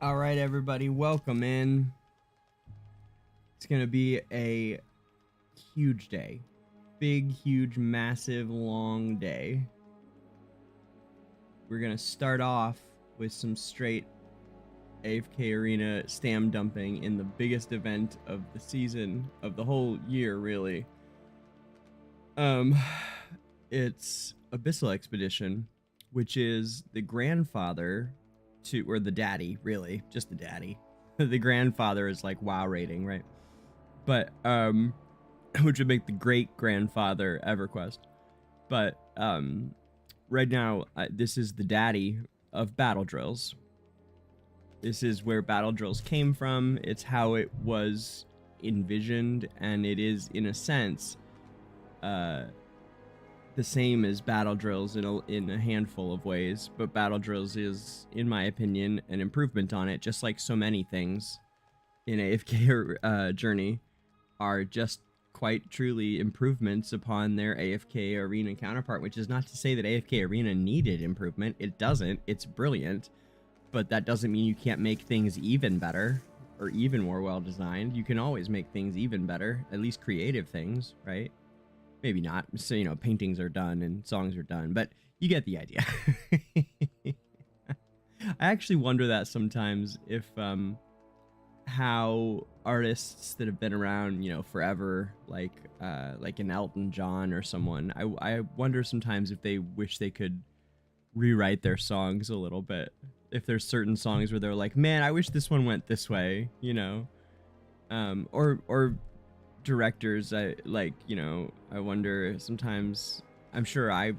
All right, everybody, welcome in. It's going to be a huge day. Big, huge, massive, long day. We're going to start off with some straight AFK Arena stam dumping in the biggest event of the season, of the whole year, really. It's Abyssal Expedition, which is the grandfather to, or the daddy, really, just the daddy. The grandfather is like WoW rating, right? But which would make the great grandfather EverQuest. But right now, this is the daddy of battle drills. This is where battle drills came from. It's how it was envisioned, and it is, in a sense, the same as battle drills in a handful of ways, but battle drills is, in my opinion, an improvement on it, just like so many things in AFK Journey are just quite truly improvements upon their AFK Arena counterpart, which is not to say that AFK Arena needed improvement. It doesn't. It's brilliant, but that doesn't mean you can't make things even better or even more well-designed. You can always make things even better, at least creative things, right? Maybe not. So, you know, paintings are done and songs are done, but you get the idea. I actually wonder that sometimes, if how artists that have been around, you know, forever, like an Elton John or someone, I wonder sometimes if they wish they could rewrite their songs a little bit. If there's certain songs where they're like, man, I wish this one went this way, you know, or directors, I wonder sometimes. I'm sure I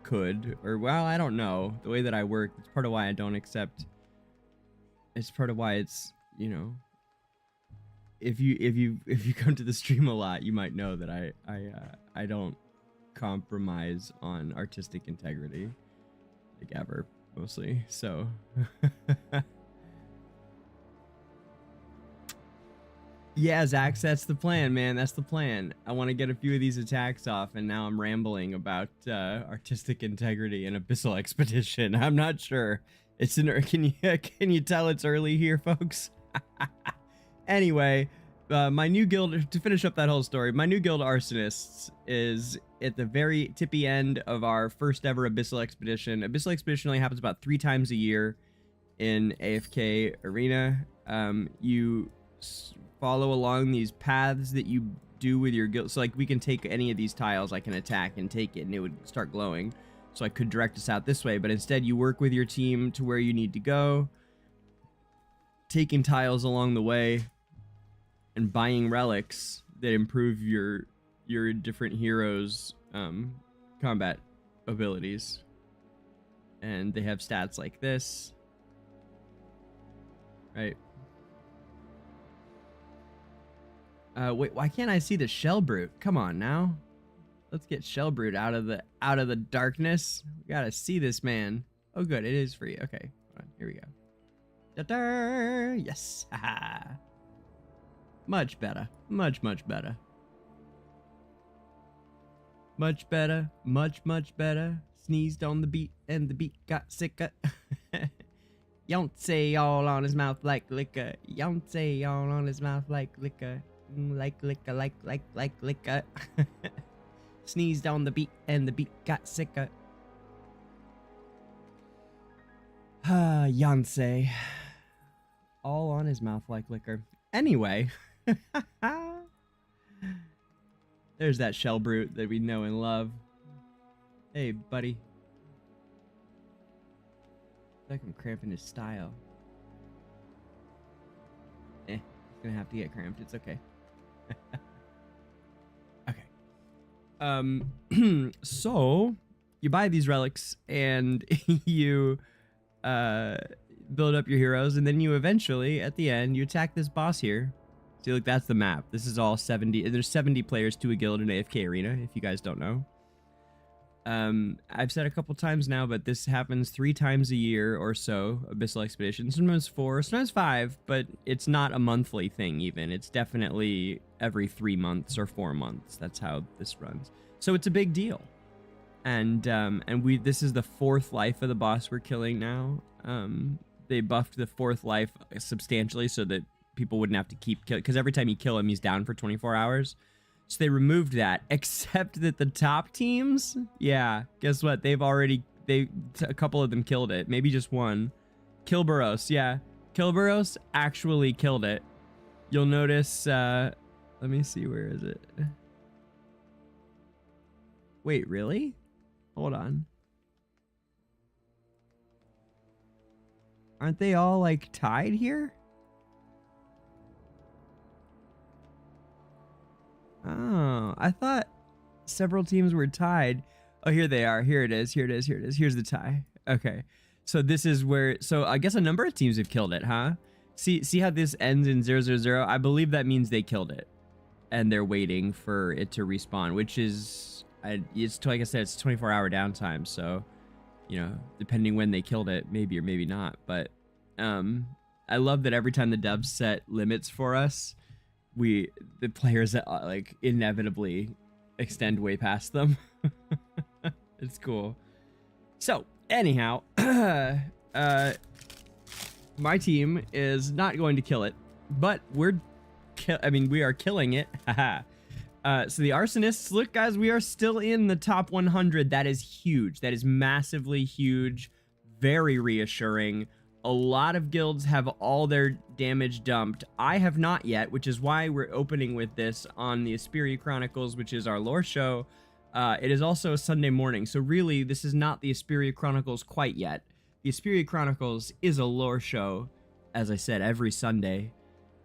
could, or well, I don't know, the way that I work, it's part of why I don't accept. It's part of why it's, you know, if you come to the stream a lot, you might know that I don't compromise on artistic integrity, like, ever, mostly. So yeah, Zax, that's the plan, man. That's the plan. I want to get a few of these attacks off, and now I'm rambling about artistic integrity and Abyssal Expedition. I'm not sure. It's can you tell it's early here, folks? Anyway, my new guild, to finish up that whole story, my new guild, Arsonists, is at the very tippy end of our first ever Abyssal Expedition. Abyssal Expedition only happens about 3 times a year in AFK Arena. You follow along these paths that you do with your guild. So, like, we can take any of these tiles, I can attack and take it, and it would start glowing. So I could direct us out this way, but instead you work with your team to where you need to go, taking tiles along the way, and buying relics that improve your different heroes' combat abilities. And they have stats like this, right? Wait, why can't I see the Shell Brute? Come on now. Let's get Shell Brute out of the darkness. We gotta see this man. Oh good, it is free. Okay, hold on, here we go. Da-da! Yes. Haha. Much better. Much better. Much better. Much better. Sneezed on the beat and the beat got sicker. Yonsei all on his mouth like liquor. Yonsei all on his mouth like liquor. Like liquor, like liquor. Sneezed on the beat and the beat got sicker. Ah, Yonsei. All on his mouth like liquor. Anyway. There's that Shell Brute that we know and love. Hey, buddy. I feel like I'm cramping his style. He's gonna have to get cramped. It's okay. Okay. So you buy these relics and you build up your heroes, and then you eventually, at the end, you attack this boss here. See, look, that's the map. This is all 70. There's 70 players to a guild in AFK Arena, if you guys don't know. I've said a couple times now, but this happens 3 times a year or so, Abyssal Expedition. Sometimes 4, sometimes 5, but it's not a monthly thing even. It's definitely every 3 months or 4 months. That's how this runs. So it's a big deal. And this is the 4th life of the boss we're killing now. they buffed the 4th life substantially so that people wouldn't have to keep killing, because every time you kill him, he's down for 24 hours. So they removed that, except that the top teams, yeah, guess what? They've already, a couple of them killed it. Maybe just one. Kilberos, yeah. Kilberos actually killed it. You'll notice, let me see, where is it? Wait, really? Hold on. Aren't they all, like, tied here? Oh, I thought several teams were tied. Oh, here they are. Here it is. Here it is. Here it is. Here's the tie. Okay. So this is where, so I guess a number of teams have killed it, huh? See how this ends in 000? I believe that means they killed it. And they're waiting for it to respawn, which is, it's like I said, it's 24-hour downtime. So, you know, depending when they killed it, maybe or maybe not. But I love that every time the devs set limits for us, the players like inevitably extend way past them. It's cool. So anyhow, my team is not going to kill it, but we are killing it. So the Arsonists, look guys, we are still in the top 100. That is huge. That is massively huge. Very reassuring. A lot of guilds have all their damage dumped. I have not yet, which is why we're opening with this on the Esperia Chronicles, which is our lore show. It is also a Sunday morning, so really this is not the Esperia Chronicles quite yet. The Esperia Chronicles is a lore show, as I said, every Sunday.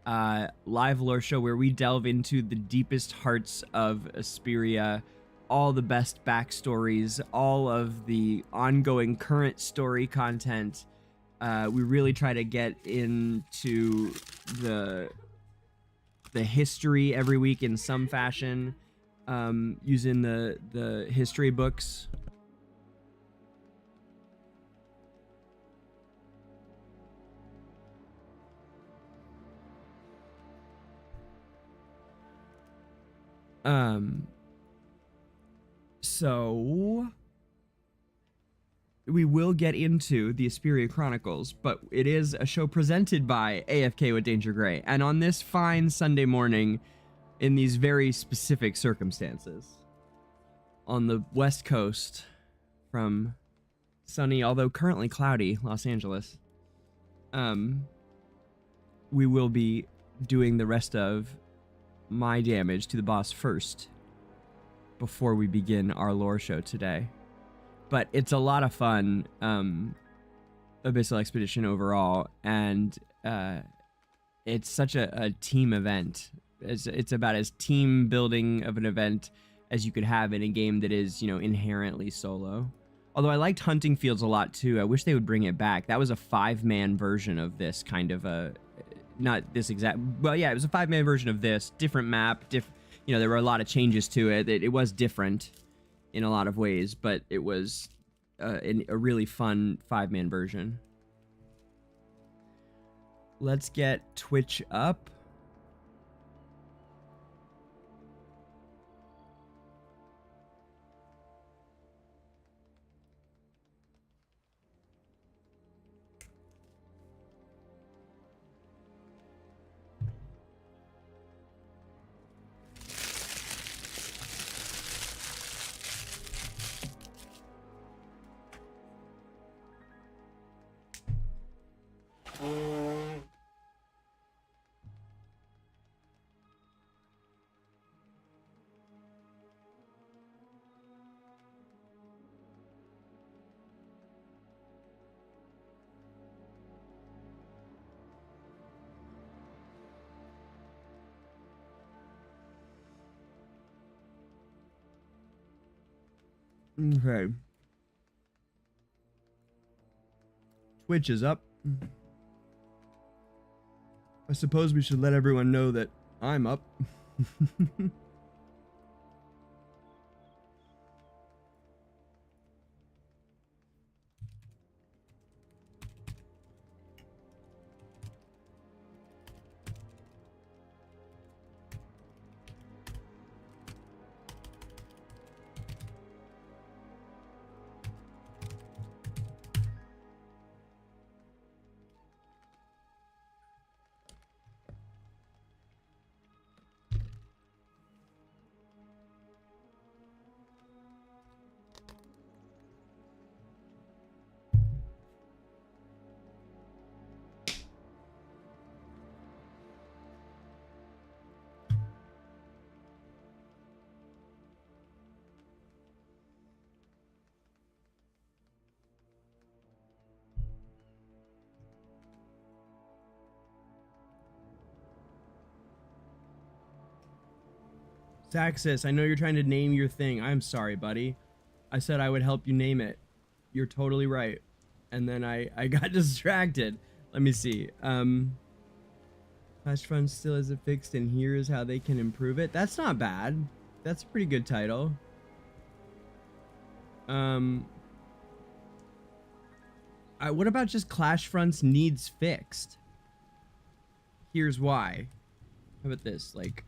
Live lore show where we delve into the deepest hearts of Esperia, all the best backstories, all of the ongoing current story content. We really try to get into the history every week in some fashion, using the history books. So we will get into the Esperia Chronicles, but it is a show presented by AFK with DangerGrey, and on this fine Sunday morning, in these very specific circumstances, on the West Coast, from sunny, although currently cloudy, Los Angeles, we will be doing the rest of my damage to the boss first, before we begin our lore show today. But it's a lot of fun, Abyssal Expedition overall, and it's such a team event. It's about as team building of an event as you could have in a game that is, you know, inherently solo. Although I liked Hunting Fields a lot too. I wish they would bring it back. That was a 5-man version of this kind of a, not this exact, well, yeah, it was a 5-man version of this, different map, you know, there were a lot of changes to it. It was different in a lot of ways, but it was a really fun 5-man version. Let's get Twitch up. Okay. Twitch is up. I suppose we should let everyone know that I'm up. Saxus, I know you're trying to name your thing. I'm sorry, buddy. I said I would help you name it. You're totally right. And then I got distracted. Let me see. Clash Front still isn't fixed, and here is how they can improve it. That's not bad. That's a pretty good title. What about just Clash Fronts needs fixed? Here's why. How about this? Like,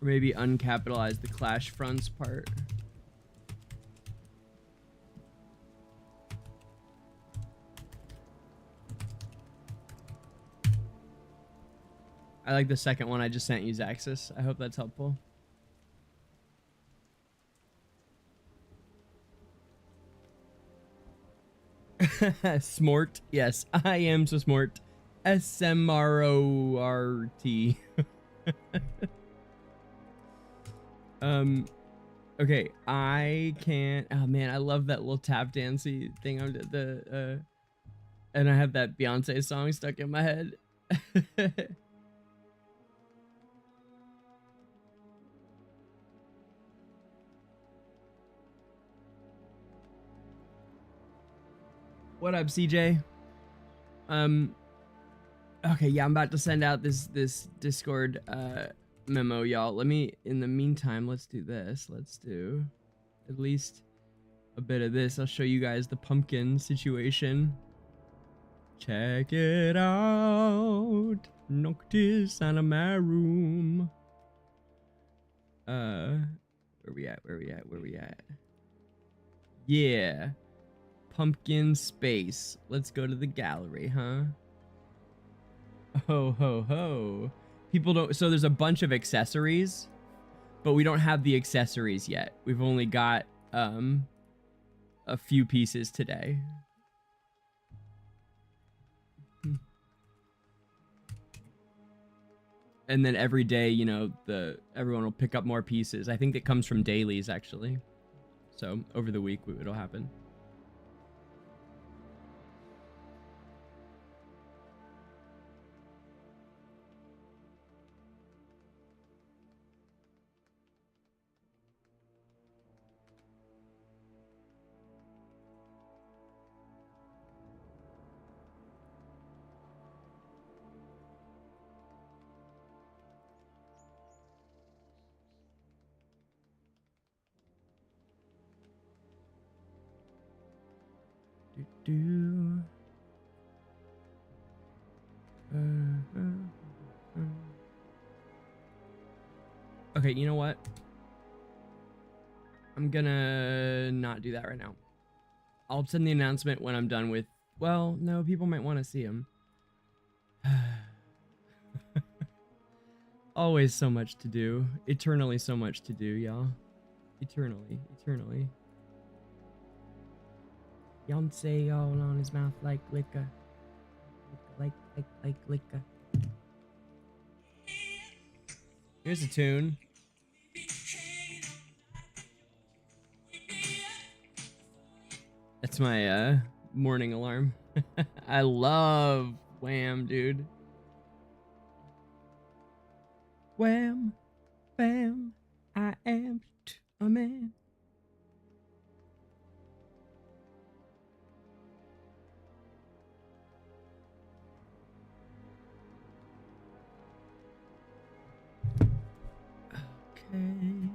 or maybe uncapitalize the Clash Fronts part. I like the second one I just sent you, Zaxis. I hope that's helpful. Smart. Yes, I am so smart. SMRORT. Okay, I can't. Oh man, I love that little tap dancey thing on the and I have that Beyonce song stuck in my head. What up, CJ? Okay, yeah, I'm about to send out this Discord memo, y'all. Let me, in the meantime, let's do this. Let's do at least a bit of this. I'll show you guys the pumpkin situation. Check it out. Noctis, Animar00m. Where we at? Yeah. Pumpkin space. Let's go to the gallery, huh? Ho ho ho. People don't, so there's a bunch of accessories, but we don't have the accessories yet. We've only got a few pieces today. And then every day, you know, everyone will pick up more pieces. I think it comes from dailies actually. So over the week it'll happen. Okay, you know what? I'm gonna not do that right now. I'll send the announcement when I'm done with, well, no, people might want to see him. Always so much to do. Eternally so much to do, y'all. Eternally. Beyonce all on his mouth like liquor. Like liquor. Here's a tune. That's my morning alarm. I love Wham, dude. Wham, bam, I am a man. Okay.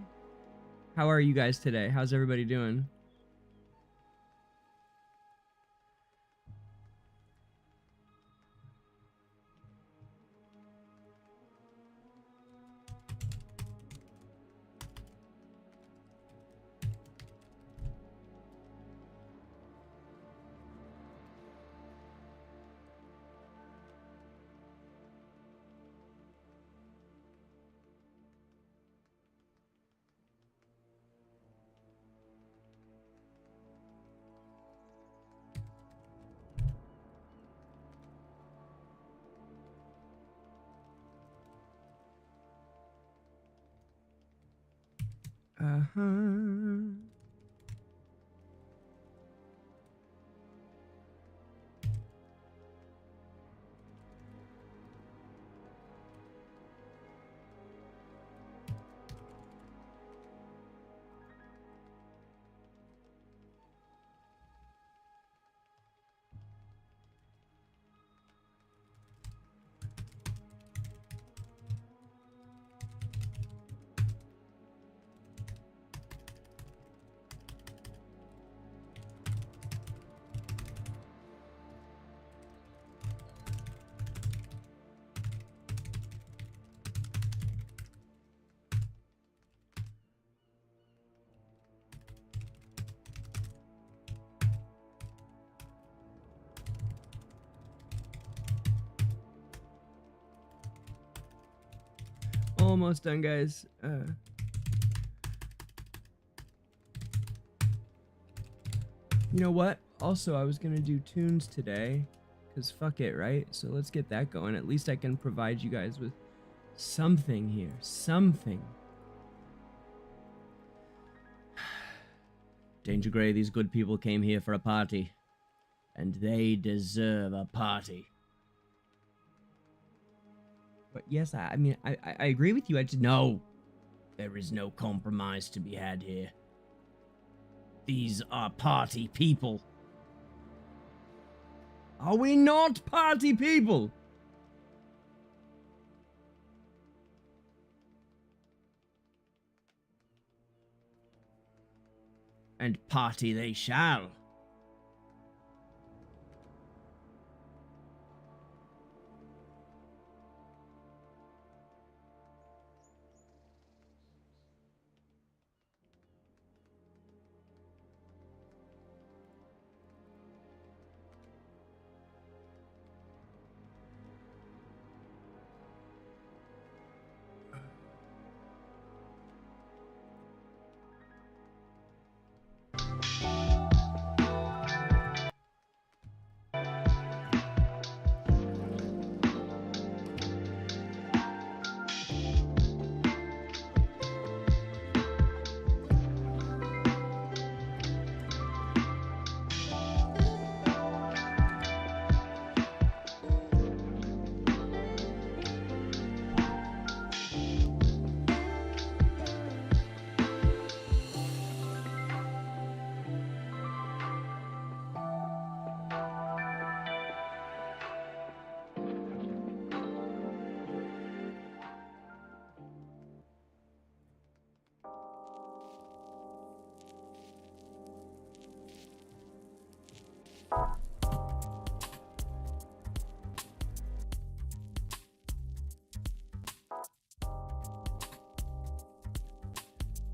How are you guys today? How's everybody doing? Uh-huh. Almost done, guys. You know what? Also, I was gonna do tunes today, because fuck it, right? So let's get that going. At least I can provide you guys with something here. Something. DangerGrey, these good people came here for a party. And they deserve a party. But yes, I mean, I agree with you. No. There is no compromise to be had here. These are party people. Are we not party people? And party they shall.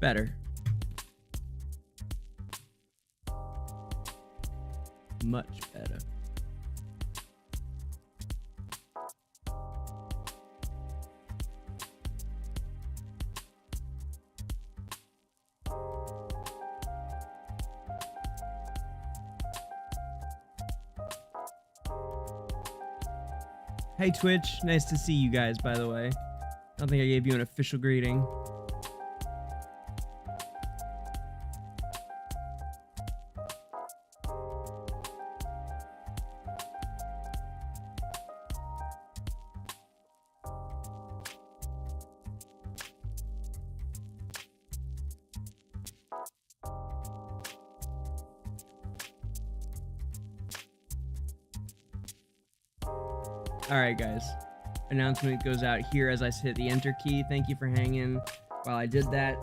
Better. Much better. Hey Twitch, nice to see you guys, by the way. I don't think I gave you an official greeting. Alright guys, announcement goes out here as I hit the enter key. Thank you for hanging while I did that.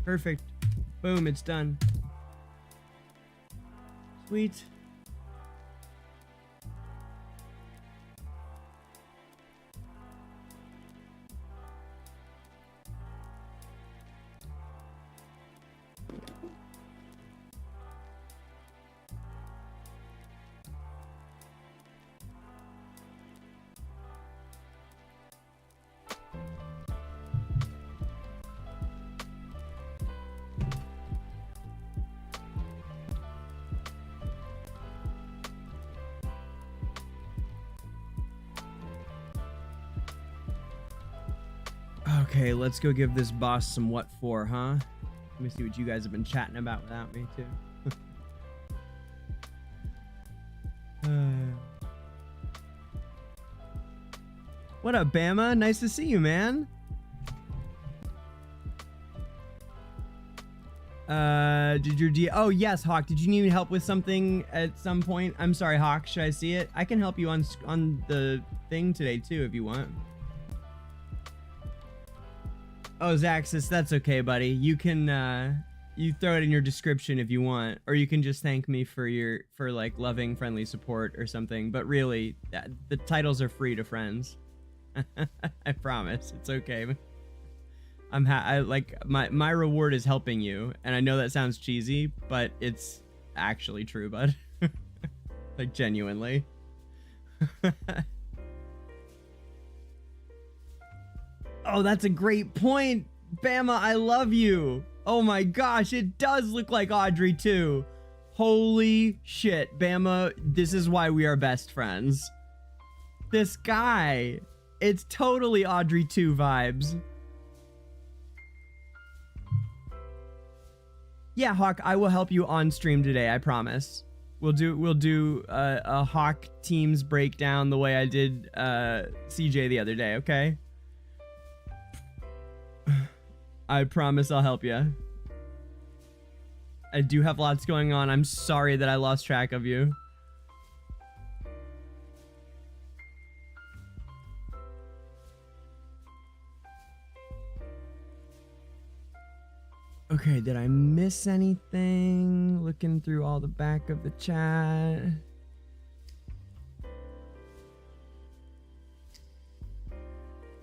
Perfect. Boom, it's done. Sweet. Okay, let's go give this boss some what for, huh? Let me see what you guys have been chatting about without me, too. What up, Bama? Nice to see you, man. Oh, yes, Hawk. Did you need help with something at some point? I'm sorry, Hawk. Should I see it? I can help you on the thing today, too, if you want. Oh, Zaxis, that's okay, buddy. You can, you throw it in your description if you want, or you can just thank me for like, loving, friendly support or something. But really, the titles are free to friends. I promise. It's okay. My reward is helping you, and I know that sounds cheesy, but it's actually true, bud. Like, genuinely. Oh, that's a great point. Bama, I love you. Oh my gosh, it does look like Audrey too. Holy shit, Bama, this is why we are best friends. This guy, it's totally Audrey 2 vibes. Yeah, Hawk, I will help you on stream today, I promise. We'll do a Hawk teams breakdown the way I did CJ the other day, okay? I promise I'll help you. I do have lots going on. I'm sorry that I lost track of you. Okay, did I miss anything? Looking through all the back of the chat.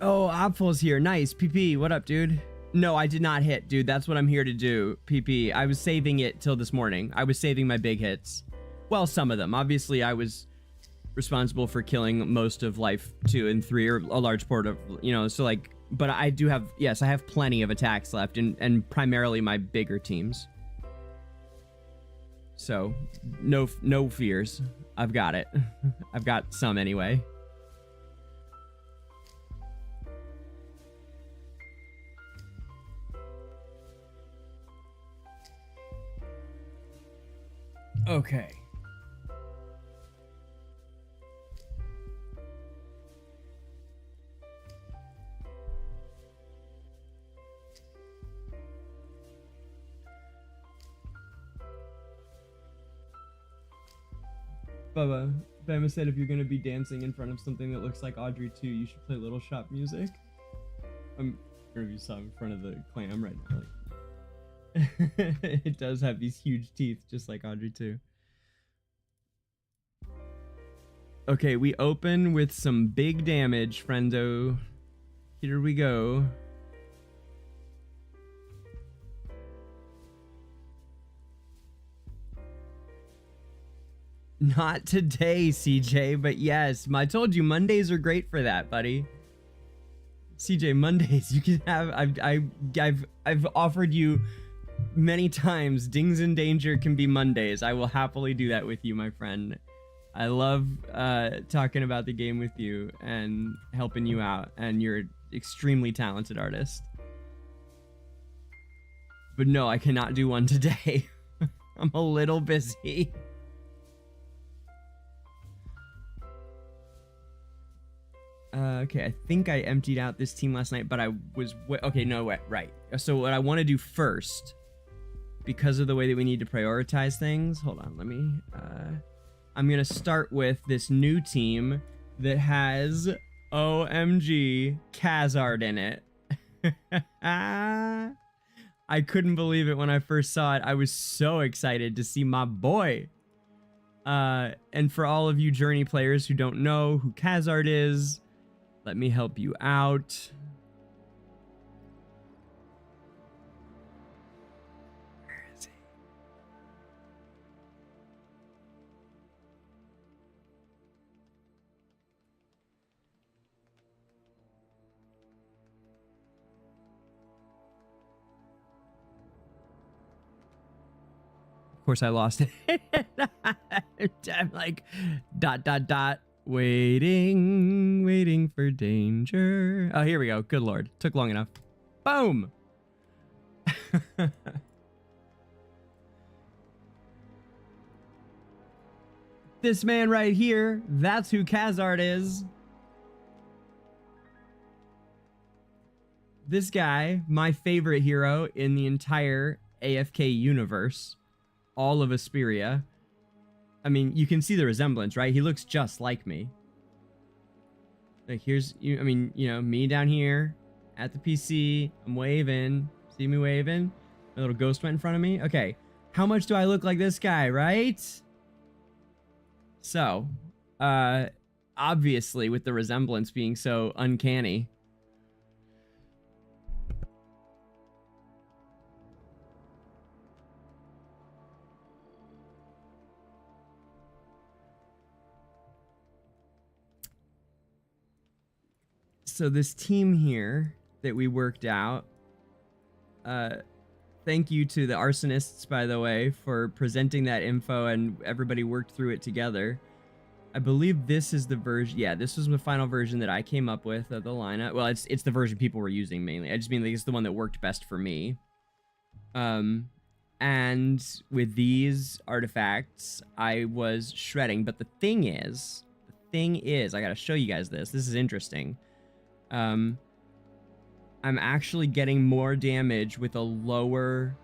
Oh, Apfel's here. Nice. PP, what up, dude? No, I did not hit, dude. That's what I'm here to do, PP. I was saving it till this morning. I was saving my big hits. Well, some of them. Obviously, I was responsible for killing most of Life 2 and 3, or a large part of, you know, so like, but I do have, yes, I have plenty of attacks left, and primarily my bigger teams. So, no fears. I've got it. I've got some anyway. Okay. Bubba, Bama said if you're gonna be dancing in front of something that looks like Audrey 2, you should play Little Shop music. I'm gonna be sung in front of the clam right now. Like, it does have these huge teeth, just like Audrey 2. Okay, we open with some big damage, friendo. Here we go. Not today, CJ, but yes, I told you Mondays are great for that, buddy. CJ, Mondays, you can have, I've offered you many times, Dings in Danger can be Mondays. I will happily do that with you, my friend. I love talking about the game with you and helping you out, and you're an extremely talented artist. But no, I cannot do one today. I'm a little busy. Okay, I think I emptied out this team last night, but I was... Okay, no, wait, right. So what I want to do first, because of the way that we need to prioritize things... Hold on, let me... I'm going to start with this new team that has OMG Khazard in it. I couldn't believe it when I first saw it. I was so excited to see my boy. And for all of you Journey players who don't know who Khazard is, let me help you out. Where is he? Of course I lost it. I'm like, ... waiting for danger. Oh, here we go. Good Lord. Took long enough. Boom. This man right here, that's who Khazard is. This guy, my favorite hero in the entire AFK universe. All of Esperia. I mean, you can see the resemblance, right? He looks just like me. Like, here's, I mean, you know, me down here at the PC. I'm waving. See me waving? My little ghost went in front of me. Okay. How much do I look like this guy, right? So, obviously, with the resemblance being so uncanny. So this team here that we worked out, thank you to the Arsonists, by the way, for presenting that info, and everybody worked through it together. I believe this is the version, yeah, this was the final version that I came up with of the lineup. Well, it's the version people were using mainly. I just mean like it's the one that worked best for me. And with these artifacts, I was shredding, but the thing is, I gotta show you guys this. This is interesting. I'm actually getting more damage with a lower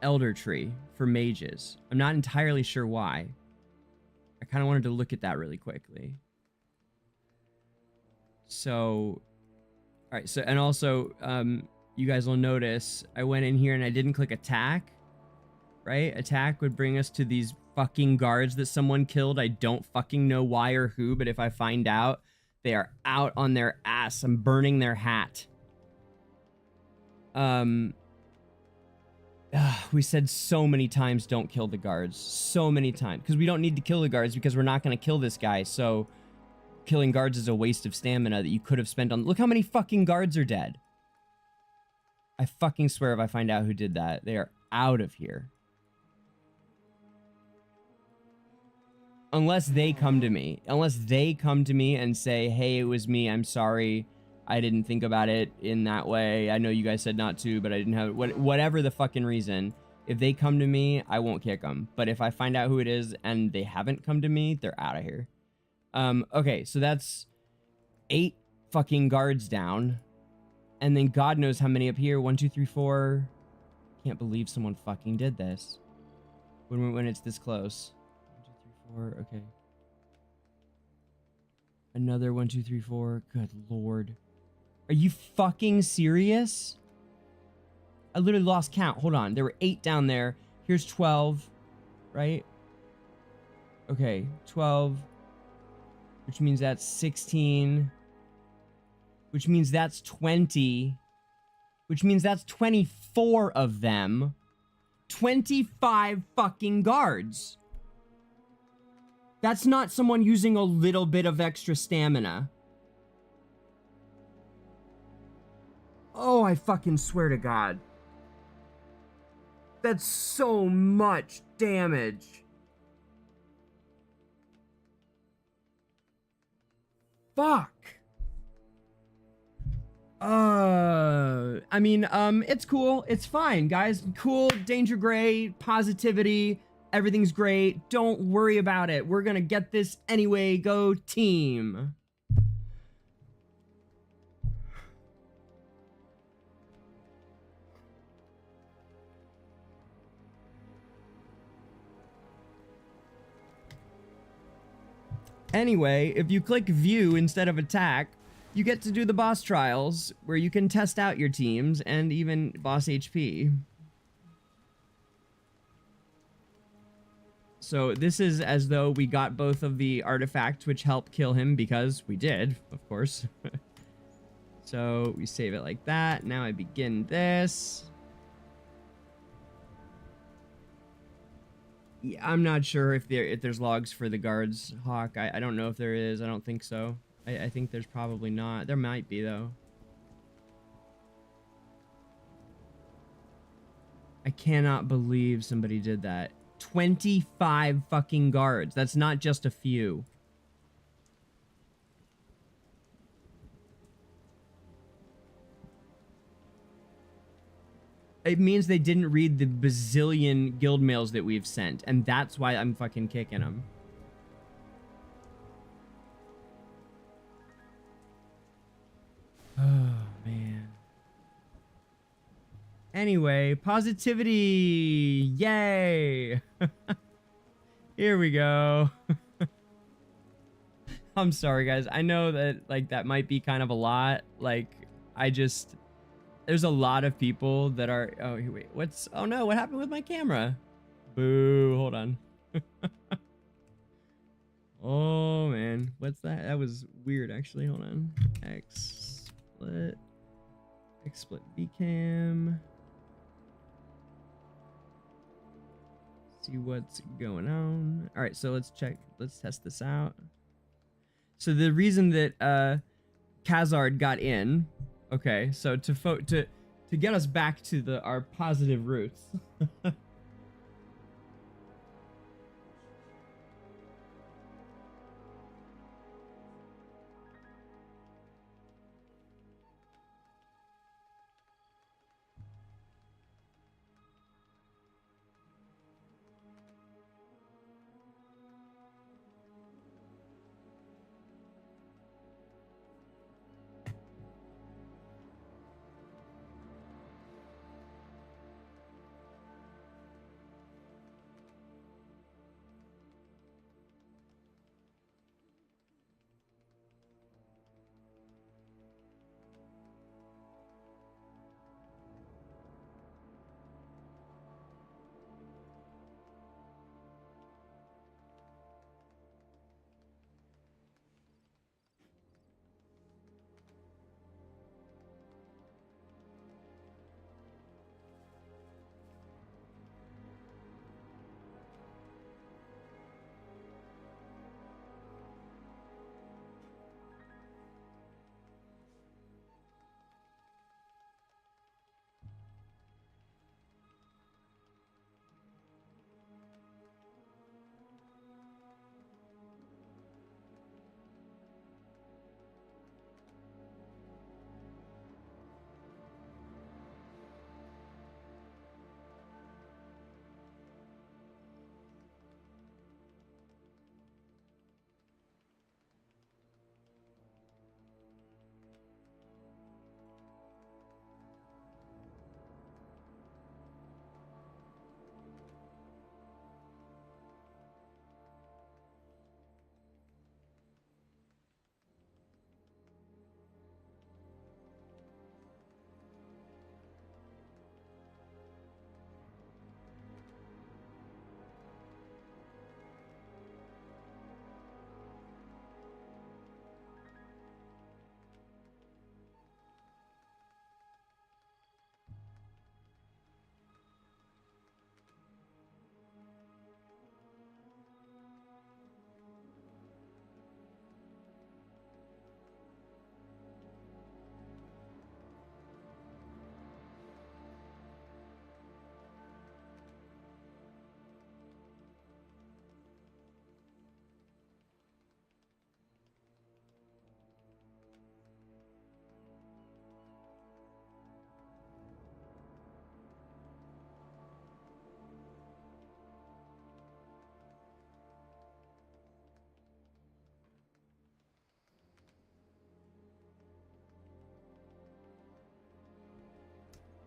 Elder Tree for mages. I'm not entirely sure why. I kind of wanted to look at that really quickly. So, all right. So, and also, you guys will notice I went in here and I didn't click attack, right? Attack would bring us to these fucking guards that someone killed. I don't fucking know why or who, but if I find out, they are out on their ass. I'm burning their hat. We said so many times don't kill the guards. So many times. Because we don't need to kill the guards because we're not going to kill this guy. So killing guards is a waste of stamina that you could have spent on... Look how many fucking guards are dead. I fucking swear if I find out who did that, they are out of here. Unless they come to me. Unless they come to me and say, hey, it was me. I'm sorry. I didn't think about it in that way. I know you guys said not to, but I didn't have... Whatever the fucking reason. If they come to me, I won't kick them. But if I find out who it is and they haven't come to me, they're out of here. Okay, so that's 8 fucking guards down. And then God knows how many up here. 1, 2, 3, 4. Can't believe someone fucking did this. When it's this close. 1, 2, 3, 4. Okay. Another 1, 2, 3, 4. Good Lord. Are you fucking serious? I literally lost count. Hold on. There were 8 down there. Here's 12. Right? Okay. 12. Which means that's 16. Which means that's 20. Which means that's 24 of them. 25 fucking guards. That's not someone using a little bit of extra stamina. Oh, I fucking swear to God. That's so much damage. Fuck. I mean, it's cool. It's fine, guys. Cool, DangerGrey, positivity. Everything's great. Don't worry about it. We're gonna get this anyway. Go team. Anyway, if you click view instead of attack, you get to do the boss trials where you can test out your teams and even boss HP. So this is as though we got both of the artifacts which help kill him, because we did, of course. So we save it like that. Now I begin this. Yeah, I'm not sure if there's logs for the guards, Hawk. I don't know if there is. I don't think so. I think there's probably not. There might be, though. I cannot believe somebody did that. 25 fucking guards. That's not just a few. It means they didn't read the bazillion guild mails that we've sent, and that's why I'm fucking kicking them. Oh, man. Anyway, positivity! Yay! Here we go. I'm sorry, guys. I know that, like, that might be kind of a lot. Like, there's a lot of people that are... Oh, wait. Oh, no. What happened with my camera? Boo. Hold on. Oh, man. What's that? That was weird, actually. Hold on. XSplit VCam. See what's going on. All right, so let's check. Let's test this out. So the reason that Khazard got in, okay, so to get us back to our positive roots.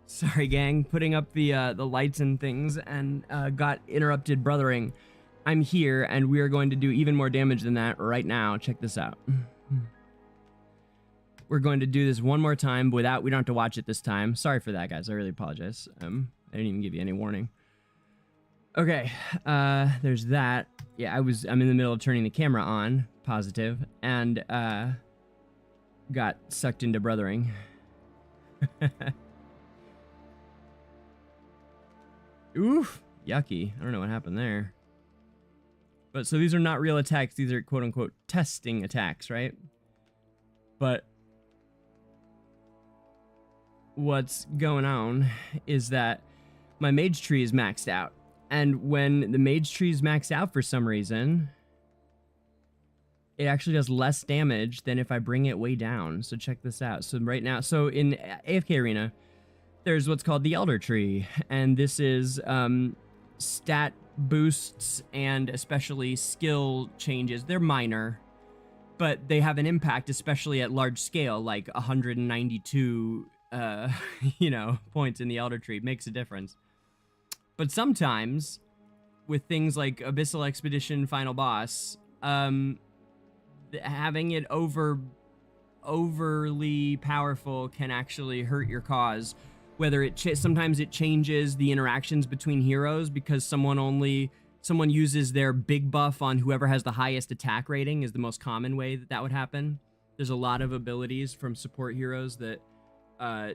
Sorry, gang, putting up the lights and things, and got interrupted brothering. I'm here, and we are going to do even more damage than that right now. Check this out. we're going to do this one more time without, we don't have to watch it this time. Sorry for that, guys. I really apologize. I didn't even give you any warning. Okay, there's that. Yeah, I'm in the middle of turning the camera on, positive, and got sucked into brothering. Oof, yucky. I don't know what happened there. But so these are not real attacks. These are quote unquote testing attacks, right? But what's going on is that my mage tree is maxed out. And when the mage tree is maxed out for some reason, it actually does less damage than if I bring it way down. So check this out. So right now, so in AFK Arena, there's what's called the Elder Tree. And this is stat boosts and especially skill changes. They're minor, but they have an impact, especially at large scale, like 192 you know, points in the Elder Tree makes a difference. But sometimes with things like Abyssal Expedition Final Boss, having it overly powerful can actually hurt your cause. Whether sometimes it changes the interactions between heroes because someone uses their big buff on whoever has the highest attack rating is the most common way that would happen. There's a lot of abilities from support heroes that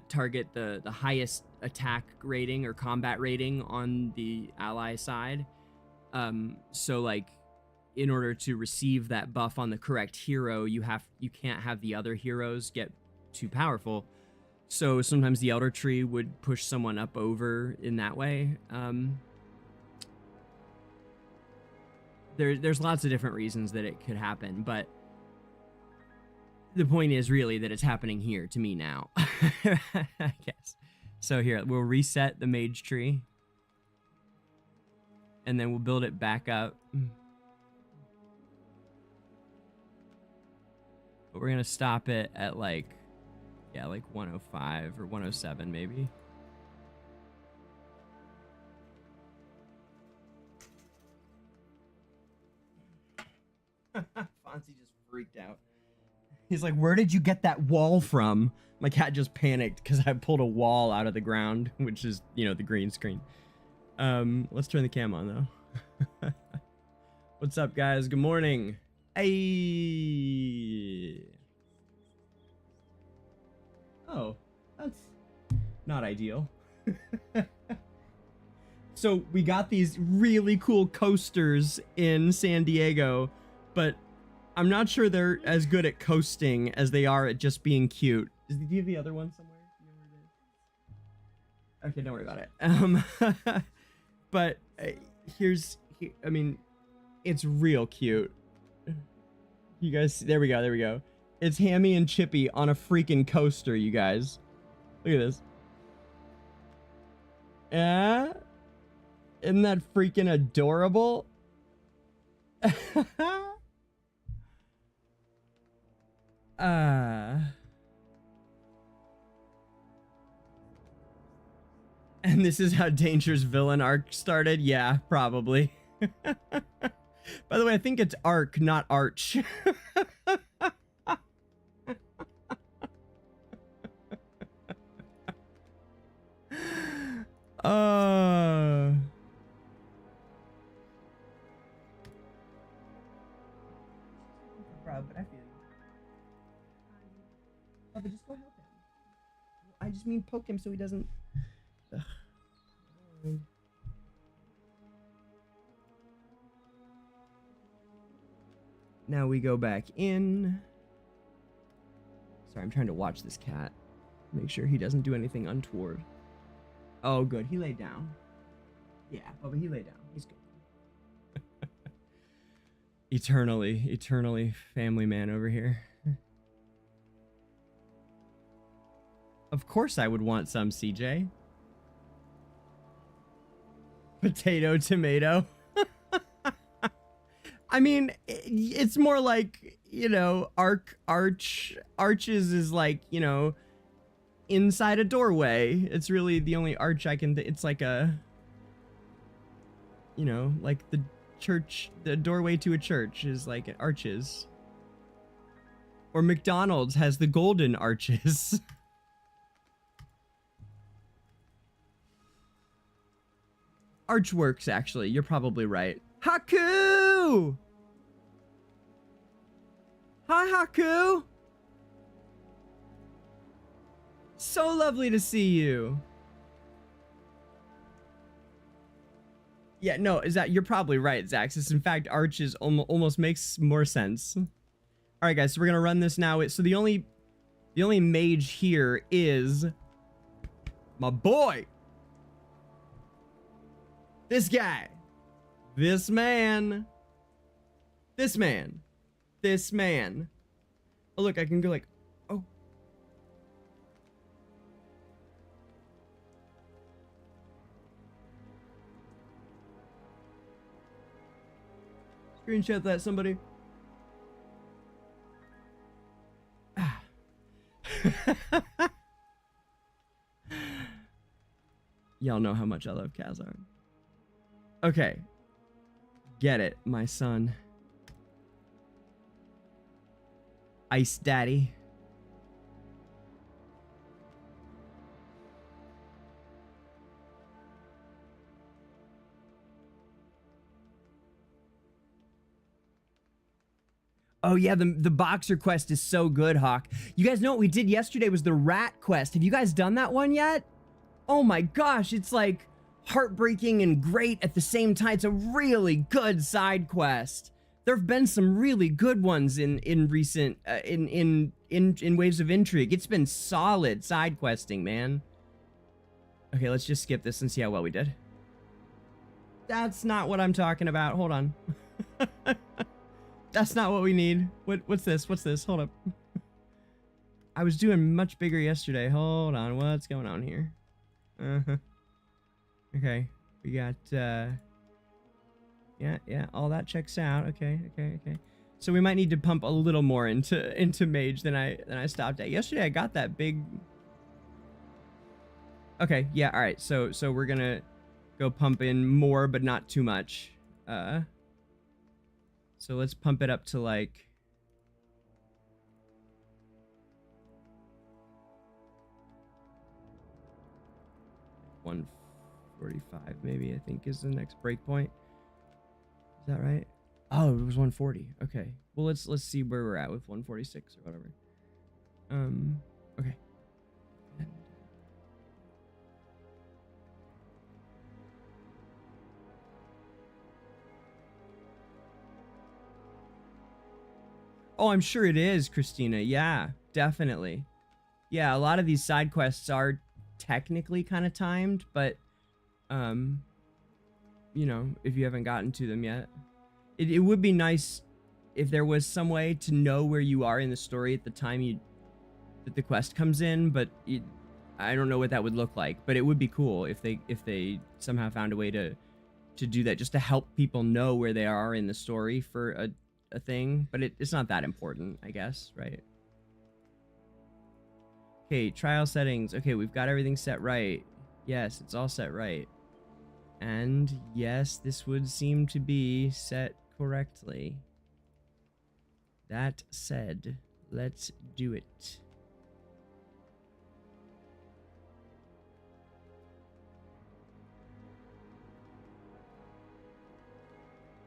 target the highest attack rating or combat rating on the ally side. So like in order to receive that buff on the correct hero, you can't have the other heroes get too powerful. So sometimes the Elder Tree would push someone up over in that way. There's lots of different reasons that it could happen, but the point is really that it's happening here to me now. I guess. So here, we'll reset the mage tree. And then we'll build it back up. But we're gonna stop it at like 105 or 107 maybe. Fonzie just freaked out. He's like, where did you get that wall from? My cat just panicked because I pulled a wall out of the ground, which is, you know, the green screen. Let's turn the cam on though. What's up, guys? Good morning. Hey. Oh, that's not ideal. So we got these really cool coasters in San Diego, but I'm not sure they're as good at coasting as they are at just being cute. Do you have the other one somewhere? Okay, don't worry about it. But I mean, it's real cute. You guys, there we go. It's Hammy and Chippy on a freaking coaster, you guys. Look at this. Yeah? Isn't that freaking adorable? And this is how Danger's villain arc started? Yeah, probably. By the way, I think it's arc, not arch. Proud, but I feel you. Oh, but just go help him. I just mean poke him so he doesn't. Ugh. Now we go back in. Sorry, I'm trying to watch this cat. Make sure he doesn't do anything untoward. Oh, good. He laid down. Yeah, Bubba, he laid down. He's good. Eternally family man over here. Of course I would want some, CJ. Potato, tomato. I mean, it's more like, you know, arches is like, you know, inside a doorway. It's really the only arch I can, it's like a, you know, like the church, the doorway to a church is like arches. Or McDonald's has the golden arches. Archworks, actually. You're probably right. Haku! Hi, Haku! So lovely to see you. Yeah, no, you're probably right, Zaxxas. In fact, arches almost makes more sense. All right, guys, so we're gonna run this now. So the only mage here is my boy. This guy. This man. This man. This man. Oh, look, I can go like, oh. Screenshot that, somebody. Y'all know how much I love Khazard. Okay. Get it, my son. Ice Daddy. Oh yeah, the boxer quest is so good, Hawk. You guys know what we did yesterday was the rat quest. Have you guys done that one yet? Oh my gosh, it's like heartbreaking and great at the same time. It's a really good side quest. There have been some really good ones in recent in Waves of Intrigue. It's been solid side questing, man. Okay, let's just skip this and see how well we did. That's not what I'm talking about. Hold on. That's not what we need. What's this? What's this? Hold up. I was doing much bigger yesterday. Hold on. What's going on here? Okay. We got yeah, all that checks out. Okay. So we might need to pump a little more into mage than I stopped at. Yesterday I got that big. Okay, yeah, all right. So we're going to go pump in more but not too much. So let's pump it up to like 145 maybe, I think is the next breakpoint. Is that right? Oh, it was 140. Okay. Well, let's see where we're at with 146 or whatever. Okay. Oh, I'm sure it is, Christina. Yeah, definitely. Yeah, a lot of these side quests are technically kind of timed, but, you know, if you haven't gotten to them yet. It would be nice if there was some way to know where you are in the story at the time that the quest comes in, but I don't know what that would look like. But it would be cool if they somehow found a way to do that, just to help people know where they are in the story for a thing. But it's not that important, I guess, right? Okay, trial settings. Okay, we've got everything set right. Yes, it's all set right. And yes, this would seem to be set correctly. That said, let's do it.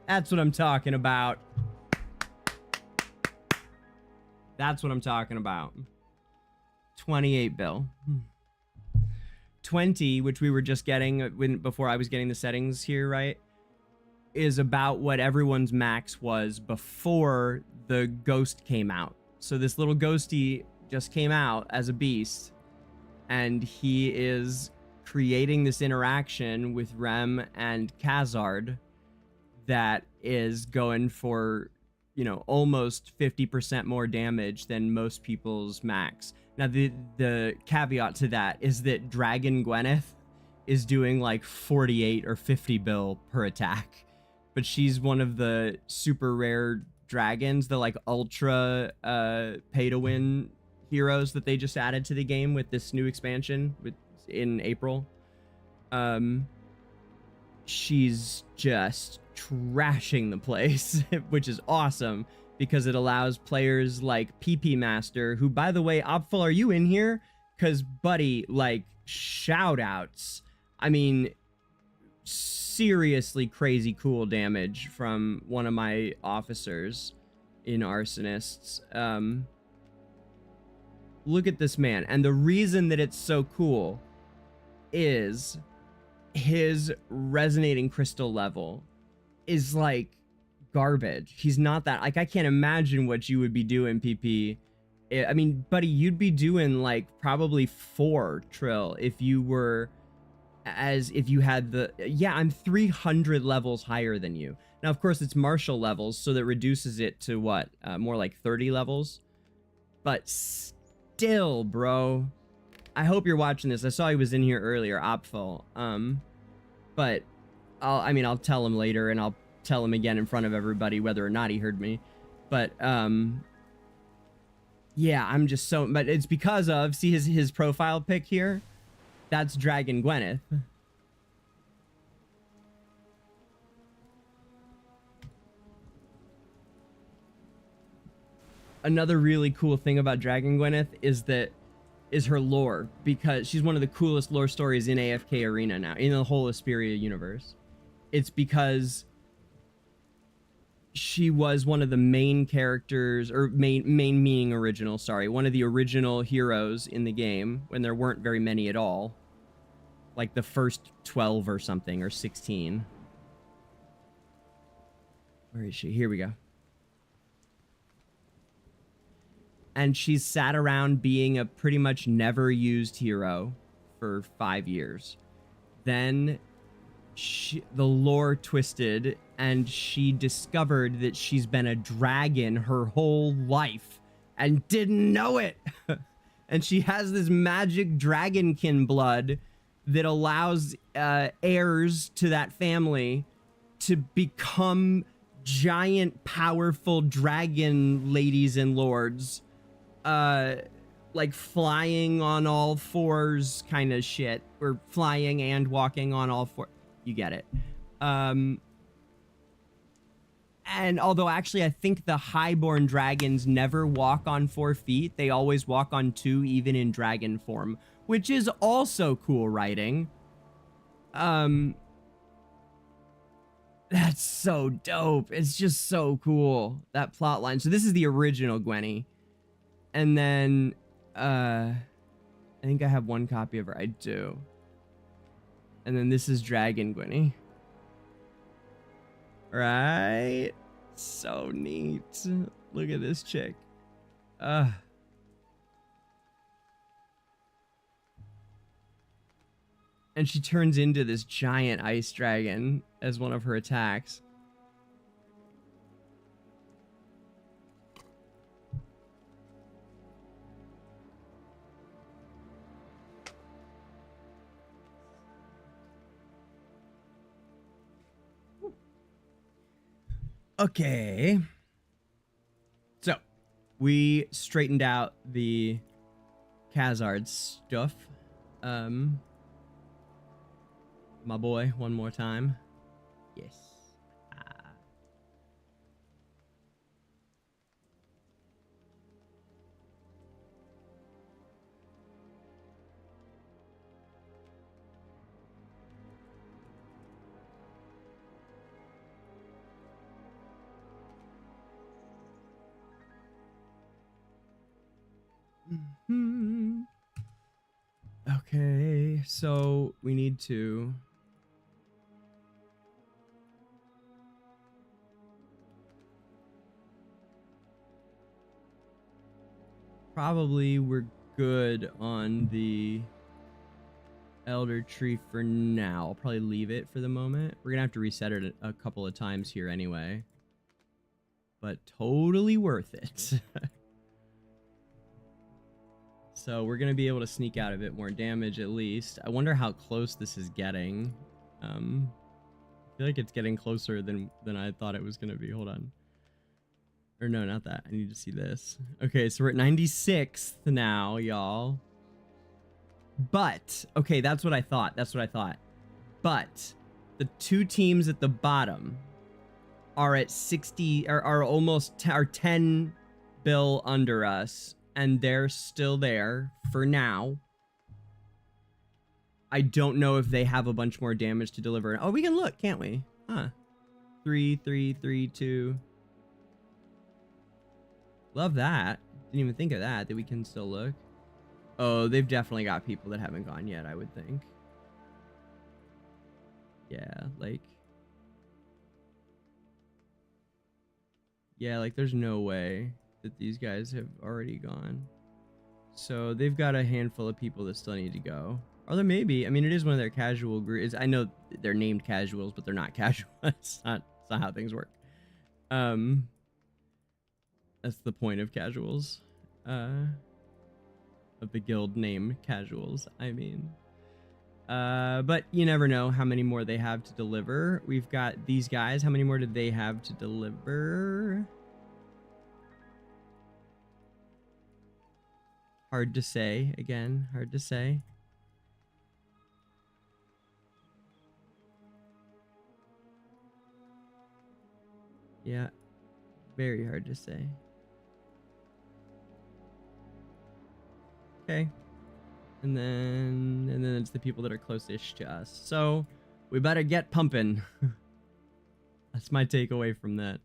That's what I'm talking about. That's what I'm talking about. 28 bill. 20, which we were just getting before I was getting the settings here, right, is about what everyone's max was before the ghost came out. So this little ghosty just came out as a beast, and he is creating this interaction with Rem and Khazard that is going for, you know, almost 50% more damage than most people's max. Now, the caveat to that is that Dragon Gwyneth is doing like 48 or 50 bill per attack, but she's one of the super rare dragons, the like ultra pay to win heroes that they just added to the game with this new expansion in April. She's just trashing the place, which is awesome. because it allows players like PP Master, who, by the way, Opful, are you in here? Because, buddy, like, shout outs. I mean, seriously crazy cool damage from one of my officers in Arsonists. Look at this man. And the reason that it's so cool is his resonating crystal level is like garbage. He's not that, like, I can't imagine what you would be doing, PP. I mean, buddy, you'd be doing like probably 4 trill if you were, as if you had the, yeah, I'm 300 levels higher than you. Now, of course, it's martial levels, so that reduces it to what, more like 30 levels. But still, bro, I hope you're watching this. I saw he was in here earlier, Opful. But I'll tell him later, and I'll tell him again in front of everybody whether or not he heard me. But yeah, I'm just so, but it's because of, see his profile pic here? That's Dragon Gwyneth. Another really cool thing about Dragon Gwyneth is her lore, because she's one of the coolest lore stories in AFK Arena now, in the whole Esperia universe. It's because she was one of the main characters, or main meaning original, sorry, one of the original heroes in the game when there weren't very many at all. Like the first 12 or something, or 16. Where is she? Here we go. And she's sat around being a pretty much never used hero for 5 years. Then the lore twisted, and she discovered that she's been a dragon her whole life and didn't know it. And she has this magic dragonkin blood that allows heirs to that family to become giant, powerful dragon ladies and lords. Like flying on all 4s kind of shit, or flying and walking on all 4. You get it. And although actually I think the highborn dragons never walk on 4 feet, they always walk on 2, even in dragon form, which is also cool writing. That's so dope. It's just so cool, that plot line. So this is the original Gwenny. And then, I think I have 1 copy of her. I do. And then this is Dragon Gwenny. Right? So neat. Look at this chick. And she turns into this giant ice dragon as one of her attacks. Okay. So, we straightened out the Khazard stuff. My boy, one more time. Yes. Okay, so we need to probably we're good on the Elder Tree for now. I'll probably leave it for the moment. We're gonna have to reset it a couple of times here anyway, but totally worth it. So we're gonna be able to sneak out a bit more damage at least. I wonder how close this is getting. I feel like it's getting closer than I thought it was gonna be. Hold on. Or no, not that. I need to see this. Okay, so we're at 96th now, y'all. But, okay, that's what I thought. That's what I thought. But the 2 teams at the bottom are at 60, are almost, are 10 bill under us, and they're still there for now. I don't know if they have a bunch more damage to deliver. Oh, we can look, can't we? Huh. 3, 3, 3, 2. Love that. Didn't even think of that we can still look. Oh, they've definitely got people that haven't gone yet, I would think. Yeah, like... Yeah, like there's no way that these guys have already gone. So they've got a handful of people that still need to go. Or there may be. I mean, it is one of their casual groups. I know they're named casuals, but they're not casual. It's not how things work. That's the point of casuals. Of the guild name casuals, I mean. But you never know how many more they have to deliver. We've got these guys. How many more did they have to deliver? Hard to say. Again, hard to say. Yeah, very hard to say. Okay. And then it's the people that are closest to us. So we better get pumping. That's my takeaway from that.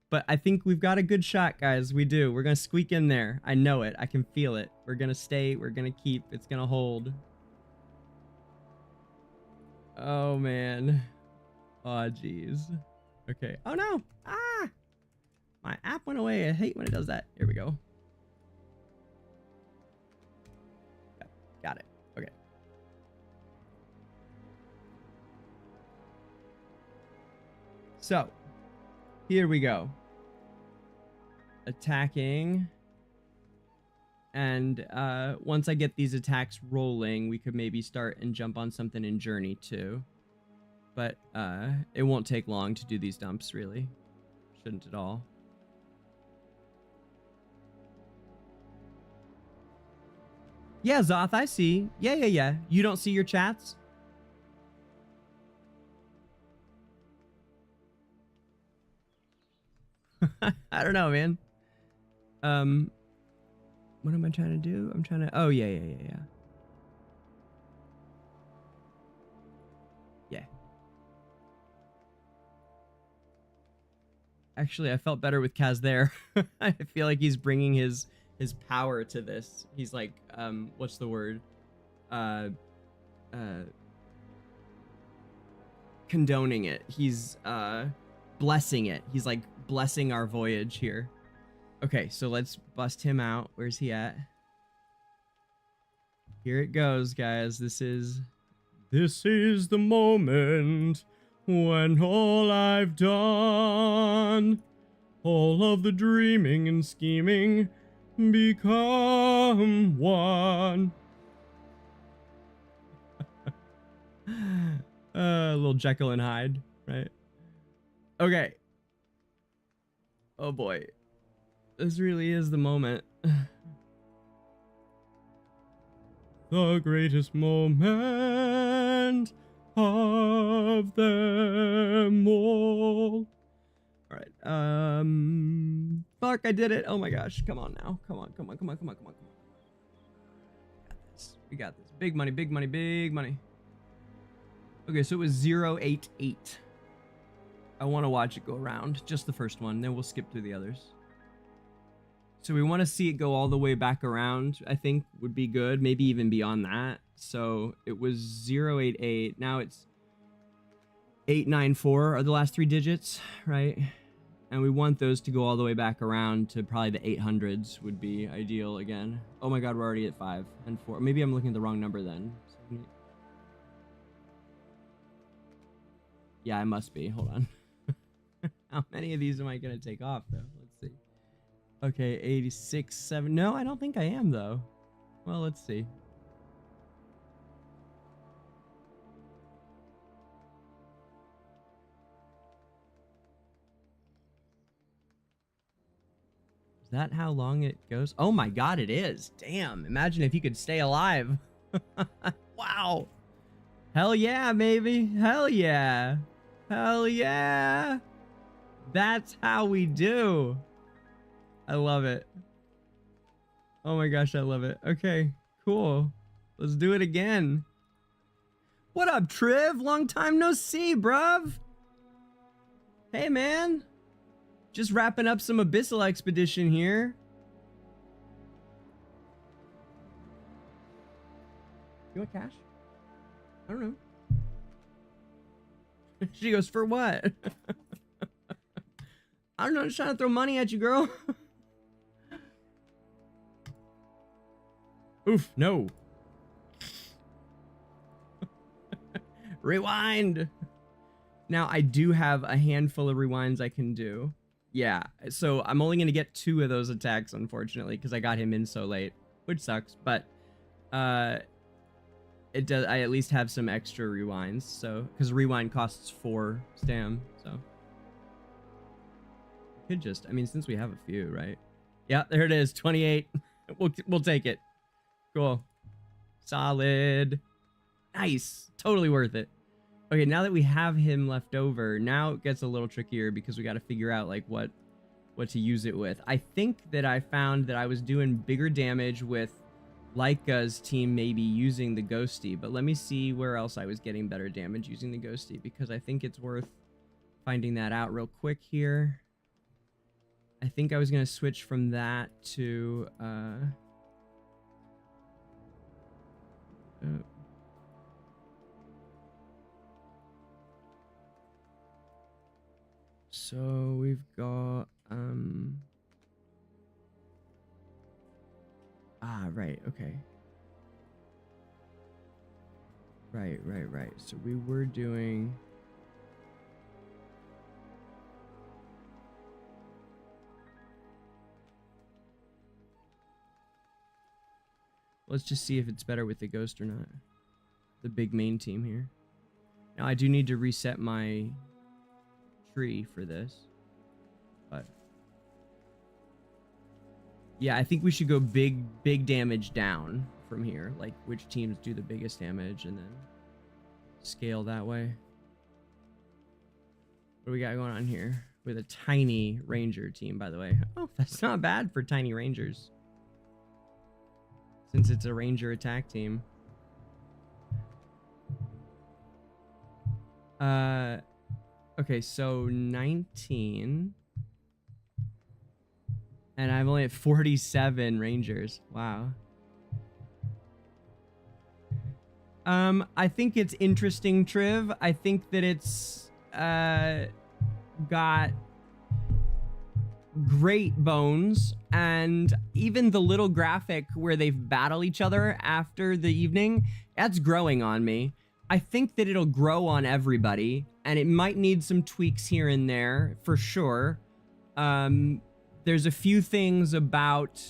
But I think we've got a good shot, guys. We do. We're going to squeak in there. I know it. I can feel it. We're going to stay. We're going to keep. It's going to hold. Oh, man. Oh, jeez. Okay. Oh, no. Ah! My app went away. I hate when it does that. Here we go. Got it. Okay. So, here we go. Attacking. And once I get these attacks rolling, we could maybe start and jump on something in Journey too. But it won't take long to do these dumps, really. Shouldn't at all. Yeah, Zoth, I see. Yeah. You don't see your chats? I don't know, man. What am I trying to do? I'm trying to... Oh, yeah. Yeah. Actually, I felt better with Kaz there. I feel like he's bringing his power to this. He's like, what's the word? Condoning it. He's blessing it. He's like blessing our voyage here. Okay, so let's bust him out. Where's he at? Here it goes, guys. This is the moment when all I've done, all of the dreaming and scheming, become one. A little Jekyll and Hyde, right? Okay. Oh boy. This really is the moment. The greatest moment of them all. Alright, fuck, I did it. Oh my gosh, come on now. Come on. We got this. Big money. Okay, so it was 088. I want to watch it go around. Just the first one, then we'll skip through the others. So we want to see it go all the way back around, I think would be good. Maybe even beyond that. So it was 088. Now it's 894 are the last three digits, right? And we want those to go all the way back around to probably the 800s would be ideal again. Oh my god, we're already at 5 and 4. Maybe I'm looking at the wrong number then. Yeah, I must be. Hold on. How many of these am I going to take off, though? Let's see. Okay, 86, 7. No, I don't think I am, though. Well, let's see. Is that how long it goes? Oh my god, it is. Damn, imagine if you could stay alive. Wow. Hell yeah, baby. Hell yeah. Hell yeah. That's how we do. I love it. Oh my gosh, I love it. Okay, cool. Let's do it again. What up, Triv? Long time no see, bruv. Hey, man. Just wrapping up some Abyssal Expedition here. You want cash? I don't know. She goes, for what? I don't know, I'm just trying to throw money at you, girl. Oof, no. Rewind. Now, I do have a handful of rewinds I can do. Yeah, so I'm only going to get 2 of those attacks, unfortunately, because I got him in so late, which sucks, but it does. I at least have some extra rewinds, so because rewind costs 4 stam, so could just. I mean, since we have a few, right? Yeah, there it is, 28. We'll take it. Cool, solid, nice, totally worth it. Okay, now that we have him left over, now it gets a little trickier because we got to figure out like what to use it with. I think that I found that I was doing bigger damage with Laika's team maybe using the Ghosty, but let me see where else I was getting better damage using the Ghosty, because I think it's worth finding that out real quick here. I think I was going to switch from that to so we've got right, okay. Right. So we were doing let's just see if it's better with the Ghost or not. The big main team here. Now I do need to reset my tree for this, but yeah, I think we should go big damage down from here, like which teams do the biggest damage and then scale that way. What do we got going on here with a tiny ranger team, by the way? Oh, that's not bad for tiny rangers, since it's a ranger attack team. Okay, so 19. And I'm only at 47 rangers. Wow. I think it's interesting, Triv. I think that it's got great bones, and even the little graphic where they battle each other after the evening, that's growing on me. I think that it'll grow on everybody, and it might need some tweaks here and there for sure. There's a few things about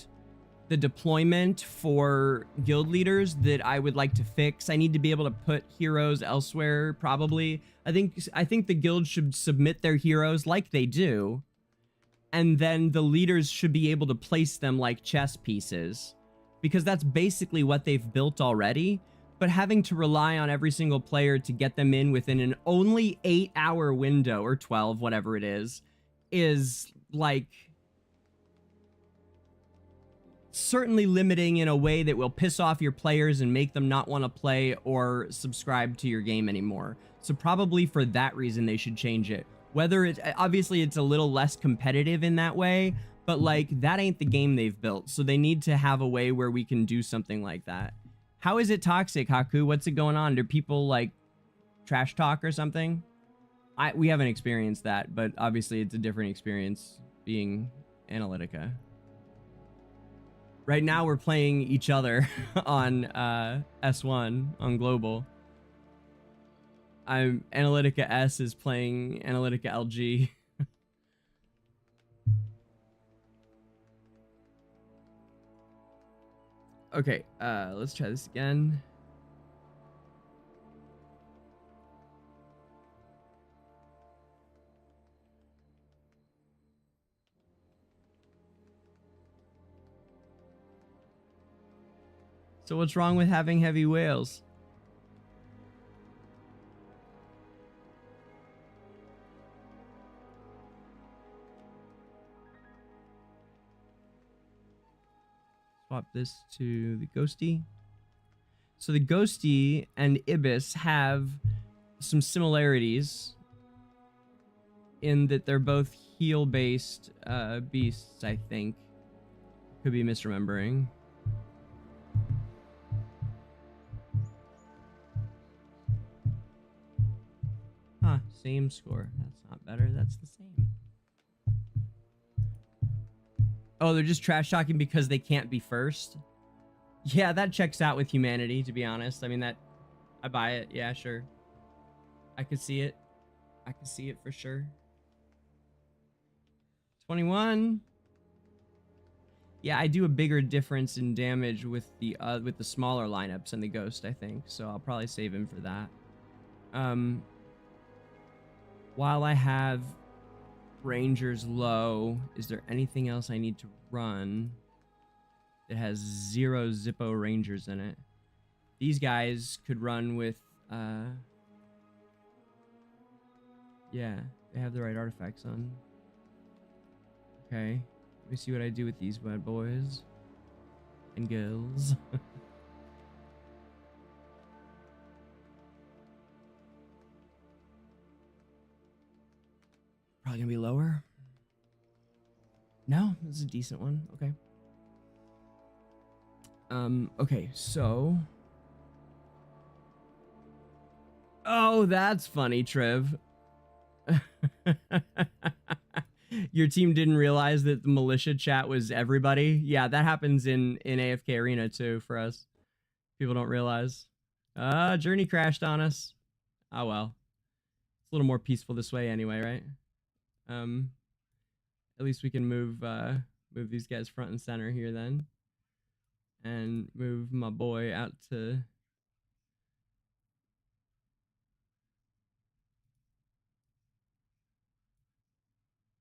the deployment for guild leaders that I would like to fix. I need to be able to put heroes elsewhere, probably. I think the guild should submit their heroes like they do, and then the leaders should be able to place them like chess pieces, because that's basically what they've built already. But having to rely on every single player to get them in within an only 8-hour window, or 12, whatever it is like certainly limiting in a way that will piss off your players and make them not want to play or subscribe to your game anymore. So probably for that reason they should change it. Whether it's obviously it's a little less competitive in that way, but like that ain't the game they've built. So they need to have a way where we can do something like that. How is it toxic, Haku? What's it going on? Do people like trash talk or something? We haven't experienced that, but obviously it's a different experience being Analytica. Right now we're playing each other on S1 on global. Analytica S is playing Analytica LG. Okay, let's try this again. So what's wrong with having heavy whales? swap this to the Ghosty. So the Ghosty and Ibis have some similarities in that they're both heal-based beasts, I think. Could be misremembering. Huh, same score. That's not better, that's the same. Oh, they're just trash talking because they can't be first? Yeah, that checks out with humanity, to be honest. I mean, I buy it. Yeah, sure. I could see it. I could see it for sure. 21. Yeah, I do a bigger difference in damage with the smaller lineups and the Ghost, I think. So I'll probably save him for that. While I have Rangers low, is there anything else I need to run that has 0 Zippo Rangers in it? These guys could run with, yeah, they have the right artifacts on. Okay, let me see what I do with these bad boys and girls. Probably gonna be lower. No, this is a decent one. Okay. Okay, so. Oh, that's funny, Trev. Your team didn't realize that the militia chat was everybody. Yeah, that happens in AFK Arena too for us. People don't realize. Journey crashed on us. Oh well. It's a little more peaceful this way anyway, right? At least we can move these guys front and center here then. And move my boy out to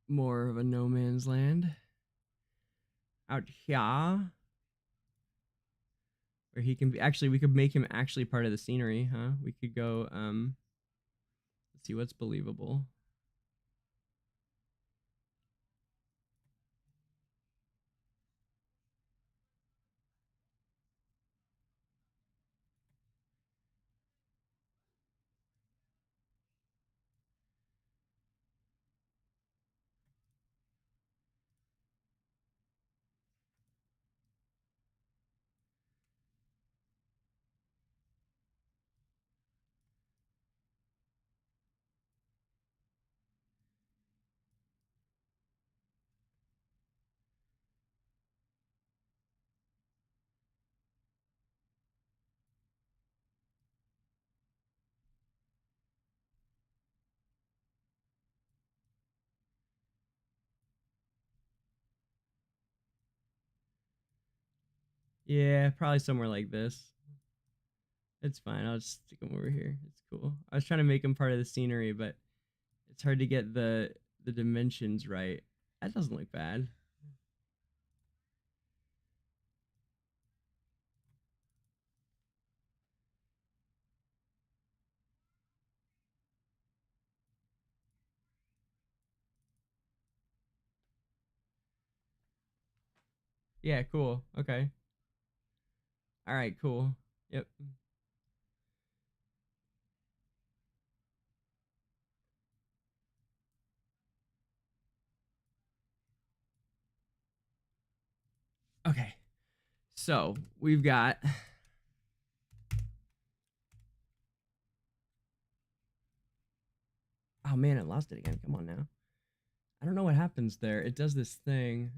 more of a no man's land. Out here. Where he can be, actually, we could make him actually part of the scenery, huh? We could go, let's see what's believable. Yeah, probably somewhere like this. It's fine. I'll just stick him over here. It's cool. I was trying to make him part of the scenery, but it's hard to get the dimensions right. That doesn't look bad. Yeah, cool. Okay. All right, cool. Yep. Okay. So, we've got oh man, it lost it again. Come on now. I don't know what happens there. It does this thing.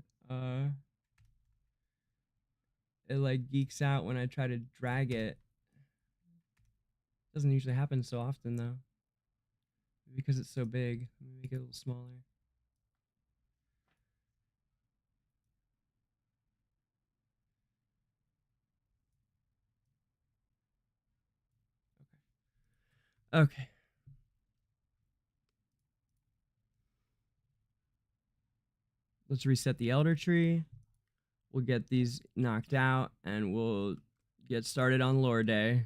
It like geeks out when I try to drag it. Doesn't usually happen so often though. Because it's so big. Let me make it a little smaller. Okay. Let's reset the elder tree. We'll get these knocked out and we'll get started on lore day.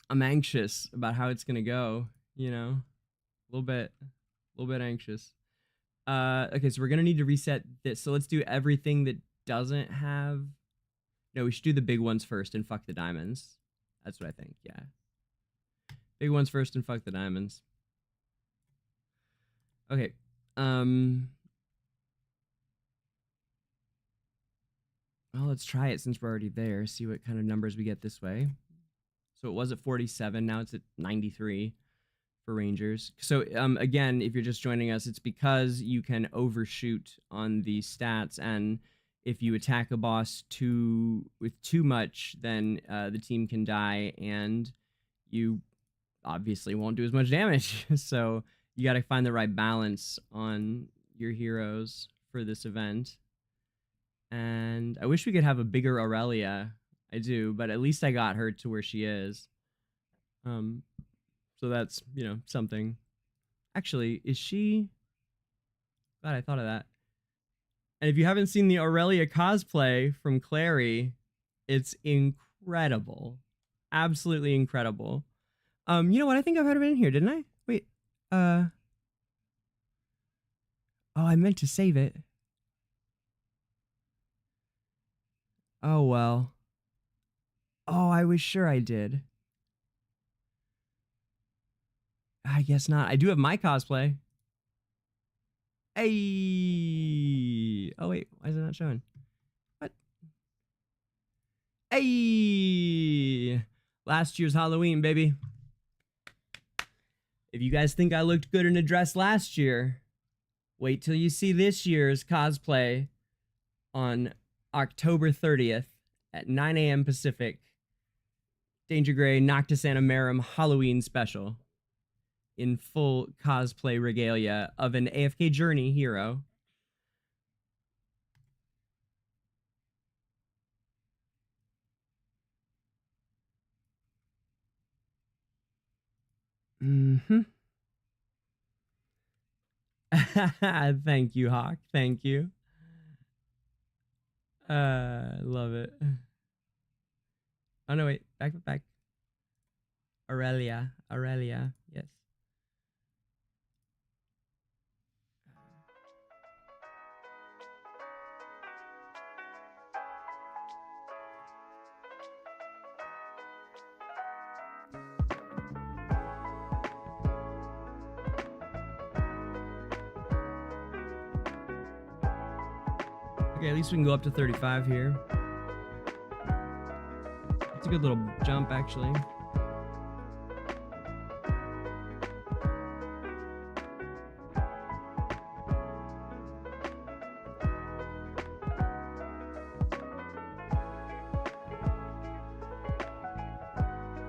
I'm anxious about how it's gonna go, you know, a little bit anxious. Okay, so we're gonna need to reset this. So let's do everything that doesn't have. No, we should do the big ones first and fuck the diamonds. That's what I think. Yeah, big ones first and fuck the diamonds. Okay. Well, let's try it since we're already there. See what kind of numbers we get this way. So it was at 47. Now it's at 93 for Rangers. So again, if you're just joining us, it's because you can overshoot on the stats, and if you attack a boss with too much, then the team can die, and you obviously won't do as much damage. So you got to find the right balance on your heroes for this event. And I wish we could have a bigger Aurelia. I do, but at least I got her to where she is. So that's, you know, something. Actually, is she... God, I thought of that. And if you haven't seen the Aurelia cosplay from Clary, it's incredible. Absolutely incredible. You know what? I think I've had it in here, didn't I? Wait. Oh, I meant to save it. Oh, well. Oh, I was sure I did. I guess not. I do have my cosplay. Hey. Oh, wait. Why is it not showing? What? Hey. Last year's Halloween, baby. If you guys think I looked good in a dress last year, wait till you see this year's cosplay on October 30th at 9 a.m. Pacific. DangerGrey Noctis Animar00m Halloween special in full cosplay regalia of an AFK Journey hero. Mm-hmm. Thank you, Hawk. Thank you. Love it. Oh no, wait. Back. Aurelia. Yes. Okay, at least we can go up to 35 here. It's a good little jump, actually.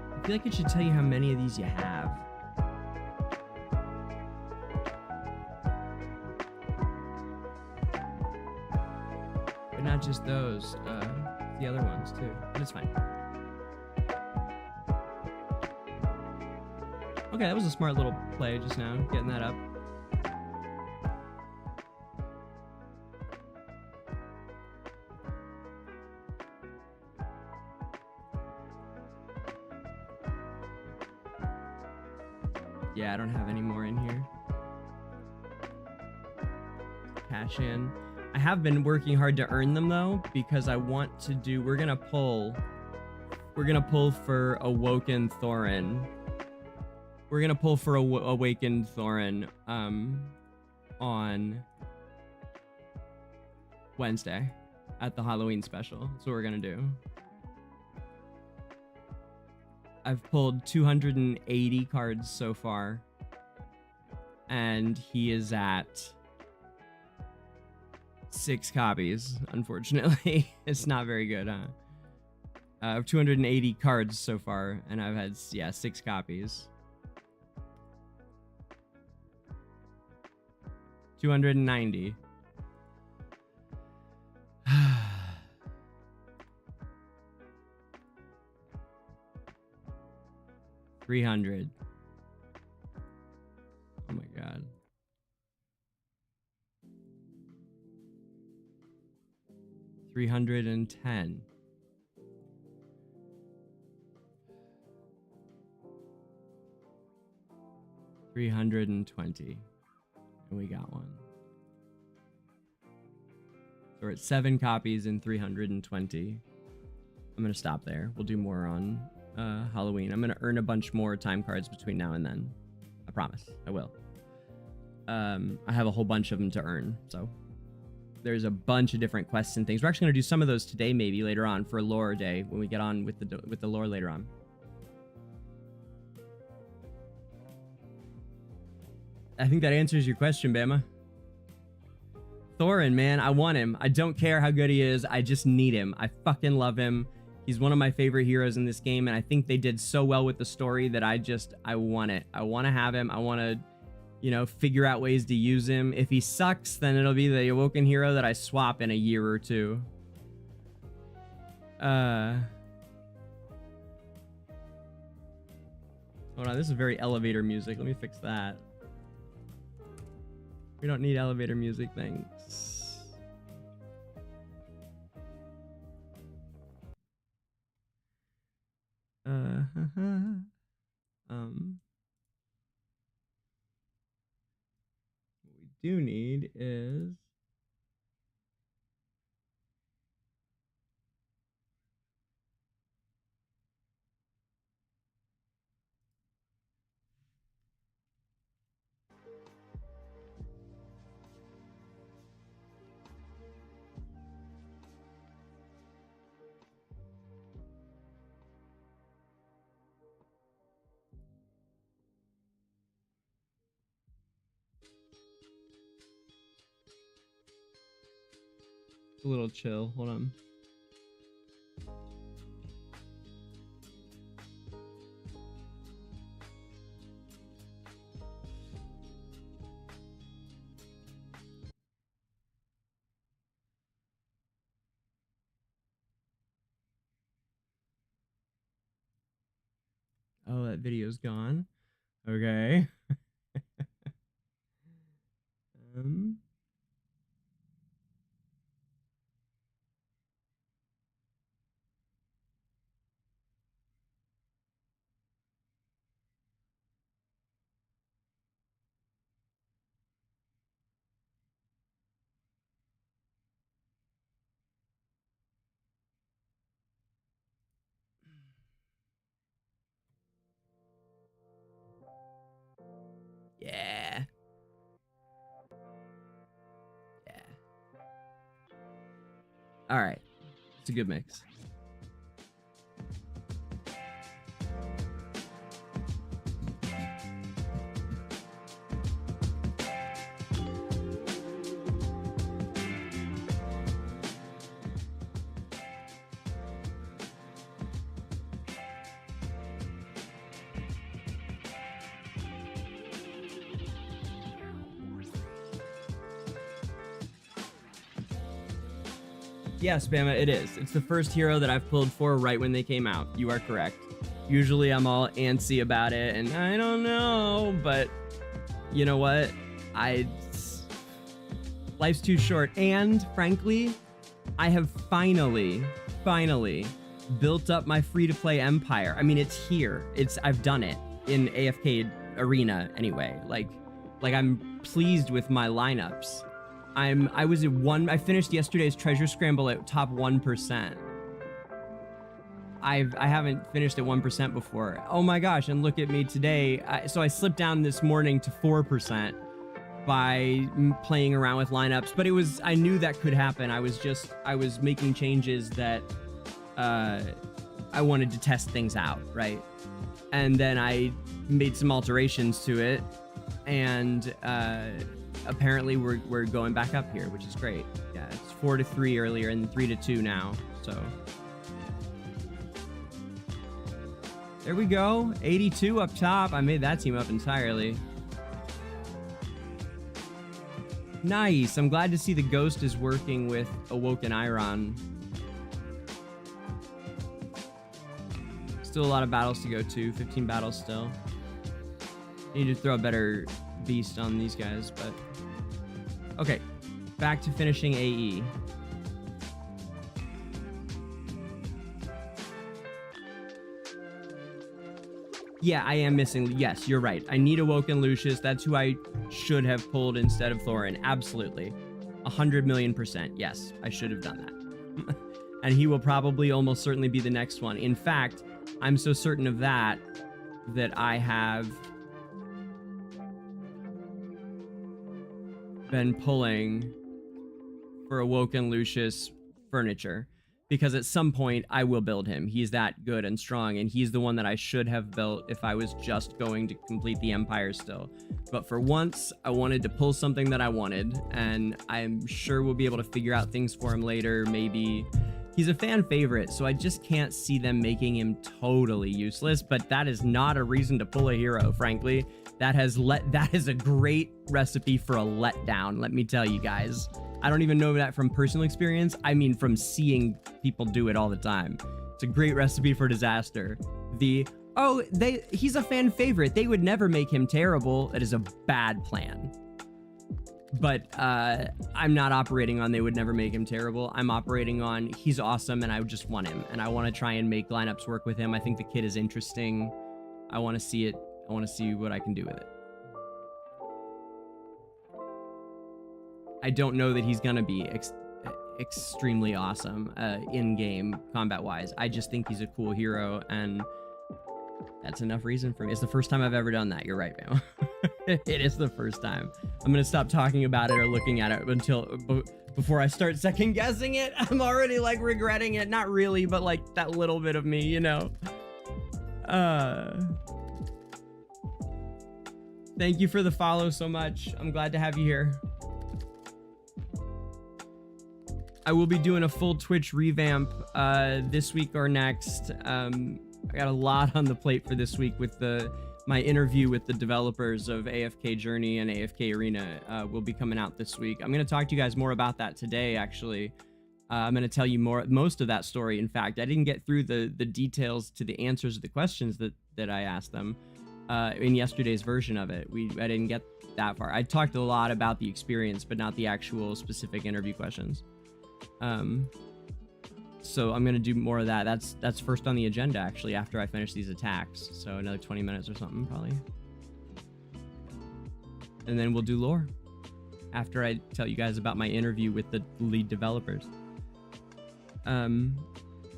I feel like it should tell you how many of these you have. But not just those, the other ones too. But it's fine. Okay, that was a smart little play just now, getting that up. Yeah, I don't have any more in here. Cash in. I have been working hard to earn them though, because I want to do, we're gonna pull for Awoken Thorin. We're gonna pull for Awakened Thorin on Wednesday at the Halloween special. That's what we're gonna do. I've pulled 280 cards so far, and he is at 6 copies, unfortunately. It's not very good, huh? I have 280 cards so far, and I've had, yeah, 6 copies. 290. 300. Oh my god. 310. 320. And we got one. So we're at 7 copies in 320. I'm gonna stop there. We'll do more on Halloween. I'm gonna earn a bunch more time cards between now and then. I promise, I will. I have a whole bunch of them to earn, so there's a bunch of different quests and things. We're actually gonna do some of those today, maybe later on for lore day when we get on with the lore later on. I think that answers your question, Bama. Thorin, man, I want him. I don't care how good he is. I just need him. I fucking love him. He's one of my favorite heroes in this game, and I think they did so well with the story that I want it. I want to have him. I want to, you know, figure out ways to use him. If he sucks, then it'll be the Awoken hero that I swap in a year or two. Hold on, this is very elevator music. Let me fix that. We don't need elevator music, thanks. What we do need is a little chill. Hold on. Oh, that video's gone. Okay. Yeah. Yeah. All right. It's a good mix. Yes, Bama, it is. It's the first hero that I've pulled for right when they came out. You are correct. Usually I'm all antsy about it, and I don't know, but you know what? Life's too short, and frankly, I have finally built up my free-to-play empire. I mean, it's here. I've done it in AFK Arena anyway. Like I'm pleased with my lineups. I was at I finished yesterday's treasure scramble at top 1%. I haven't finished at 1% before. Oh my gosh, and look at me today. So I slipped down this morning to 4% by playing around with lineups, but I knew that could happen. I was making changes that I wanted to test things out, right? And then I made some alterations to it, and apparently we're going back up here, which is great. Yeah, it's 4-3 earlier and 3-2 now, so there we go. 82 up top. I made that team up entirely. Nice. I'm glad to see the Ghost is working with Awoken Iron. Still a lot of battles to go to. 15 battles still. Need to throw a better beast on these guys, but okay, back to finishing AE. Yeah, I am missing. Yes, you're right. I need Awoken Lucius. That's who I should have pulled instead of Thorin. Absolutely. 100,000,000%. Yes, I should have done that. And he will probably almost certainly be the next one. In fact, I'm so certain of that I have been pulling for Awoken Lucius furniture, because at some point I will build him. He's that good and strong, and he's the one that I should have built if I was just going to complete the Empire still. But for once, I wanted to pull something that I wanted, and I'm sure we'll be able to figure out things for him later. Maybe he's a fan favorite, so I just can't see them making him totally useless, but that is not a reason to pull a hero, frankly. That is a great recipe for a letdown, let me tell you guys. I don't even know that from personal experience. I mean, from seeing people do it all the time. It's a great recipe for disaster. He's a fan favorite. They would never make him terrible. It is a bad plan. But I'm not operating on they would never make him terrible. I'm operating on he's awesome and I just want him. And I want to try and make lineups work with him. I think the kid is interesting. I want to see it. I want to see what I can do with it. I don't know that he's going to be extremely awesome in-game combat-wise. I just think he's a cool hero, and that's enough reason for me. It's the first time I've ever done that. You're right, man. It is the first time. I'm going to stop talking about it or looking at it before I start second-guessing it. I'm already, like, regretting it. Not really, but, like, that little bit of me, you know? Thank you for the follow so much. I'm glad to have you here. I will be doing a full Twitch revamp this week or next. I got a lot on the plate for this week with my interview with the developers of AFK Journey and AFK Arena will be coming out this week. I'm going to talk to you guys more about that today, actually. I'm going to tell you most of that story. In fact, I didn't get through the details to the answers to the questions that I asked them in yesterday's version of it. I didn't get that far. I talked a lot about the experience, but not the actual specific interview questions. So I'm gonna do more of that. That's first on the agenda, actually, after I finish these attacks. So another 20 minutes or something, probably. And then we'll do lore after I tell you guys about my interview with the lead developers.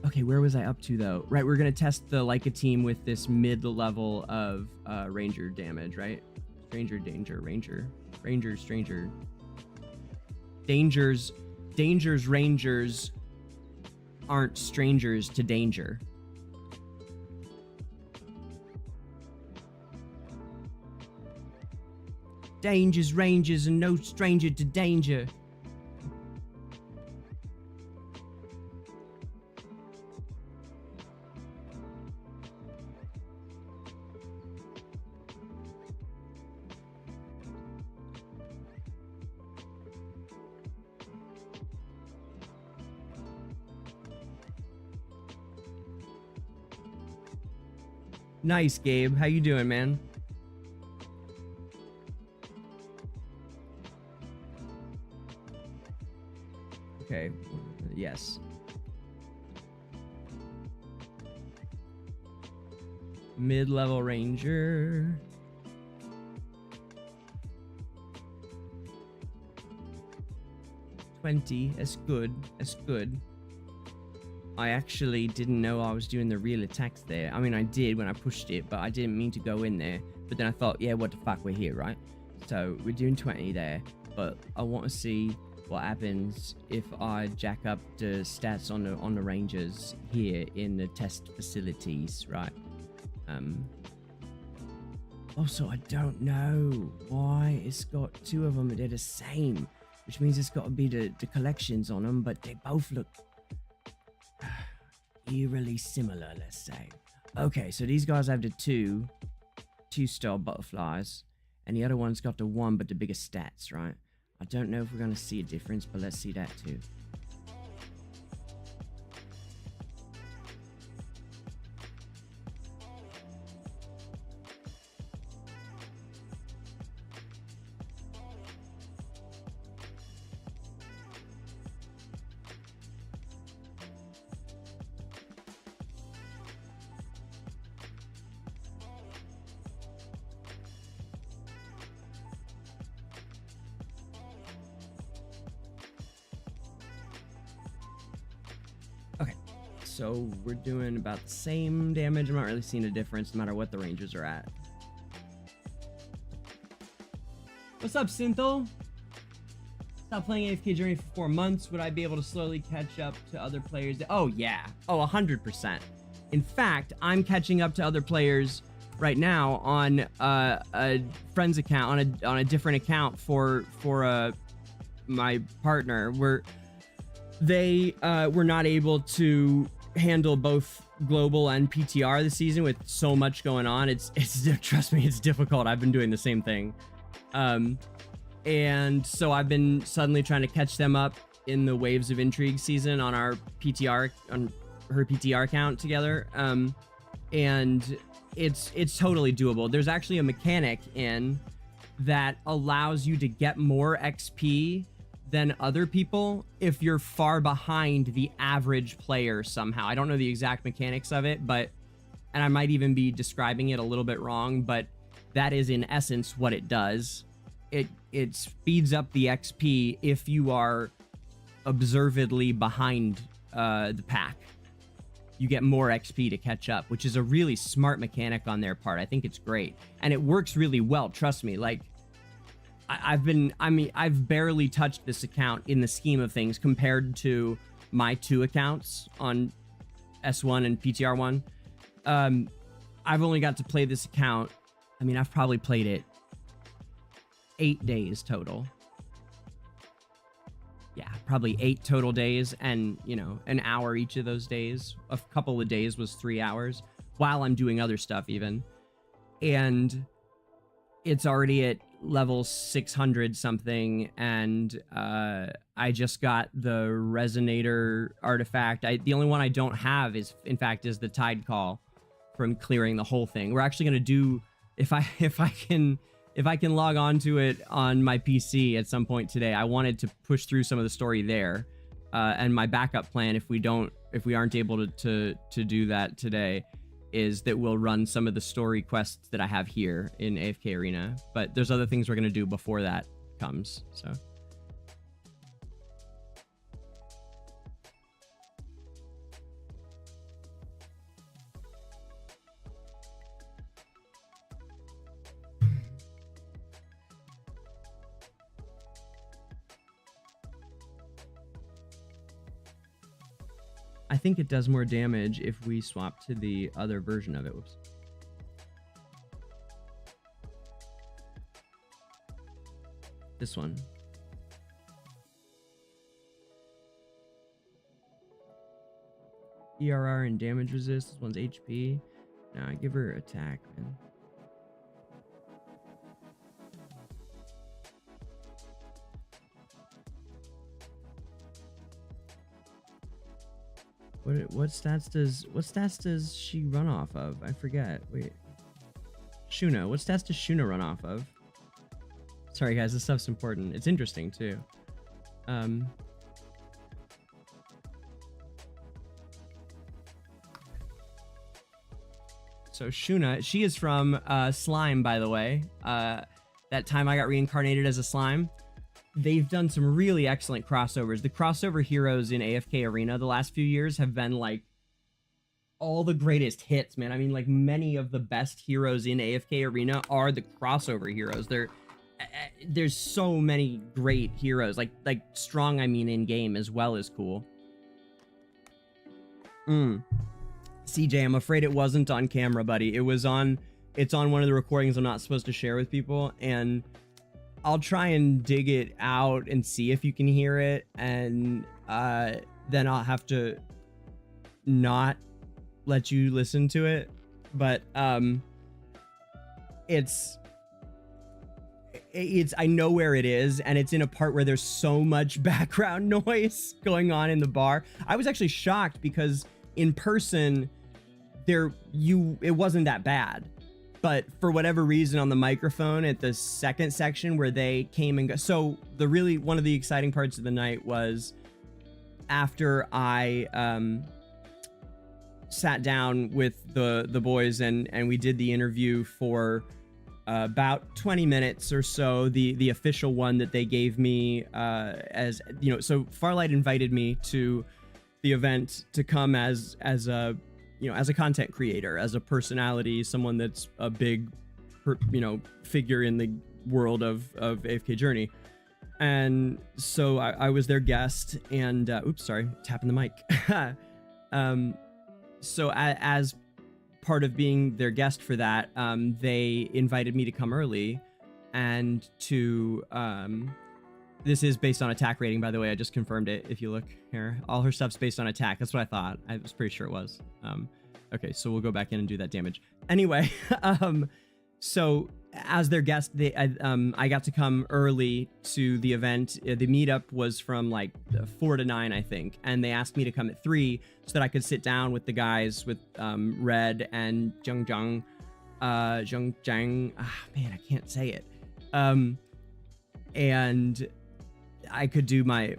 Okay, where was I up to, though? Right, we're gonna test the Leica team with this mid-level of ranger damage, right? Stranger, danger, ranger. Ranger, stranger. Dangers, rangers aren't strangers to danger. Dangers, rangers, and no stranger to danger. Nice, Gabe. How you doing, man? Okay. Yes. Mid-level ranger. $20. That's good. That's good. I actually didn't know I was doing the real attacks there. I mean, I did when I pushed it, but I didn't mean to go in there. But then I thought, yeah, what the fuck, we're here, right? So we're doing 20 there, but I want to see what happens if I jack up the stats on the rangers here in the test facilities, right? Also, I don't know why it's got two of them. They're the same, which means it's got to be the collections on them, but they both look eerily similar, let's say. Okay, so these guys have the two-star butterflies, and the other one's got the one but the bigger stats, right? I don't know if we're going to see a difference, but let's see that too. So we're doing about the same damage. I'm not really seeing a difference no matter what the rangers are at. What's up, Synthel? Stopped playing AFK Journey for 4 months. Would I be able to slowly catch up to other players? Oh, yeah. Oh, 100%. In fact, I'm catching up to other players right now on a friend's account, on a different account for my partner, where they were not able to handle both global and PTR this season with so much going on. It's trust me, it's difficult. I've been doing the same thing. And so I've been suddenly trying to catch them up in the Waves of Intrigue season on our PTR, on her PTR account together. And it's totally doable. There's actually a mechanic in that allows you to get more XP than other people if you're far behind the average player somehow. I don't know the exact mechanics of it, but, and I might even be describing it a little bit wrong, but that is in essence what it does. It speeds up the XP if you are observedly behind the pack. You get more XP to catch up, which is a really smart mechanic on their part. I think it's great. And it works really well, trust me. Like, I've barely touched this account in the scheme of things compared to my 2 accounts on S1 and PTR1. I've only got to play this account. I mean, I've probably played it 8 days total. Yeah, probably 8 total days, and, you know, an hour each of those days. A couple of days was 3 hours, while I'm doing other stuff even. And it's already at level 600 something, and I just got the Resonator artifact. The only one I don't have is, in fact, is the Tide Call from clearing the whole thing. We're actually gonna do, if I can log on to it on my PC at some point today. I wanted to push through some of the story there, and my backup plan, if we aren't able to do that today, is that we'll run some of the story quests that I have here in AFK Arena. But there's other things we're gonna do before that comes, so. I think it does more damage if we swap to the other version of it. Whoops. This one. ERR and damage resist. This one's HP. Nah, give her attack, man. What stats does she run off of? I forget. Wait. Shuna. What stats does Shuna run off of? Sorry guys, this stuff's important. It's interesting too. So Shuna, she is from Slime, by the way. That time I got reincarnated as a slime. They've done some really excellent crossovers. The crossover heroes in AFK Arena the last few years have been like all the greatest hits, man. I mean, like, many of the best heroes in AFK Arena are the crossover heroes. There's so many great heroes, like strong, I mean, in game as well as cool. CJ, I'm afraid it wasn't on camera, buddy. It's on one of the recordings I'm not supposed to share with people, and I'll try and dig it out and see if you can hear it, and then I'll have to not let you listen to it. But it's I know where it is, and it's in a part where there's so much background noise going on in the bar. I was actually shocked because in person it wasn't that bad. But for whatever reason on the microphone at the second section where they came and go. So one of the exciting parts of the night was after I sat down with the boys and we did the interview for about 20 minutes or so, the official one that they gave me, as you know. So Farlight invited me to the event to come as a as a content creator, as a personality, someone that's a big figure in the world of AFK Journey. And so I was their guest, and oops, sorry, tapping the mic. So as part of being their guest for that, they invited me to come early, and to this is based on attack rating, by the way. I just confirmed it. If you look here, all her stuff's based on attack. That's what I thought. I was pretty sure it was. Okay, so we'll go back in and do that damage. Anyway, so as their guest, I got to come early to the event. The meetup was from like 4 to 9, I think, and they asked me to come at 3 so that I could sit down with the guys, with Red and Zhang. Ah, man, I can't say it. And I could do my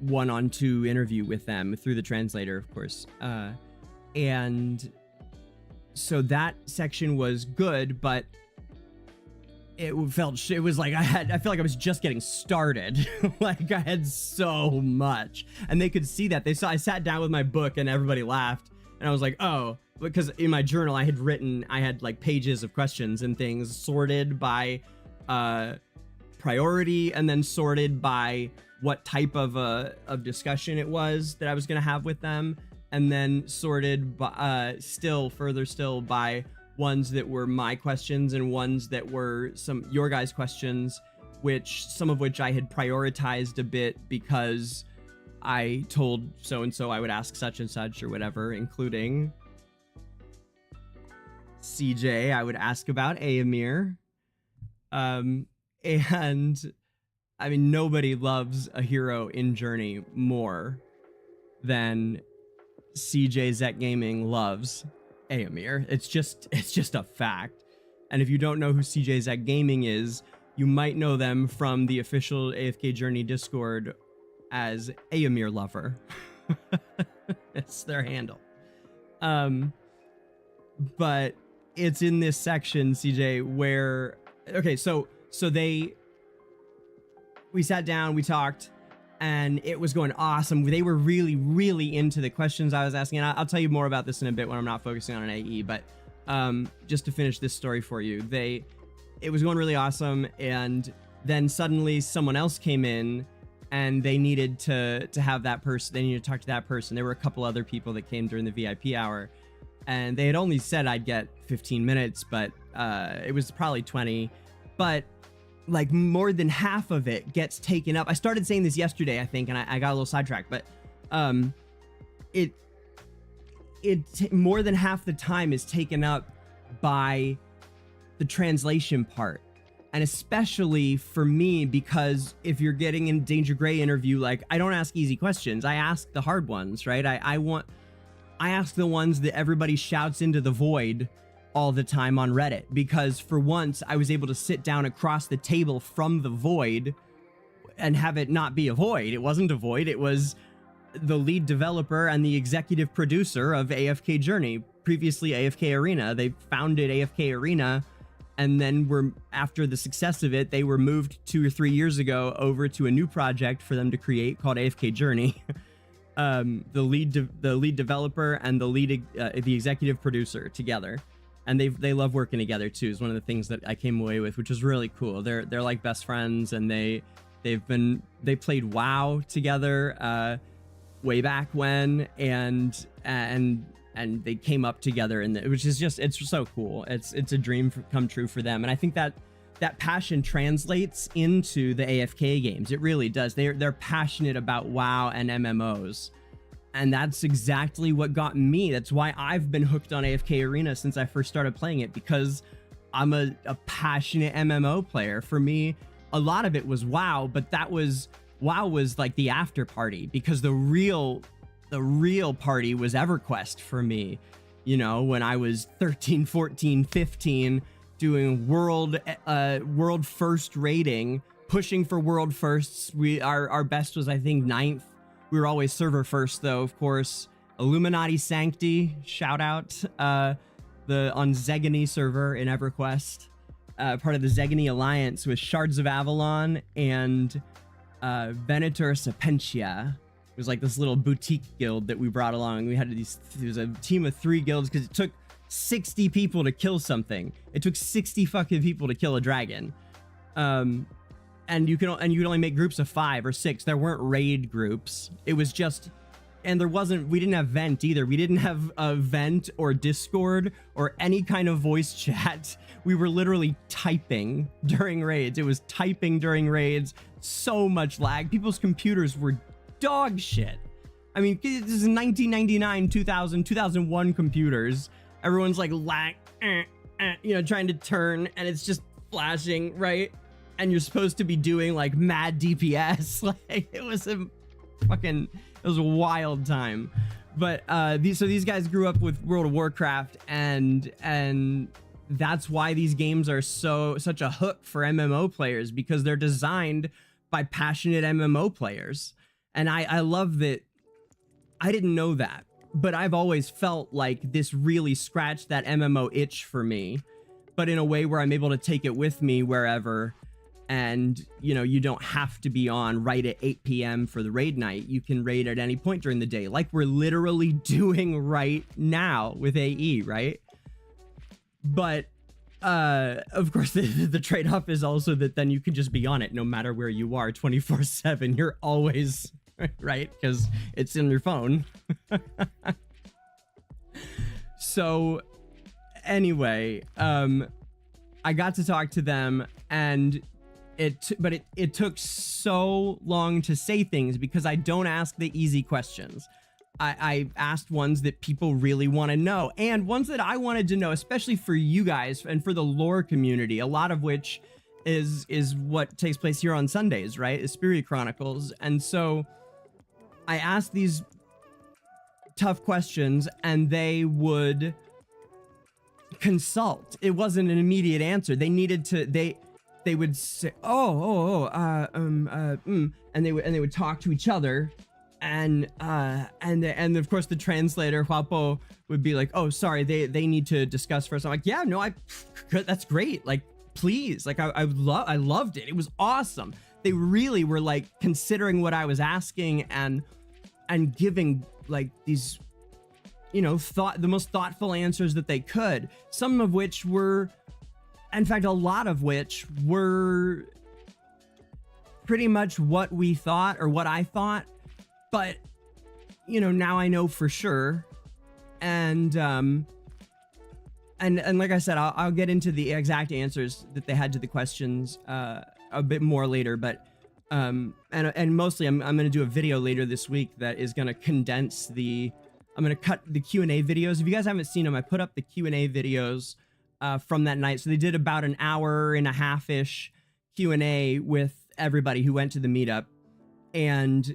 1-on-2 interview with them through the translator, of course. And so that section was good, but it was like I feel like I was just getting started. Like I had so much, and they could see that. I sat down with my book and everybody laughed, and I was like, oh, because in my journal I had like pages of questions and things sorted by priority, and then sorted by what type of discussion it was that I was going to have with them, and then sorted by further by ones that were my questions and ones that were your guys' questions, some of which I had prioritized a bit because I told so-and-so I would ask such and such or whatever, including CJ. I would ask about Amir. And I mean, nobody loves a hero in Journey more than CJ Zek Gaming loves Amir. It's just a fact. And if you don't know who CJ Zek Gaming is, you might know them from the official AFK Journey Discord as Amir Lover. It's their handle. But it's in this section, CJ, where we sat down, we talked, and it was going awesome. They were really, really into the questions I was asking. And I'll tell you more about this in a bit when I'm not focusing on an AE, but just to finish this story for you, it was going really awesome. And then suddenly someone else came in, and they needed to have that person. They needed to talk to that person. There were a couple other people that came during the VIP hour, and they had only said I'd get 15 minutes, but it was probably 20. But like more than half of it gets taken up. I started saying this yesterday, I think, and I got a little sidetracked, but more than half the time is taken up by the translation part. And especially for me, because if you're getting in DangerGrey interview, like I don't ask easy questions. I ask the hard ones, right? I ask the ones that everybody shouts into the void all the time on Reddit, because for once I was able to sit down across the table from the void and have it not be a void. It wasn't a void. It was the lead developer and the executive producer of AFK Journey, previously AFK Arena. They founded AFK Arena, and then after the success of it, they were moved 2 or 3 years ago over to a new project for them to create called AFK Journey. The lead developer and the executive producer together. And they love working together too, is one of the things that I came away with, which was really cool. They're like best friends, and they played WoW together way back when, and they came up together, which is just, it's so cool. It's a dream come true for them, and I think that passion translates into the AFK games. It really does. They're passionate about WoW and MMOs. And that's exactly what got me. That's why I've been hooked on AFK Arena since I first started playing it, because I'm a passionate MMO player. For me, a lot of it was WoW, but WoW was like the after party, because the real party was EverQuest for me. You know, when I was 13, 14, 15, doing world first rating, pushing for world firsts. Our best was, I think, 9th. We were always server first, though, of course. Illuminati Sancti, shout out. On Zegany server in EverQuest. Part of the Zegany Alliance with Shards of Avalon and Venator Sapentia. It was like this little boutique guild that we brought along. We had there was a team of 3 guilds because it took 60 people to kill something. It took 60 fucking people to kill a dragon. And you could only make groups of 5 or 6. There weren't raid groups. It was just, and we didn't have vent either. We didn't have a vent or Discord or any kind of voice chat. We were literally typing during raids. It was typing during raids. So much lag. People's computers were dog shit. I mean, this is 1999, 2000, 2001 computers. Everyone's like lag, you know, trying to turn, and it's just flashing, right? And you're supposed to be doing like mad DPS. Like it was a wild time. But these guys grew up with World of Warcraft, and that's why these games are such a hook for MMO players, because they're designed by passionate MMO players. And I love that. I didn't know that, but I've always felt like this really scratched that MMO itch for me, but in a way where I'm able to take it with me wherever. And, you know, you don't have to be on right at 8 p.m. for the raid night. You can raid at any point during the day, like we're literally doing right now with AE, right? But, of course, the trade-off is also that then you can just be on it no matter where you are 24/7. You're always, right? Because it's in your phone. So, anyway, I got to talk to them, and it took so long to say things because I don't ask the easy questions. I asked ones that people really want to know, and ones that I wanted to know, especially for you guys and for the lore community, a lot of which is what takes place here on Sundays, right? Esperia Chronicles. And so I asked these tough questions, and they would consult. It wasn't an immediate answer. They needed to, they would say, and they would talk to each other, and of course the translator Huapo would be like, oh, sorry, they need to discuss first. I'm like, yeah, no, that's great, like, please, like, I loved it. It was awesome. They really were like considering what I was asking and giving like these, you know, the most thoughtful answers that they could, some of which were, in fact, a lot of which were pretty much what we thought, or what I thought, but, you know, now I know for sure. And like I said, I'll get into the exact answers that they had to the questions a bit more later, but and mostly I'm going to do a video later this week that is going to condense I'm going to cut the Q&A videos. If you guys haven't seen them, I put up the Q&A videos from that night. So they did about an hour and a half-ish Q&A with everybody who went to the meetup. And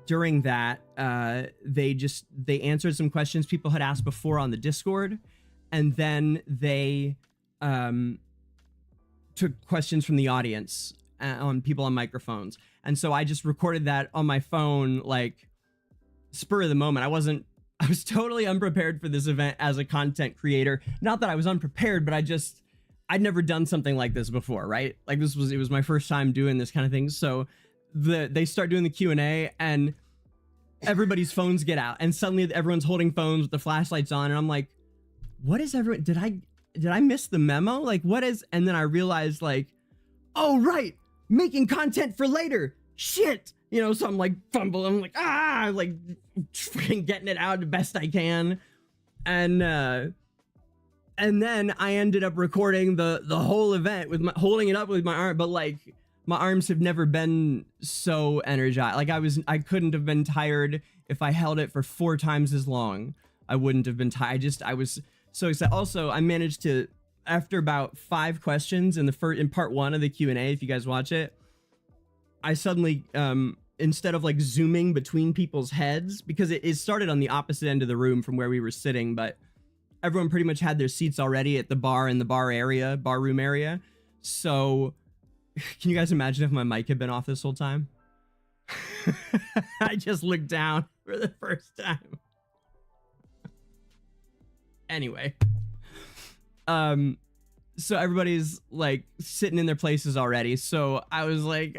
during that, they answered some questions people had asked before on the Discord. And then they took questions from the audience on people on microphones. And so I just recorded that on my phone, like, spur of the moment. I was totally unprepared for this event as a content creator. Not that I was unprepared, but I'd never done something like this before, right? Like, it was my first time doing this kind of thing. So they start doing the Q&A, and everybody's phones get out, and suddenly everyone's holding phones with the flashlights on, and I'm like, what is everyone, did I miss the memo? Like, what is, and then I realized, like, oh, right, making content for later, shit. You know, so I'm like fumbling, I'm like, like freaking getting it out the best I can. And then I ended up recording the whole event with holding it up with my arm, but like my arms have never been so energized. Like I couldn't have been tired if I held it for 4 times as long. I wouldn't have been tired. I was so excited. Also, I managed to, after about 5 questions in part 1 of the Q&A, if you guys watch it, I suddenly, instead of like zooming between people's heads, because it started on the opposite end of the room from where we were sitting, but everyone pretty much had their seats already at the bar in the bar room area. So can you guys imagine if my mic had been off this whole time? I just looked down for the first time. Anyway, so everybody's like sitting in their places already. So I was like,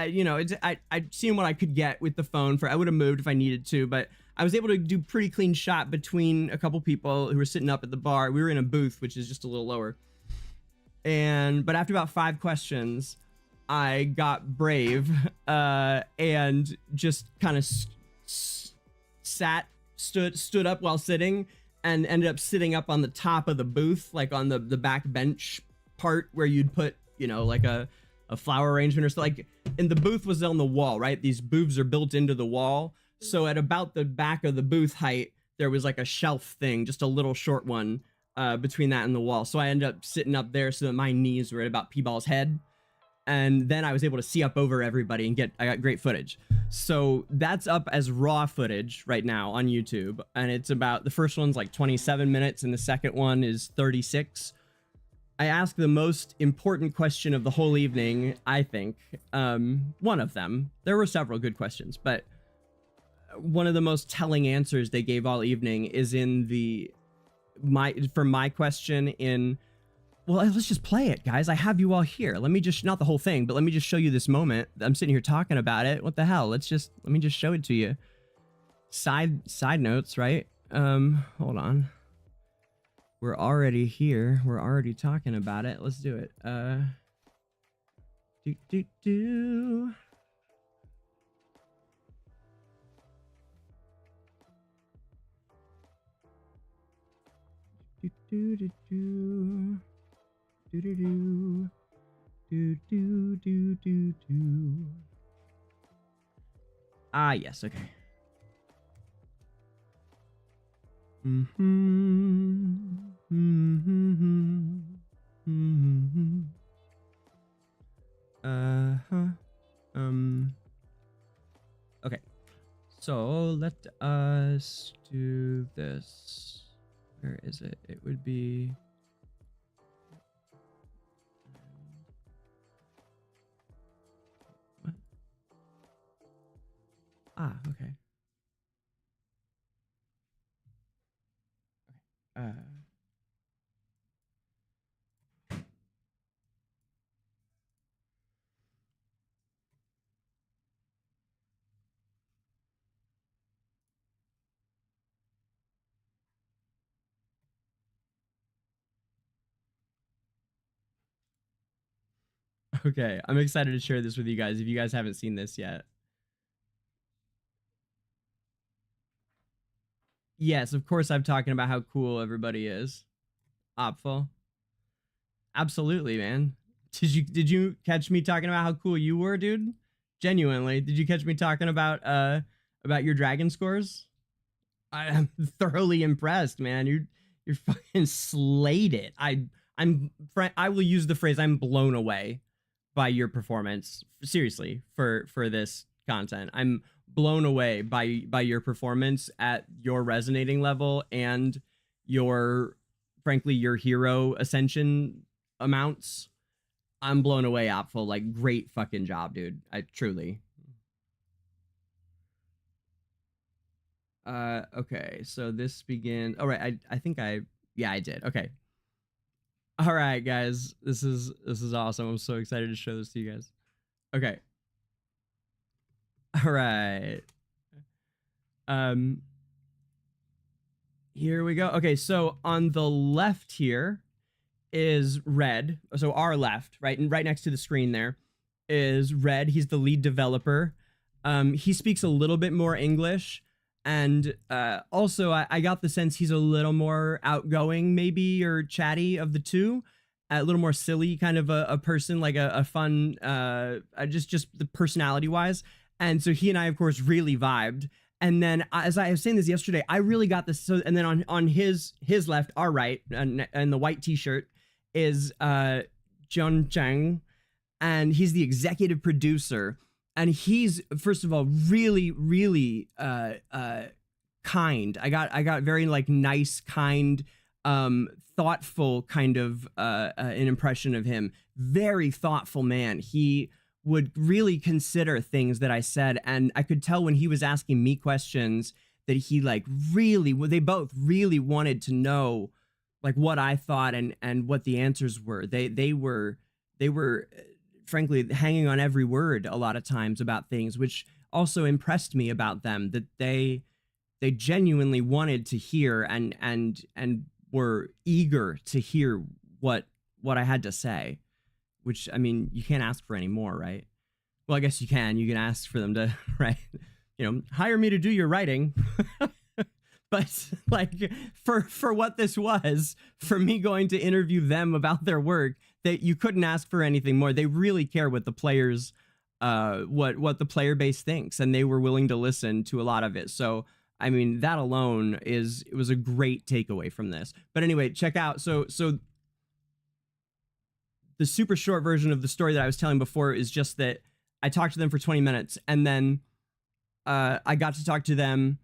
you know, I'd seen what I could get with the phone. I would have moved if I needed to, but I was able to do pretty clean shot between a couple people who were sitting up at the bar. We were in a booth, which is just a little lower. But after about 5 questions, I got brave and just kind of stood up while sitting, and ended up sitting up on the top of the booth, like on the back bench part where you'd put, you know, like a flower arrangement or something. Like, and the booth was on the wall, right? These booths are built into the wall. So at about the back of the booth height, there was like a shelf thing, just a little short one between that and the wall. So I ended up sitting up there so that my knees were at about P-Ball's head. And then I was able to see up over everybody and I got great footage. So that's up as raw footage right now on YouTube. And it's about, the first one's like 27 minutes and the second one is 36. I asked the most important question of the whole evening, I think. One of them. There were several good questions, but one of the most telling answers they gave all evening is in for my question in, well, let's just play it, guys. I have you all here. Let me just, not the whole thing, but let me just show you this moment. I'm sitting here talking about it. What the hell? Let me just show it to you. Side notes, right? Hold on. We're already here. We're already talking about it. Let's do it. Do. Ah, yes, okay. Okay. So let us do this. Where is it? It would be what? Ah, okay. Okay, I'm excited to share this with you guys if you guys haven't seen this yet. Yes, of course I'm talking about how cool everybody is. Opful. Absolutely, man. Did you catch me talking about how cool you were, dude? Genuinely, did you catch me talking about your dragon scores? I am thoroughly impressed, man. You're fucking slayed it. I will use the phrase I'm blown away by your performance. Seriously, for this content. I'm blown away by your performance at your resonating level and frankly your hero ascension amounts. I'm blown away, Opful. Like, great fucking job, dude. I truly. Okay, so this begins. All right, I think I did. Okay. All right, guys, this is awesome. I'm so excited to show this to you guys. Okay. All right. Here we go. Okay, so on the left here is Red. So our left, right, and right next to the screen there is Red. He's the lead developer. He speaks a little bit more English, and also I got the sense he's a little more outgoing, maybe, or chatty of the two. A little more silly kind of a person, like a fun, just the personality wise. And so he and I, of course, really vibed. And then, as I was saying this yesterday, I really got this. So, and then on his left, our right, and the white T-shirt is John Chang, and he's the executive producer. And he's, first of all, really, really kind. I got very like nice, kind, thoughtful kind of an impression of him. Very thoughtful man. He would really consider things that I said, and I could tell when he was asking me questions that he like really, they both really wanted to know like what I thought and what the answers were. They were frankly hanging on every word a lot of times about things, which also impressed me about them, that they genuinely wanted to hear and were eager to hear what I had to say, which, I mean, you can't ask for any more, right? Well, I guess you can ask for them to, right, you know, hire me to do your writing. But like for what this was, for me going to interview them about their work, that you couldn't ask for anything more. They really care what the players, what the player base thinks, and they were willing to listen to a lot of it. So, I mean, that alone it was a great takeaway from this. But anyway, check out, so the super short version of the story that I was telling before is just that I talked to them for 20 minutes, and then I got to talk to them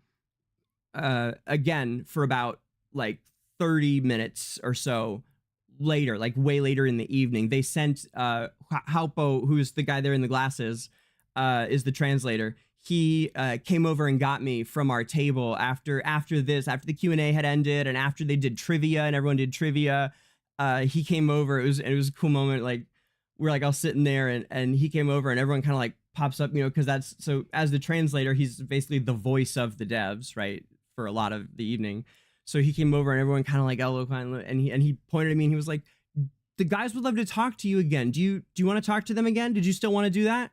again for about like 30 minutes or so later, like way later in the evening. They sent Haupo, who's the guy there in the glasses, is the translator. He came over and got me from our table after the Q&A had ended, and after they did trivia and everyone did trivia. He came over. It was a cool moment. Like, we're like all sitting there, and he came over, and everyone kind of like pops up, you know, because that's, so as the translator, he's basically the voice of the devs, right, for a lot of the evening. So he came over, and everyone kind of like and he pointed at me, and he was like, "The guys would love to talk to you again. Do you want to talk to them again? Did you still want to do that?"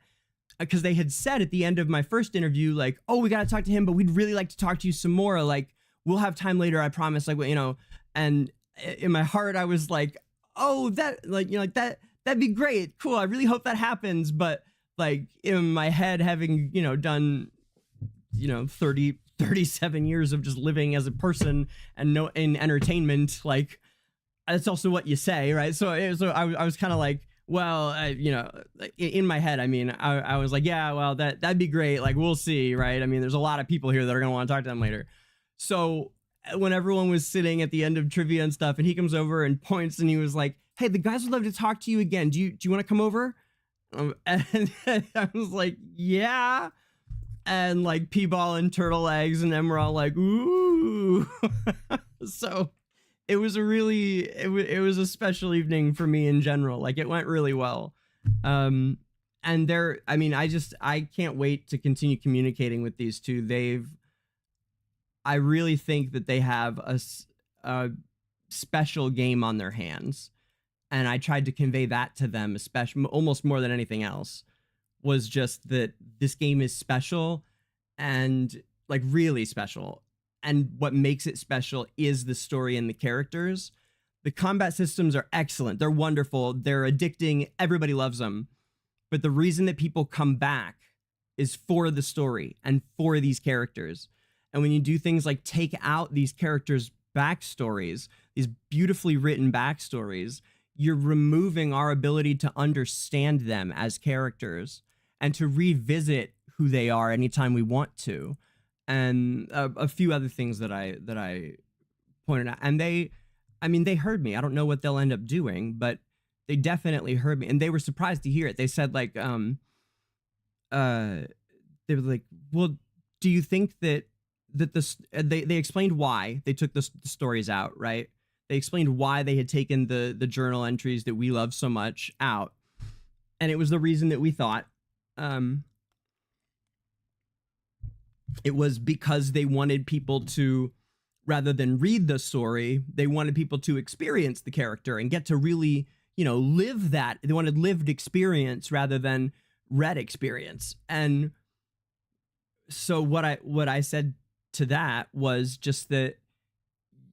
Because they had said at the end of my first interview, like, "Oh, we got to talk to him, but we'd really like to talk to you some more. Like, we'll have time later, I promise." Like, you know, and in my heart, I was like, "Oh, that, like, you know, like that'd be great. Cool. I really hope that happens." But like in my head, having, you know, done, you know, 37 years of just living as a person and in entertainment, like, that's also what you say, right? So I was kind of like, well, you know, in my head, I mean, I was like, yeah, well, that'd be great. Like, we'll see, right? I mean, there's a lot of people here that are gonna want to talk to them later. So when everyone was sitting at the end of trivia and stuff, and he comes over and points, and he was like, "Hey, the guys would love to talk to you again. Do you want to come over?" And I was like, "Yeah." And like P-Ball and Turtle Eggs and them were all like, "Ooh." So it was it was a special evening for me in general. Like, it went really well. And I mean, I can't wait to continue communicating with these two. I really think that they have a special game on their hands. And I tried to convey that to them, especially, almost more than anything else, was just that this game is special, and like really special. And what makes it special is the story and the characters. The combat systems are excellent. They're wonderful. They're addicting. Everybody loves them. But the reason that people come back is for the story and for these characters. And when you do things like take out these characters' backstories, these beautifully written backstories, you're removing our ability to understand them as characters and to revisit who they are anytime we want to. And a few other things that I pointed out. And they heard me. I don't know what they'll end up doing, but they definitely heard me. And they were surprised to hear it. They said, like, they were like, "Well, do you think that this," they explained why they took the stories out, right? They explained why they had taken the journal entries that we love so much out. And it was the reason that we thought, it was because they wanted people to, rather than read the story, they wanted people to experience the character and get to really, you know, live that. They wanted lived experience rather than read experience. And so what I said to that was just that,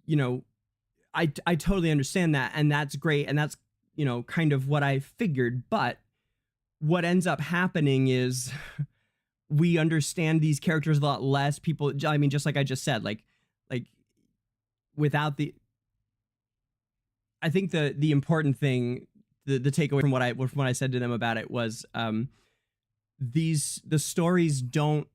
you know, I totally understand that, and that's great, and that's, you know, kind of what I figured. But what ends up happening is we understand these characters a lot less. People, I mean, just like I just said, like without the, I think the important thing, the takeaway from what I said to them about it was, the stories don't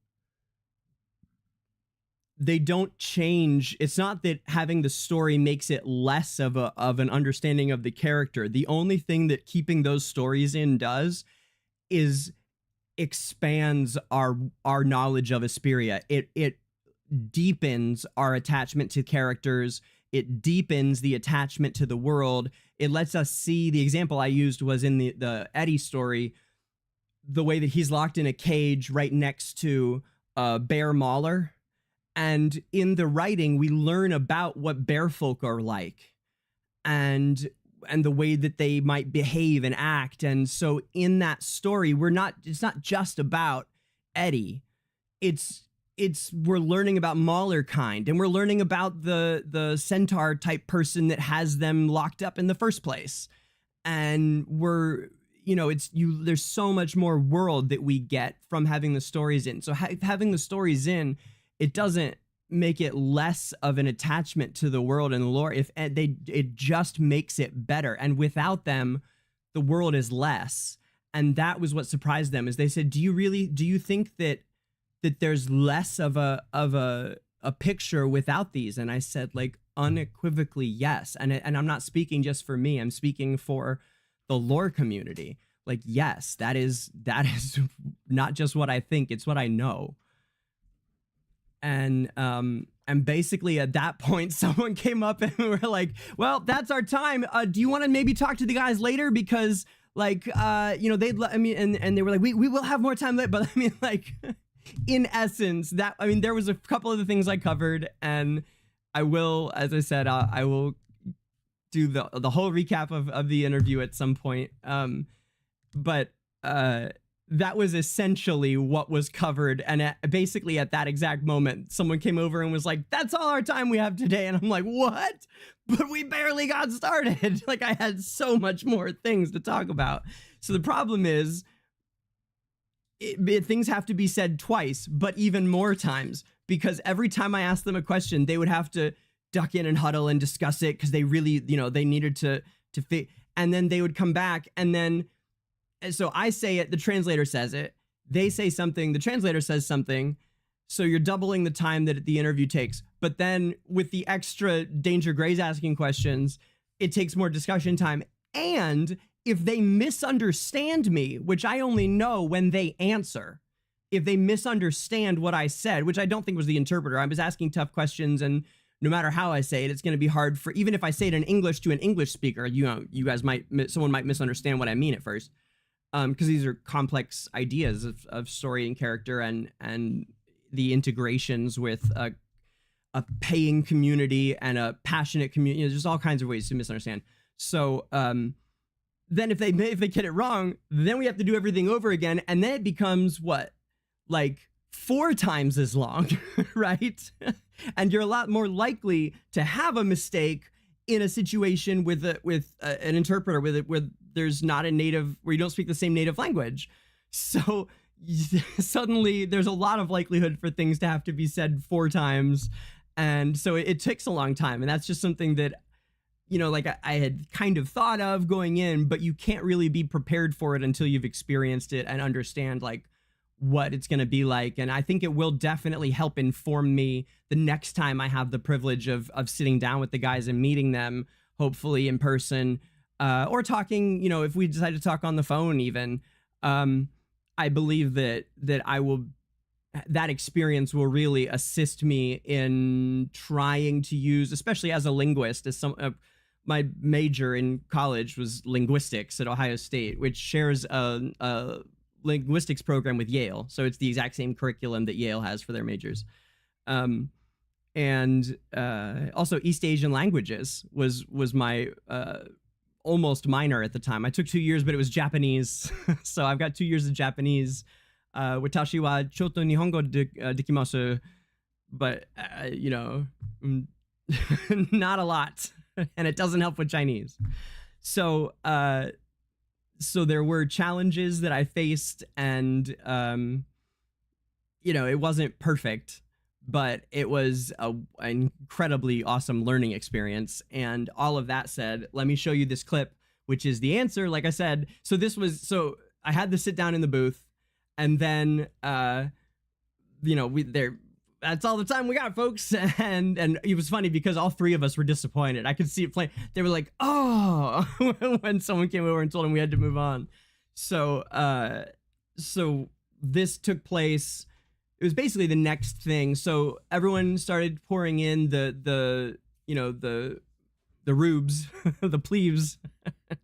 change. It's not that having the story makes it less of an understanding of the character. The only thing that keeping those stories in does is expands our knowledge of Esperia. It deepens our attachment to characters. it deepens the attachment to the world. It lets us see, the example I used was in the Eddie story, the way that he's locked in a cage right next to bear mauler. And in the writing, we learn about what bear folk are like and the way that they might behave and act. And so in that story, it's not just about Eddie. We're learning about Mauler kind, and we're learning about the centaur type person that has them locked up in the first place. And there's so much more world that we get from having the stories in. So having the stories in, it doesn't make it less of an attachment to the world and the lore. It just makes it better. And without them, the world is less. And that was what surprised them, is they said, do you think that there's less of a picture without these? And I said, like, unequivocally yes. And I'm not speaking just for me, I'm speaking for the lore community. Like, yes, that is not just what I think, it's what I know. And basically at that point, someone came up and we were like, well, that's our time. Do you want to maybe talk to the guys later? Because like, and they were like, we will have more time later. But I mean, like, in essence, there was a couple of the things I covered, and I will, as I said, I will do the whole recap of the interview at some point. But that was essentially what was covered. And basically at that exact moment, someone came over and was like, that's all our time we have today. And I'm like, what? But we barely got started. Like, I had so much more things to talk about. So the problem is, things have to be said twice, but even more times, because every time I asked them a question, they would have to duck in and huddle and discuss it, because they really, they needed to fit. And then they would come back, and then, so I say it, the translator says it, they say something, the translator says something, so you're doubling the time that the interview takes. But then with the extra DangerGrey's asking questions, it takes more discussion time. And if they misunderstand me, which I only know when they answer, if they misunderstand what I said, which I don't think was the interpreter, I was asking tough questions, and no matter how I say it, it's going to be hard for, even if I say it in English to an English speaker, someone might misunderstand what I mean at first. Because these are complex ideas of story and character, and the integrations with a paying community and a passionate community. There's just all kinds of ways to misunderstand. So then if they get it wrong, then we have to do everything over again, and then it becomes what, like 4 times as long, right? And you're a lot more likely to have a mistake in a situation with an interpreter where there's not a native, where you don't speak the same native language. So suddenly there's a lot of likelihood for things to have to be said 4 times. And so it takes a long time. And that's just something that, like I had kind of thought of going in, but you can't really be prepared for it until you've experienced it and understand like what it's going to be like. And I think it will definitely help inform me the next time I have the privilege of sitting down with the guys and meeting them, hopefully in person, or talking, if we decide to talk on the phone even. I believe that that experience will really assist me in trying to use, especially as a linguist, as my major in college was linguistics at Ohio State, which shares a linguistics program with Yale. So it's the exact same curriculum that Yale has for their majors. And also East Asian languages was my almost minor at the time. I took 2 years, but it was Japanese. So I've got 2 years of Japanese. Watashi wa choto nihongo dekimasu, but not a lot, and it doesn't help with Chinese. So there were challenges that I faced, and it wasn't perfect, but it was an incredibly awesome learning experience. And all of that said, let me show you this clip, which is the answer. Like I said, so I had to sit down in the booth, and then that's all the time we got, folks. And it was funny because all 3 of us were disappointed. I could see it playing. They were like, oh, when someone came over and told them we had to move on. So this took place. It was basically the next thing. So everyone started pouring in. The you know, the rubes, the plebes,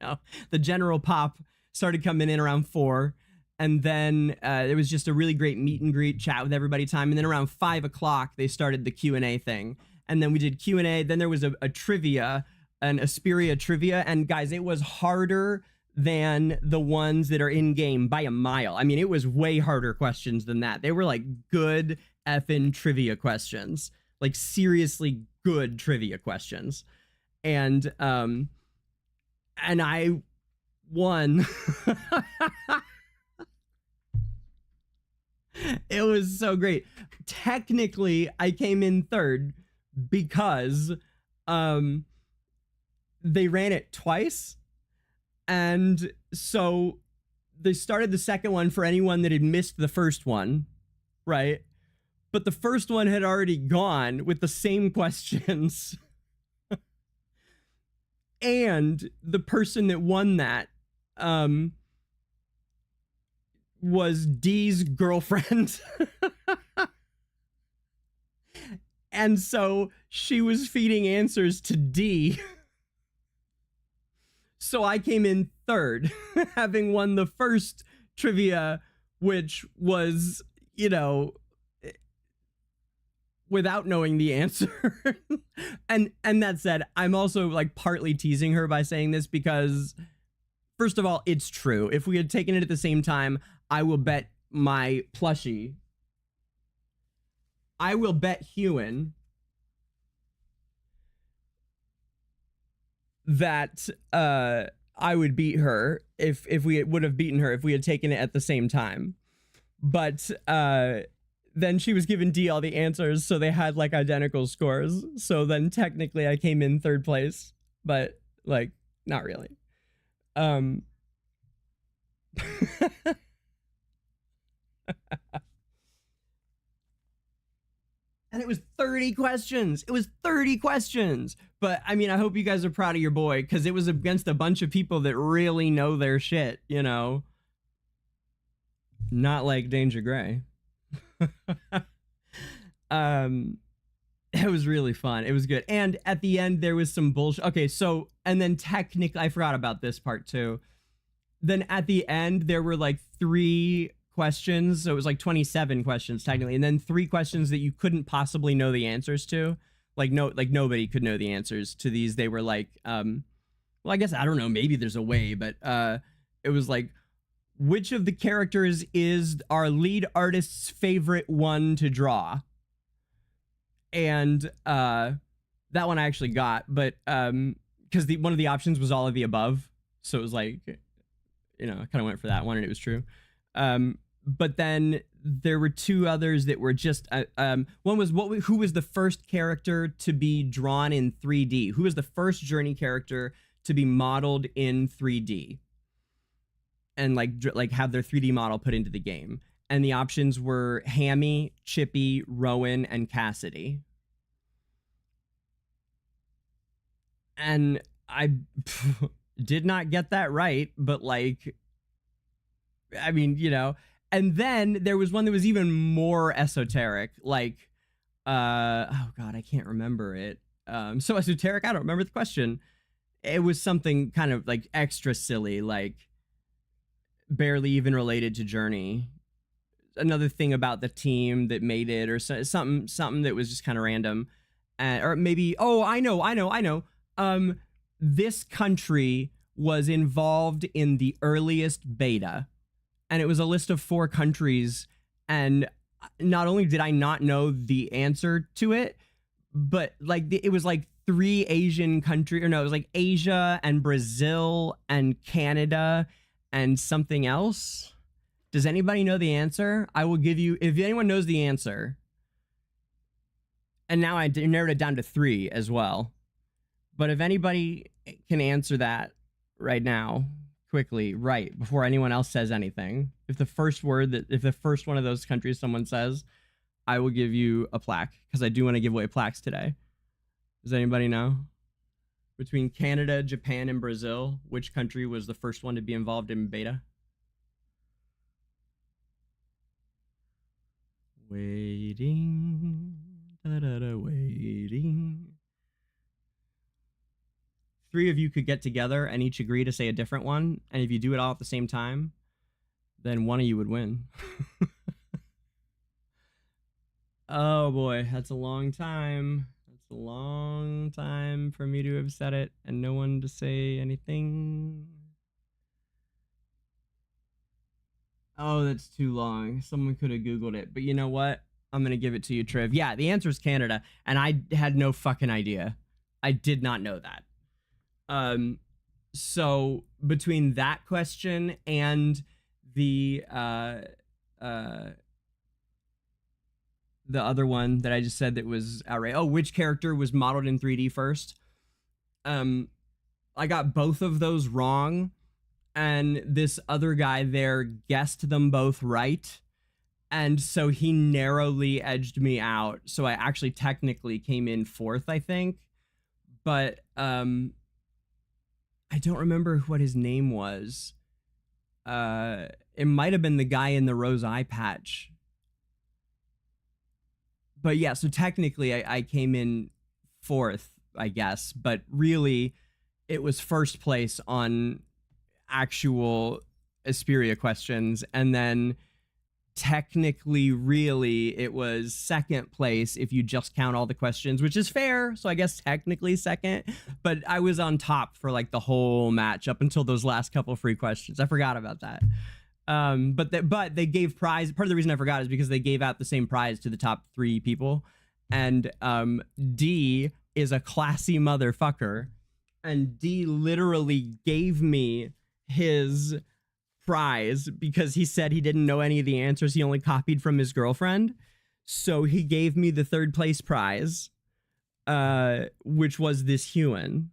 no, the general pop started coming in around 4. And then it was just a really great meet and greet chat with everybody time. And then around 5 o'clock, they started the Q&A thing. And then we did Q&A. Then there was a trivia, an Esperia trivia. And guys, it was harder than the ones that are in game by a mile. I mean, it was way harder questions than that. They were like good effing trivia questions, like seriously good trivia questions. And I won. It was so great. Technically, I came in 3rd because they ran it twice. And so they started the second one for anyone that had missed the first one, right? But the first one had already gone with the same questions. And the person that won that was D's girlfriend. And so she was feeding answers to D. So I came in 3rd, having won the first trivia, which was, you know, without knowing the answer. and that said, I'm also like partly teasing her by saying this because, first of all, it's true. If we had taken it at the same time, I will bet my plushie, I will bet Hewen that I would beat her if we would have beaten her if we had taken it at the same time. But then she was giving D all the answers, so they had like identical scores. So then technically I came in 3rd place, but like not really. And it was 30 questions. It was 30 questions. But I mean, I hope you guys are proud of your boy, because it was against a bunch of people that really know their shit, you know? Not like DangerGrey. It was really fun. It was good. And at the end, there was some bullshit. Okay, so, and then technically, I forgot about this part too. Then at the end, there were like 3 questions. So it was like 27 questions technically. And then 3 questions that you couldn't possibly know the answers to. Like nobody could know the answers to these. They were like, well, I guess, I don't know, maybe there's a way, but it was like, which of the characters is our lead artist's favorite one to draw? And that one I actually got, but because one of the options was all of the above. So it was like, you know, I kind of went for that one and it was true. But then there were 2 others that were just, one was who was the first character to be drawn in 3D? Who was the first Journey character to be modeled in 3D? And like have their 3D model put into the game. And the options were Hammy, Chippy, Rowan, and Cassidy. And I did not get that right, but like, I mean, you know. And then there was one that was even more esoteric, like, oh God, I can't remember it. So esoteric, I don't remember the question. It was something kind of like extra silly, like barely even related to Journey. Another thing about the team that made it, or something that was just kind of random. Or maybe, oh, I know. This country was involved in the earliest beta. And it was a list of 4 countries. And not only did I not know the answer to it, but like it was like 3 Asian countries, or no, it was like Asia and Brazil and Canada and something else. Does anybody know the answer? I will give you, if anyone knows the answer. And now I narrowed it down to 3 as well. But if anybody can answer that right now, quickly, right, before anyone else says anything, if the first one of those countries someone says, I will give you a plaque, because I do want to give away plaques today. Does anybody know? Between Canada, Japan, and Brazil, which country was the first one to be involved in beta? Waiting, da-da-da, waiting. 3 of you could get together and each agree to say a different one, and if you do it all at the same time, then one of you would win. Oh boy, that's a long time. That's a long time for me to have said it and no one to say anything. Oh, that's too long. Someone could have Googled it, but you know what? I'm going to give it to you, Triv. Yeah, the answer is Canada, and I had no fucking idea. I did not know that. So between that question and the other one that I just said that was outright, oh, which character was modeled in 3D first? I got both of those wrong, and this other guy there guessed them both right, and so he narrowly edged me out. So I actually technically came in 4th, I think, but I don't remember what his name was. It might have been the guy in the rose eye patch. But yeah, so technically I came in 4th, I guess, but really it was 1st place on actual Esperia questions, and then technically really it was 2nd place if you just count all the questions, which is fair, so I guess technically 2nd, but I was on top for like the whole match up until those last couple free questions. I forgot about that. But they gave prize. Part of the reason I forgot is because they gave out the same prize to the top 3 people, and D is a classy motherfucker, and D literally gave me his prize because he said he didn't know any of the answers. He only copied from his girlfriend, so he gave me the 3rd place prize, which was this Huon.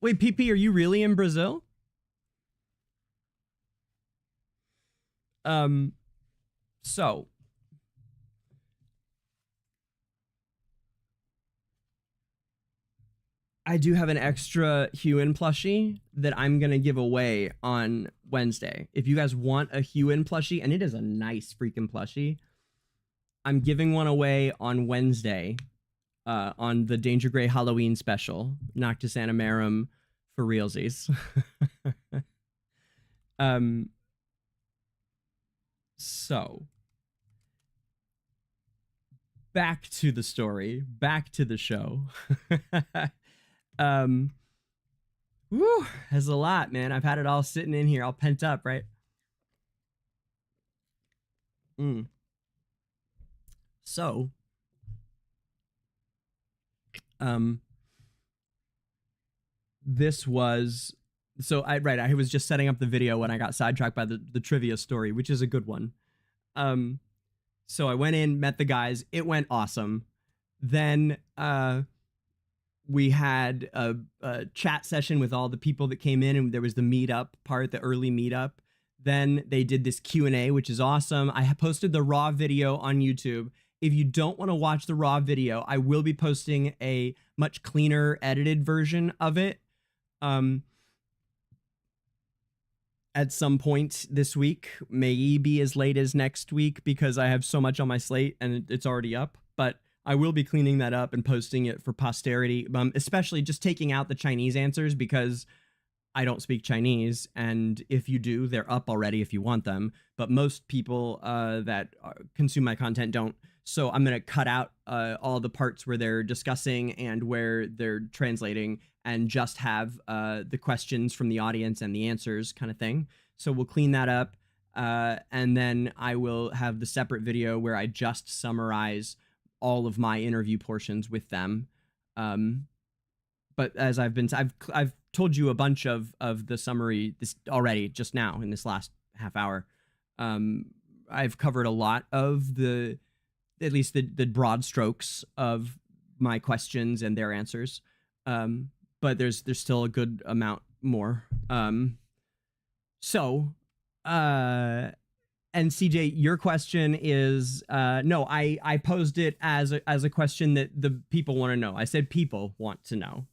Wait, PP, are you really in Brazil? So I do have an extra Huon plushie that I'm gonna give away on Wednesday. If you guys want a Huon plushie, and it is a nice freaking plushie, I'm giving one away on Wednesday, on the DangerGrey Halloween special, Noctis Animar00m for realsies. So back to the story, back to the show. Woo, that's a lot, man. I've had it all sitting in here, all pent up, right? So, this was, so I was just setting up the video when I got sidetracked by the trivia story, which is a good one. So I went in, met the guys, it went awesome. Then, we had a chat session with all the people that came in, and there was the meetup part, the early meetup. Then they did this Q&A, which is awesome. I posted the raw video on YouTube. If you don't want to watch the raw video, I will be posting a much cleaner edited version of it at some point this week, maybe as late as next week, because I have so much on my slate and it's already up. But I will be cleaning that up and posting it for posterity, especially just taking out the Chinese answers because I don't speak Chinese, and if you do, they're up already if you want them, but most people that consume my content don't. So I'm going to cut out all the parts where they're discussing and where they're translating, and just have the questions from the audience and the answers kind of thing. So we'll clean that up, and then I will have the separate video where I just summarize all of my interview portions with them. But as I've told you a bunch of the summary this already just now in this last half hour. I've covered a lot of at least the broad strokes of my questions and their answers. But there's still a good amount more. and CJ, your question is no, I posed it as a question that the people want to know. I said people want to know.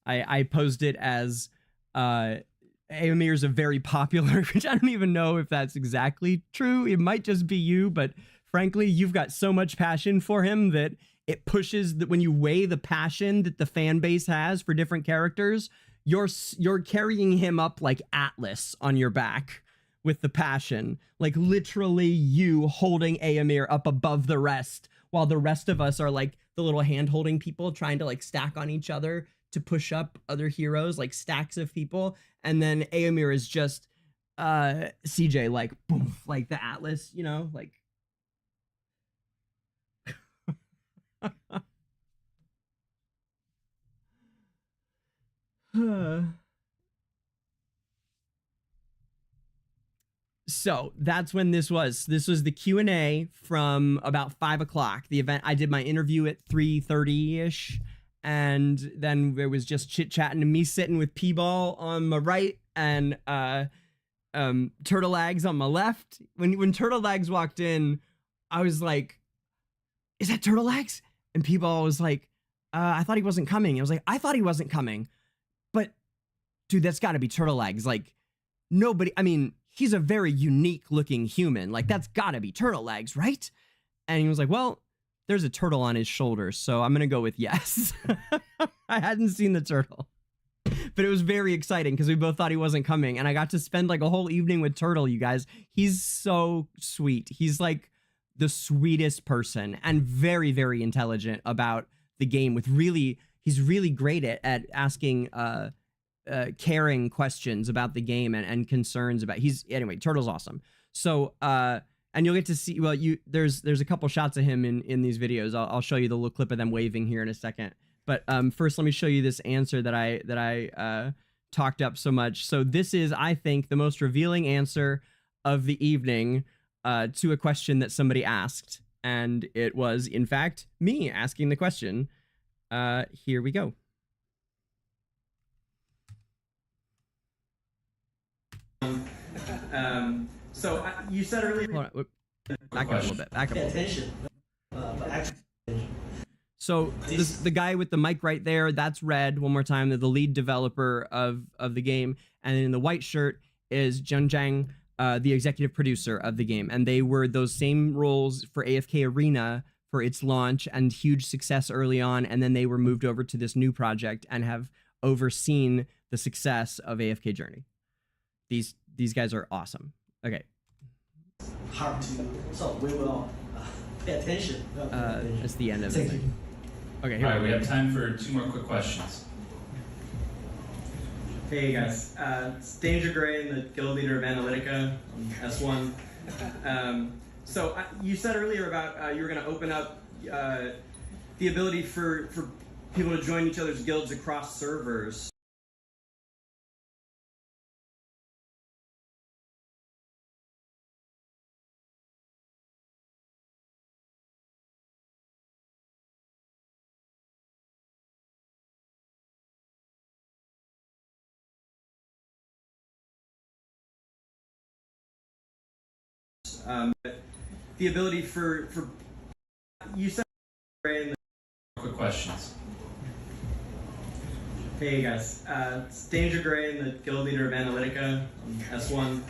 I posed it as Aemir is a very popular, which I don't even know if that's exactly true. It might just be you, but frankly, you've got so much passion for him that it pushes that when you weigh the passion that the fan base has for different characters, you're carrying him up like Atlas on your back with the passion, like literally you holding Aemir up above the rest, while the rest of us are like the little hand holding people trying to like stack on each other to push up other heroes, like stacks of people. And then Aemir is just CJ, like boom, like the Atlas, you know, like so that's when this was the Q&A from about 5 o'clock. The event, I did my interview at 3:30 ish, and then there was just chit chatting and me sitting with P-Ball on my right and Turtle Lags on my left. When Turtle Lags walked in, I was like, is that Turtle Lags? And P-Ball was like, I thought he wasn't coming. I was like, I thought he wasn't coming, but dude, that's got to be Turtle Lags. Like nobody, I mean, he's a very unique looking human. Like that's got to be Turtle Lags, right? And he was like, well, there's a turtle on his shoulder, so I'm going to go with yes. I hadn't seen the turtle, but it was very exciting because we both thought he wasn't coming. And I got to spend like a whole evening with Turtle, you guys. He's so sweet. He's like the sweetest person and very, very intelligent about the game with he's really great at asking caring questions about the game and concerns about anyway, Turtle's awesome. So and you'll get to see, well, there's a couple shots of him in these videos. I'll show you the little clip of them waving here in a second. But first, let me show you this answer that I talked up so much. So this is, I think, the most revealing answer of the evening to a question that somebody asked. And it was, in fact, me asking the question. Here we go. So you said earlier. Hold on, back up a little bit. Back up a little bit. So the guy with the mic right there, that's Red. One more time, they're the lead developer of the game, and in the white shirt is Zhang, the executive producer of the game, and they were those same roles for AFK Arena for its launch and huge success early on, and then they were moved over to this new project and have overseen the success of AFK Journey. These guys are awesome. Okay. Hard to, so we will pay attention. That's the end of it. Okay, here all right, we have time for 2 more quick questions. Hey guys, it's DangerGrey, the guild leader of Analytica, S1. So you said earlier about you were going to open up the ability for people to join each other's guilds across servers. The ability for you said quick questions. Hey guys, it's DangerGrey, the guild leader of Analytica, S1.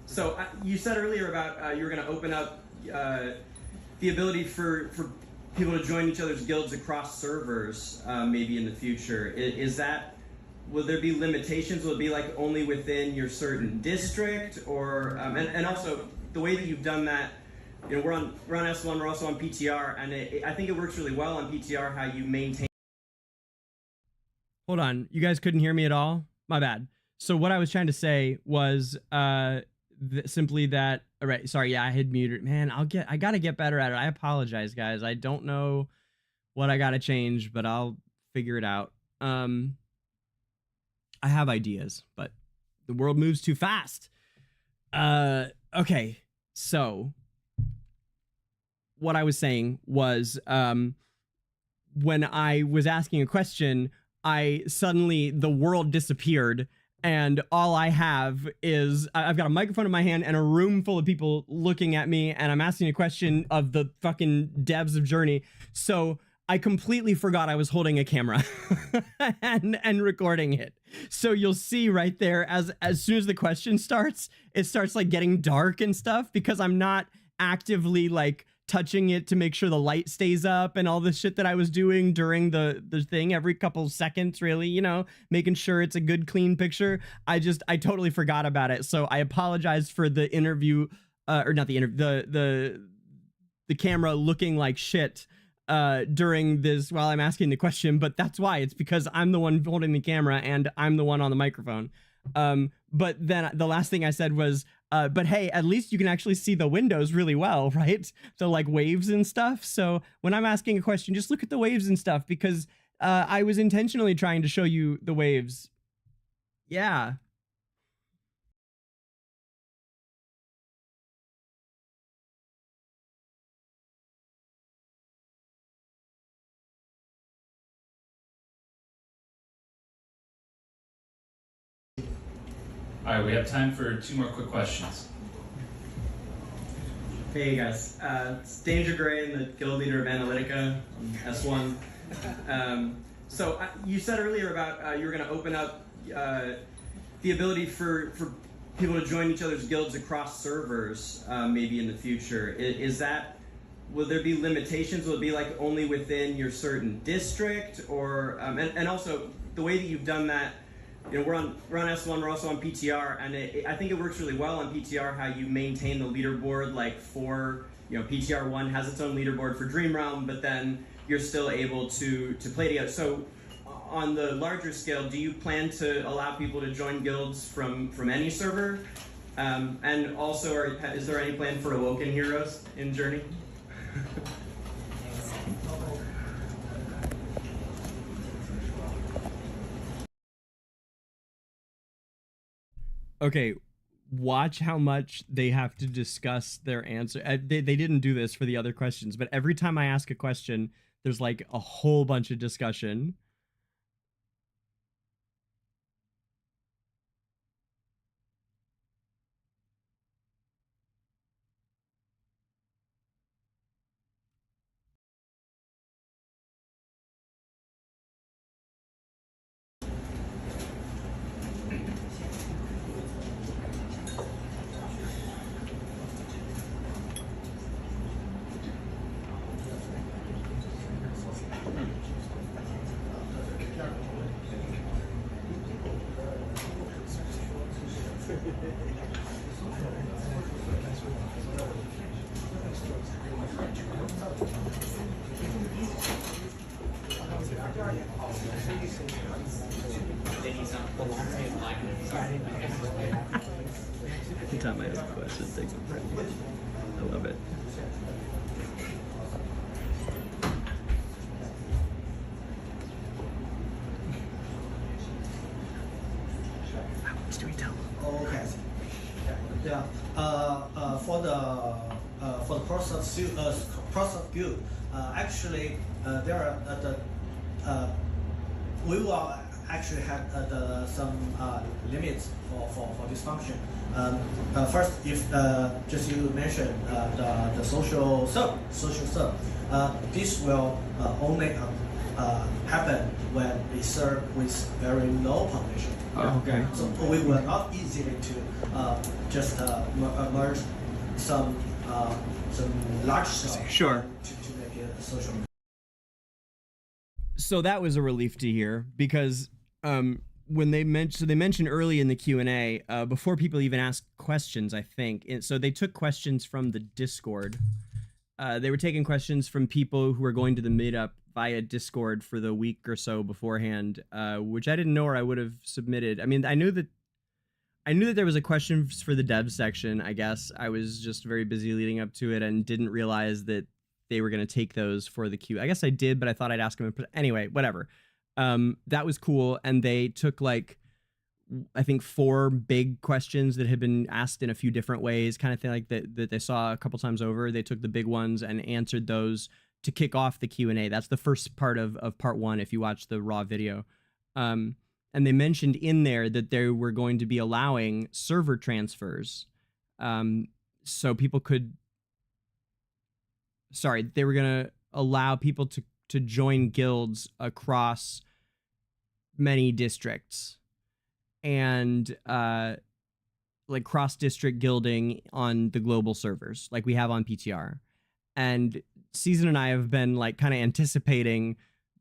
So you said earlier about you were going to open up the ability for people to join each other's guilds across servers, maybe in the future. Is that, will there be limitations? Will it be like only within your certain district, or and also the way that you've done that? You know, we're on S1, we're also on PTR, and I think it works really well on PTR how you maintain. Hold on, you guys couldn't hear me at all? My bad. So what I was trying to say was simply that, all right, sorry, yeah, I had muted. Man, I gotta get better at it. I apologize, guys. I don't know what I gotta change, but I'll figure it out. I have ideas, but the world moves too fast. Okay, so what I was saying was when I was asking a question, the world disappeared and all I have is I've got a microphone in my hand and a room full of people looking at me, and I'm asking a question of the fucking devs of Journey. So I completely forgot I was holding a camera and recording it. So you'll see right there, as soon as the question starts, it starts like getting dark and stuff, because I'm not actively like touching it to make sure the light stays up and all the shit that I was doing during the thing every couple seconds, really, you know, making sure it's a good clean picture. I totally forgot about it. So I apologize for the interview, or not the interview, the camera looking like shit during this while I'm asking the question, but that's why. It's because I'm the one holding the camera and I'm the one on the microphone. But then the last thing I said was, but hey, at least you can actually see the windows really well, right? The like waves and stuff. So when I'm asking a question, just look at the waves and stuff, because I was intentionally trying to show you the waves. Yeah. All right, we have time for 2 more quick questions. Hey guys, it's DangerGrey, the guild leader of Analytica, S1. So you said earlier about you were going to open up the ability for people to join each other's guilds across servers, maybe in the future. Will there be limitations? Will it be like only within your certain district, or and also the way that you've done that? You know, we're on S1, we're also on PTR, and I think it works really well on PTR how you maintain the leaderboard. Like for, you know, PTR 1 has its own leaderboard for Dream Realm, but then you're still able to play together. So on the larger scale, do you plan to allow people to join guilds from any server? And also, is there any plan for Awoken heroes in Journey? Okay, watch how much they have to discuss their answer. They didn't do this for the other questions, but every time I ask a question, there's like a whole bunch of discussion. Anytime I ask a question, it takes a breath. I love it. How much do we tell them? Okay. Yeah. For the process guild, actually there are we will actually have some limits for this function. First, if just you mentioned the social sub, this will only happen when we serve with very low population. Oh, okay. So we will not easily to just merge some large scale Sure. to make it a social. So that was a relief to hear, because when they mentioned early in the Q&A, before people even asked questions, I think, so they took questions from the Discord. They were taking questions from people who were going to the meetup via Discord for the week or so beforehand, which I didn't know, or I would have submitted. I mean, I knew that there was a question for the dev section. I guess I was just very busy leading up to it and didn't realize that they were going to take those for the queue. I guess I did, but I thought I'd ask them. Anyway, whatever. That was cool. And they took like, I think 4 big questions that had been asked in a few different ways, kind of thing, like that they saw a couple times over. They took the big ones and answered those to kick off the Q&A. That's the first part of part 1 if you watch the raw video. and they mentioned in there that they were going to be allowing server transfers, so people could. Sorry, they were gonna allow people to join guilds across many districts, and like cross-district guilding on the global servers like we have on PTR. And Season and I have been like kind of anticipating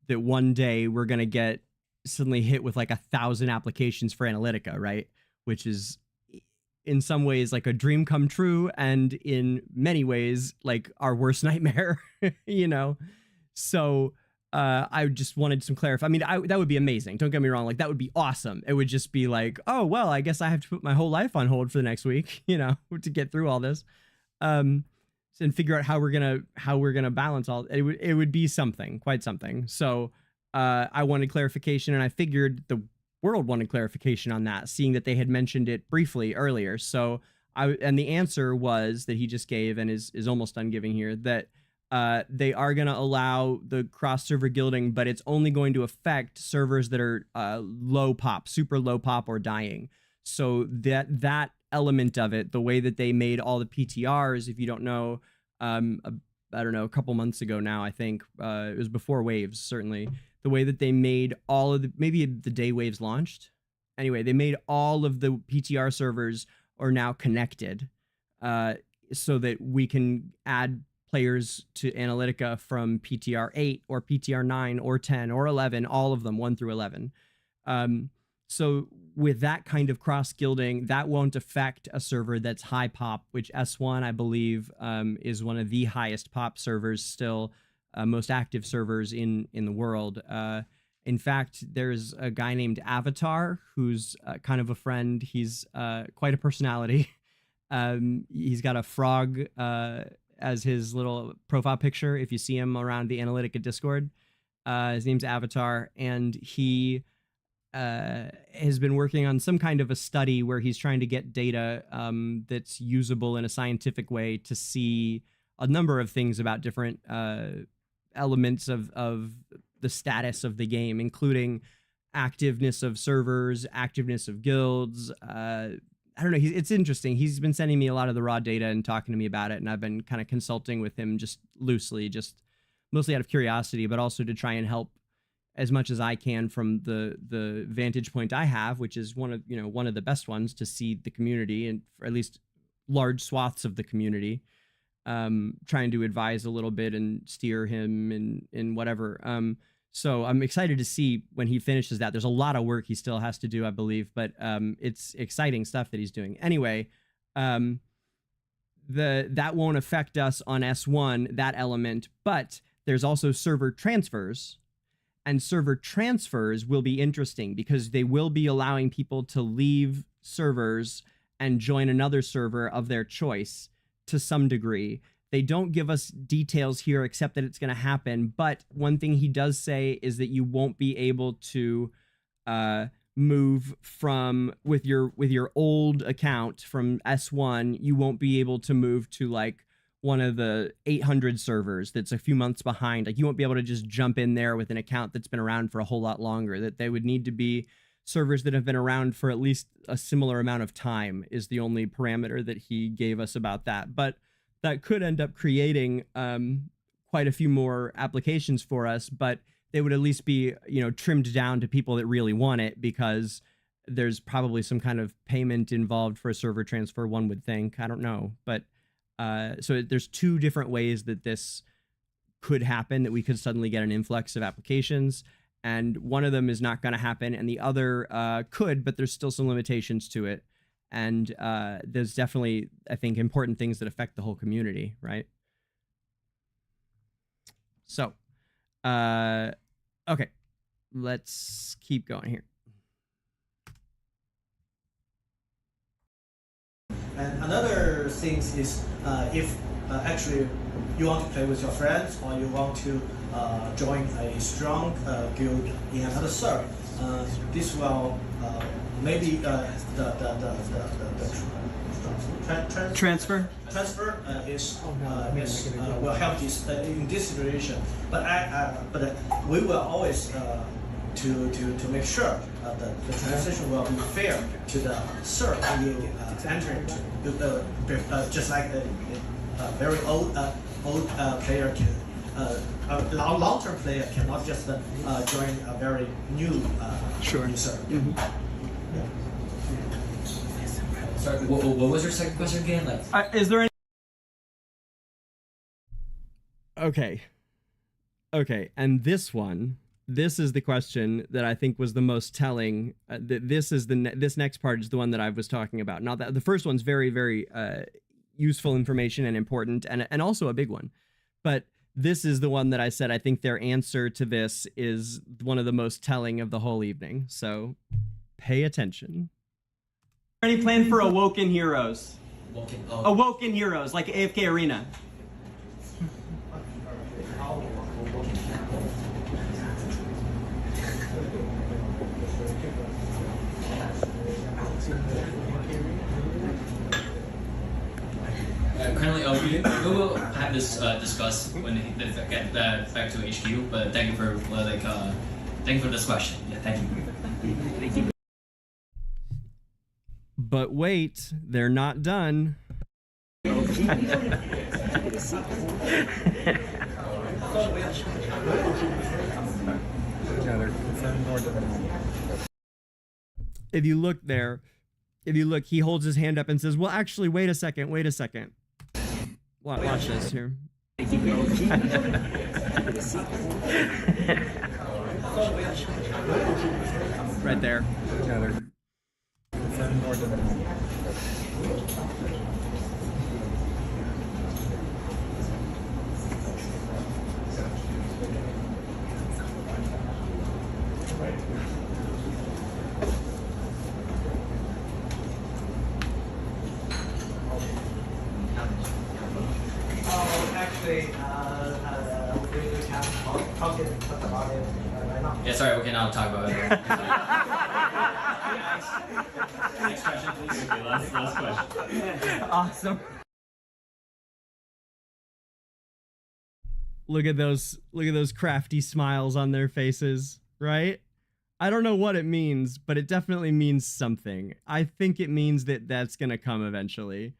that one day we're gonna get suddenly hit with like 1,000 applications for Analytica, right? Which is in some ways like a dream come true, and in many ways like our worst nightmare, you know? So I just wanted some clarify. I mean, that would be amazing. Don't get me wrong. Like, that would be awesome. It would just be like, oh, well, I guess I have to put my whole life on hold for the next week, you know, to get through all this, and figure out how we're gonna balance all. It would be something, quite something. So I wanted clarification, and I figured the world wanted clarification on that, seeing that they had mentioned it briefly earlier. So and the answer was that he just gave, and is almost done giving here, that they are going to allow the cross-server guilding, but it's only going to affect servers that are low pop, super low pop, or dying. So that element of it, the way that they made all the PTRs, if you don't know, I don't know, a couple months ago now, I think, it was before Waves, certainly, the way that they made all of the, maybe the day Waves launched. Anyway, they made all of the PTR servers are now connected, so that we can add players to Analytica from PTR 8 or PTR 9 or 10 or 11, all of them, 1 through 11. So with that kind of cross guilding, that won't affect a server that's high pop, which S1, I believe, is one of the highest pop servers still, most active servers in the world. In fact, there's a guy named Avatar who's kind of a friend. He's quite a personality. He's got a frog as his little profile picture if you see him around the Analytica Discord. His name's Avatar, and he has been working on some kind of a study where he's trying to get data that's usable in a scientific way to see a number of things about different elements of the status of the game, including activeness of servers, activeness of guilds. I don't know. It's interesting. He's been sending me a lot of the raw data and talking to me about it, and I've been kind of consulting with him just loosely, just mostly out of curiosity, but also to try and help as much as I can from the vantage point I have, which is one of the best ones, to see the community, and for at least large swaths of the community, trying to advise a little bit and steer him in whatever. So I'm excited to see when he finishes that. There's a lot of work he still has to do, I believe, but it's exciting stuff that he's doing. Anyway, that won't affect us on S1, that element, but there's also server transfers, and server transfers will be interesting because they will be allowing people to leave servers and join another server of their choice to some degree. They don't give us details here except that it's going to happen. But one thing he does say is that you won't be able to move from with your old account from S1. You won't be able to move to like one of the 800 servers that's a few months behind. Like, you won't be able to just jump in there with an account that's been around for a whole lot longer. That they would need to be servers that have been around for at least a similar amount of time is the only parameter that he gave us about that. But that could end up creating quite a few more applications for us, but they would at least be, trimmed down to people that really want it, because there's probably some kind of payment involved for a server transfer, one would think. I don't know. But so there's two different ways that this could happen, that we could suddenly get an influx of applications. And one of them is not going to happen, and the other could, but there's still some limitations to it. And there's definitely, I think, important things that affect the whole community, right? So, okay, let's keep going here. And another thing is, if actually you want to play with your friends, or you want to join a strong guild in another server, this will maybe the transfer is will help this in this situation. But we will always to make sure the transition will be fair to the server entering, just like a very old player can. A long-term player cannot just join a very new user. Sorry, what was your second question again? Like, Is there any? Okay, and this is the question that I think was the most telling. This next part is the one that I was talking about. Not that the first one's very, very useful information and important, and also a big one, but this is the one that I said I think their answer to this is one of the most telling of the whole evening. So pay attention. Any plan for Awoken Heroes? oh, Awoken Heroes, like AFK Arena. Currently, we will have this discussed when they get back to HQ. But thank you for thank you for this question. Yeah, thank you. But wait, they're not done. If you look there, he holds his hand up and says, well, actually, wait a second. Watch this here. Right there. Actually, we can talk about it right now. Yeah, sorry, we can now talk about it. Next question, please. Okay, last question. Awesome. Look at those crafty smiles on their faces, right? I don't know what it means, but it definitely means something. I think it means that that's gonna come eventually.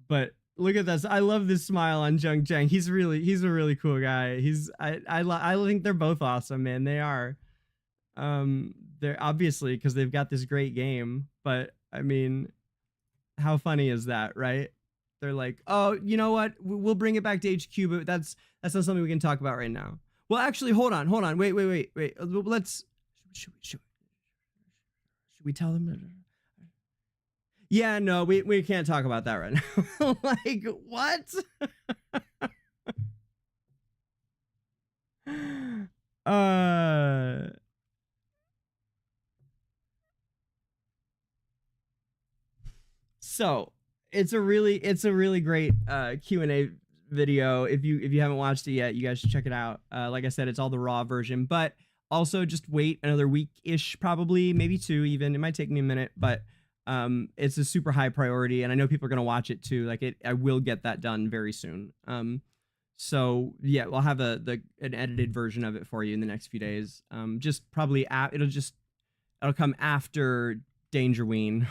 But look at this. I love this smile on Jung Jang. He's a really cool guy. I think they're both awesome, man. They are. They're obviously because they've got this great game, but I mean, how funny is that, right? They're like, oh, you know what? We'll bring it back to HQ, but that's not something we can talk about right now. Well, actually, hold on. Wait. Let's. Should we tell them? Yeah, no, we can't talk about that right now. Like, what? So it's a really great Q&A video. If you haven't watched it yet, you guys should check it out. Like I said, it's all the raw version, but also just wait another week-ish, probably, maybe 2 even. It might take me a minute, but it's a super high priority, and I know people are gonna watch it too. Like I will get that done very soon. So yeah, we'll have an edited version of it for you in the next few days. Just probably it'll come after DangerWeen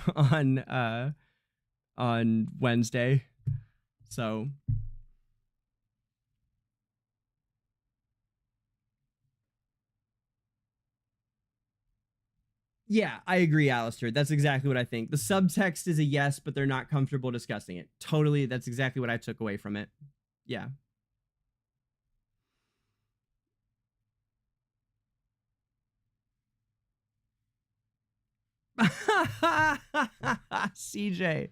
on Wednesday. So yeah, I agree, Alistair. That's exactly what I think. The subtext is a yes, but they're not comfortable discussing it. Totally, that's exactly what I took away from it. Yeah. CJ.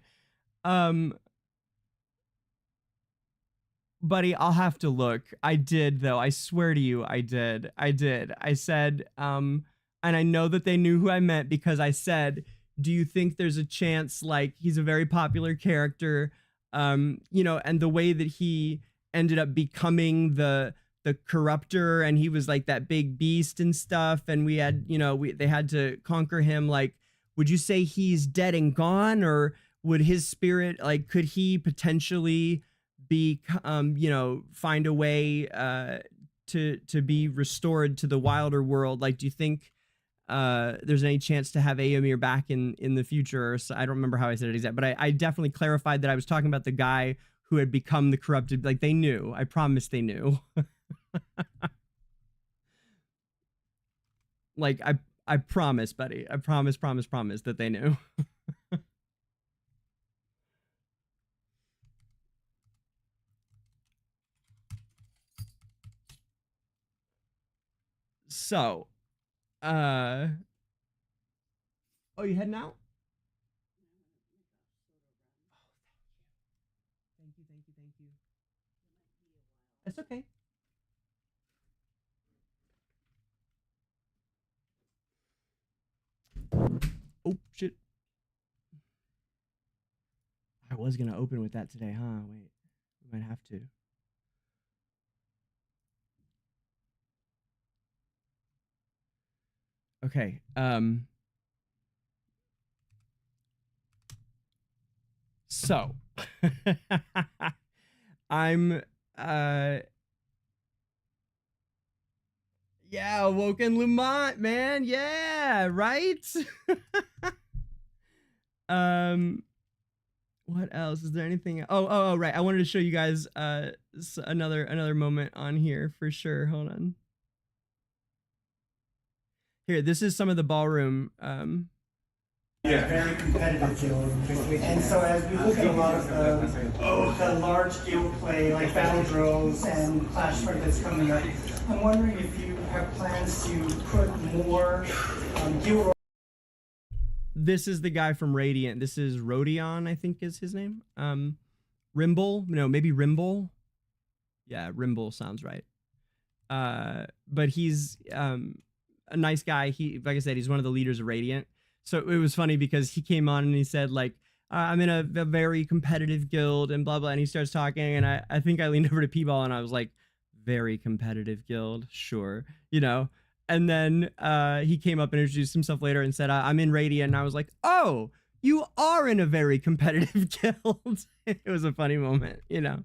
Buddy, I'll have to look. I did, though. I swear to you, I did. I said, and I know that they knew who I meant because I said, do you think there's a chance, like, he's a very popular character, you know, and the way that he ended up becoming the corruptor, and he was like that big beast and stuff, and we had, you know, they had to conquer him. Like, would you say he's dead and gone, or would his spirit, like, could he potentially be, you know, find a way to be restored to the wilder world? Like, do you think there's any chance to have Éomer back in the future? Or so, I don't remember how I said it exactly, but I definitely clarified that I was talking about the guy who had become the corrupted. Like, they knew. I promise they knew. Like, I promise, buddy. I promise that they knew. So, oh, you heading out? Thank you. It's okay. Oh, shit. I was gonna open with that today, huh? Wait, we might have to. Okay, so I'm yeah, Woken Lumont, man. Yeah, right? What else? Is there anything? Oh, right. I wanted to show you guys another moment on here for sure. Hold on. Here, this is some of the ballroom. Yeah, very competitive guild. And so as we look at a lot of the large guild play, like Battle Droves and Clash Royale that's coming up, I'm wondering if you have plans to put more guild. This is the guy from Radiant. This is Rodion, I think is his name. Rimble? No, maybe Rimble. Yeah, Rimble sounds right. But he's a nice guy. He, like I said, he's one of the leaders of Radiant. So it was funny because he came on and he said, like, I'm in a very competitive guild and blah, blah. And he starts talking. And I think I leaned over to P-Ball and I was like, very competitive guild. Sure. You know, and then he came up and introduced himself later and said, I'm in Radiant. And I was like, oh, you are in a very competitive guild. It was a funny moment, you know?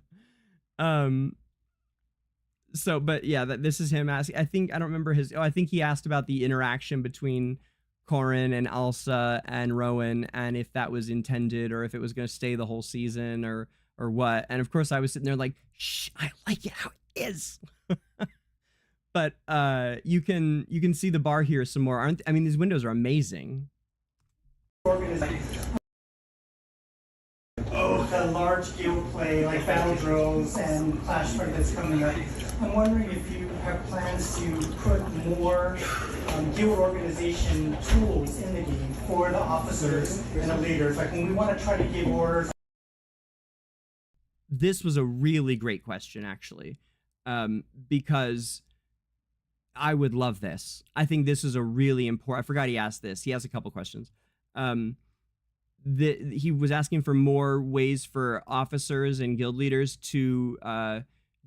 So, but yeah, this is him asking. I don't remember his, I think he asked about the interaction between Corin and Alsa and Rowan, and if that was intended or if it was going to stay the whole season or what. And of course I was sitting there like, shh, I like it how it is. But you can see the bar here some more. I mean, these windows are amazing. The large guild play, like Battle Droves and Clash Royale that's coming up. I'm wondering if you have plans to put more guild organization tools in the game for the officers and the leaders. Like when we want to try to give orders. This was a really great question, actually, because I would love this. I think this is a really important. I forgot he asked this. He asked a couple questions. He was asking for more ways for officers and guild leaders to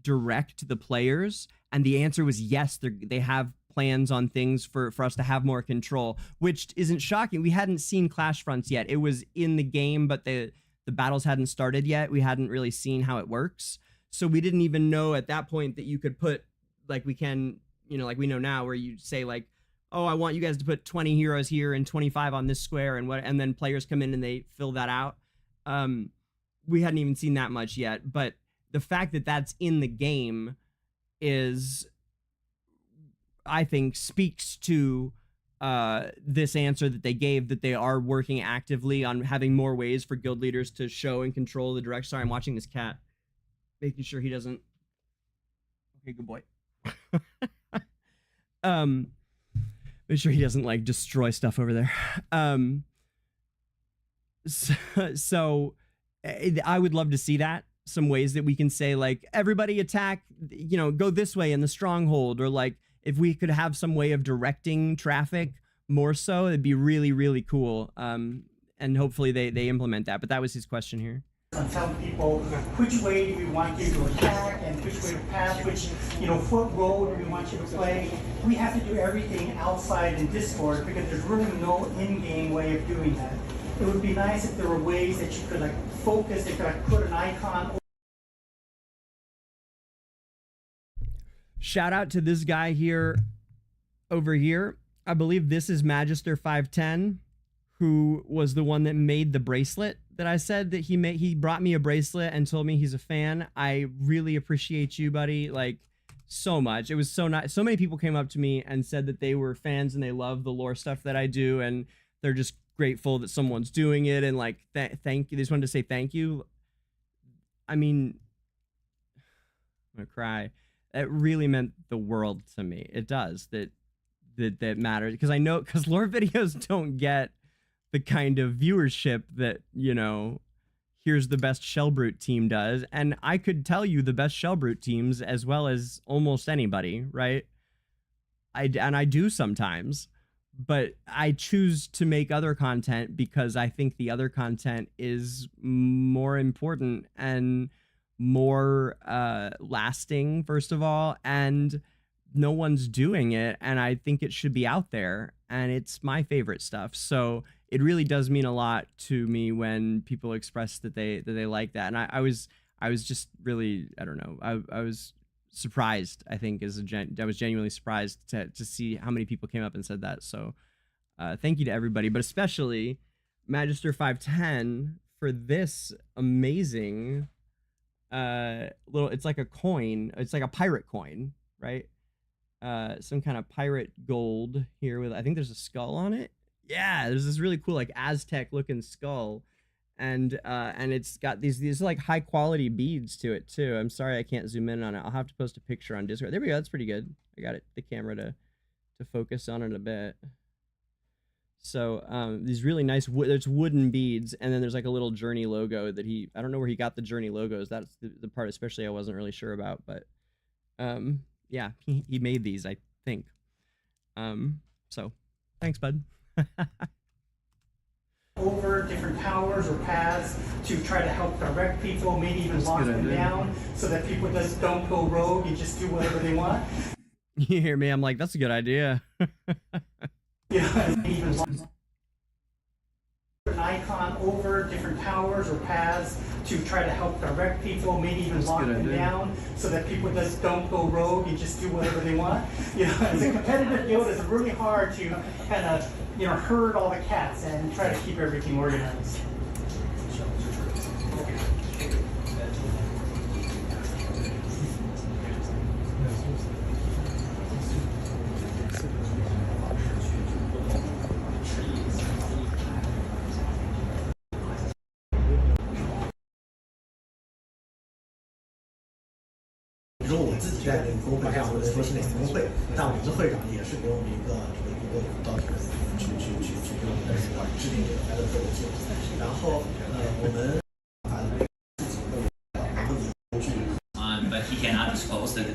direct the players, and the answer was yes. They have plans on things for us to have more control, which isn't shocking. We hadn't seen Clash Fronts yet. It was in the game, but the battles hadn't started yet. We hadn't really seen how it works, so we didn't even know at that point that you could put, like we can, you know, like we know now, where you say like, oh, I want you guys to put 20 heroes here and 25 on this square and then players come in and they fill that out. We hadn't even seen that much yet, but the fact that that's in the game is, I think, speaks to this answer that they gave, that they are working actively on having more ways for guild leaders to show and control the direction. Sorry, I'm watching this cat, making sure he doesn't. Okay, good boy. Make sure he doesn't like destroy stuff over there. So I would love to see that. Some ways that we can say like, everybody attack, you know, go this way in the stronghold, or like if we could have some way of directing traffic more so, it'd be really, really cool. And hopefully they implement that. But that was his question here. And tell people which way do we want you to attack and which way to pass, which, you know, what role do we want you to play. We have to do everything outside in Discord because there's really no in-game way of doing that. It would be nice if there were ways that you could like focus, if you could like put an icon. Shout out to this guy here, over here. I believe this is Magister 510, who was the one that made the bracelet that I said that he made. He brought me a bracelet and told me he's a fan. I really appreciate you, buddy. Like, so much. It was so nice. So many people came up to me and said that they were fans and they love the lore stuff that I do, and they're just grateful that someone's doing it, and like thank you. They just wanted to say thank you. I mean, I'm gonna cry. It really meant the world to me. It does. That matters, because I know, because lore videos don't get the kind of viewership that, you know, here's the best Shellbrute team does, and I could tell you the best Shellbrute teams as well as almost anybody, right? I do sometimes, but I choose to make other content because I think the other content is more important and more lasting, first of all, and no one's doing it, and I think it should be out there, and it's my favorite stuff. So it really does mean a lot to me when people express that they like that. And I was just really, I don't know, I was surprised. I think I was genuinely surprised to see how many people came up and said that. So thank you to everybody, but especially Magister 510 for this amazing little, it's like a coin, it's like a pirate coin, right? Some kind of pirate gold here with, I think there's a skull on it. Yeah, there's this really cool like Aztec looking skull, and it's got these like high quality beads to it too. I'm sorry I can't zoom in on it. I'll have to post a picture on Discord. There we go. That's pretty good. I got the camera to focus on it a bit. So these really nice there's wooden beads, and then there's like a little Journey logo that I don't know where he got the Journey logos. That's the part especially I wasn't really sure about, but yeah, he made these, I think. So thanks, bud. Over different towers or paths to try to help direct people, maybe even lock them down, so that people just don't go rogue and just do whatever they want. You hear me? I'm like, that's a good idea. Yeah, even an icon over different towers or paths to try to help direct people, maybe even lock them down, so that people just don't go rogue and just do whatever they want. You know, as a competitive guild, it's really hard to kind of, you know, herd all the cats and try to keep everything organized.比如说我自己在这个工会上，或者说是哪个工会，但我们的会长也是给我们一个辅导去给我们的制定这个 battle 的计划。然后我们自己会，然后以去。But he cannot disclose the.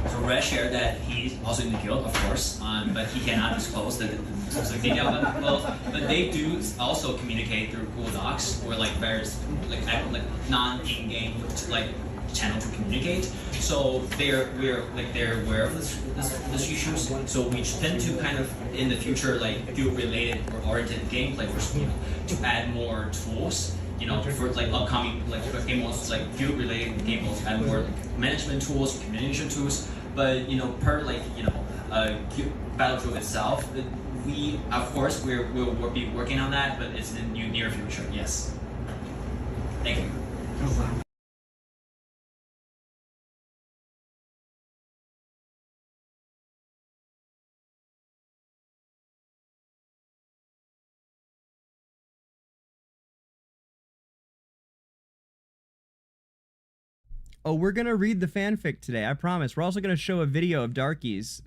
So Red shared that he's also in the guild, of course, but he cannot disclose the specific detail of the guild. But they do also communicate through Google Docs or like various like non-in-game like channel to communicate. So they're aware of this issues. So we tend to kind of in the future like guild related or oriented gameplay, to add more tools. You know, for like upcoming like game modes, like guild related game modes, add more like management tools, communication tools. But you know, per like Battlefield itself, we of course we'll be working on that, but it's in the near future. Yes. Thank you. Oh, we're gonna read the fanfic today, I promise. We're also gonna show a video of Darkies.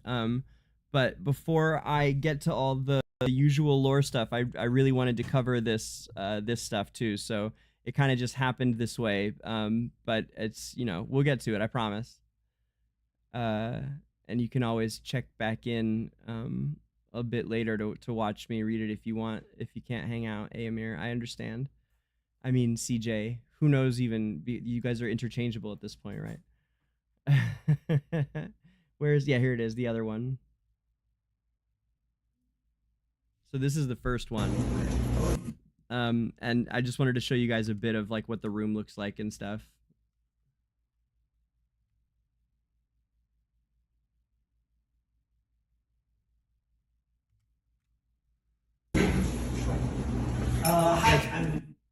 But before I get to all the usual lore stuff, I really wanted to cover this this stuff too. So it kind of just happened this way. But it's, you know, we'll get to it, I promise. And you can always check back in a bit later to watch me read it if you want. If you can't hang out, Amir, I understand. I mean, CJ, who knows even, you guys are interchangeable at this point, right? Yeah, here it is, the other one. So this is the first one. And I just wanted to show you guys a bit of like what the room looks like and stuff.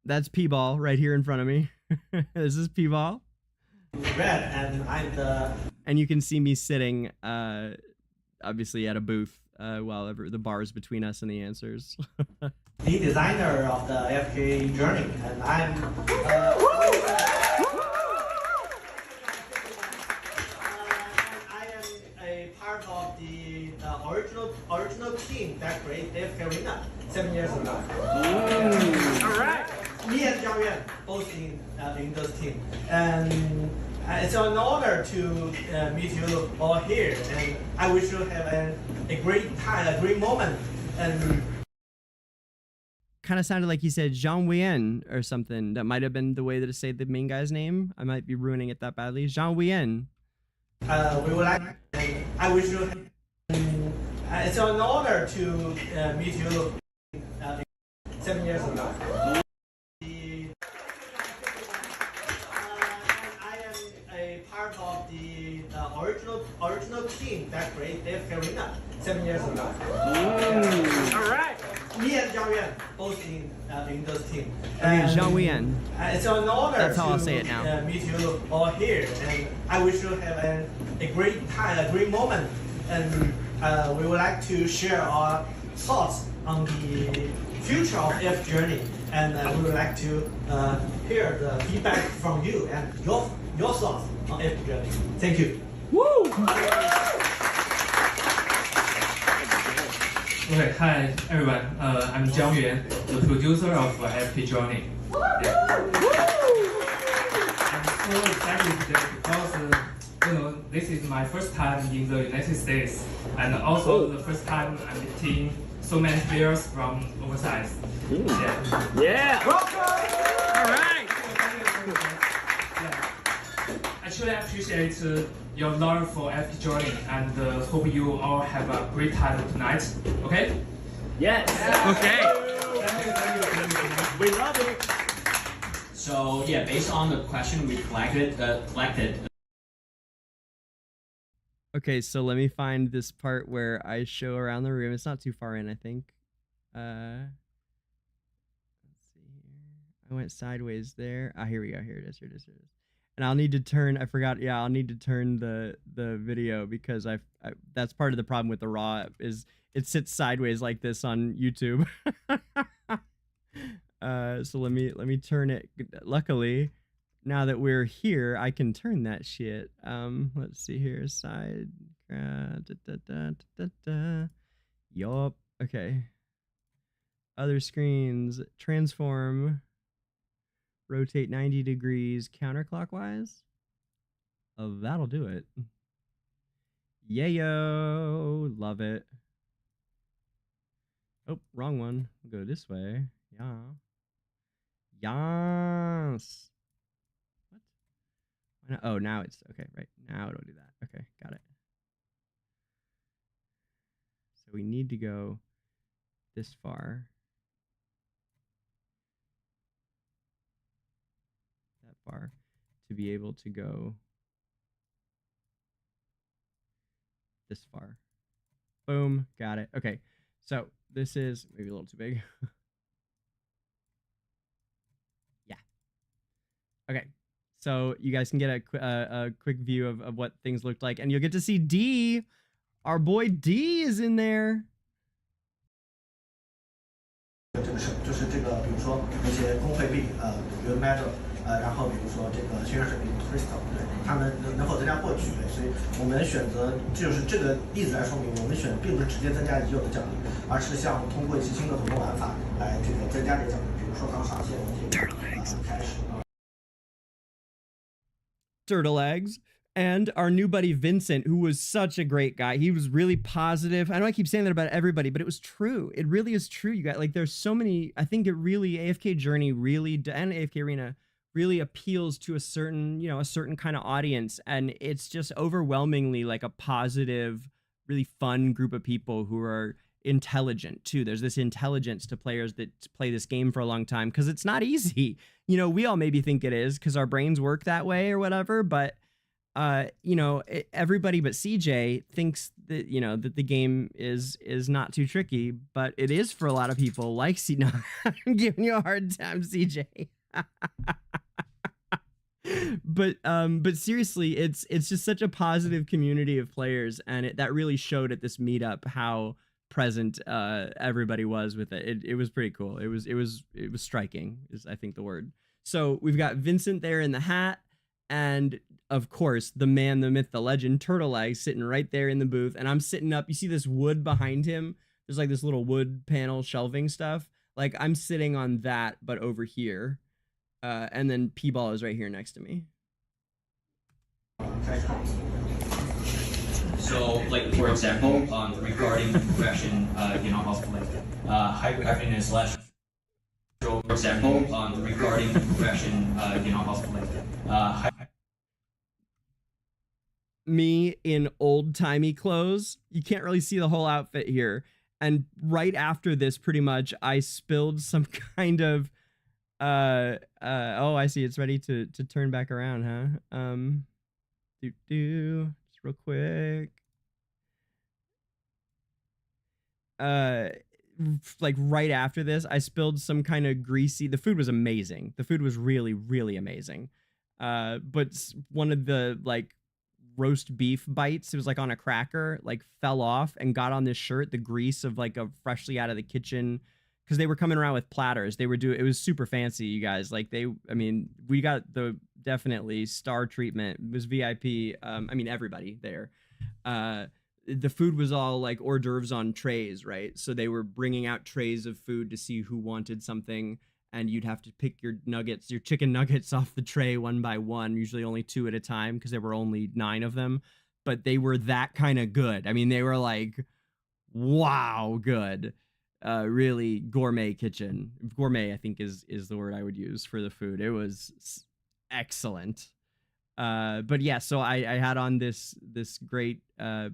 That's P-Ball right here in front of me. This is P-Ball. Red, and I'm the. And you can see me sitting, obviously at a booth, while the bar is between us and the answers. The designer of the AFK Journey, and I'm. I am a part of the original team that created AFK Arena 7 years ago. All right. Me and Zhang Yuan both in this team, and it's an honor to meet you all here. And I wish you have a great time, a great moment, and. Kind of sounded like he said Zhang Weyan or something. That might have been the way to say the main guy's name. I might be ruining it that badly. Zhang Weyan. We would like. I wish you. It's an honor to meet you 7 years ago. I am a part of the original team that created AFK Arena 7 years ago. All right. Me and Zhang Yuan both in this team. I mean, Zhang Weyan. It's an honor That's how to I'll say it now. Meet you all here, and I wish you have a great time, a great moment, and we would like to share our thoughts on the future of F Journey, and we would like to hear the feedback from you and your thoughts on F Journey. Thank you. Woo! Okay, hi everyone. I'm Jiang Yuan, the producer of AFK Journey. Yeah. I'm so excited today because this is my first time in the United States, and also the first time I'm meeting so many players from overseas. Yeah. Yeah. Welcome. All right. Actually, I appreciate your love for AFK Journey, and hope you all have a great time tonight. Okay? Yes. Okay. Thank you. We love it. So yeah, based on the question we collected. Okay, so let me find this part where I show around the room. It's not too far in, I think. Let's see here. I went sideways there. Ah, here we go. Here it is. Here it is. Here it is. And I'll need to turn. I forgot. Yeah, I'll need to turn the video because that's part of the problem with the raw is it sits sideways like this on YouTube. So let me turn it. Luckily, now that we're here, I can turn that shit. Let's see here. Side. Yup. Okay. Other screens. Transform. Rotate 90 degrees counterclockwise. Oh, that'll do it. Yayo. Love it. Oh, wrong one. We'll go this way. Yeah. Yes. What? Oh, now it's okay. Right now it'll do that. Okay, got it. So we need to go this far. That far to be able to go this far. Boom, got it. Okay, so this is maybe a little too big. Yeah. Okay. So you guys can get a quick view of what things looked like, and you'll get to see D. Our boy D is in there. 这个是就是这个，比如说一些工会币，比如 Metal，然后比如说这个宣传水平 Crystal， 对，它们能否增加获取？所以我们选择，就是这个例子来说明，我们选并不是直接增加已有的奖励，而是像通过一些新的活动玩法来这个增加这个奖励，比如说刚上线的这个开始。Turtle eggs. And our new buddy Vincent, who was such a great guy. He was really positive. I know I keep saying that about everybody, but it was true. It really is true. You got like, there's so many. I think it really AFK Journey really and AFK Arena really appeals to a certain, you know, a certain kind of audience, and it's just overwhelmingly like a positive, really fun group of people who are intelligent too. There's this intelligence to players that play this game for a long time because it's not easy. You know, we all maybe think it is because our brains work that way or whatever, but you know, everybody but CJ thinks that, you know, that the game is not too tricky, but it is for a lot of people. Like, no, I'm giving you a hard time, CJ. But seriously, it's just such a positive community of players, and that really showed at this meetup how present everybody was with it. It was pretty cool. It was striking, is I think the word. So we've got Vincent there in the hat, and of course the man, the myth, the legend, Turtle Egg, sitting right there in the booth, and I'm sitting up. You see this wood behind him? There's like this little wood panel shelving stuff. Like, I'm sitting on that, but over here. And then P-Ball is right here next to me. So, like, for example, regarding progression, you know, of like hybrid happiness slash. For example, regarding progression, you know, of like me in old-timey clothes. You can't really see the whole outfit here. And right after this, pretty much, I spilled some kind of oh, I see, it's ready to turn back around, huh? Just real quick. Like right after this, I spilled some kind of greasy. The food was amazing. The food was really, really amazing. But one of the like roast beef bites, it was like on a cracker, like fell off and got on this shirt. The grease of like a freshly out of the kitchen, because they were coming around with platters. They were it was super fancy, you guys. Like I mean, we got the definitely star treatment. It was VIP. I mean, everybody there. The food was all like hors d'oeuvres on trays, right? So they were bringing out trays of food to see who wanted something, and you'd have to pick your nuggets, your chicken nuggets off the tray one by one, usually only 2 at a time because there were only 9 of them. But they were that kind of good. I mean, they were like, wow, good. Really gourmet kitchen. Gourmet, I think, is the word I would use for the food. It was excellent. But yeah, so I had on this great, I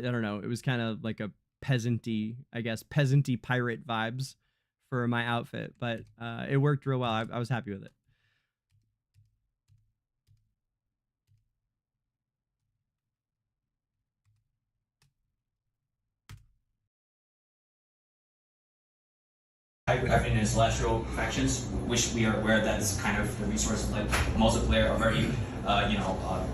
don't know, it was kind of like a peasanty, I guess, peasanty pirate vibes for my outfit, but it worked real well. I was happy with it. hybrid happiness slash factions, which we are aware that is kind of the resource like multiplayer are very, you know,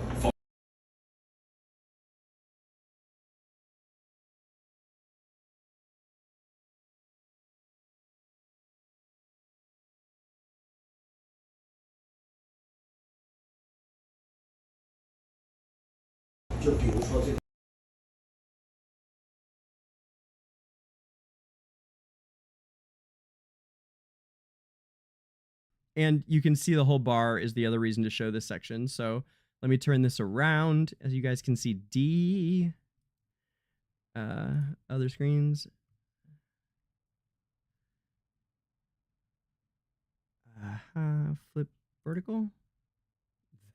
And you can see the whole bar is the other reason to show this section. So let me turn this around. As you guys can see, D. Other screens. Flip vertical.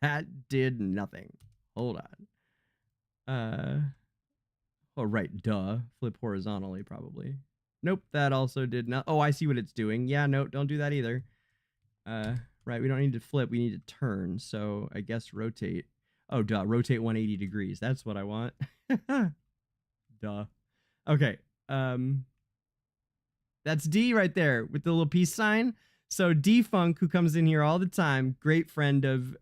That did nothing. Hold on. Oh, right, duh. Flip horizontally, probably. Nope, that also did not. Oh, I see what it's doing. Yeah, no, don't do that either. Right, we don't need to flip, we need to turn. So I guess rotate. Oh, duh, rotate 180 degrees. That's what I want. Duh. Okay. That's D right there with the little peace sign. So D-Funk, who comes in here all the time, great friend of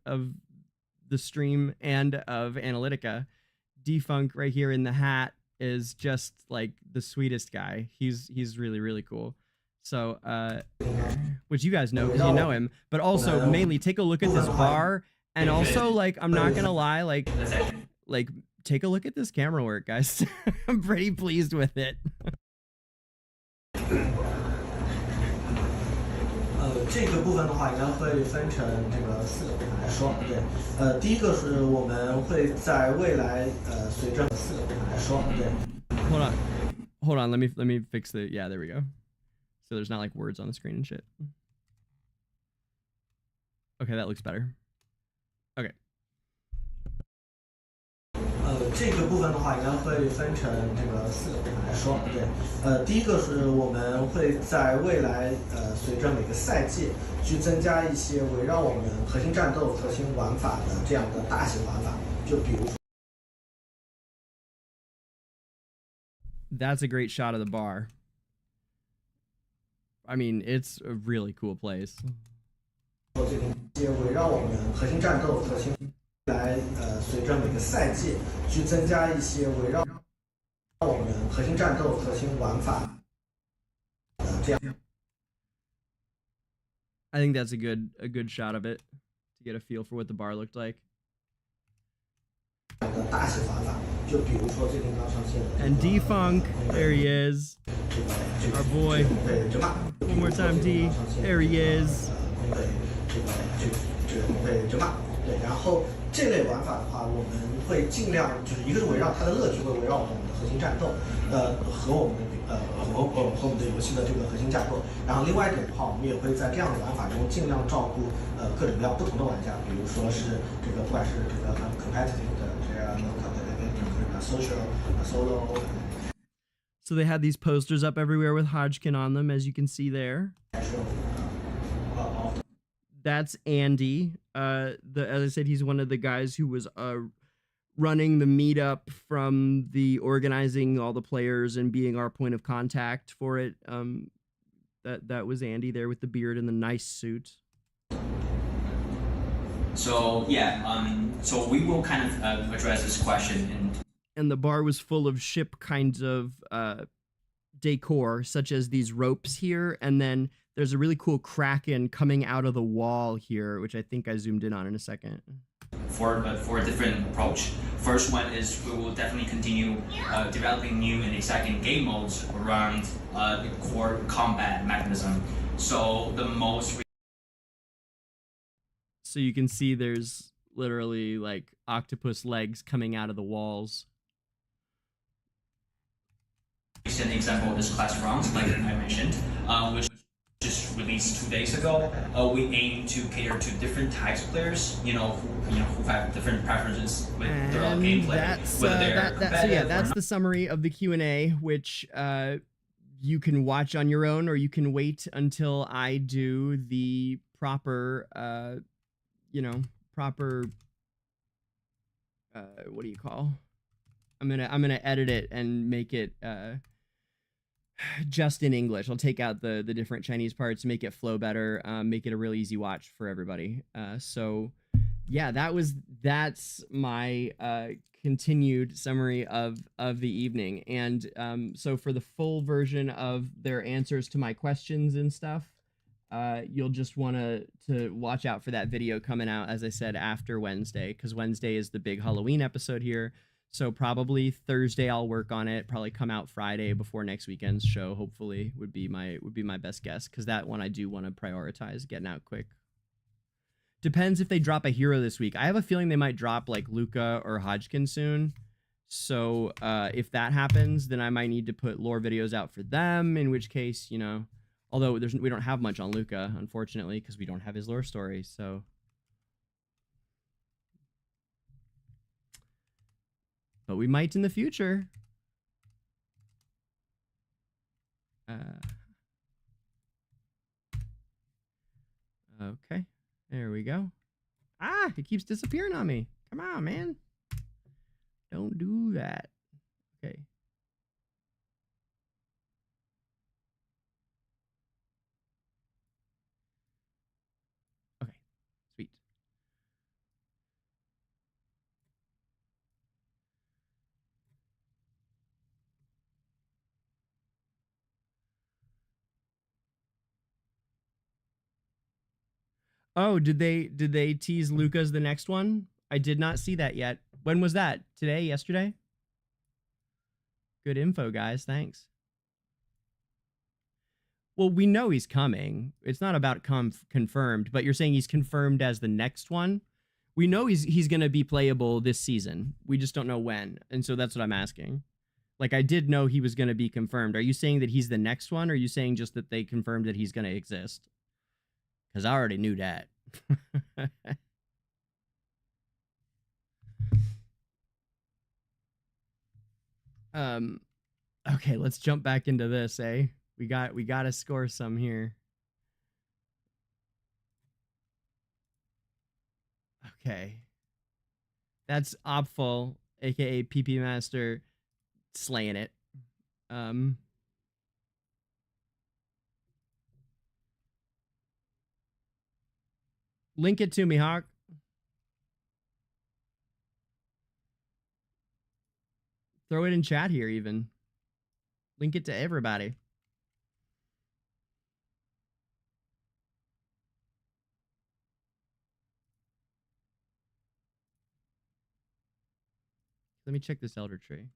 the stream and of Analytica. D-Funk right here in the hat is just like the sweetest guy. He's really, really cool. So, which you guys know because you know him, but also mainly take a look at this bar, and also like, I'm not gonna lie, like take a look at this camera work, guys. I'm pretty pleased with it. 这个部分的话，应该会分成这个4个部分来说。对，第一个是我们会在未来随着4个部分来说。对。Hold on. Let me fix the. Yeah, there we go. So there's not like words on the screen and shit. Okay, that looks better. Okay. 这个部分的话，应该会分成这个4个部分来说。对，第一个是我们会在未来随着每个赛季去增加一些围绕我们核心战斗、核心玩法的这样的大型玩法。就比如说。 That's a great shot of the bar. I mean, it's a really cool place. 这些围绕我们核心战斗核心来随着每个赛季去增加一些围绕我们核心战斗核心玩法这样。 I think that's a good shot of it to get a feel for what the bar looked like. 的大型玩法，就比如说最近刚上线的 And D-Funk, there he is. Our boy. One more time, D. There he is. 对，然后这类玩法的话，我们会尽量就是一个是围绕它的乐趣，会围绕我们的核心战斗，和我们的游戏的这个核心架构。然后另外一点的话，我们也会在这样的玩法中尽量照顾各种各样不同的玩家，比如说是这个不管是这个competitive 的这样social solo。 So they had these posters up everywhere with Hodgkin on them, as you can see there. That's Andy. As I said, he's one of the guys who was running the meetup from the organizing all the players and being our point of contact for it. That was Andy there with the beard and the nice suit. So yeah, so we will kind of address this question. And the bar was full of ship kinds of decor, such as these ropes here, and then there's a really cool kraken coming out of the wall here, which I think I zoomed in on in a second. For a different approach. First one is we will definitely continue developing new and exciting game modes around the core combat mechanism. So the most. So you can see there's literally like octopus legs coming out of the walls. An example is Clash Rounds, like I mentioned, which just released 2 days ago. We aim to cater to different types of players, who have different preferences with their own gameplay. That's the summary of the Q&A, which you can watch on your own, or you can wait until I do the proper, what do you call? I'm gonna edit it and make it just in English. I'll take out the different Chinese parts, make it flow better, make it a really easy watch for everybody. So yeah, that's my continued summary of the evening. And so for the full version of their answers to my questions and stuff, you'll just want to watch out for that video coming out, as I said, after Wednesday, because Wednesday is the big Halloween episode here. So probably Thursday I'll work on it, probably come out Friday before next weekend's show, hopefully, would be my best guess, because that one I do want to prioritize getting out quick. Depends if they drop a hero this week. I have a feeling they might drop like Luca or Hodgkin soon. So if that happens, then I might need to put lore videos out for them, in which case, although we don't have much on Luca, unfortunately, because we don't have his lore story, so... But we might in the future. Okay, there we go. Ah, it keeps disappearing on me. Come on, man. Don't do that. Okay. Okay, sweet. Oh, did they tease Luca's the next one? I did not see that yet. When was that? Today? Yesterday? Good info, guys. Thanks. Well, we know he's coming. It's not about confirmed, but you're saying he's confirmed as the next one? We know he's going to be playable this season. We just don't know when. And so that's what I'm asking. Like, I did know he was going to be confirmed. Are you saying that he's the next one, or are you saying just that they confirmed that he's going to exist? Because I already knew that. Okay, let's jump back into this, eh? We got to score some here. Okay. That's Opful, aka PP Master, slaying it. Link it to me, Hawk. Throw it in chat here, even. Link it to everybody. Let me check this Elder Tree.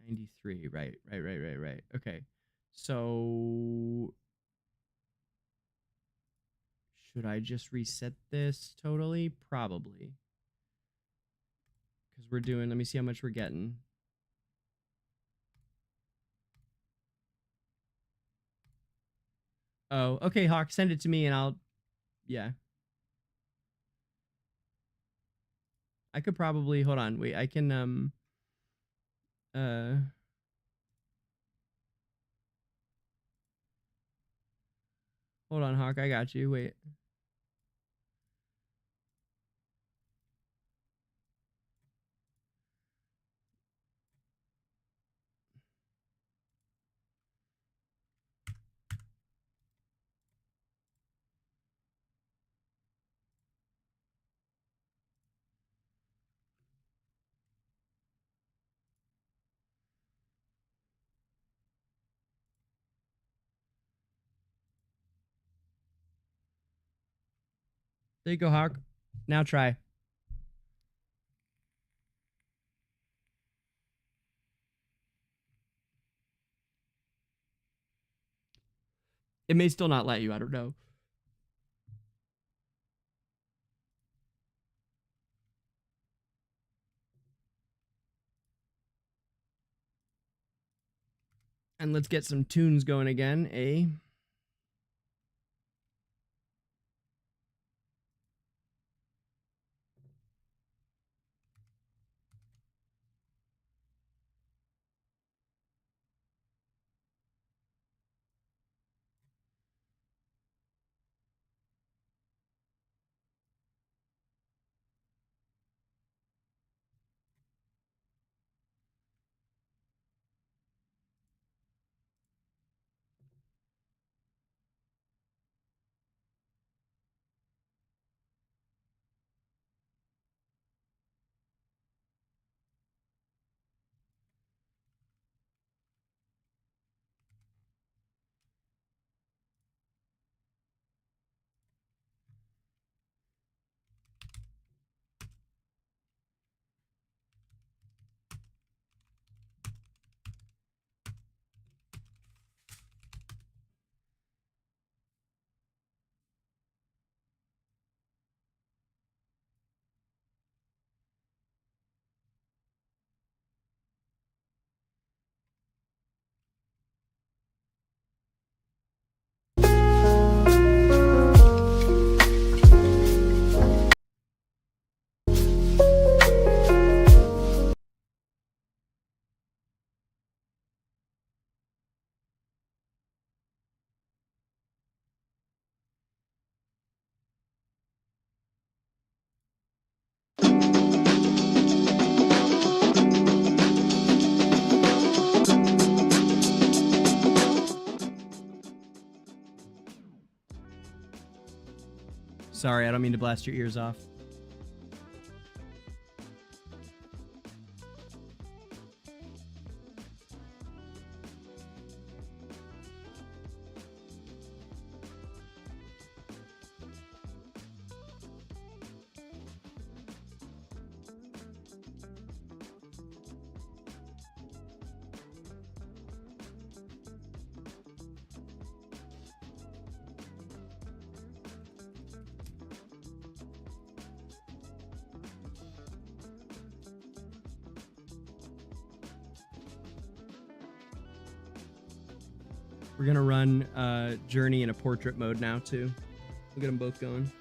$93, right. Okay. So should I just reset this totally? Probably. Because we're doing, let me see how much we're getting. Oh, okay, Hawk, send it to me and I'll, yeah. I could probably, hold on, wait, I can, hold on, Hawk, I got you, wait. There you go, Hawk. Now try. It may still not let you, I don't know. And let's get some tunes going again, eh? Sorry, I don't mean to blast your ears off. We're gonna run Journey in a portrait mode now too. We'll get them both going.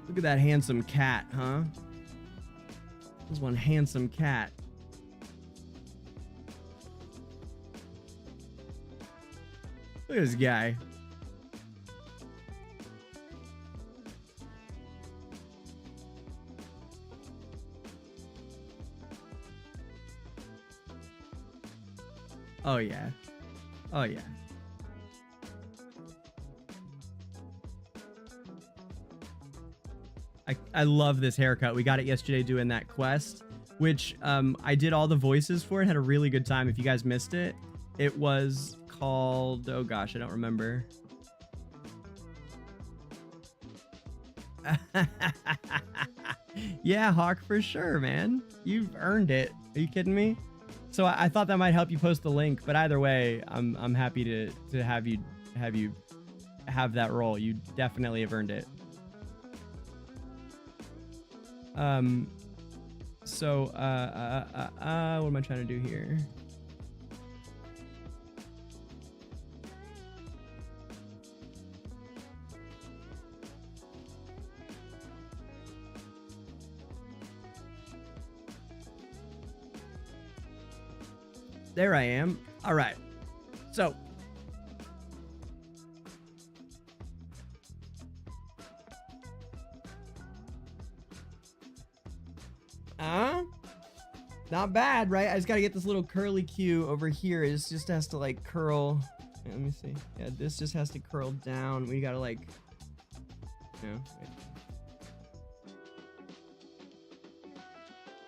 Look at that handsome cat, huh? This one handsome cat. Look at this guy. Oh yeah. Oh yeah. I love this haircut. We got it yesterday doing that quest, which I did all the voices for it. Had a really good time. If you guys missed it, it was called, oh gosh, I don't remember. Yeah, Hawk, for sure, man. You've earned it. Are you kidding me? So I thought that might help you post the link, but either way, I'm happy to have you have that role. You definitely have earned it. What am I trying to do here? There I am. All right. So not bad, right? I just got to get this little curly Q over here. It just has to like curl. Let me see. Yeah, this just has to curl down. We got to like, wait.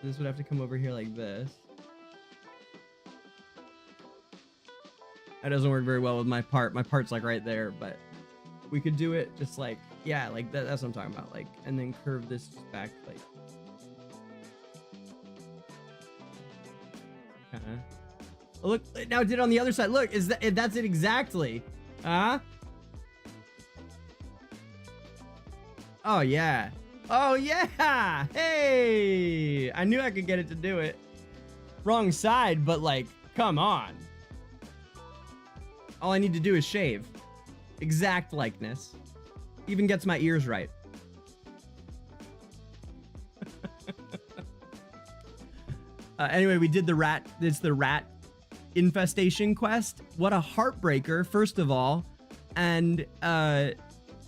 This would have to come over here like this. That doesn't work very well with my part. My part's like right there, but we could do it just like, yeah, like that, that's what I'm talking about. Like, and then curve this back like. Oh, look, now it did it on the other side. Look, that's it exactly. Huh? Oh yeah. Oh yeah. Hey, I knew I could get it to do it. Wrong side, but like, come on. All I need to do is shave. Exact likeness. Even gets my ears right. Anyway, we did the rat. It's the rat infestation quest. What a heartbreaker, first of all. And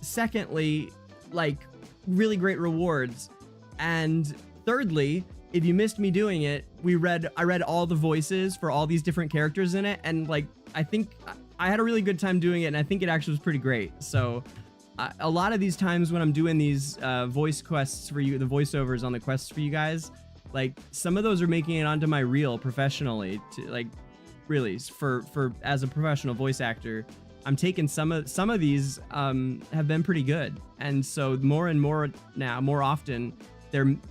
secondly, like, really great rewards. And thirdly, if you missed me doing it, I read all the voices for all these different characters in it. And like, I think I had a really good time doing it, and I think it actually was pretty great. So a lot of these times when I'm doing these voice quests for you, the voiceovers on the quests for you guys, like some of those are making it onto my reel professionally, to like really for as a professional voice actor. I'm taking some of these have been pretty good, and so more and more now, more often,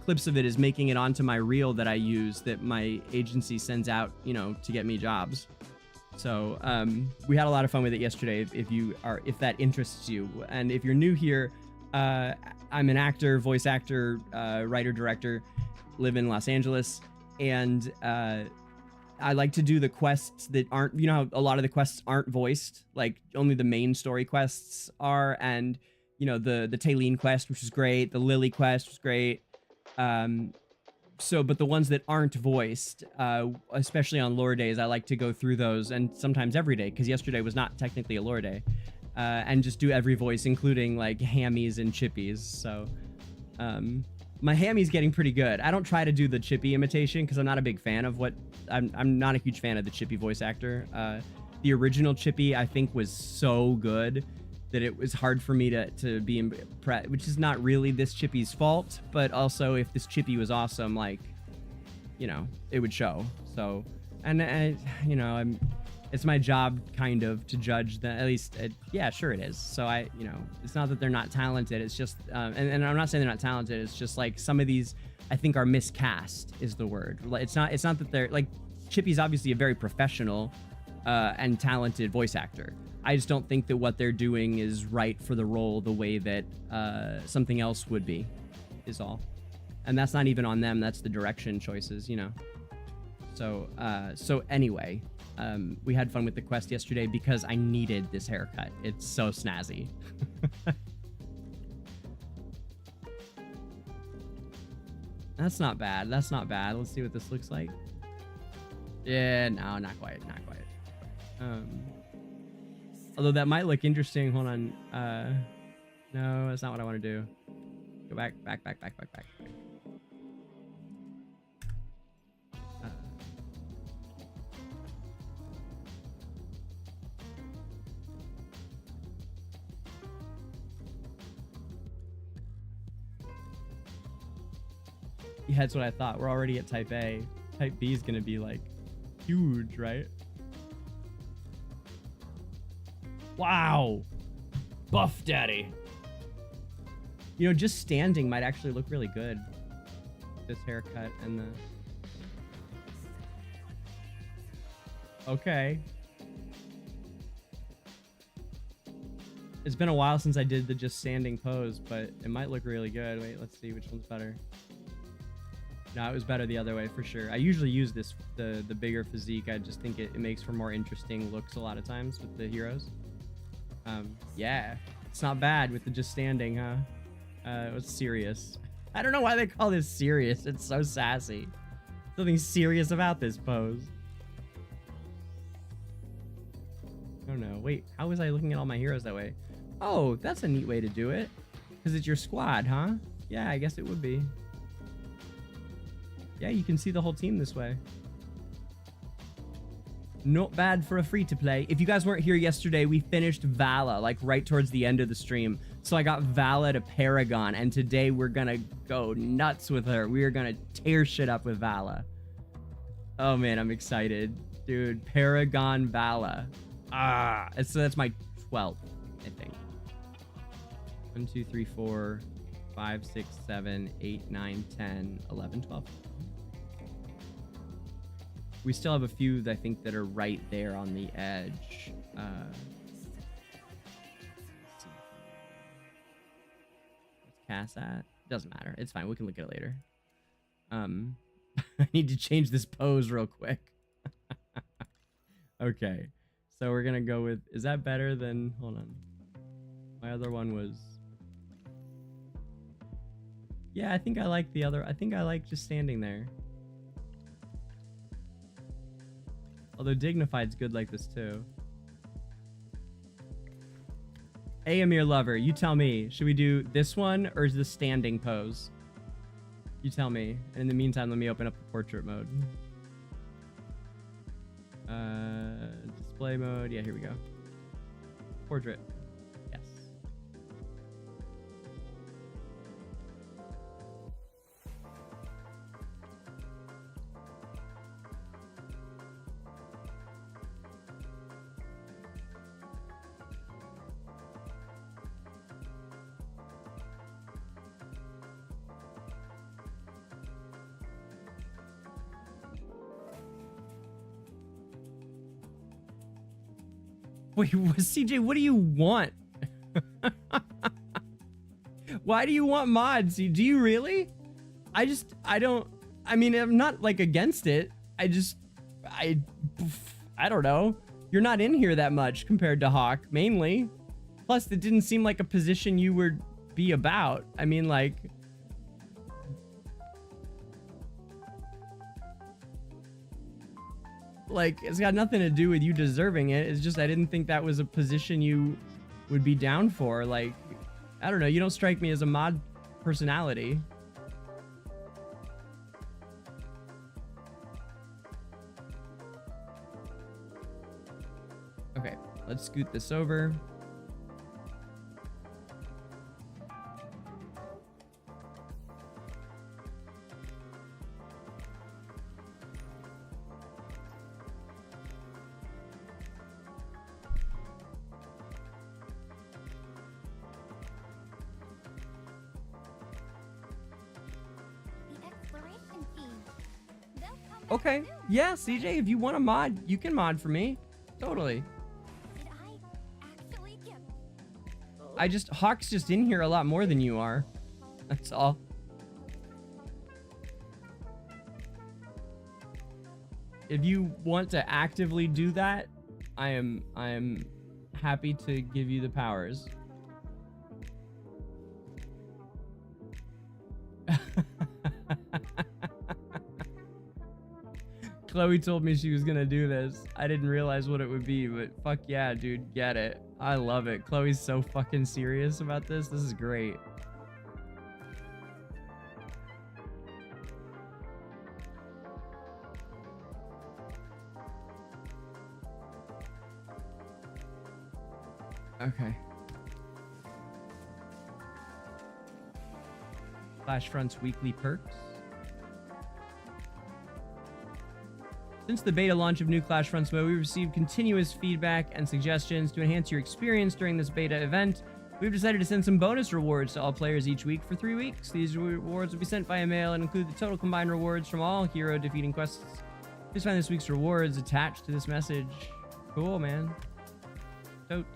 clips of it is making it onto my reel that I use, that my agency sends out, you know, to get me jobs. So we had a lot of fun with it yesterday. If that interests you, and if you're new here, I'm an actor, voice actor, writer, director, live in Los Angeles, and I like to do the quests that aren't, you know, how a lot of the quests aren't voiced, like only the main story quests are, and you know, the Taylene quest, which is great, the Lily quest was great. But the ones that aren't voiced, especially on lore days, I like to go through those, and sometimes every day, because yesterday was not technically a lore day, and just do every voice, including like Hammies and Chippies. So my Hammy's getting pretty good. I don't try to do the Chippy imitation because I'm not a big fan of I'm not a huge fan of the Chippy voice actor. The original Chippy, I think, was so good that it was hard for me to be impressed, which is not really this Chippy's fault, but also if this Chippy was awesome, like, you know, it would show. So, and you know, it's my job kind of to judge that, at least, yeah, sure it is. So you know, it's not that they're not talented, it's just, and I'm not saying they're not talented, it's just like some of these, I think, are miscast is the word. It's not that they're, like, Chippy's obviously a very professional and talented voice actor. I just don't think that what they're doing is right for the role the way that something else would be, is all. And that's not even on them, that's the direction choices, you know. So anyway, we had fun with the quest yesterday because I needed this haircut. It's so snazzy. That's not bad. That's not bad. Let's see what this looks like. Yeah, no, not quite. Not quite. Although that might look interesting. Hold on. No, that's not what I want to do. Go back. Yeah, that's what I thought. We're already at type A. Type B is gonna be like huge, right? Wow. Buff daddy. You know, just standing might actually look really good. This haircut and the... Okay. It's been a while since I did the just standing pose, but it might look really good. Wait, let's see which one's better. No, it was better the other way for sure. I usually use this, the bigger physique. I just think it makes for more interesting looks a lot of times with the heroes. Yeah, it's not bad with the just standing, huh? It was serious. I don't know why they call this serious. It's so sassy. Something serious about this pose. I don't know. Wait, how was I looking at all my heroes that way? Oh, that's a neat way to do it. Because it's your squad, huh? Yeah, I guess it would be. Yeah, you can see the whole team this way. Not bad for a free-to-play. If you guys weren't here yesterday, we finished Vala, like right towards the end of the stream. So I got Vala to Paragon, and today we're gonna go nuts with her. We are gonna tear shit up with Vala. Oh man, I'm excited. Dude, Paragon Vala. Ah, so that's my 12th, I think. 1, 2, 3, 4, 5, 6, 7, 8, 9, 10, 11, 12. We still have a few that I think that are right there on the edge. What's Cass at? Doesn't matter. It's fine. We can look at it later. I need to change this pose real quick. Okay. So we're going to go with... Is that better than... Hold on. My other one was... Yeah, I think I like the other... I think I like just standing there. Although Dignified's good like this too. Hey, Amir Lover, you tell me. Should we do this one or is the standing pose? You tell me. And in the meantime, let me open up the portrait mode. Display mode. Yeah, here we go. Portrait. Yes. Wait, CJ, what do you want? Why do you want mods? Do you really? I mean, I'm not like against it. I don't know. You're not in here that much compared to Hawk, mainly. Plus, it didn't seem like a position you would be about. I mean, like... Like, it's got nothing to do with you deserving it. It's just I didn't think that was a position you would be down for. Like, I don't know. You don't strike me as a mod personality. Okay, let's scoot this over. Okay, yeah, CJ, if you want a mod, you can mod for me. Totally. Hawk's just in here a lot more than you are. That's all. if you want to actively do that, I am happy to give you the powers. Chloe told me she was gonna do this. I didn't realize what it would be, but fuck yeah, dude, get it. I love it. Chloe's so fucking serious about this. This is great. Okay. Clash Front's weekly perks. Since the beta launch of new Clash Fronts mode, we've received continuous feedback and suggestions to enhance your experience during this beta event. We've decided to send some bonus rewards to all players each week for 3 weeks. These rewards will be sent via mail and include the total combined rewards from all hero defeating quests. Please find this week's rewards attached to this message. Cool, man. Totes.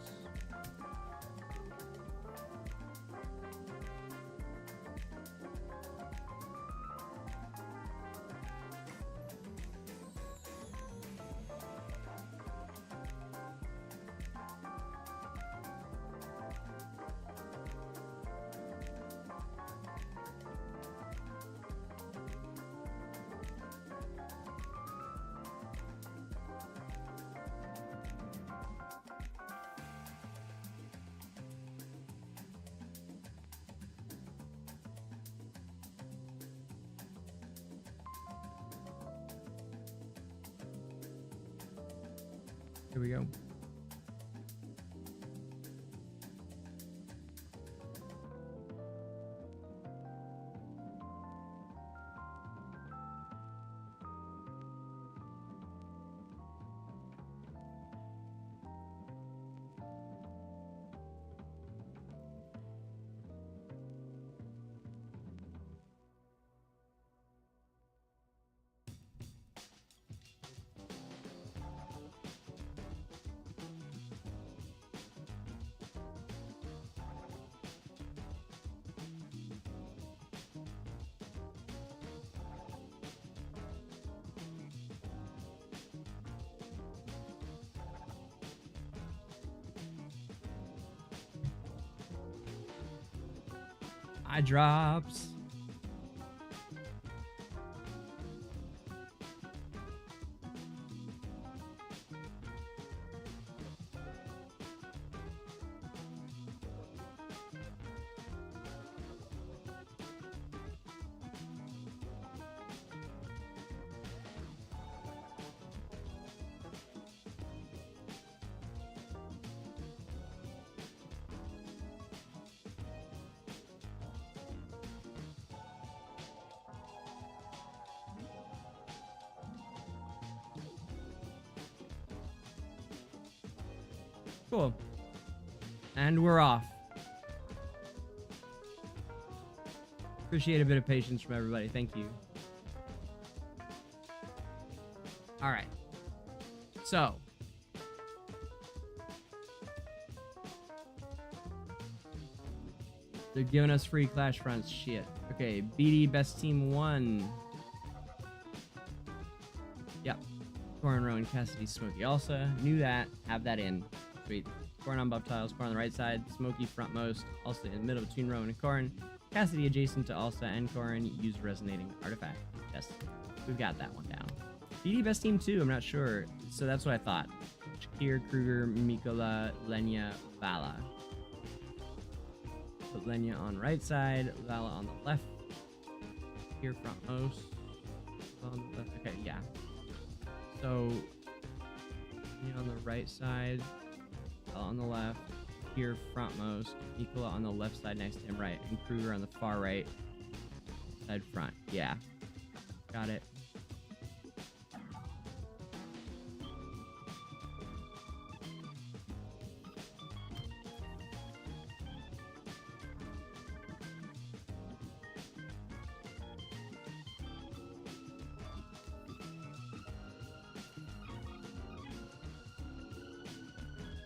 Here we go. Eye drops. Cool. And we're off. Appreciate a bit of patience from everybody. Thank you. All right. So. They're giving us free Clash Fronts shit. Okay, BD Best Team 1. Yep. Corin, Rowan, Cassidy, Smokey. Also, knew that. Have that in. Sweet. Corin on buff tiles, Corin on the right side, Smokey frontmost, also in the middle between Rowan and Corin. Cassidy adjacent to Alsa and Corin, use resonating artifact. Yes, we've got that one down. BD Best Team 2, I'm not sure. So that's what I thought. Shakir, Kruger, Mikola, Lenya, Vala. Put Lenya on right side, Vala on the left. Here frontmost. On the left. Okay, yeah. So, Lenya on the right side. On the left, here frontmost, Nikola on the left side next to him right, and Kruger on the far right side front. Yeah, got it.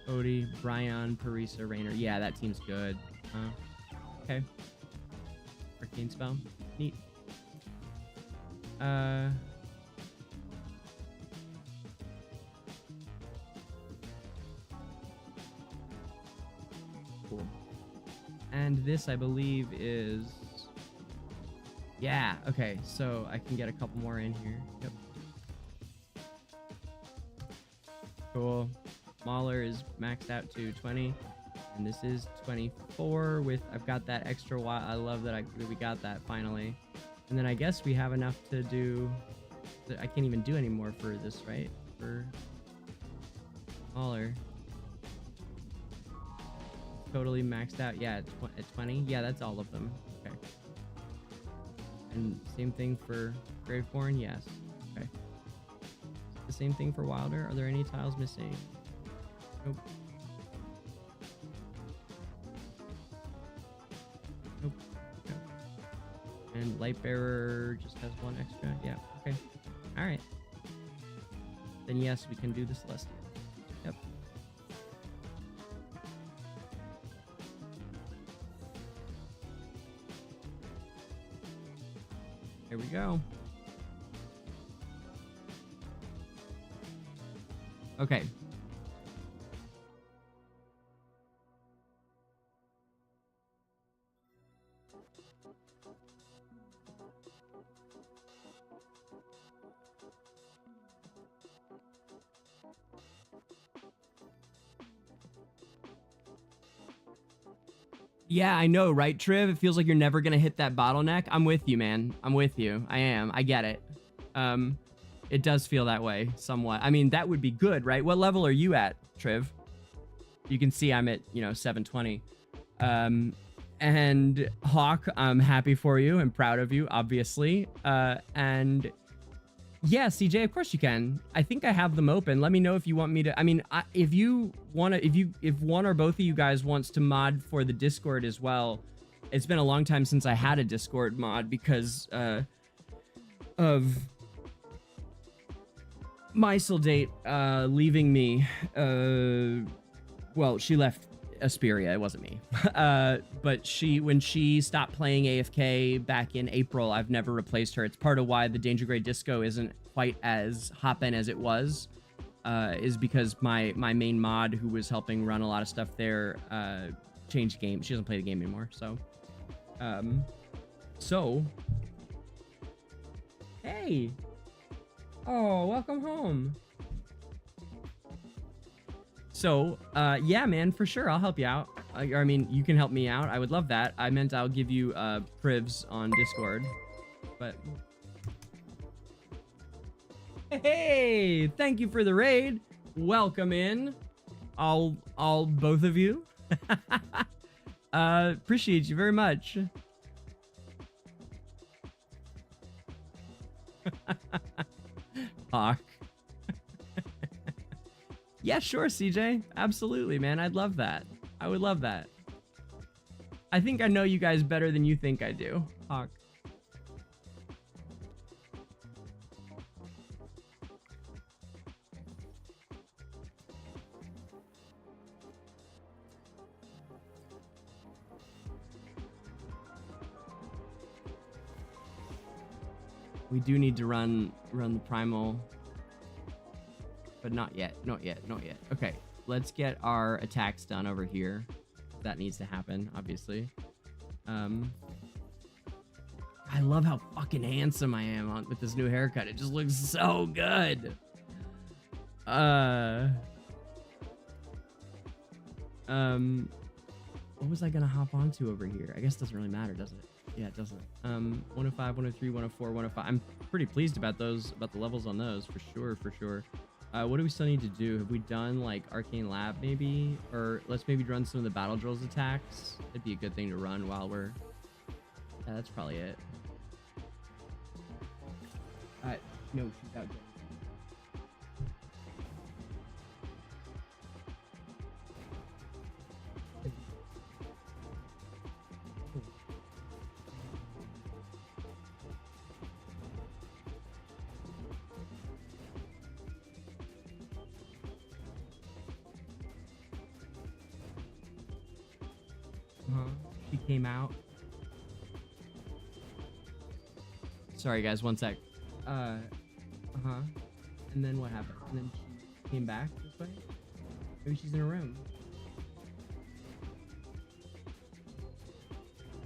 Odie, Brian, Parisa, Rainer. Yeah, that team's good. Okay. Arcane spell. Neat. And this, I believe, is... Yeah, okay, so I can get a couple more in here. Yep. Cool. Mauler is maxed out to 20. And this is 24 with... I've got that extra while. I love that we got that finally. And then I guess we have enough to do... I can't even do any more for this, right? For Mauler. Totally maxed out. Yeah, at 20. Yeah, that's all of them. Okay. And same thing for Graveborn. Yes. Okay. The same thing for Wilder. Are there any tiles missing? Nope. Nope. Okay. And Lightbearer just has one extra. Yeah. Okay. All right. Then yes, we can do the Celestial. Yep. Here we go. Okay. Yeah, I know, right, Triv? It feels like you're never gonna hit that bottleneck. I'm with you, man. I'm with you. I am. I get it. It does feel that way, somewhat. I mean, that would be good, right? What level are you at, Triv? You can see I'm at, 720. And Hawk, I'm happy for you and proud of you, obviously. And yeah, CJ, of course you can. I think I have them open. Let me know if you want me to. I mean, if you want to, if one or both of you guys wants to mod for the Discord as well. It's been a long time since I had a Discord mod because of Myseldate leaving me. Well, she left Esperia. It wasn't me. But when she stopped playing AFK back in April, I've never replaced her. It's part of why the DangerGrey Disco isn't quite as hoppin' as it was, is because my main mod, who was helping run a lot of stuff there, changed game. She doesn't play the game anymore. So, hey, oh, welcome home. So, yeah, man, for sure, I'll help you out. I mean, you can help me out. I would love that. I meant I'll give you privs on Discord, but... Hey, thank you for the raid. Welcome in, all both of you. Appreciate you very much. Hawk. Yeah, sure, CJ. Absolutely, man. I'd love that. I would love that. I think I know you guys better than you think I do, Hawk. We do need to run the primal, but not yet. Okay, let's get our attacks done over here. That needs to happen, obviously. I love how fucking handsome I am with this new haircut. It just looks so good. What was I gonna hop onto over here? I guess it doesn't really matter, does it? Yeah, it doesn't. 105, 103, 104, 105. I'm pretty pleased about those, about the levels on those, for sure. What do we still need to do? Have we done, like, Arcane Lab, maybe? Or let's maybe run some of the Battle Drills attacks. That'd be a good thing to run while we're... Yeah, that's probably it. No, shoot out. She came out. Sorry guys, one sec. And then what happened? And then she came back this way? Maybe she's in a room.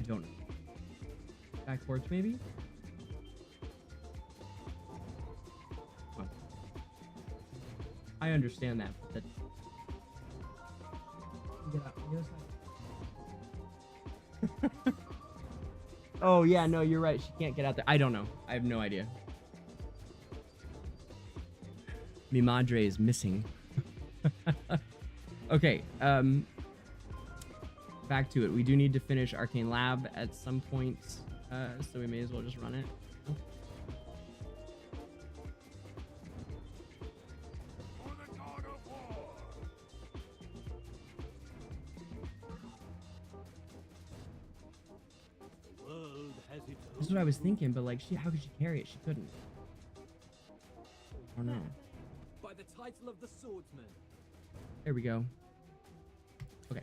don't know. Back porch, maybe? Well, I understand that. Get out on the other side. Oh, yeah, no, you're right. She can't get out there. I don't know. I have no idea. Mi madre is missing. Okay, back to it. We do need to finish Arcane Lab at some point, so we may as well just run it. That's what I was thinking, but like, how could she carry it? She couldn't. I don't know. By the title of the swordsman. There we go. Okay.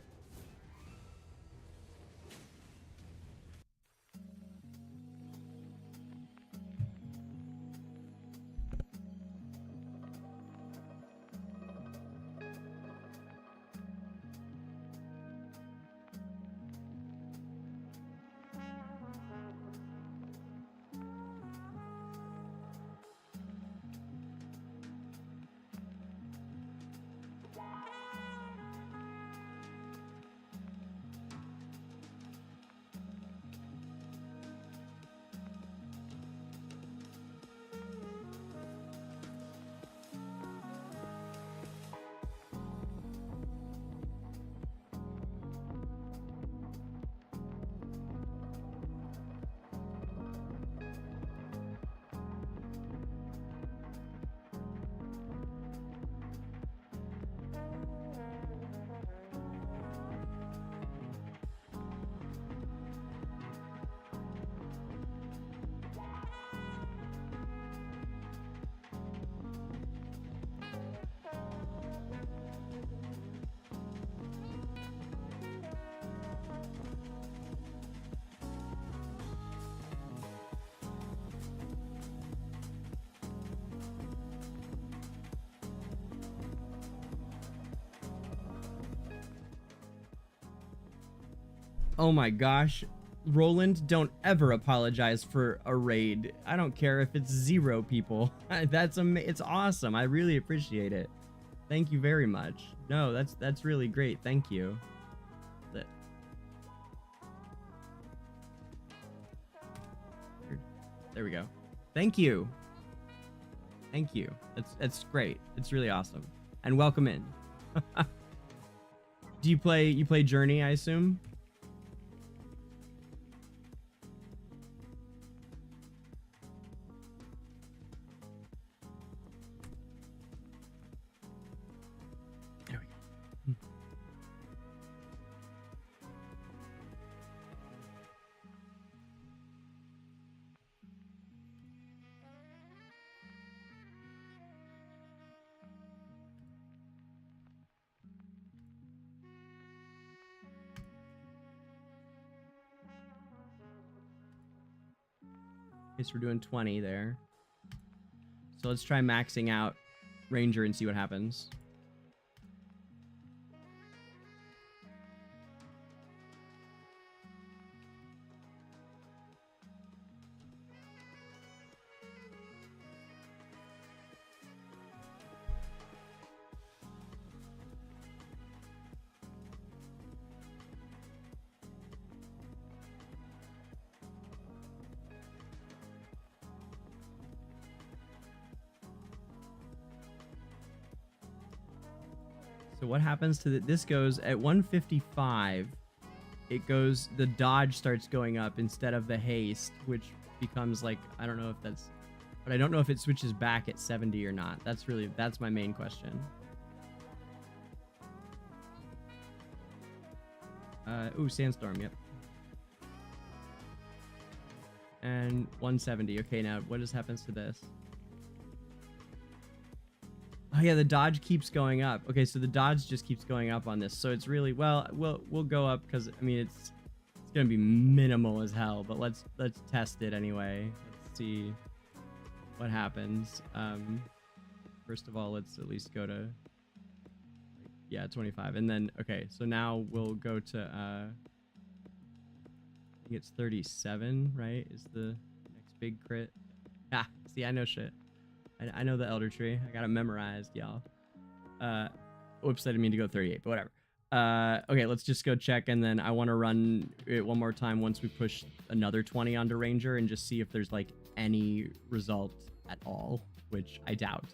Oh my gosh. Roland, don't ever apologize for a raid. I don't care if it's 0 people. It's awesome. I really appreciate it. Thank you very much. No, that's really great. Thank you. There we go. Thank you. Thank you. That's great. It's really awesome. And welcome in. Do you play Journey, I assume? There we go. Okay, so we're doing 20 there. So let's try maxing out Ranger and see what happens. So what happens to this goes at 155, it goes, the dodge starts going up instead of the haste, which becomes like, I don't know if that's, but I don't know if it switches back at 70 or not. That's my main question. Ooh, Sandstorm, yep. And 170. Okay, now what just happens to this? Oh yeah, the dodge keeps going up. Okay, so the dodge just keeps going up on this. So it's really, well, we'll go up because I mean it's gonna be minimal as hell. But let's test it anyway. Let's see what happens. First of all, let's at least go to, yeah, 25, and then okay. So now we'll go to I think it's 37, right? Is the next big crit. Ah, see, I know shit. I know the Elder Tree. I got it memorized, y'all. Whoops, I didn't mean to go 38, but whatever. Okay, let's just go check, and then I want to run it one more time once we push another 20 onto Ranger and just see if there's, like, any result at all, which I doubt.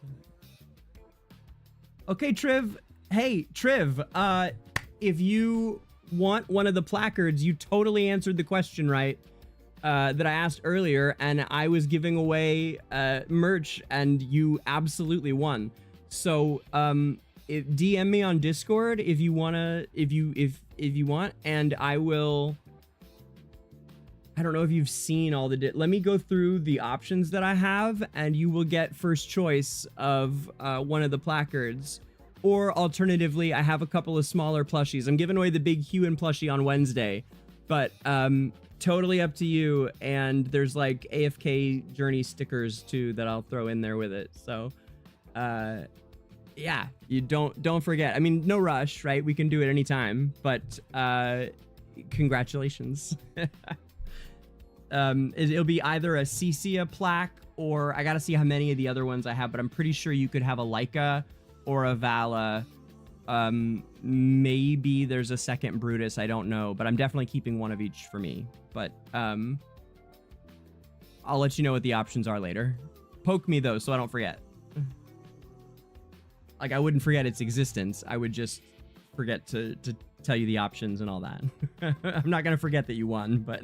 Okay, Triv. Hey, Triv, if you want one of the placards, you totally answered the question right that I asked earlier, and I was giving away merch, and you absolutely won. So, DM me on Discord if you wanna, if you want, and I will. I don't know if you've seen all the. Let me go through the options that I have, and you will get first choice of one of the placards. Or alternatively, I have a couple of smaller plushies. I'm giving away the big Hue plushie on Wednesday, but totally up to you. And there's like AFK Journey stickers too that I'll throw in there with it. So, yeah, you don't forget. I mean, no rush, right? We can do it anytime. But congratulations. It'll be either a Cecia plaque, or I gotta see how many of the other ones I have. But I'm pretty sure you could have a Leica or a Vala. Maybe there's a second Brutus, I don't know, but I'm definitely keeping one of each for me. But I'll let you know what the options are later. Poke me though, so I don't forget. Like, I wouldn't forget its existence. I would just forget to tell you the options and all that. I'm not gonna forget that you won, but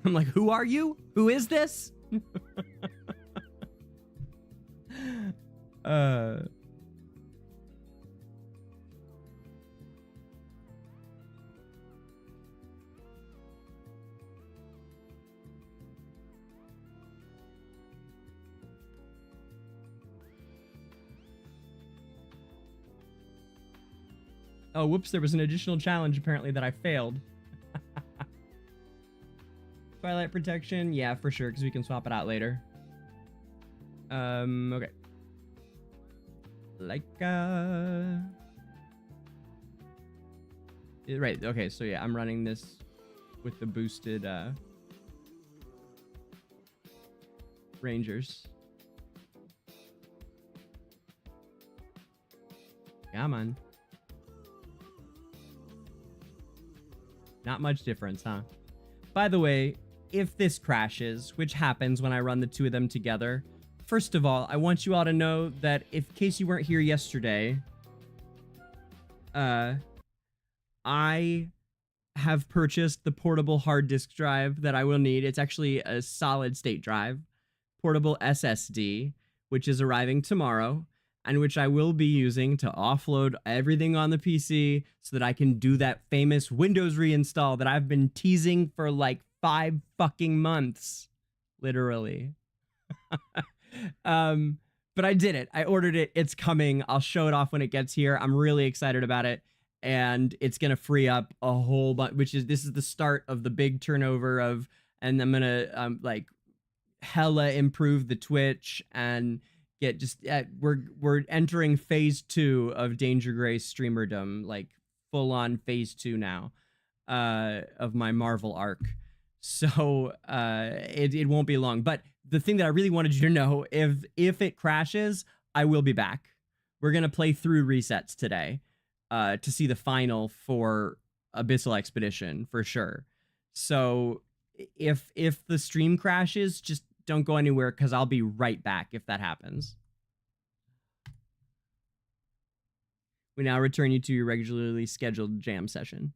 I'm like, who are you? Who is this? Oh, whoops, there was an additional challenge apparently that I failed. Twilight protection, yeah, for sure, because we can swap it out later. Okay. Leica. Right, okay, so yeah, I'm running this with the boosted Rangers. Come on. Not much difference, huh? By the way, if this crashes, which happens when I run the two of them together, first of all, I want you all to know that in case you weren't here yesterday, I have purchased the portable hard disk drive that I will need. It's actually a solid state drive, portable SSD, which is arriving tomorrow, and which I will be using to offload everything on the PC so that I can do that famous Windows reinstall that I've been teasing for like 5 fucking months, literally. But I did it. I ordered it. It's coming. I'll show it off when it gets here. I'm really excited about it. And it's going to free up a whole bunch, this is the start of the big turnover of, and I'm going to like hella improve the Twitch and get just, we're entering phase 2 of DangerGrey streamerdom, like full on phase 2 now, of my Marvel arc. So, it won't be long, but the thing that I really wanted you to know, if it crashes, I will be back. We're going to play through resets today, to see the final for Abyssal Expedition for sure. So if the stream crashes, just don't go anywhere, because I'll be right back if that happens. We now return you to your regularly scheduled jam session.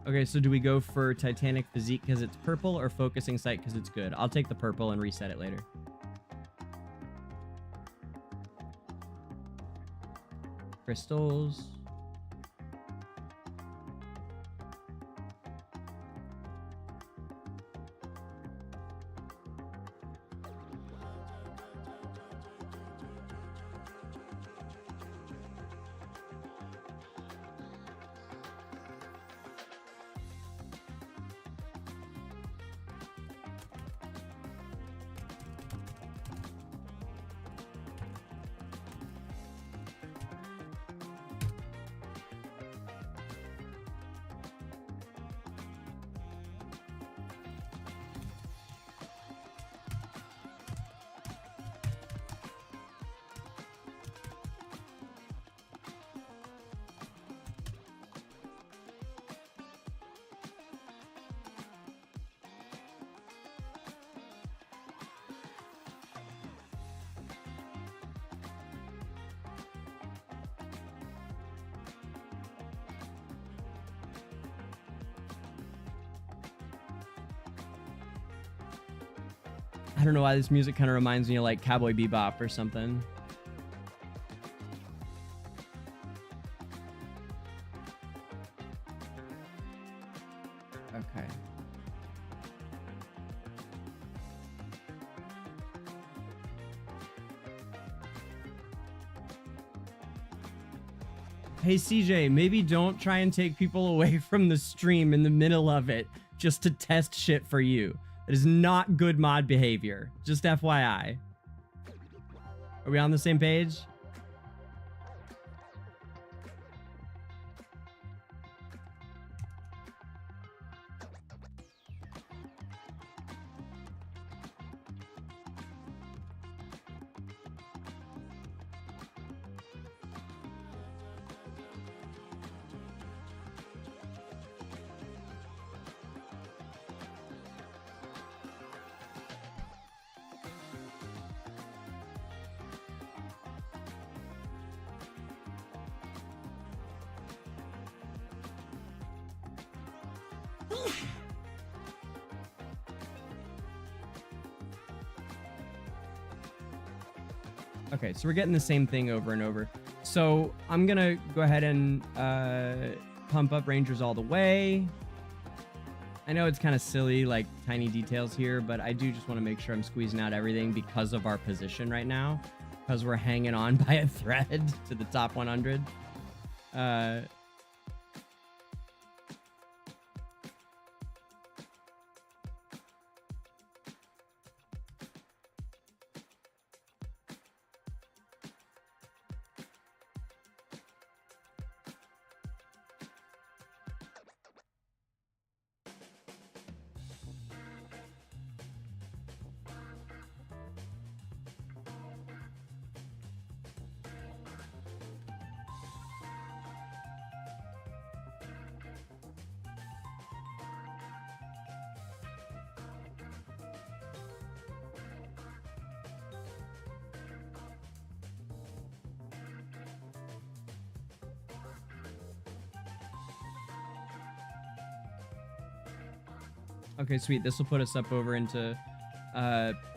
Okay, so do we go for Titanic Physique because it's purple, or Focusing Sight because it's good? I'll take the purple and reset it later. Crystals. I don't know why this music kind of reminds me of like Cowboy Bebop or something. Okay. Hey CJ, maybe don't try and take people away from the stream in the middle of it just to test shit for you. It is not good mod behavior. Just FYI. Are we on the same page? Okay, so we're getting the same thing over and over. So I'm gonna go ahead and pump up Rangers all the way. I know it's kind of silly, like tiny details here, but I do just want to make sure I'm squeezing out everything because of our position right now, because we're hanging on by a thread to the top 100. Okay, sweet. This will put us up over into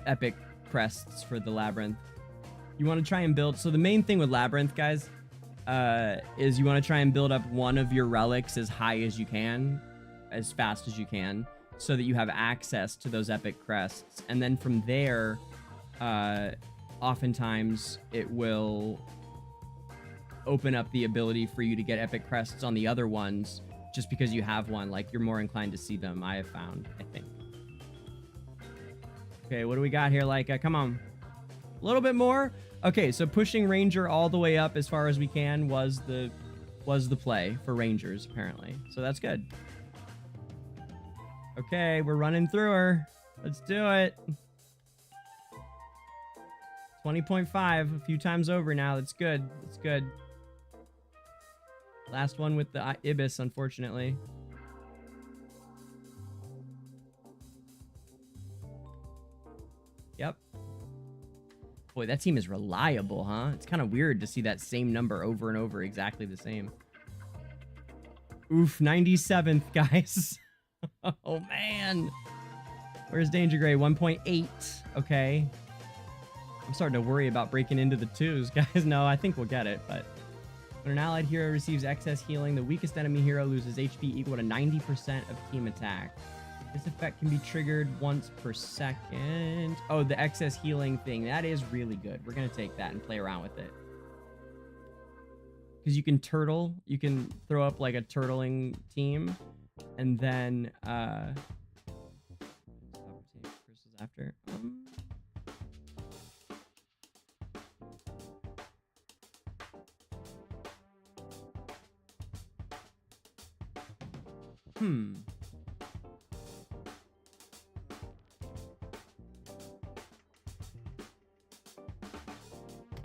epic crests for the Labyrinth. You want to try and build... So the main thing with Labyrinth, guys, is you want to try and build up one of your relics as high as you can, as fast as you can, so that you have access to those epic crests. And then from there, oftentimes it will open up the ability for you to get epic crests on the other ones. Just because you have one, like, you're more inclined to see them, I have found, I think. Okay, what do we got here, Laika? Come on. A little bit more? Okay, so pushing Ranger all the way up as far as we can was the play for Rangers, apparently. So that's good. Okay, we're running through her. Let's do it. 20.5, a few times over now. That's good. That's good. Last one with the Ibis, unfortunately. Yep. Boy, that team is reliable, huh? It's kind of weird to see that same number over and over, exactly the same. Oof, 97th, guys. Oh, man. Where's DangerGrey? 1.8. Okay. I'm starting to worry about breaking into the twos, guys. No, I think we'll get it, but... When an allied hero receives excess healing, the weakest enemy hero loses HP equal to 90% of team attack. This effect can be triggered once per second. Oh, the excess healing thing. That is really good. We're going to take that and play around with it. Because you can turtle. You can throw up like a turtling team. And then... crystals after.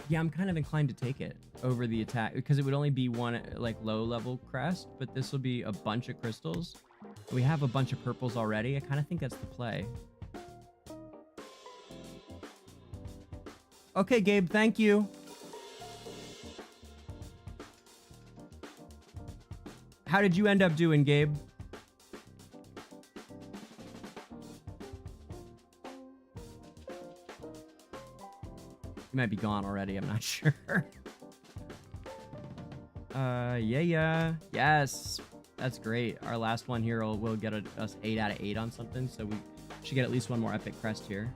Yeah, I'm kind of inclined to take it over the attack because it would only be one like low level crest, but this will be a bunch of crystals. We have a bunch of purples already. I kind of think that's the play. Okay, Gabe, thank you. How did you end up doing, Gabe? He might be gone already. I'm not sure. Yeah. Yes. That's great. Our last one here will get us 8 out of 8 on something, so we should get at least one more epic crest here.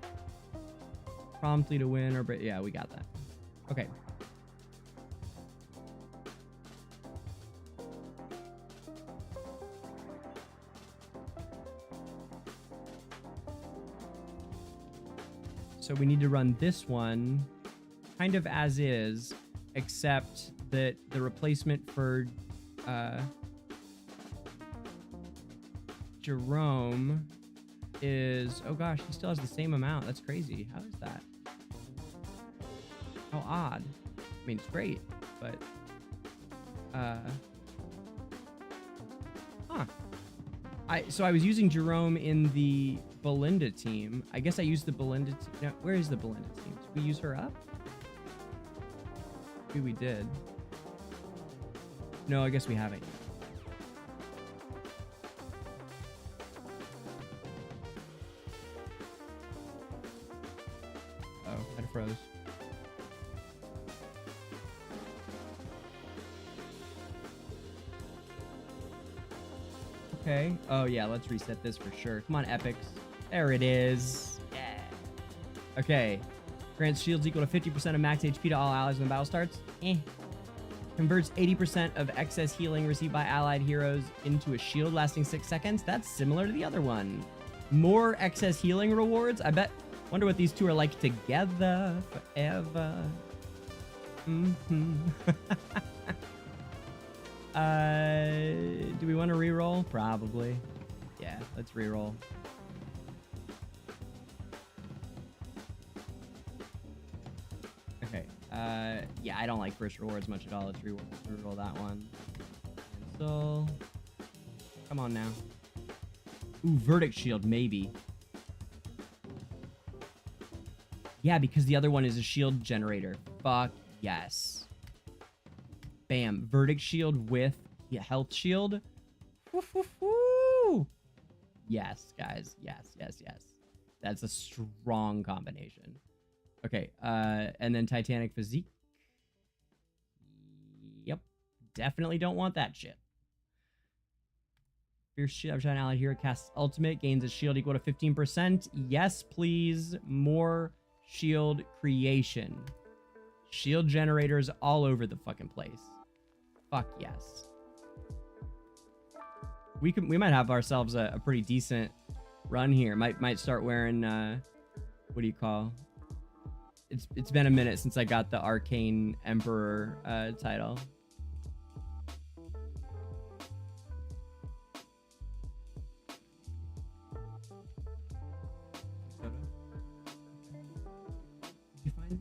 Promptly to win, or yeah, we got that. Okay. So we need to run this one kind of as is, except that the replacement for Jerome is, oh gosh, he still has the same amount. That's crazy. How is that? How odd. I mean, it's great, but so I was using Jerome in the Belinda team. I guess I used the Belinda team. No, where is the Belinda team? Did we use her up? Maybe we did. No, I guess we haven't. Oh, I froze. Okay. Oh, yeah, let's reset this for sure. Come on, epics. There it is. Yeah. Okay. Grants shields equal to 50% of max HP to all allies when the battle starts. Converts 80% of excess healing received by allied heroes into a shield lasting 6 seconds. That's similar to the other one. More excess healing rewards. I bet. Wonder what these two are like together forever. Do we want to reroll? Probably. Yeah, let's reroll. Okay. Yeah, I don't like first rewards much at all. Let's reroll that one. Cancel. Come on now. Ooh, verdict shield, maybe. Yeah, because the other one is a shield generator. Fuck yes. Bam. Verdict shield with health shield. Woo-hoo-hoo. Yes, guys. Yes. That's a strong combination. Okay, and then Titanic Physique. Yep. Definitely don't want that shit. Fierce Shield, Shine Allied Hero casts Ultimate, gains a shield equal to 15%. Yes, please. More shield creation. Shield generators all over the fucking place. Fuck yes. We might have ourselves a pretty decent run here. Might start wearing what do you call? It's been a minute since I got the Arcane Emperor title. Did you find it?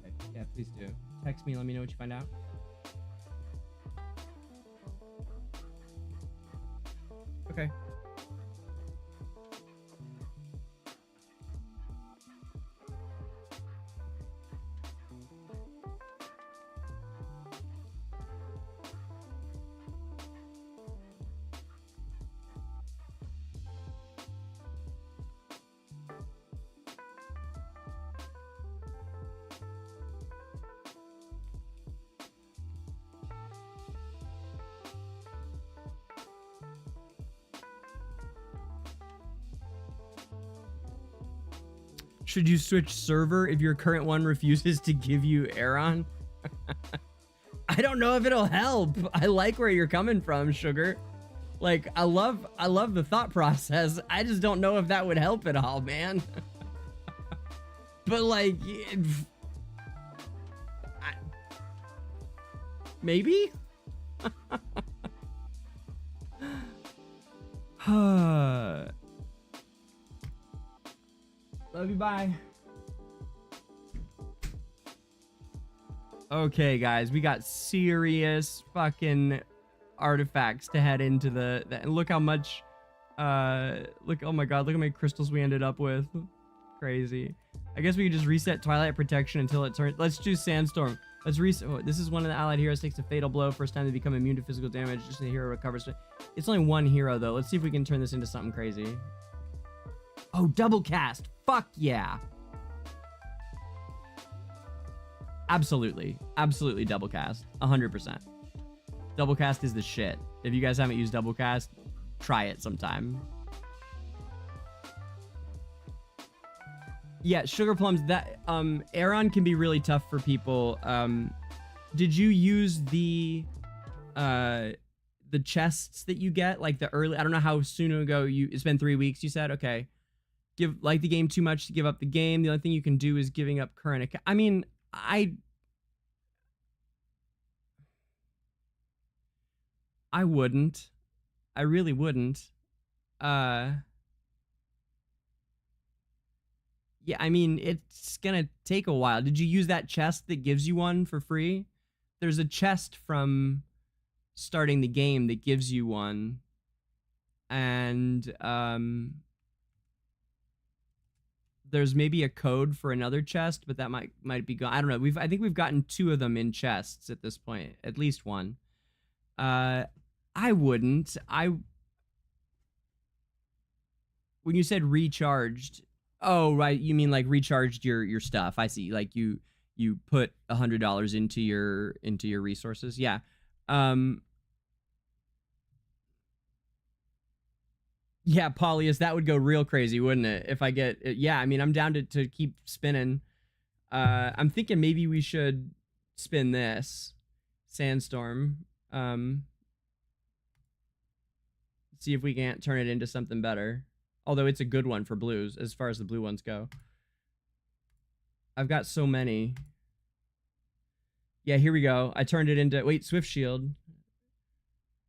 Okay. Yeah, please do. Text me, let me know what you find out. Okay. Should you switch server if your current one refuses to give you Aaron? I don't know if it'll help. I like where you're coming from, Sugar. Like, I love the thought process. I just don't know if that would help at all, man. But like, maybe? Love you, bye. Okay, guys, we got serious fucking artifacts to head into the and look how much look, oh my god, look how many crystals we ended up with. Crazy. I guess we could just reset Twilight Protection until it turns. Let's choose Sandstorm. Let's reset. Oh, this is one of the allied heroes takes a fatal blow. First time they become immune to physical damage. Just the hero recovers. It's only one hero though. Let's see if we can turn this into something crazy. Oh, double cast. Fuck yeah. Absolutely. Absolutely double cast. 100%. Double cast is the shit. If you guys haven't used double cast, try it sometime. Yeah, sugar plums, that Aeron can be really tough for people. Did you use the chests that you get, like the early, I don't know how soon ago it's been 3 weeks, you said? Okay. Like the game too much to give up the game. The only thing you can do is giving up current account. I mean, I wouldn't. I really wouldn't. Yeah, I mean, it's gonna take a while. Did you use that chest that gives you one for free? There's a chest from starting the game that gives you one. And there's maybe a code for another chest, but that might be gone. I don't know. I think we've gotten 2 of them in chests at this point, at least one. I wouldn't. When you said recharged, oh right, you mean like recharged your stuff. I see. Like you put $100 into your resources. Yeah. Yeah, Polyus, that would go real crazy, wouldn't it? If I get it. Yeah, I mean, I'm down to keep spinning. I'm thinking maybe we should spin this Sandstorm. See if we can't turn it into something better. Although it's a good one for blues, as far as the blue ones go. I've got so many. Yeah, here we go. I turned it into... Wait, Swift Shield.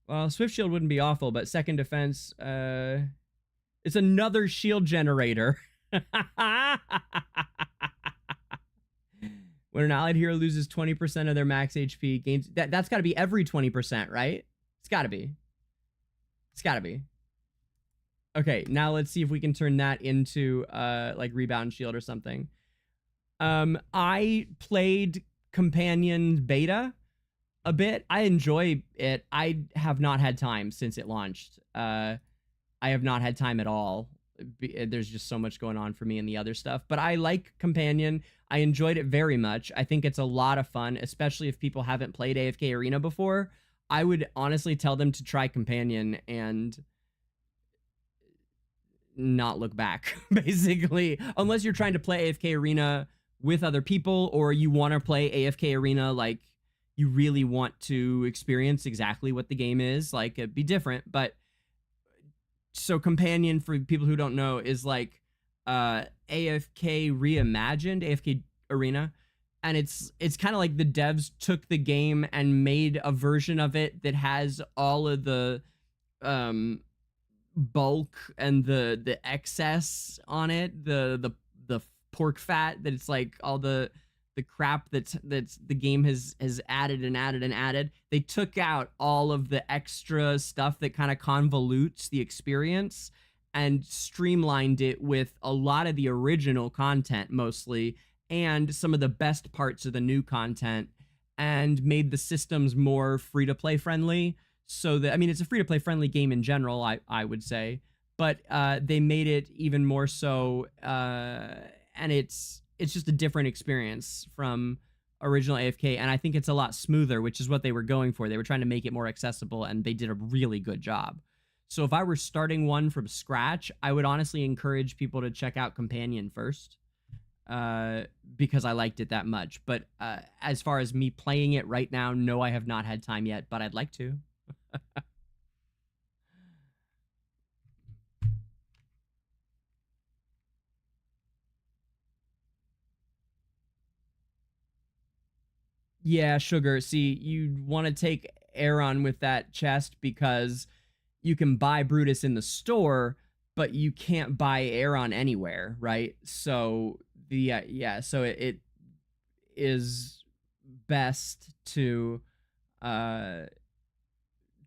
Well, Swift Shield wouldn't be awful, but second defense... It's another shield generator. When an allied hero loses 20% of their max HP, gains... That's got to be every 20%, right? It's got to be. It's got to be. Okay, now let's see if we can turn that into like rebound shield or something. I played Companion Beta a bit. I enjoy it. I have not had time since it launched. I have not had time at all. There's just so much going on for me and the other stuff. But I like Companion. I enjoyed it very much. I think it's a lot of fun, especially if people haven't played AFK Arena before. I would honestly tell them to try Companion and not look back, basically, unless you're trying to play AFK Arena with other people, or you want to play AFK Arena like you really want to experience exactly what the game is. Like, it'd be different. But so Companion, for people who don't know, is like AFK reimagined, AFK Arena, and it's kind of like the devs took the game and made a version of it that has all of the bulk and the excess on it, the pork fat, that it's like all the crap that's the game has added and added and added. They took out all of the extra stuff that kind of convolutes the experience and streamlined it with a lot of the original content mostly, and some of the best parts of the new content, and made the systems more free-to-play friendly. So that, I mean, it's a free-to-play friendly game in general, I would say, but they made it even more so, and it's just a different experience from original AFK, and I think it's a lot smoother, which is what they were going for. They were trying to make it more accessible, and they did a really good job. So if I were starting one from scratch, I would honestly encourage people to check out Companion first, because I liked it that much. But as far as me playing it right now, no, I have not had time yet, but I'd like to. Yeah, Sugar. See, you want to take Aeron with that chest because you can buy Brutus in the store, but you can't buy Aeron anywhere, right? So the so it is best to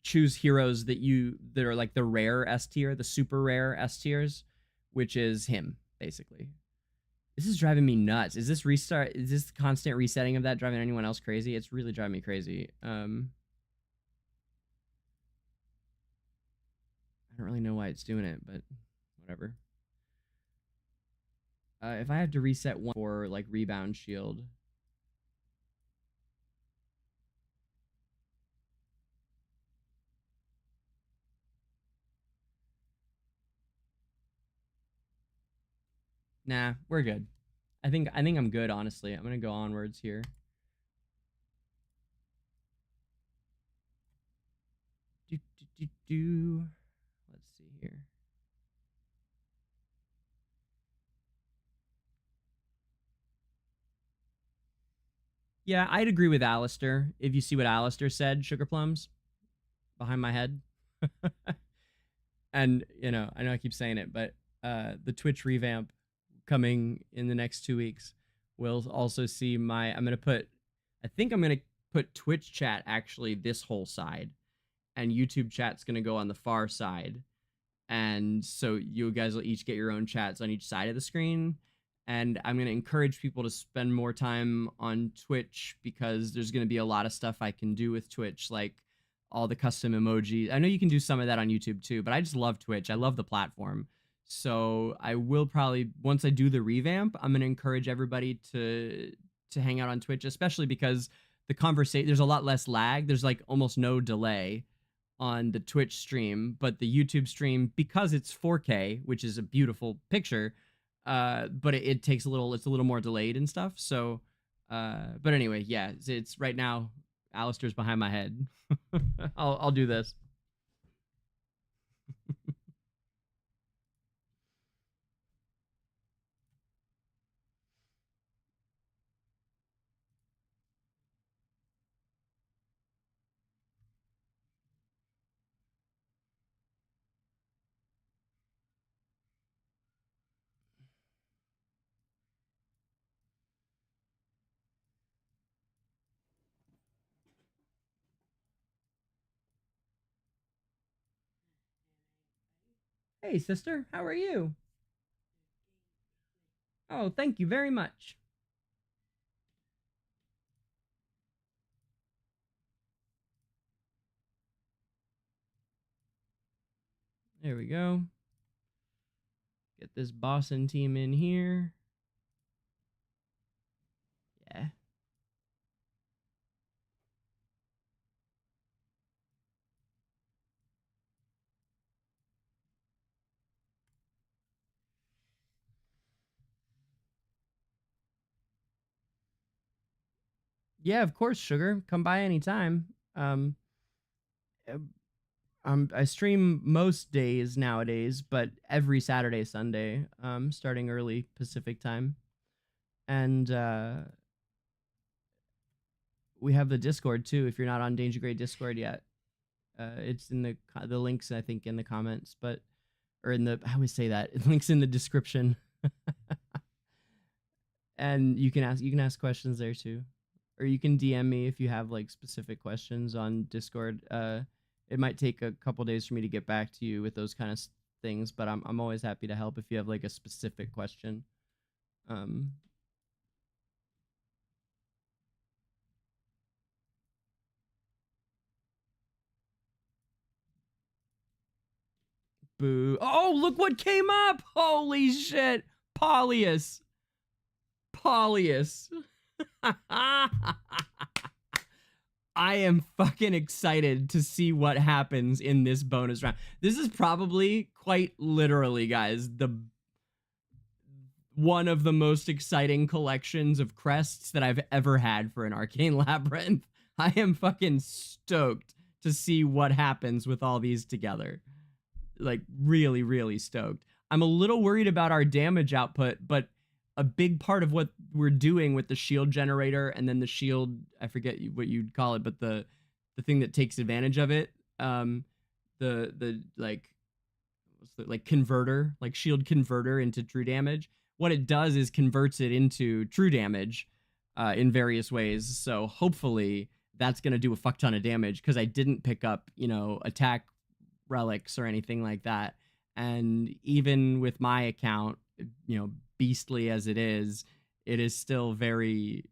choose heroes that are like the rare S tier, the super rare S tiers, which is him, basically. This is driving me nuts. Is this constant resetting of that driving anyone else crazy? It's really driving me crazy. I don't really know why it's doing it, but whatever. If I have to reset one for like rebound shield. Nah, we're good. I think I'm good, honestly. I'm gonna go onwards here. Let's see here. Yeah, I'd agree with Alistair. If you see what Alistair said, Sugar Plums, behind my head. And, you know I keep saying it, but the Twitch revamp coming in the next 2 weeks will also see I think I'm going to put Twitch chat actually this whole side, and YouTube chat's going to go on the far side. And so you guys will each get your own chats on each side of the screen. And I'm going to encourage people to spend more time on Twitch, because there's going to be a lot of stuff I can do with Twitch, like all the custom emojis. I know you can do some of that on YouTube too, but I just love Twitch. I love the platform. So I will probably, once I do the revamp, I'm going to encourage everybody to hang out on Twitch, especially because the conversation, there's a lot less lag. There's like almost no delay on the Twitch stream, but the YouTube stream, because it's 4K, which is a beautiful picture, but it takes it's a little more delayed and stuff. So, but anyway, yeah, it's right now, Alistair's behind my head. I'll do this. Hey, sister, how are you? Oh, thank you very much. There we go. Get this Boston team in here. Yeah. Yeah, of course, Sugar. Come by anytime. I stream most days nowadays, but every Saturday, Sunday, starting early Pacific time. And we have the Discord too. If you're not on DangerGrey Discord yet, it's in the links, I think, in the comments, or in the, I always say that, links in the description. And you can ask questions there too, or you can DM me if you have like specific questions on Discord. It might take a couple days for me to get back to you with those kind of things, but I'm always happy to help if you have like a specific question. Boo. Oh, look what came up. Holy shit. Paulius. I am fucking excited to see what happens in this bonus round. This is probably, quite literally, guys, one of the most exciting collections of crests that I've ever had for an Arcane Labyrinth. I am fucking stoked to see what happens with all these together. Like, really, really stoked. I'm a little worried about our damage output, but a big part of what we're doing with the shield generator and then the shield, I forget what you'd call it, but the thing that takes advantage of it, the converter, like shield converter into true damage. What it does is converts it into true damage in various ways. So hopefully that's going to do a fuck ton of damage, because I didn't pick up, attack relics or anything like that. And even with my account, beastly as it is still very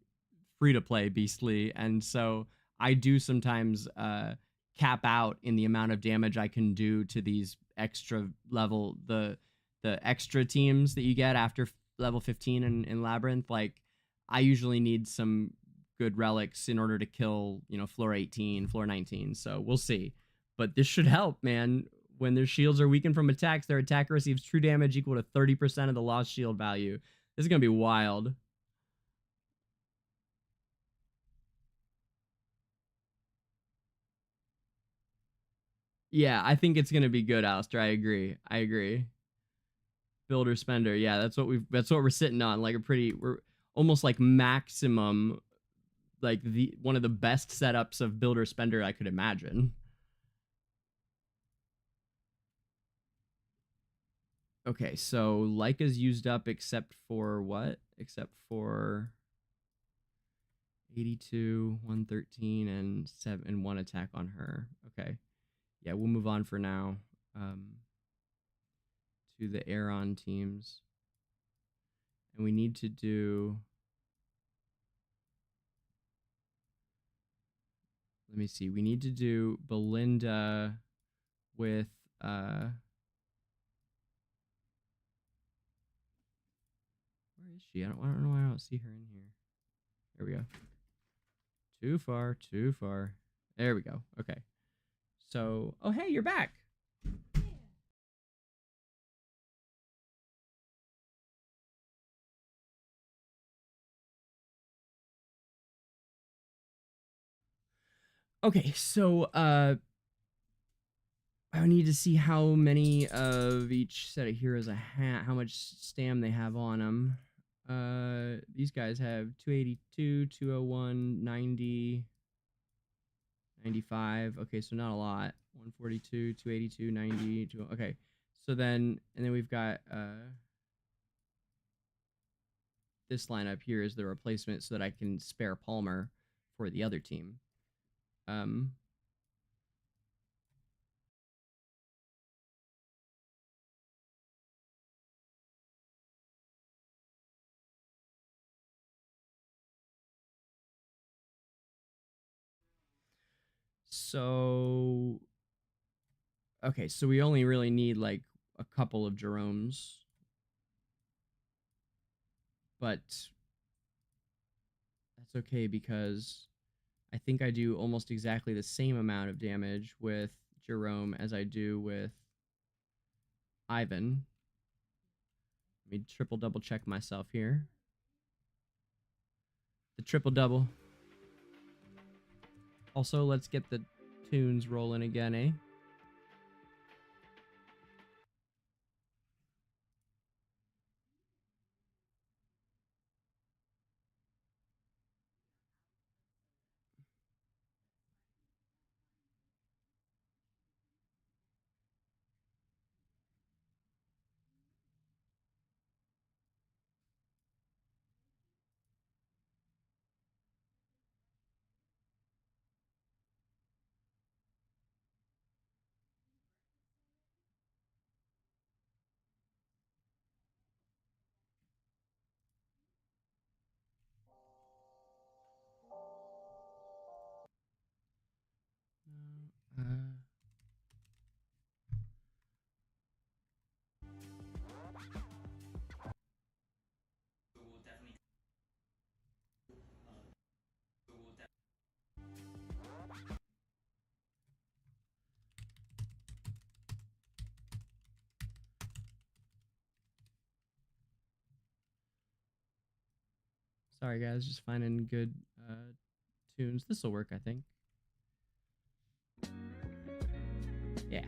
free to play beastly. And so I do sometimes cap out in the amount of damage I can do to these extra level, the extra teams that you get after level 15 in Labyrinth, like I usually need some good relics in order to kill, you know, floor 18, floor 19. So we'll see. But this should help, man. When their shields are weakened from attacks, their attacker receives true damage equal to 30% of the lost shield value. This is going to be wild. Yeah, I think it's going to be good, Alistair. I agree. I agree. Builder spender. Yeah, that's what we're sitting on. Like we're almost like maximum, like one of the best setups of builder spender I could imagine. Okay, so Leica's used up except for what? Except for 82, 113, and 7 and 1 attack on her. Okay. Yeah, we'll move on for now. To the Aeron teams. And we need to do... Let me see. We need to do Belinda with... Where is she? I don't know why I don't see her in here. There we go. Too far, too far. There we go. Okay. So, oh, hey, you're back. Okay, so, I need to see how many of each set of heroes I have, how much stam they have on them. These guys have 282, 201, 90, 95. Okay, so not a lot. 142, 282, 90. Okay, so then, and then we've got this lineup here is the replacement so that I can spare Palmer for the other team. So, okay, so we only really need like a couple of Jeromes. But that's okay because I think I do almost exactly the same amount of damage with Jerome as I do with Ivan. Let me triple double check myself here. The triple double. Also, let's get the tunes rolling again, eh? Sorry guys, just finding good tunes. This will work, I think. Yeah.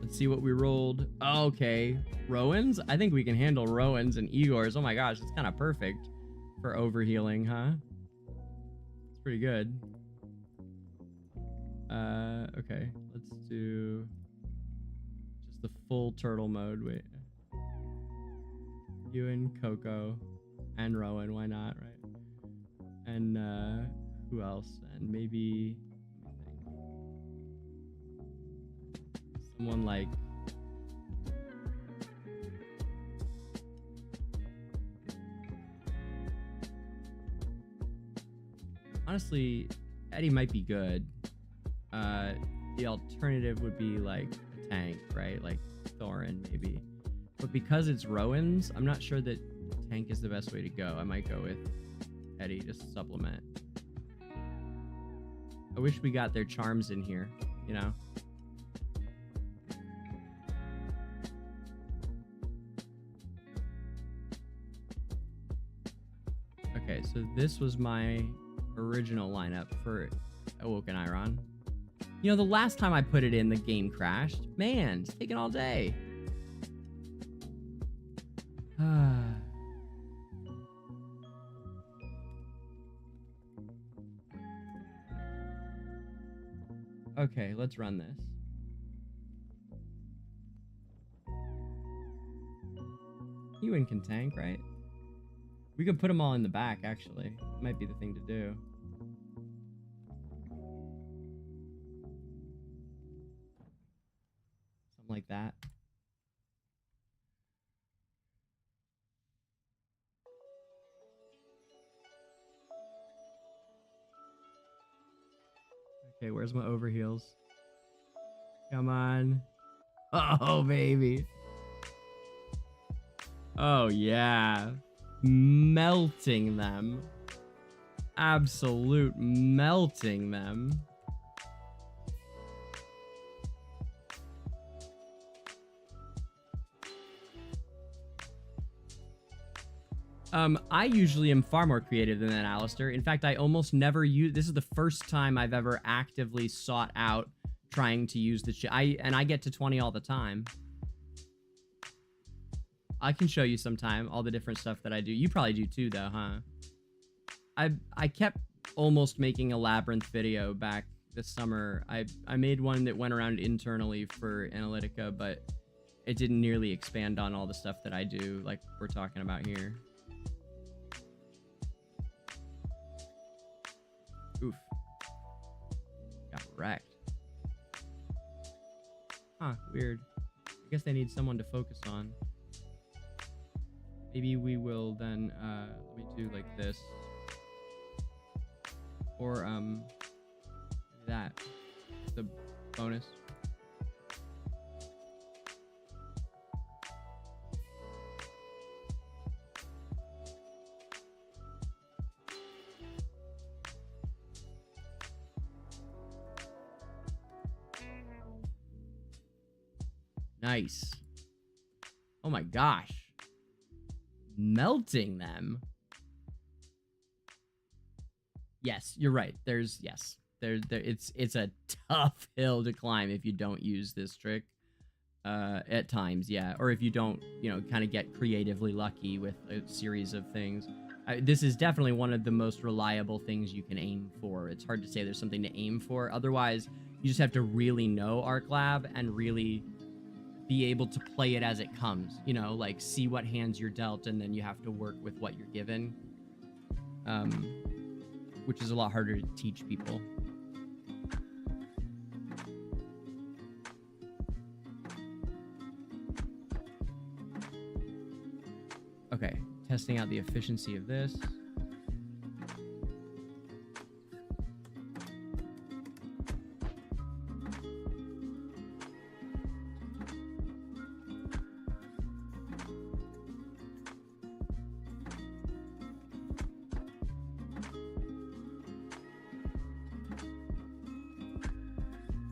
See what we rolled. Oh, okay, Rowan's. I think we can handle Rowan's and Igor's. Oh my gosh, it's kind of perfect for overhealing, huh? It's pretty good. Okay, let's do just the full turtle mode. Wait, you and Coco and Rowan. Why not, right? And who else? And maybe Someone like... Honestly, Eddie might be good. The alternative would be like a tank, right? Like Thorin, maybe. But because it's Rowan's, I'm not sure that tank is the best way to go. I might go with Eddie to supplement. I wish we got their charms in here, you know? Okay, so this was my original lineup for Awoken Iron. You know, the last time I put it in, the game crashed. Man, it's taking all day. Okay, let's run this. Ewan can tank, right? We could put them all in the back, actually. Might be the thing to do. Something like that. Okay, where's my overheals? Come on. Oh, baby. Oh, yeah. Melting them. Absolute melting them. I usually am far more creative than that, Alistair. In fact, I almost never use... This is the first time I've ever actively sought out trying to use the shit. And I get to 20 all the time. I can show you sometime all the different stuff that I do. You probably do too, though, huh? I kept almost making a Labyrinth video back this summer. I made one that went around internally for Analytica, but it didn't nearly expand on all the stuff that I do, like we're talking about here. Oof. Got wrecked. Huh, weird. I guess they need someone to focus on. Maybe we will then, let me do like this. Or, that. The bonus. Nice. Oh my gosh. Melting them. Yes, you're right. It's a tough hill to climb if you don't use this trick. At times, yeah. Or if you don't, kind of get creatively lucky with a series of things. This is definitely one of the most reliable things you can aim for. It's hard to say there's something to aim for. Otherwise, you just have to really know Arc Lab and really be able to play it as it comes. Like see what hands you're dealt, and then you have to work with what you're given. Which is a lot harder to teach people. Okay, testing out the efficiency of this.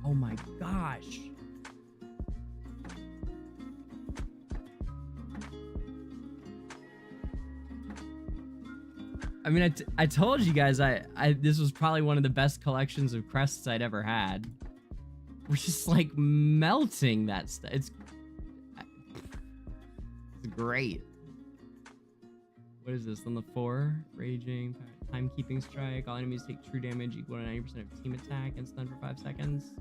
Oh my gosh. I mean, I told you guys this was probably one of the best collections of crests I'd ever had. We're just like melting that stuff. It's great. What is this? On the 4, Raging, Timekeeping Strike. All enemies take true damage equal to 90% of team attack and stun for 5 seconds.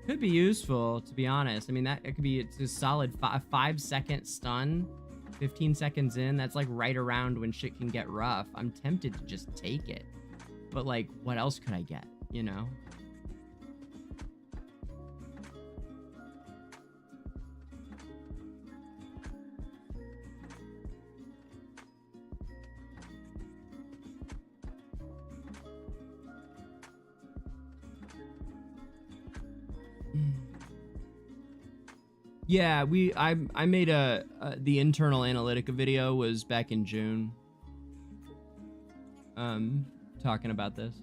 Could be useful, to be honest. I mean, it could be a solid 5-second stun. 15 seconds in, that's like right around when shit can get rough. I'm tempted to just take it. But like, what else could I get, Yeah, I made the internal Analytica video was back in June. Talking about this.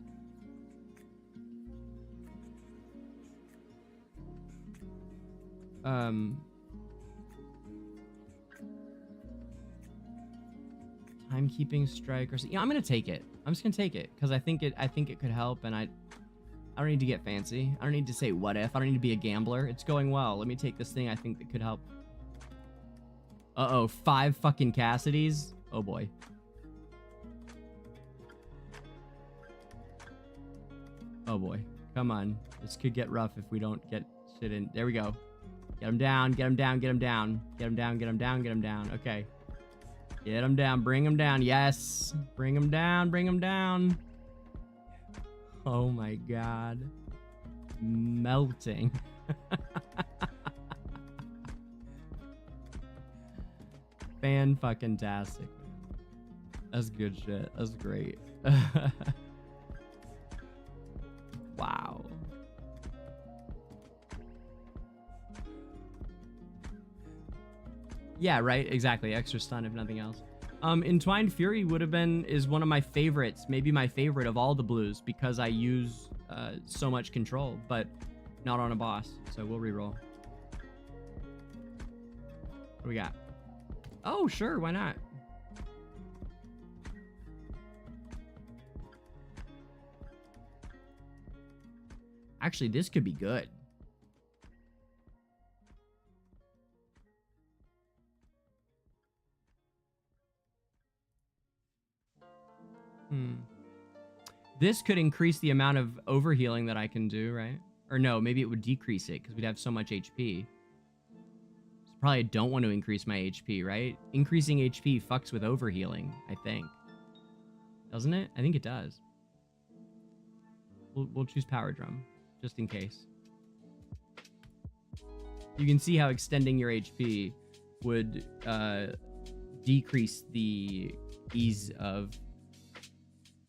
Timekeeping strike or something. Yeah, I'm gonna take it. I'm just gonna take it because I think it could help, and I don't need to get fancy. I don't need to say what if. I don't need to be a gambler. It's going well. Let me take this thing I think that could help. Uh-oh, 5 fucking Cassidys? Oh boy. Oh boy. Come on. This could get rough if we don't get shit in. There we go. Get him down, get him down, get him down. Get him down, get him down, get him down. Okay. Get him down, bring him down. Yes. Bring him down, bring him down. Oh my god. Melting. Fan-fucking-tastic. That's good shit. That's great. Wow. Yeah, right? Exactly. Extra stun if nothing else. Entwined Fury is one of my favorites, maybe my favorite of all the blues, because I use so much control, but not on a boss. So we'll reroll. What do we got? Oh, sure, why not? Actually, this could be good. This could increase the amount of overhealing that I can do, right? Or no, maybe it would decrease it because we'd have so much HP. So probably I don't want to increase my HP, right? Increasing HP fucks with overhealing, I think. Doesn't it? I think it does. We'll choose Power Drum, just in case. You can see how extending your HP would decrease the ease of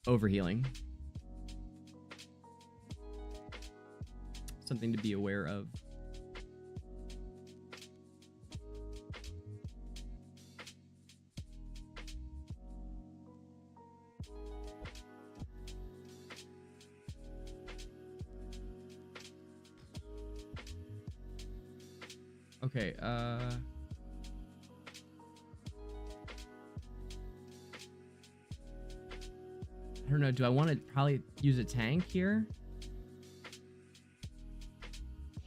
overhealing. Something to be aware of. Okay, I don't know, do I want to probably use a tank here?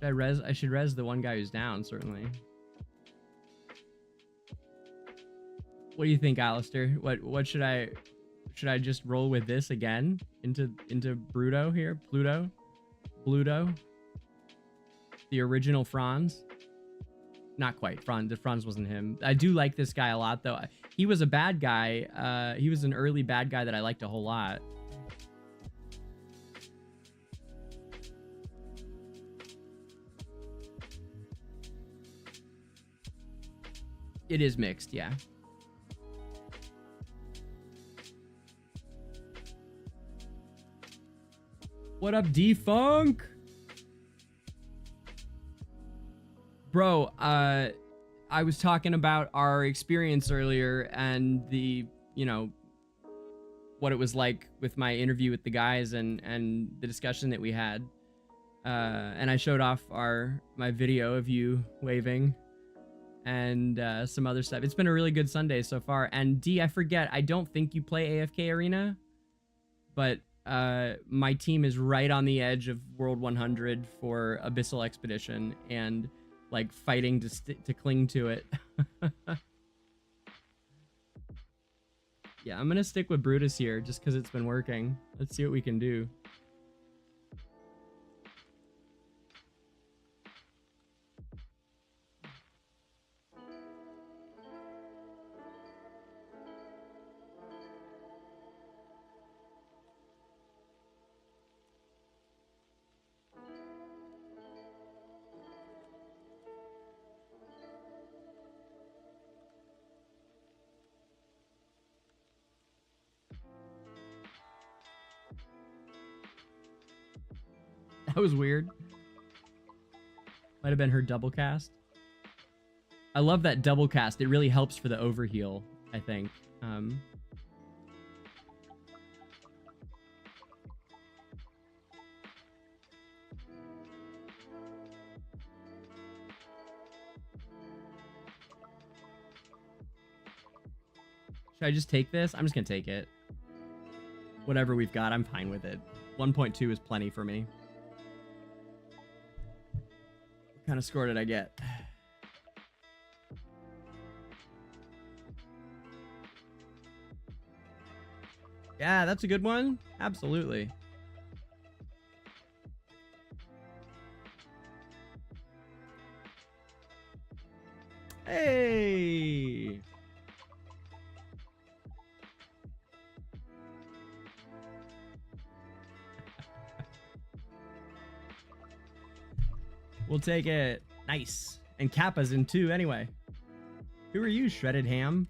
I should res the one guy who's down, certainly. What do you think, Alistair? What should I just roll with this again into Bruto here? Bluto? The original Franz? Not quite. Franz wasn't him. I do like this guy a lot though. He was a bad guy. He was an early bad guy that I liked a whole lot. It is mixed, yeah. What up, D-Funk? Bro, I was talking about our experience earlier and the, you know, what it was like with my interview with the guys and the discussion that we had. And I showed off my video of you waving and some other stuff. It's been a really good Sunday so far. And D, I forget, I don't think you play AFK Arena, but my team is right on the edge of World 100 for Abyssal Expedition and like fighting to cling to it. Yeah, I'm gonna stick with Brutus here just because it's been working. Let's see what we can do. That was weird. Might have been her double cast. I love that double cast. It really helps for the overheal, I think. Should I just take this? I'm just gonna take it. Whatever we've got, I'm fine with it. 1.2 is plenty for me. What kind of score did I get? Yeah, that's a good one. Absolutely. Hey! We'll take it. Nice. And Kappa's in too, anyway. Who are you, Shredded Ham?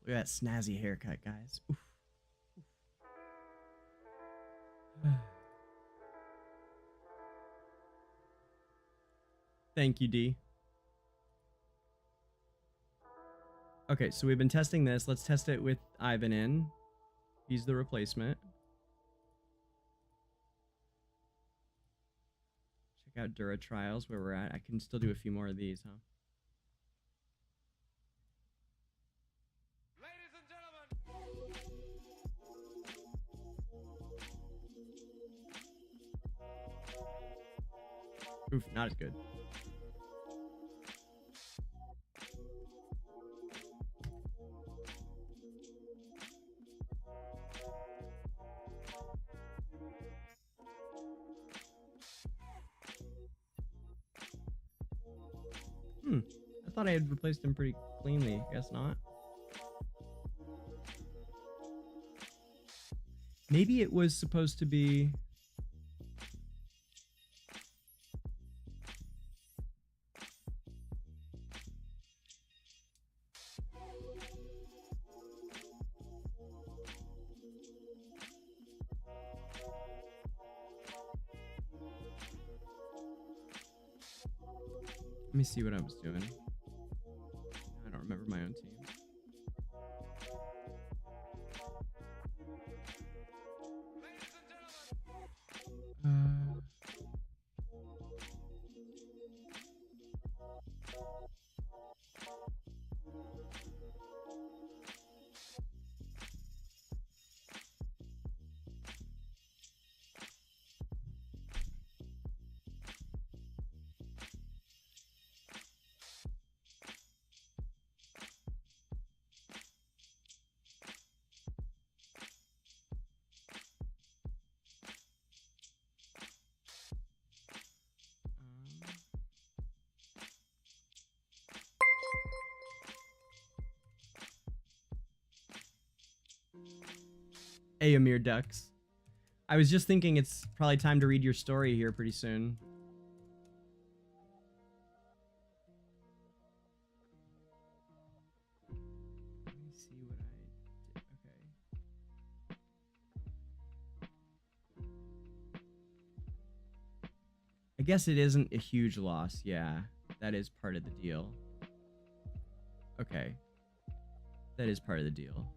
Look at that snazzy haircut, guys. Oof. Thank you, D. Okay, so we've been testing this. Let's test it with Ivan in. He's the replacement. Check out Dura Trials, where we're at. I can still do a few more of these, huh? Oof, not as good. I thought I had replaced him pretty cleanly. Guess not. Maybe it was supposed to be... Let me see what I was doing. I don't remember my own team. Hey, Amir Ducks. I was just thinking it's probably time to read your story here pretty soon. Let me see what I did. Okay. I guess it isn't a huge loss. Yeah, that is part of the deal. Okay. That is part of the deal.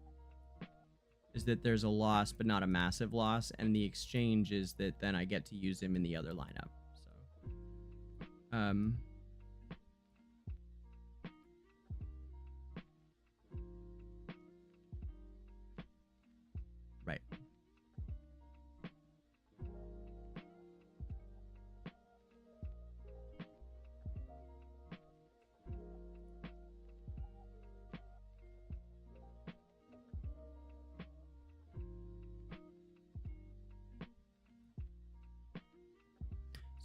Is that there's a loss, but not a massive loss, and the exchange is that then I get to use him in the other lineup. So, right.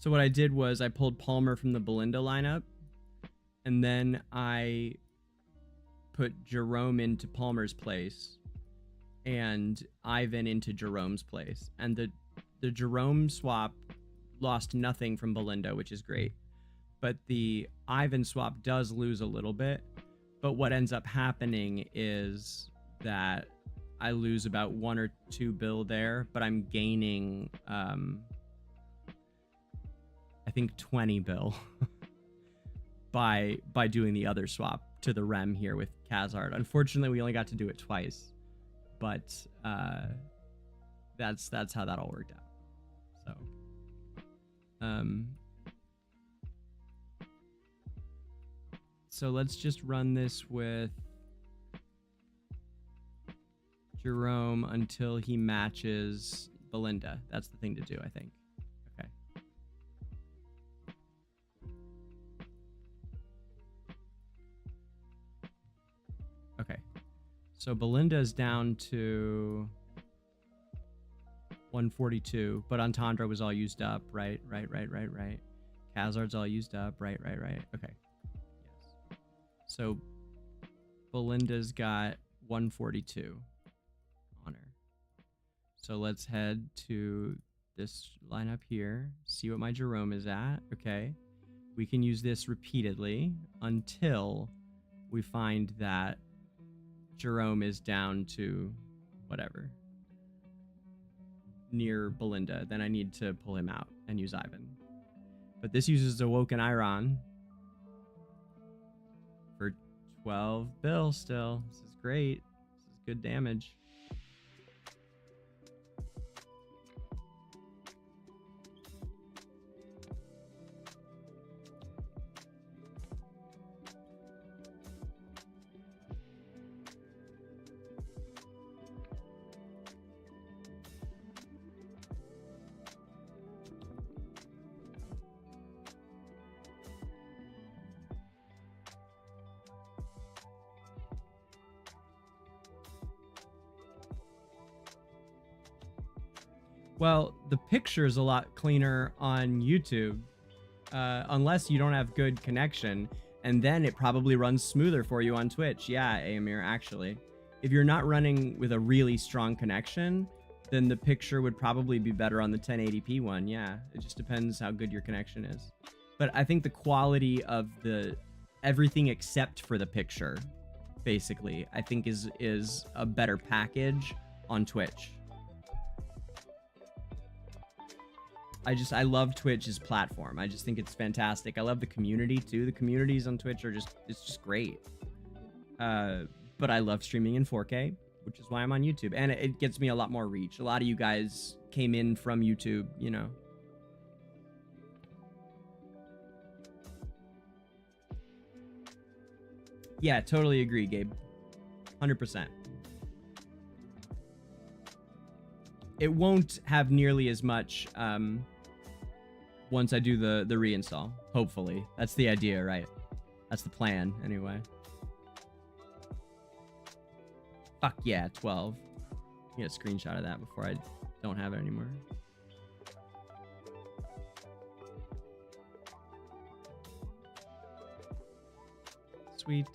So what I did was I pulled Palmer from the Belinda lineup, and then I put Jerome into Palmer's place, and Ivan into Jerome's place. And the Jerome swap lost nothing from Belinda, which is great. But the Ivan swap does lose a little bit. But what ends up happening is that I lose about 1 or 2 bill there, but I'm gaining, I think 20 bill by doing the other swap to the Rem here with Khazard. Unfortunately, we only got to do it twice, but that's how that all worked out. So let's just run this with Jerome until he matches Belinda. That's the thing to do, I think. Okay. Okay. So Belinda's down to 142, but Entendre was all used up. Right. Khazard's all used up. Right. Okay. Yes. So Belinda's got 142 on her. So let's head to this lineup here, see what my Jerome is at. Okay. We can use this repeatedly until we find that Jerome is down to whatever, near Belinda. Then I need to pull him out and use Ivan. But this uses Awoken Iron for 12 bill still. This is great. This is good damage. Well, the picture is a lot cleaner on YouTube, unless you don't have good connection, and then it probably runs smoother for you on Twitch. Yeah, Amir, actually. If you're not running with a really strong connection, then the picture would probably be better on the 1080p one. Yeah, it just depends how good your connection is. But I think the quality of the everything except for the picture, basically, I think is a better package on Twitch. I love Twitch's platform. I just think it's fantastic. I love the community too. The communities on Twitch are it's just great. But I love streaming in 4K, which is why I'm on YouTube. And it gets me a lot more reach. A lot of you guys came in from YouTube, you know. Yeah, totally agree, Gabe. 100%. It won't have nearly as much once I do the reinstall. Hopefully. That's the idea, right? That's the plan, anyway. Fuck yeah, 12. Get a screenshot of that before I don't have it anymore. Sweet.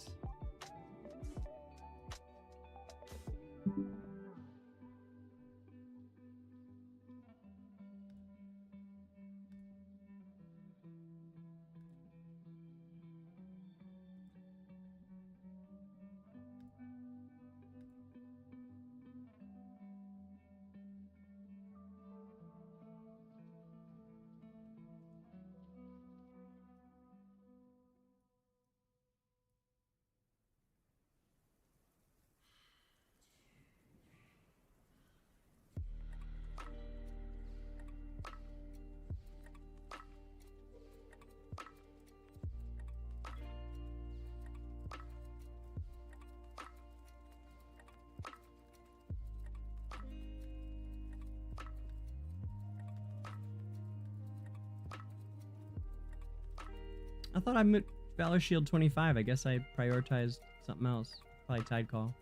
I thought I'm at Valor Shield 25. I guess I prioritized something else. Probably Tide Call.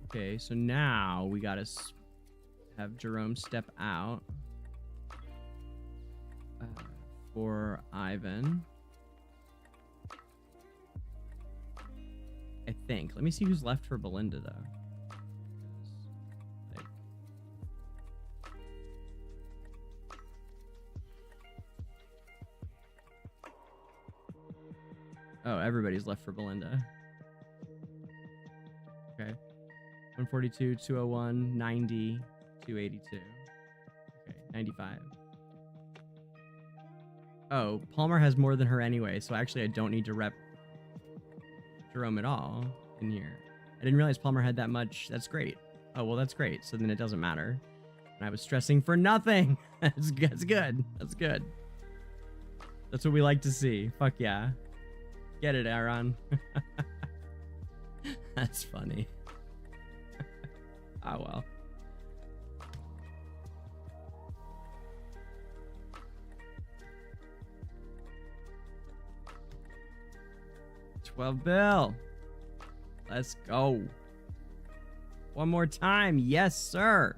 Okay, so now we gotta have Jerome step out for Ivan. I think. Let me see who's left for Belinda, though. Like... Oh, everybody's left for Belinda. Okay. 142, 201, 90, 282. Okay, 95. Oh, Palmer has more than her anyway, so actually I don't need to rep Jerome at all in here. I didn't realize Palmer had that much. That's great. Oh, well, that's great. So then it doesn't matter. And I was stressing for nothing. That's good. That's good. That's what we like to see. Fuck yeah. Get it, Aaron. That's funny. Oh, well. $12 bill. Let's go. One more time. Yes, sir.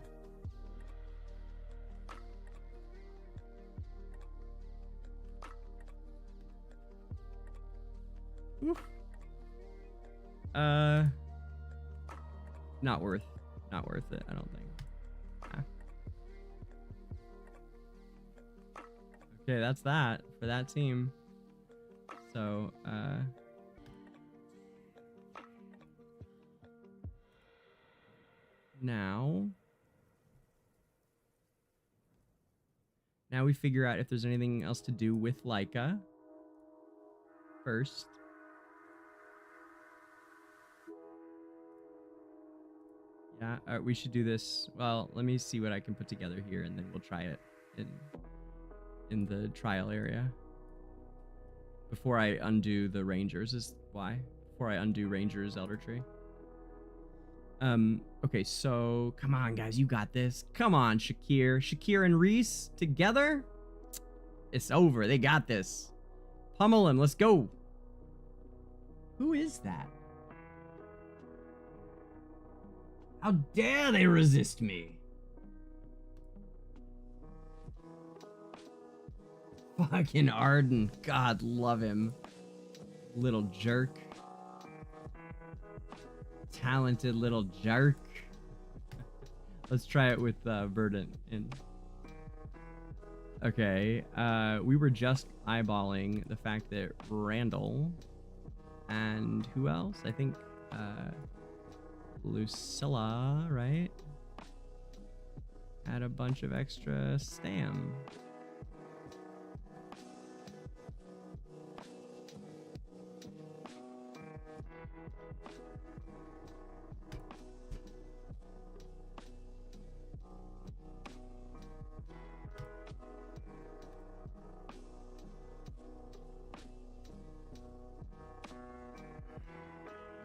Oof. Not worth it, I don't think. Okay, that's that for that team. So, now we figure out if there's anything else to do with Leica first. Yeah, we should do this. Well, let me see what I can put together here, and then we'll try it in the trial area. Before I undo the Rangers is why. Before I undo Rangers Elder Tree. Okay, so come on, guys, you got this. Come on, Shakir and Reese together. It's over. They got this. Pummel him. Let's go. Who is that? How dare they resist me? Fucking Arden. God love him. Little jerk. Talented little jerk. Let's try it with Verdant in. Okay, we were just eyeballing the fact that Randall and who else? I think Lucilla, right? Had a bunch of extra stam.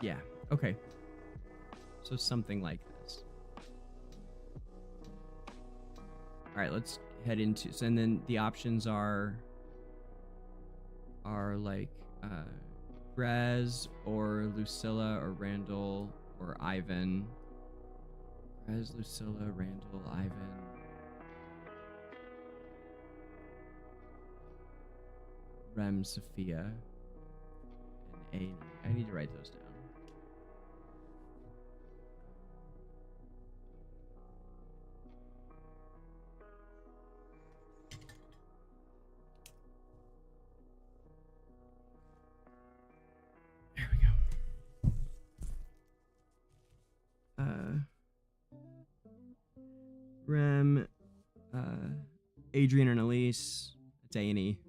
Yeah, okay. So something like this. All right, let's head into, so, and then the options are like Grez or Lucilla or Randall or Ivan. Grez, Lucilla, Randall, Ivan. Rem, Sophia, and A. I need to write those down. Rem, Adrian and Elise, it's A&E.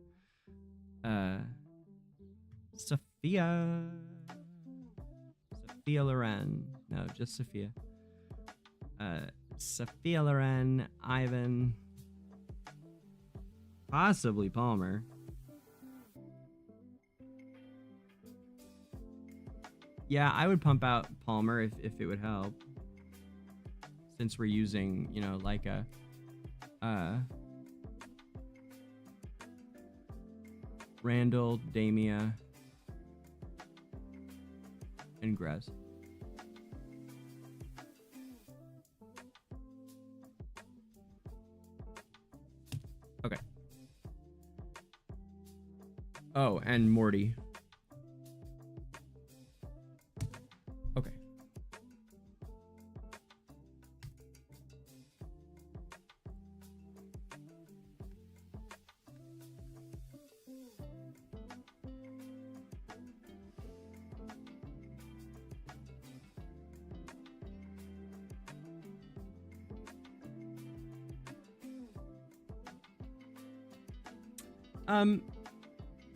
Sophia Loren, no, just Sophia. Sophia Loren, Ivan, possibly Palmer. Yeah, I would pump out Palmer if it would help. Since we're using, you know, like a Randall, Damia, and Grez. Okay. Oh, and Morty.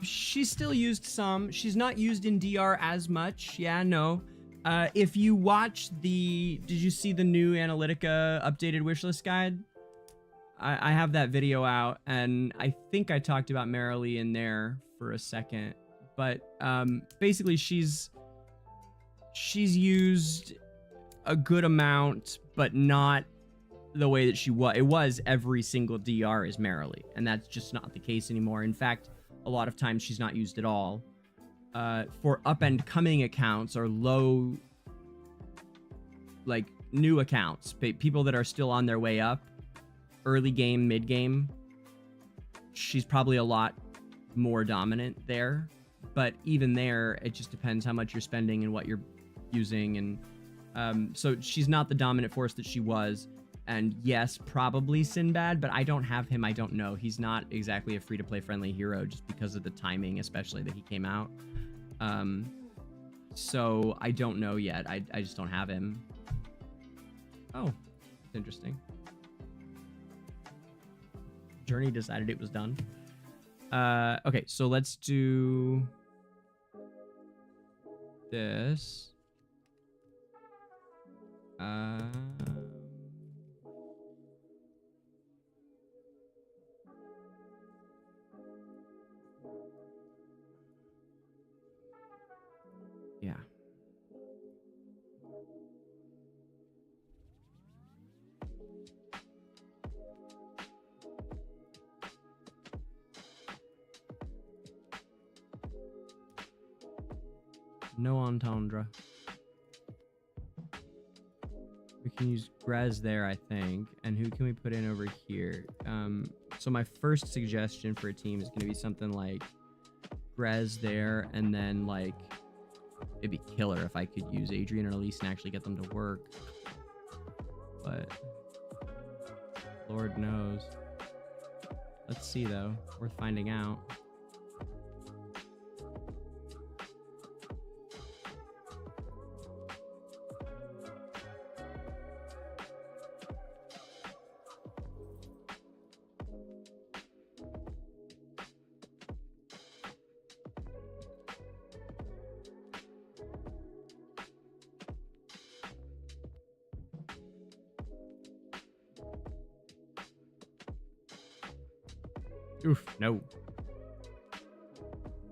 She's still used some. She's not used in DR as much. Yeah, no. If you watch did you see the new Analytica updated wishlist guide? I have that video out, and I think I talked about Merrily in there for a second. But basically, she's used a good amount, but not the way that she was. It was every single DR is Merrily, and that's just not the case anymore. In fact, a lot of times she's not used at all. For up and coming accounts or low, like new accounts, people that are still on their way up, early game, mid game, she's probably a lot more dominant there. But even there, it just depends how much you're spending and what you're using. And so she's not the dominant force that she was. And yes, probably Sinbad, but I don't have him. I don't know. He's not exactly a free-to-play friendly hero just because of the timing, especially that he came out. So I don't know yet. I just don't have him. Oh, that's interesting. Journey decided it was done. Okay, so let's do this. Yeah. No entendre. We can use Grez there, I think. And who can we put in over here? So my first suggestion for a team is going to be something like Grez there, and then like it'd be killer if I could use Adrian or Elise and actually get them to work. But Lord knows. Let's see though. Worth finding out. Oof, no.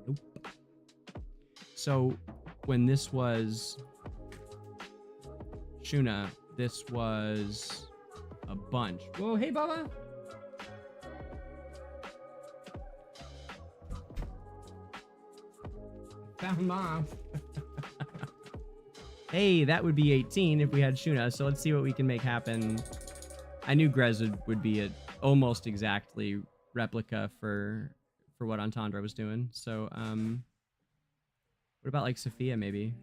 Nope. So, when this was Shuna, this was a bunch. Whoa, hey, Baba! Found Mom. Hey, that would be 18 if we had Shuna, so let's see what we can make happen. I knew Grez would be a almost exactly replica for what Entendre was doing. So what about like Sophia maybe?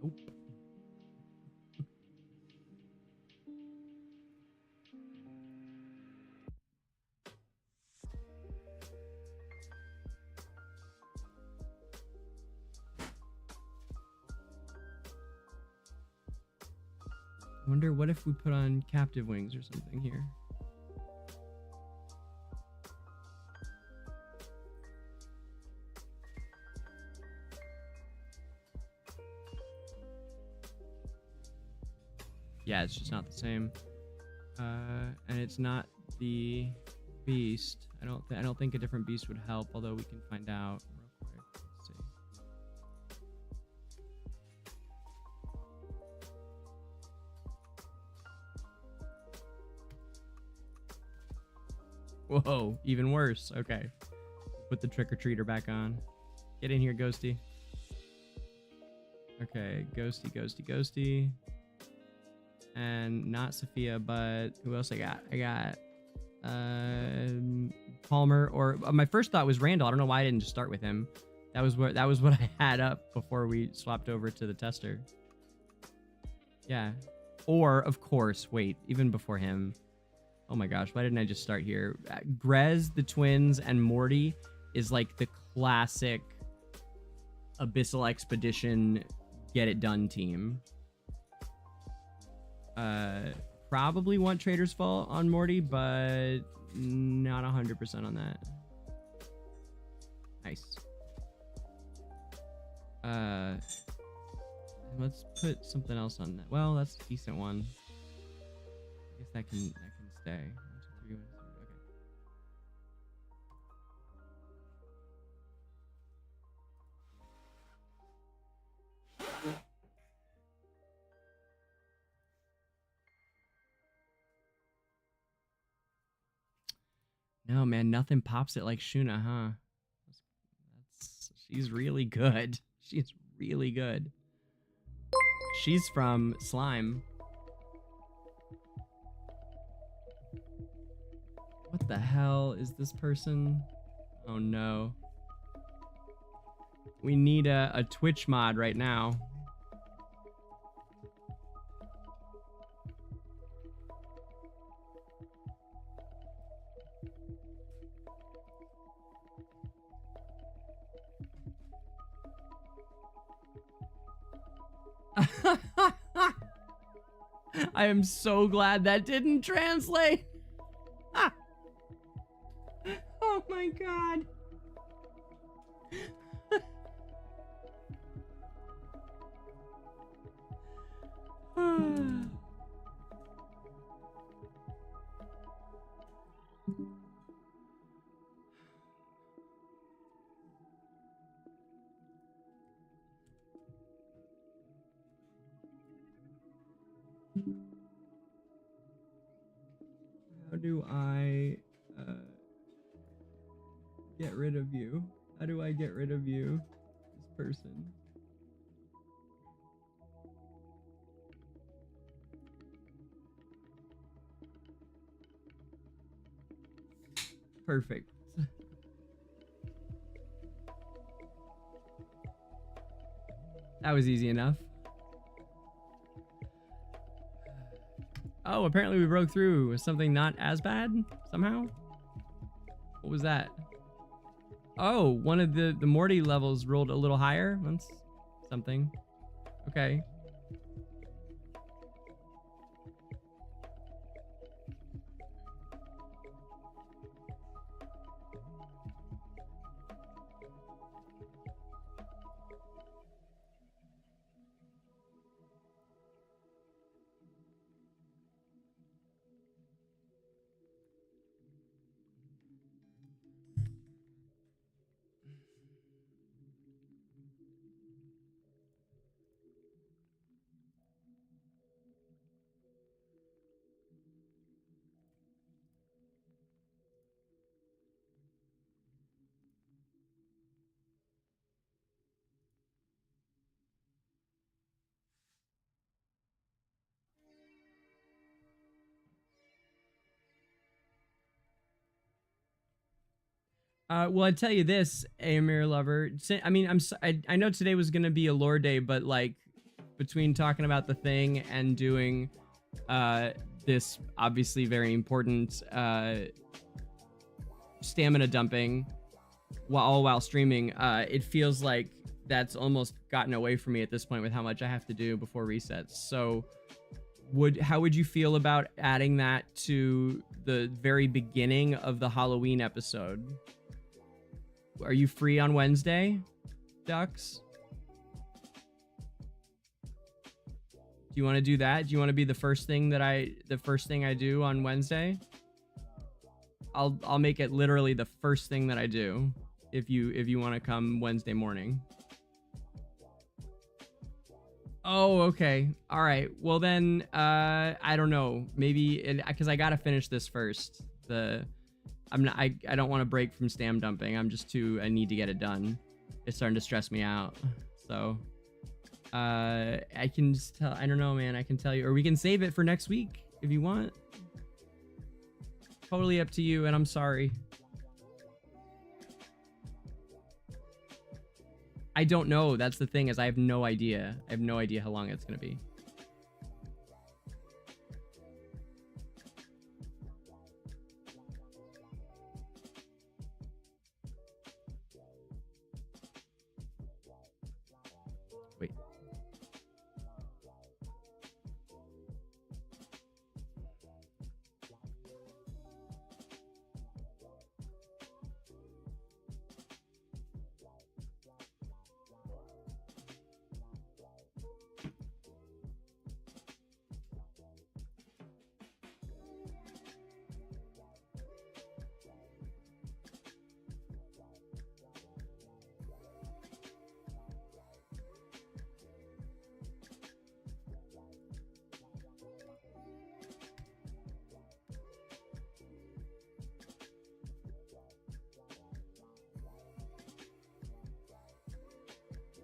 Nope. I wonder what if we put on captive wings or something here. Yeah, it's just not the same. And it's not the beast. I don't think a different beast would help, although we can find out real quick. Let's see. Whoa, even worse. Okay. Put the trick-or-treater back on. Get in here, Ghosty. Okay, Ghosty, Ghosty, Ghosty. And not Sophia, but who else I got? I got Palmer, or my first thought was Randall. I don't know why I didn't just start with him. That was what I had up before we swapped over to the tester. Yeah. Or of course, wait, even before him, Oh my gosh, why didn't I just start here? Grez, the twins, and Morty is like the classic Abyssal Expedition get it done team. Probably want Trader's Fall on Morty, but not 100% on that. Nice. Let's put something else on that. Well, that's a decent one. I guess that can stay. 1, 2, 3, 1, 2, okay. No, man, nothing pops it like Shuna, huh? She's really good. She's really good. She's from Slime. What the hell is this person? Oh no. We need a Twitch mod right now. I am so glad that didn't translate. Oh my god. How do I get rid of you? How do I get rid of you? This person. Perfect. That was easy enough. Oh, apparently we broke through with something not as bad somehow. What was that? Oh, one of the Morty levels rolled a little higher. That's something. Okay. Well, I tell you this, Amir Lover. I mean, I know today was gonna be a lore day, but like between talking about the thing and doing this obviously very important stamina dumping while streaming, it feels like that's almost gotten away from me at this point with how much I have to do before resets. So how would you feel about adding that to the very beginning of the Halloween episode? Are you free on Wednesday, Ducks? Do you want to do that? Do you want to be the first thing I do on Wednesday? I'll make it literally the first thing that I do if you want to come Wednesday morning. Oh, okay. All right. Well then, I don't know. Maybe because I gotta finish this first. I don't want to break from stam dumping. I need to get it done. It's starting to stress me out. So, I can just tell. I don't know, man. I can tell you, or we can save it for next week if you want. Totally up to you. And I'm sorry. I don't know. That's the thing, is I have no idea. I have no idea how long it's gonna be.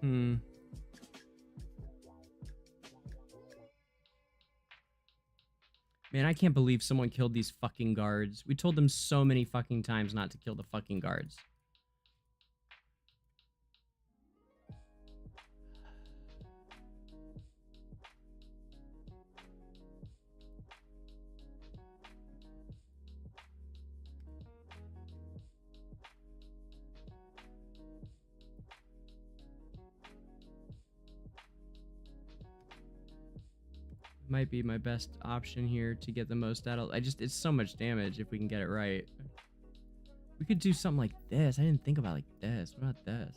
Man, I can't believe someone killed these fucking guards. We told them so many fucking times not to kill the fucking guards. Might be my best option here to get the most out of. It's so much damage if we can get it right. We could do something like this. I didn't think about like this. What about this?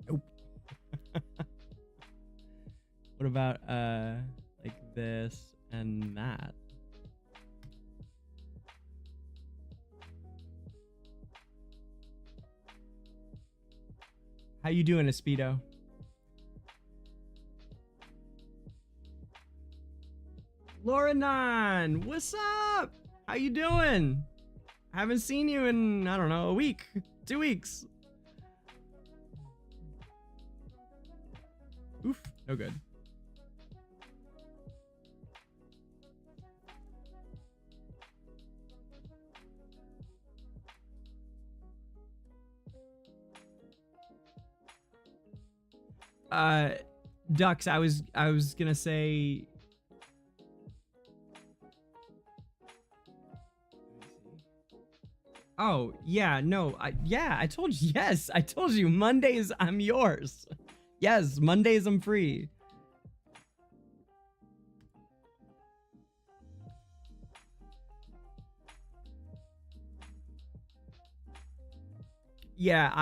Nope. What about like this and that? How you doing, Espedo? Lauranon, what's up? How you doing? I haven't seen you in, I don't know, a week, 2 weeks. Oof, no good. Ducks, I was gonna say. Oh, yeah, no, I told you, yes, I told you, Mondays, I'm yours. Yes, Mondays, I'm free. Yeah,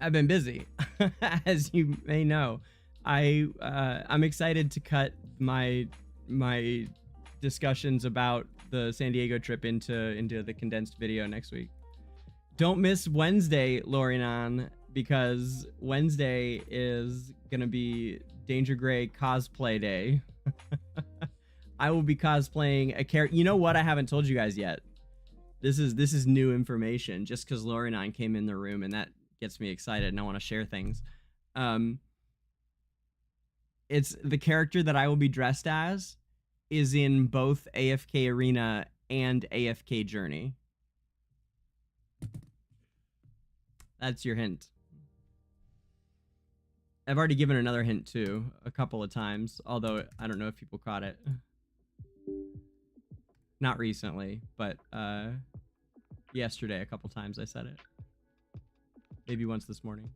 I've been busy, as you may know. I'm excited to cut my discussions about the San Diego trip into the condensed video next week. Don't miss Wednesday, Lorinan, because Wednesday is gonna be DangerGrey cosplay day. I will be cosplaying a character. You know what? I haven't told you guys yet. This is new information. Just because Lorinan came in the room, and that gets me excited, and I want to share things. It's the character that I will be dressed as is in both AFK Arena and AFK Journey. That's your hint. I've already given another hint too, a couple of times, although I don't know if people caught it. Not recently, but yesterday a couple times I said it. Maybe once this morning.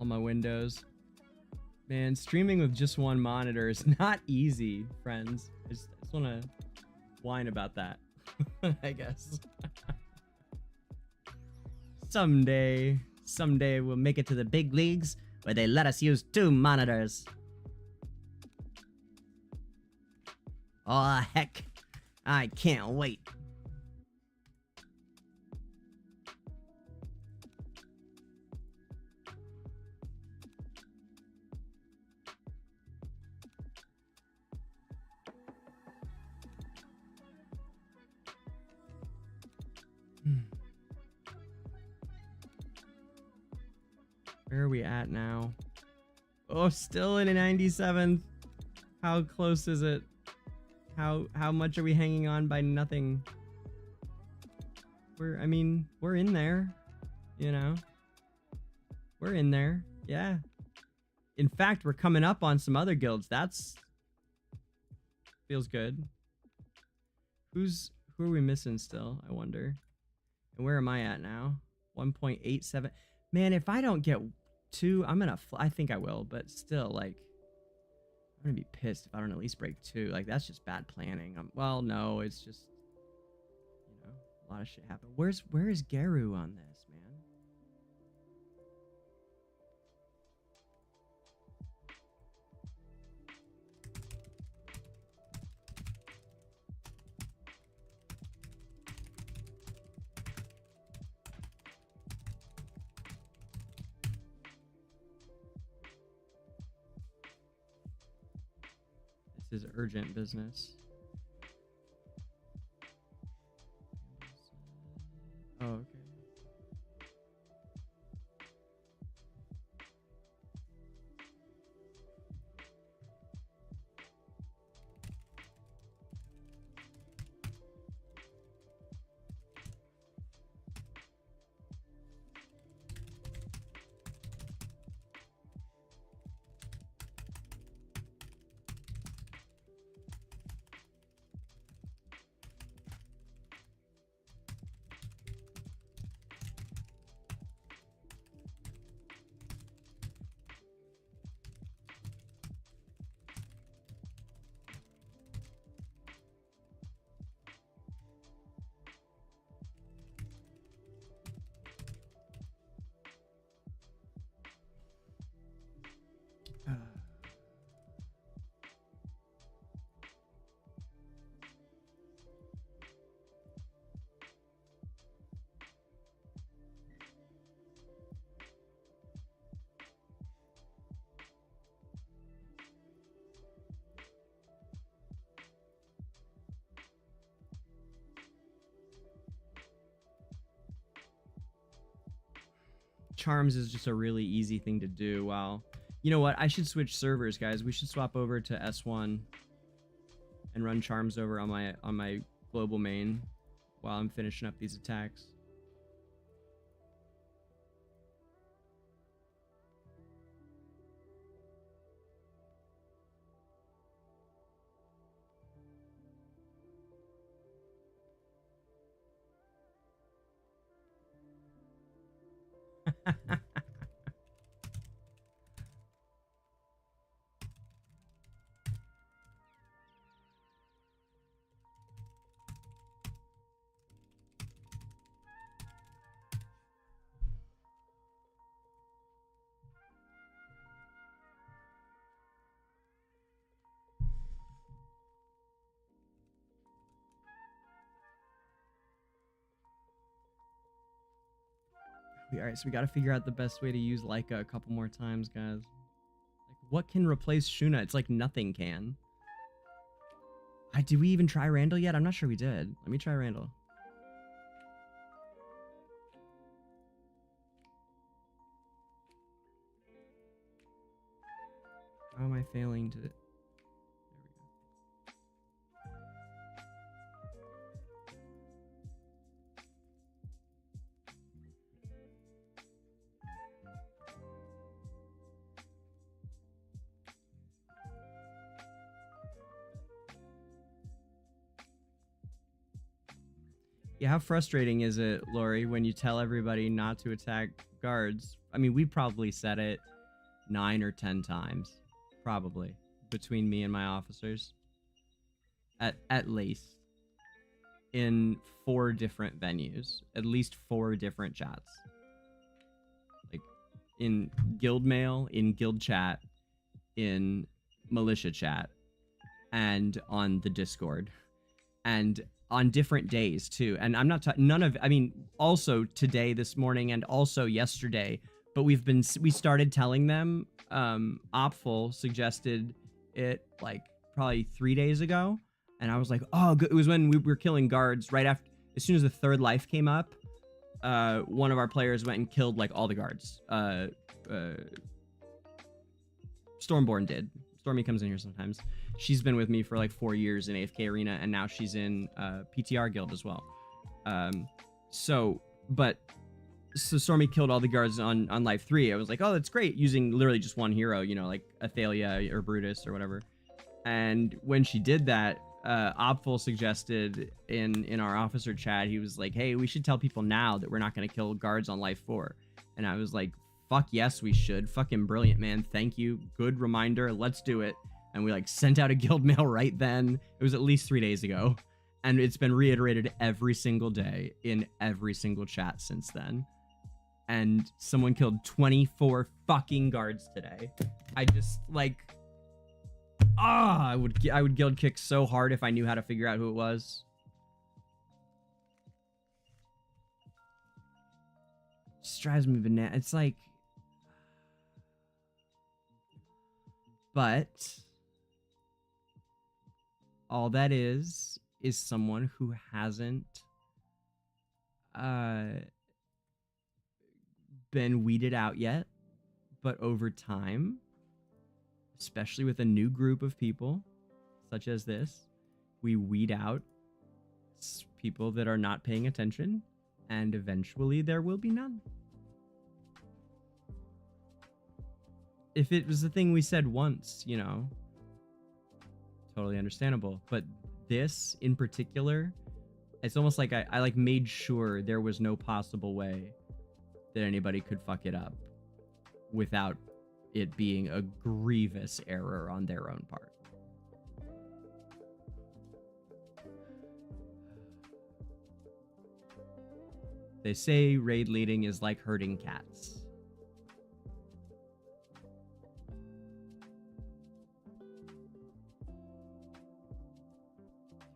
All my windows. Man, streaming with just one monitor is not easy, friends. I just want to whine about that, I guess. Someday we'll make it to the big leagues where they let us use 2 monitors. Oh, heck. I can't wait. Where are we at now? Oh, still in a 97th. How close is it? How much are we hanging on by nothing? We're in there, you know? We're in there, yeah. In fact, we're coming up on some other guilds. That's feels good. Who are we missing still, I wonder? And where am I at now? 1.87. Man, if I don't get 2, I'm gonna. I think I will, but still, like, I'm gonna be pissed if I don't at least break 2. Like, that's just bad planning. Well, no, it's just, you know, a lot of shit happened. Where is Geru on this, man? This is urgent business. Oh, okay. Charms is just a really easy thing to do. Wow. You know what? I should switch servers, guys. We should swap over to S1 and run Charms over on my global main while I'm finishing up these attacks. Alright, so we gotta figure out the best way to use Leica a couple more times, guys. Like, what can replace Shuna? It's like nothing can. Did we even try Randall yet? I'm not sure we did. Let me try Randall. How am I failing to... Yeah, how frustrating is it, Lori, when you tell everybody not to attack guards? I mean, we probably said it 9 or 10 times, probably, between me and my officers. At least. In 4 different venues. At least 4 different chats. Like, in guild mail, in guild chat, in militia chat, and on the Discord. And on different days too, and I'm not I mean, also today, this morning, and also yesterday, but we started telling them. Opful suggested it like probably 3 days ago, and I was like, oh, good. It was when we were killing guards right after, as soon as the 3rd life came up. One of our players went and killed like all the guards. Stormborn did. Stormy comes in here sometimes. She's been with me for like 4 years in AFK Arena, and now she's in PTR Guild as well. So Stormy killed all the guards on life 3. I was like, oh, that's great, using literally just one hero, you know, like Athalia or Brutus or whatever. And when she did that, Opful suggested in our officer chat, he was like, hey, we should tell people now that we're not going to kill guards on Life 4. And I was like, fuck yes, we should. Fucking brilliant, man. Thank you. Good reminder. Let's do it. And we like sent out a guild mail right then. It was at least 3 days ago. And it's been reiterated every single day in every single chat since then. And someone killed 24 fucking guards today. I just like... I would guild kick so hard if I knew how to figure out who it was. Just drives me bananas. It's like, but all that is someone who hasn't been weeded out yet, but over time, especially with a new group of people such as this, we weed out people that are not paying attention, and eventually there will be none. If it was the thing we said once, you know, totally understandable. But this in particular, it's almost like I like made sure there was no possible way that anybody could fuck it up without it being a grievous error on their own part. They say raid leading is like herding cats.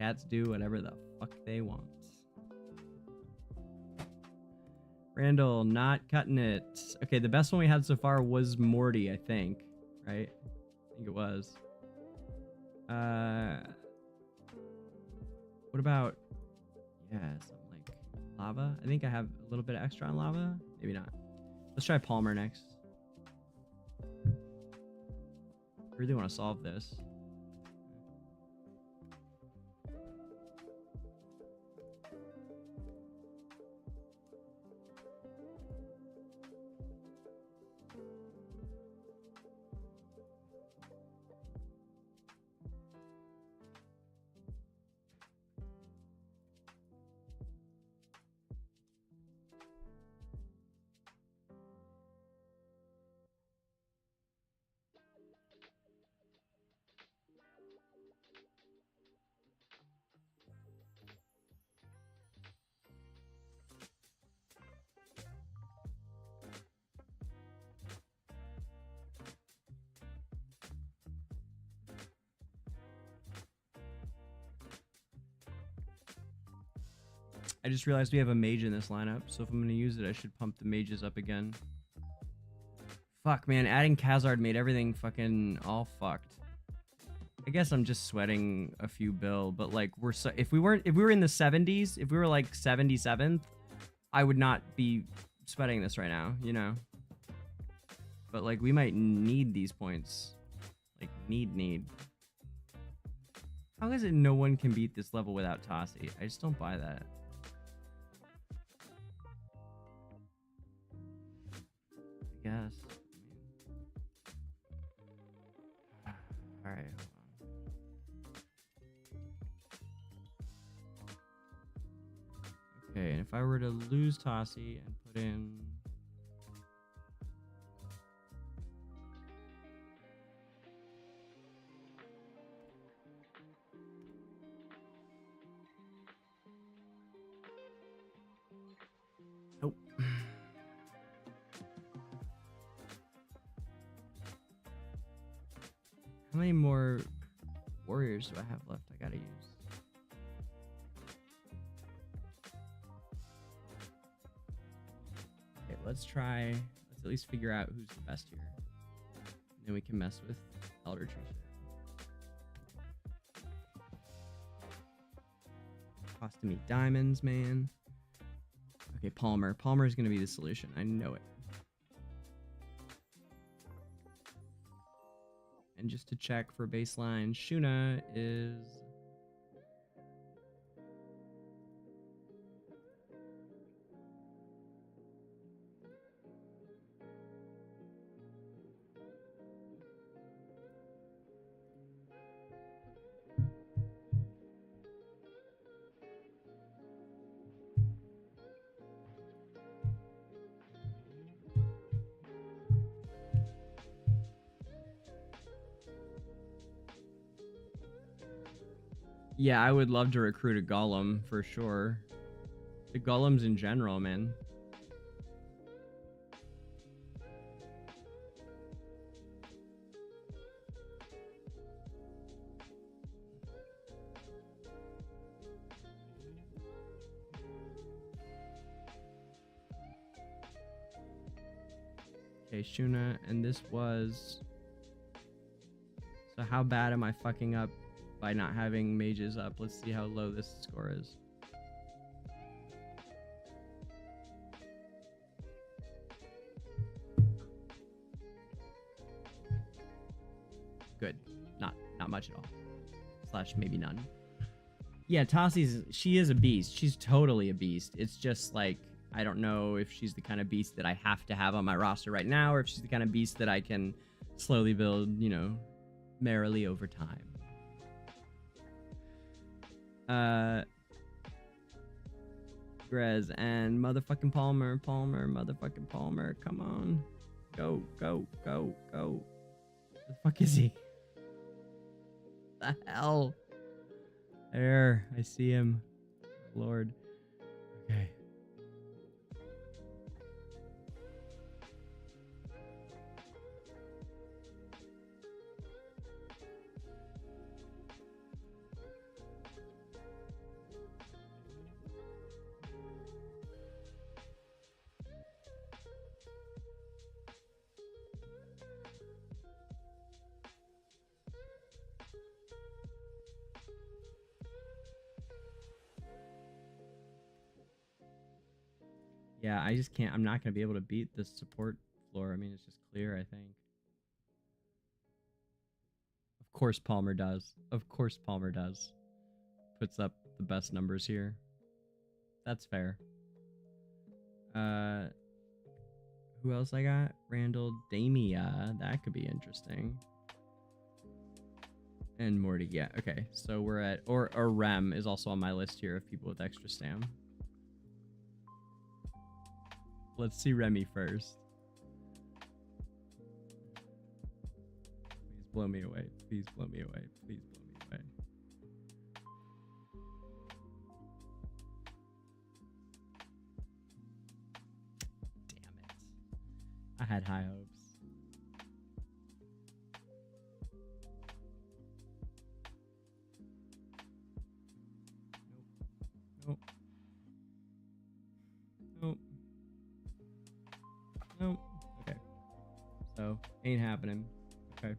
Cats do whatever the fuck they want. Randall, not cutting it. Okay, the best one we had so far was Morty, I think. Right? I think it was. What about... Yeah, something like lava? I think I have a little bit of extra on lava. Maybe not. Let's try Palmer next. I really want to solve this. I just realized we have a mage in this lineup, so if I'm going to use it, I should pump the mages up again. Fuck, man, adding Khazard made everything fucking all fucked. I guess I'm just sweating a few bill, but like if we were in the 70s, if we were like 77th, I would not be sweating this right now, you know. But like we might need these points. Like need. How is it no one can beat this level without Tossie? I just don't buy that. I guess. All right. Okay, and if I were to lose Tossie and put in... Nope. How many more warriors do I have left I gotta use? Okay, let's at least figure out who's the best here. And then we can mess with Elder Tree shit. Costing me diamonds, man. Okay, Palmer. Palmer is gonna be the solution. I know it. And just to check for baseline, Shuna is... Yeah, I would love to recruit a golem for sure. The golems in general, man. Okay, Shuna, and this was... So how bad am I fucking up by not having mages up? Let's see how low this score is. Good. Not much at all. Slash maybe none. Yeah, she is a beast. She's totally a beast. It's just like, I don't know if she's the kind of beast that I have to have on my roster right now, or if she's the kind of beast that I can slowly build, you know, merrily over time. Grez and motherfucking Palmer, motherfucking Palmer, come on. Go. Where the fuck is he? The hell? There, I see him. Lord. Okay. Yeah, I just can't. I'm not going to be able to beat the support floor. I mean, it's just clear, I think. Of course Palmer does. Of course Palmer does. Puts up the best numbers here. That's fair. Who else I got? Randall Damia. That could be interesting. And Morty. Yeah, okay. So we're at... Or Rem is also on my list here of people with extra stam. Let's see Remy first. Please blow me away. Please blow me away. Please blow me away. Damn it. I had high hopes. Nope. Nope. Nope. Okay. So, ain't happening. Okay.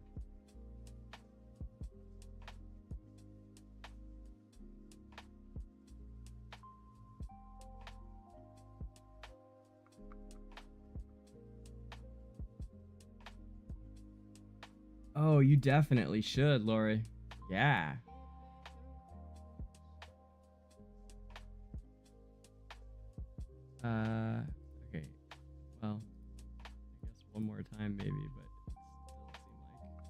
Oh, you definitely should, Lori. Yeah. Okay. Well, I guess one more time maybe, but it doesn't seem like.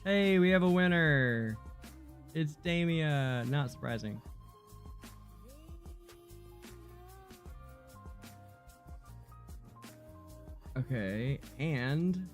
Hey, we have a winner. It's Damia. Not surprising. Okay, and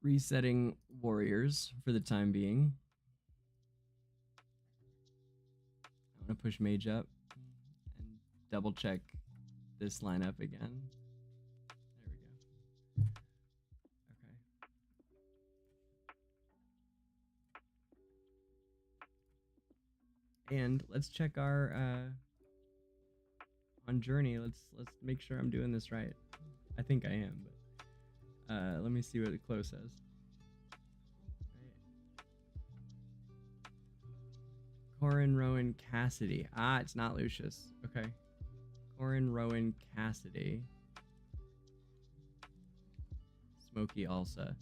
resetting warriors for the time being. I'm gonna push mage up and double check this lineup again. There we go. Okay. And let's check our on journey. Let's make sure I'm doing this right. I think I am, but let me see what the close says. Corin Rowan Cassidy. Ah, it's not Lucius. Okay. Corin Rowan Cassidy. Smokey Alsa.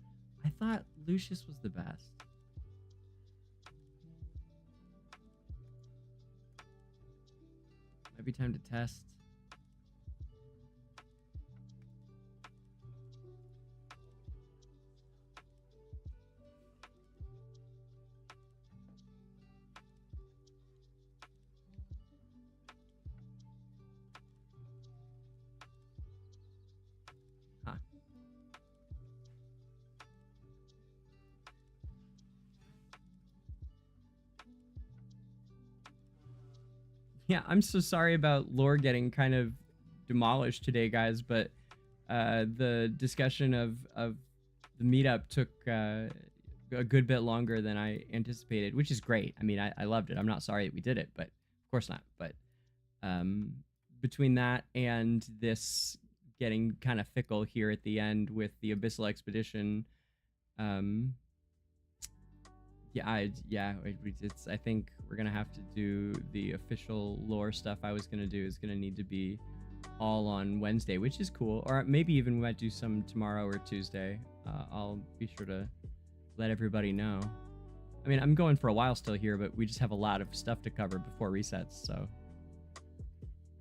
I thought Lucius was the best. Might be time to test. Yeah, I'm so sorry about lore getting kind of demolished today, guys, but the discussion of the meetup took a good bit longer than I anticipated, which is great. I mean, I loved it. I'm not sorry that we did it, but of course not. But between that and this getting kind of fickle here at the end with the Abyssal Expedition, it's I think we're gonna have to do the official lore stuff I was gonna do is gonna need to be all on Wednesday, which is cool, or maybe even we might do some tomorrow or Tuesday. I'll be sure to let everybody know. I mean, I'm going for a while still here, but we just have a lot of stuff to cover before resets, so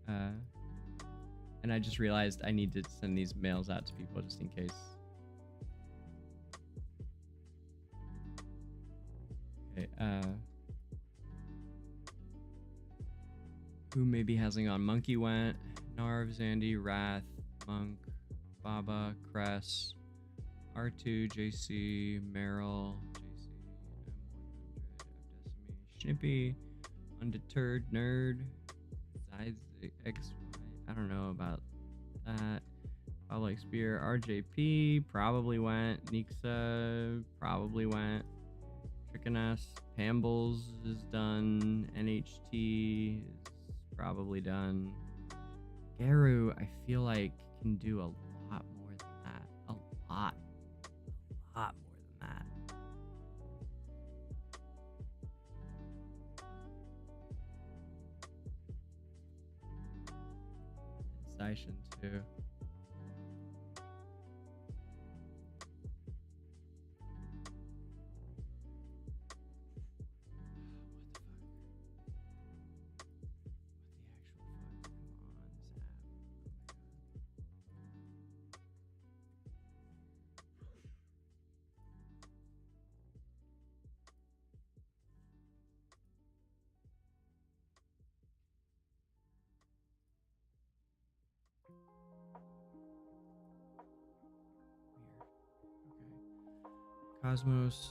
and I just realized I need to send these mails out to people just in case. Okay, who may be having on? Monkey went, Narv, Zandy, Wrath, Monk, Baba, Cress, R2, JC, Meryl, JC, M100, F Decimate, Schnippy, Undeterred, Nerd, Ziz, XY, I don't know about that. Pablo Spear, RJP probably went, Nixa probably went, Trickiness, Pambles is done, NHT is probably done. Garu, I feel like can do a lot more than that. A lot more than that. Station too. Cosmos.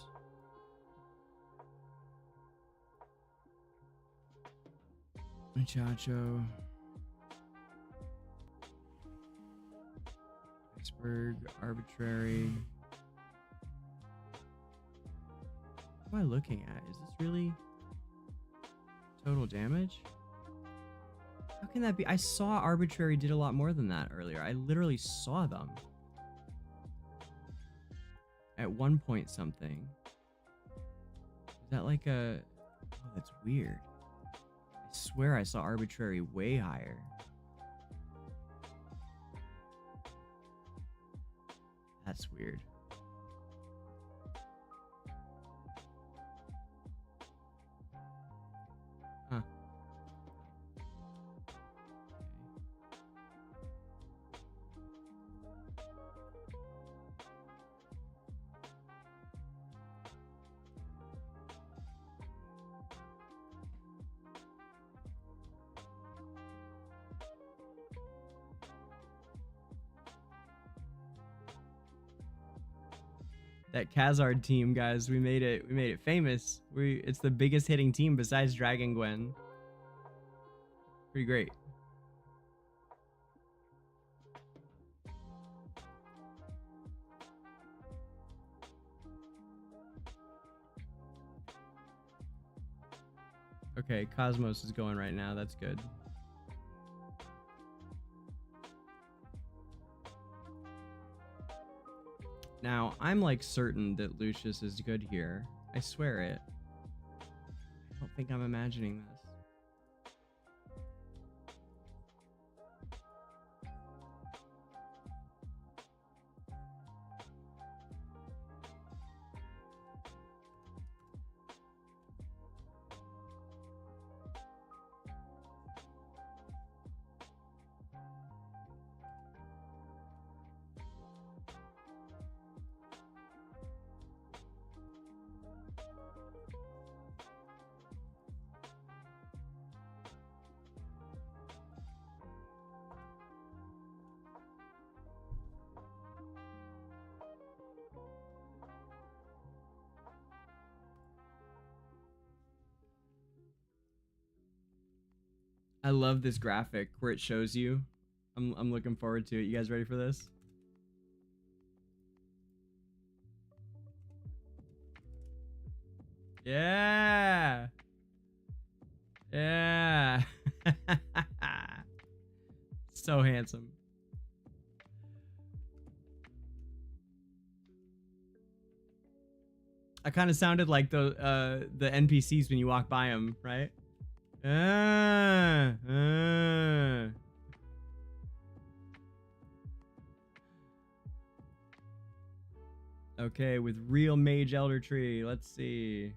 Muchacho. Iceberg, arbitrary. What am I looking at? Is this really total damage? How can that be? I saw arbitrary did a lot more than that earlier. I literally saw them. At one point something. Is that like a... Oh, that's weird. I swear I saw arbitrary way higher. That's weird. Huh. That Khazard team, guys, we made it. We made it famous. It's the biggest hitting team besides Dragon Gwen. Pretty great. Okay, Cosmos is going right now. That's good. Now, I'm like certain that Lucius is good here. I swear it. I don't think I'm imagining this. I love this graphic where it shows you. I'm looking forward to it. You guys ready for this? Yeah. Yeah. So handsome. I kind of sounded like the NPCs when you walk by them, right? Okay, with real Mage Elder Tree, let's see.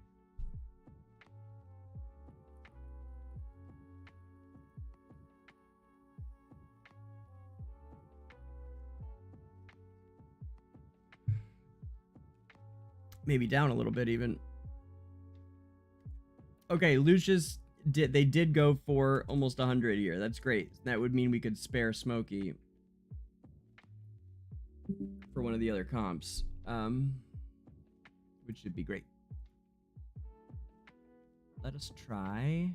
Maybe down a little bit even. Okay, Lucius they did go for almost 100 here. That's great. That would mean we could spare Smokey for one of the other comps, which would be great. Let us try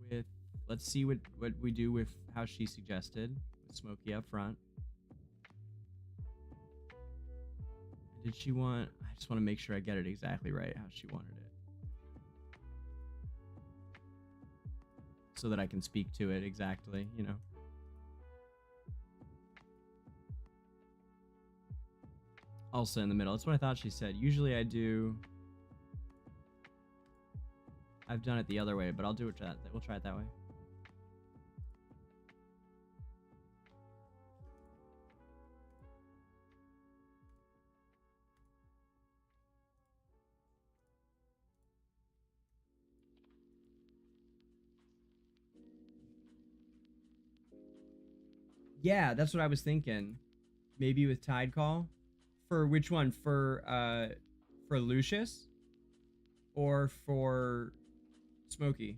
with, let's see what we do with how she suggested with Smokey up front. Did she want, I just want to make sure I get it exactly right how she wanted it, so that I can speak to it exactly, you know. Also in the middle. That's what I thought she said. Usually I've done it the other way, but I'll do it that. We'll try it that way. Yeah, that's what I was thinking. Maybe with Tide Call. For which one? For Lucius? Or for Smokey?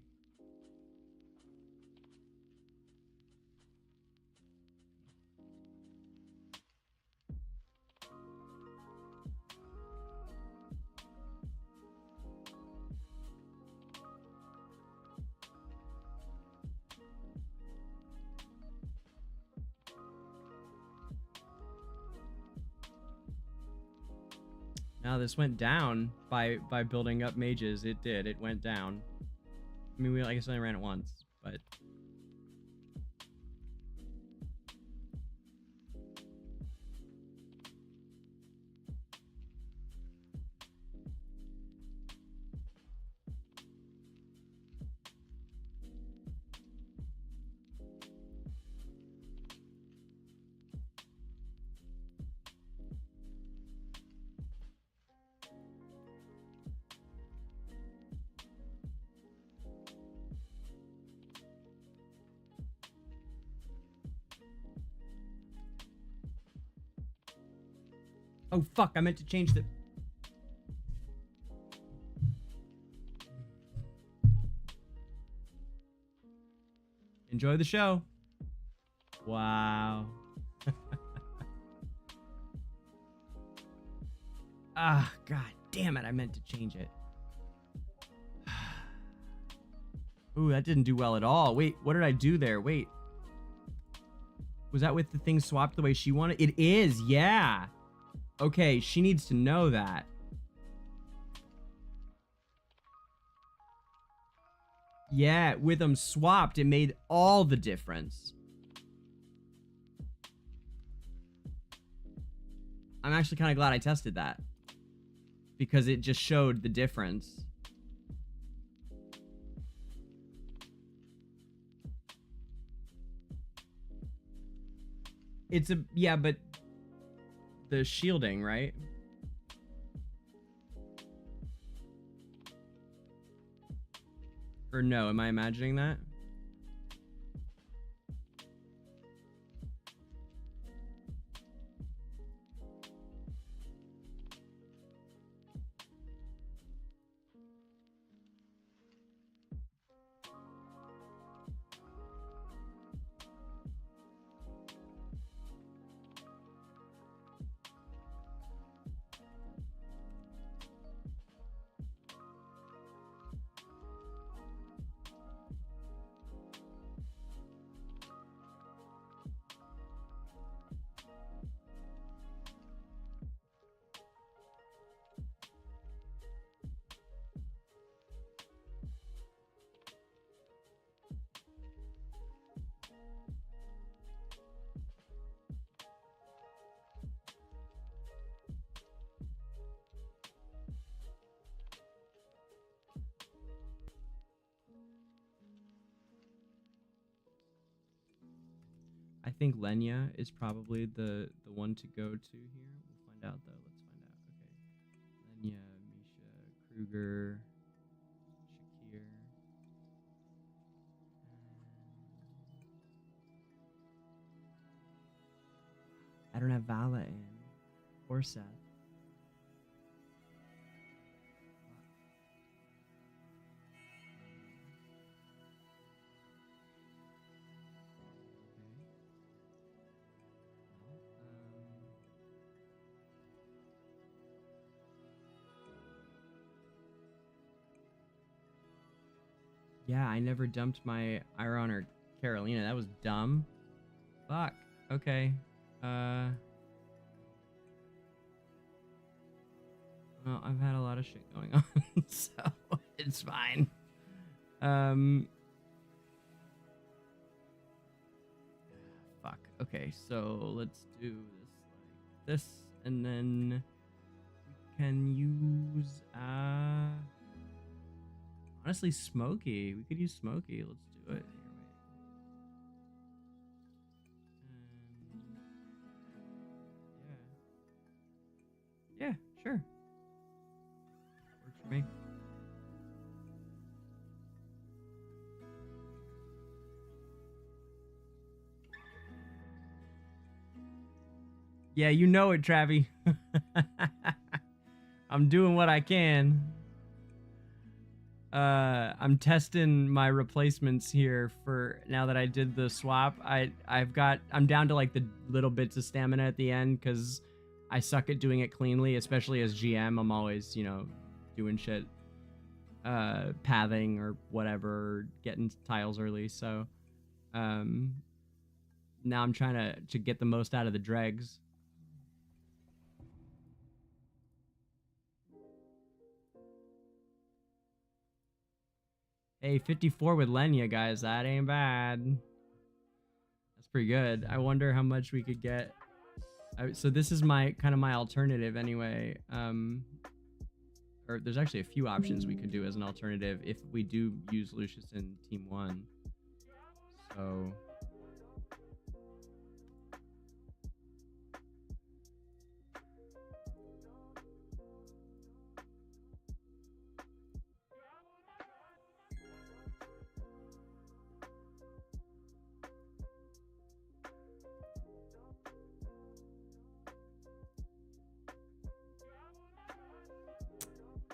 Now this went down by building up mages. It did. It went down. I mean, I guess I only ran it once, but... Oh, fuck, I meant to change the... Enjoy the show. Wow. Ah, god damn it, I meant to change it. Ooh, that didn't do well at all. Wait, what did I do there? Wait. Was that with the thing swapped the way she wanted? It is, yeah. Okay, she needs to know that. Yeah, with them swapped, it made all the difference. I'm actually kind of glad I tested that, because it just showed the difference. It's a, yeah, but the shielding, right? Or no, am I imagining that? I think Lenya is probably the one to go to here. We'll find out though. Let's find out. Okay. Lenya, Misha, Kruger, Shakir. I don't have Vala in. Or Seth. Yeah, I never dumped my Iron or Carolina. That was dumb. Fuck. Okay. Well, I've had a lot of shit going on, so it's fine. Fuck. Okay, so let's do this like this, and then we can use honestly, Smokey. We could use Smokey. Let's do it. Here, wait. Yeah, sure. Works for me. Yeah, you know it, Travi. I'm doing what I can. I'm testing my replacements here for now that I did the swap. I'm down to like the little bits of stamina at the end because I suck at doing it cleanly, especially as GM. I'm always, you know, doing shit, pathing or whatever, getting tiles early. So, now I'm trying to get the most out of the dregs. Hey, 54 with Lenya, guys. That ain't bad. That's pretty good. I wonder how much we could get. So this is my kind of my alternative anyway. Or there's actually a few options we could do as an alternative if we do use Lucius in Team 1. So...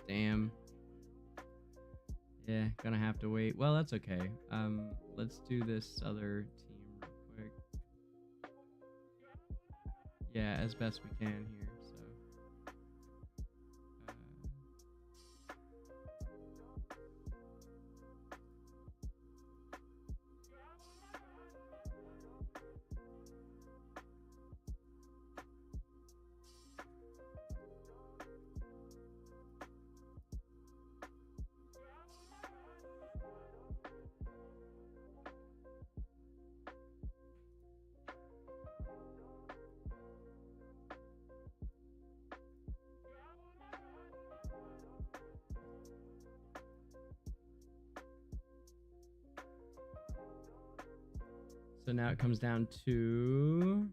Damn. Yeah, gonna have to wait. Well, that's okay. Let's do this other team real quick. Yeah, as best we can here. So now it comes down to...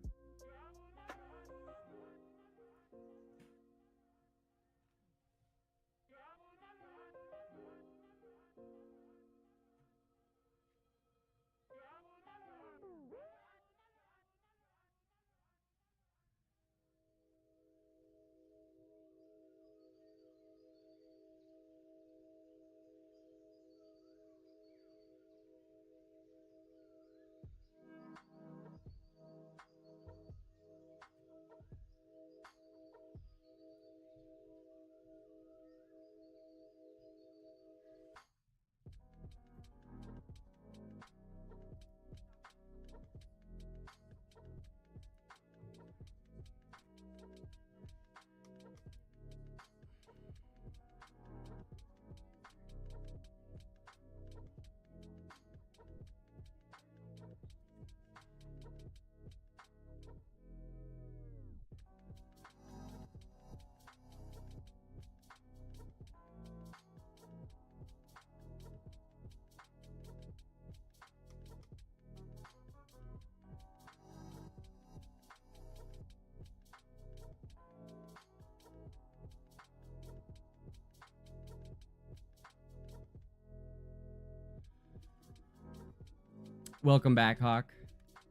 Welcome back, Hawk.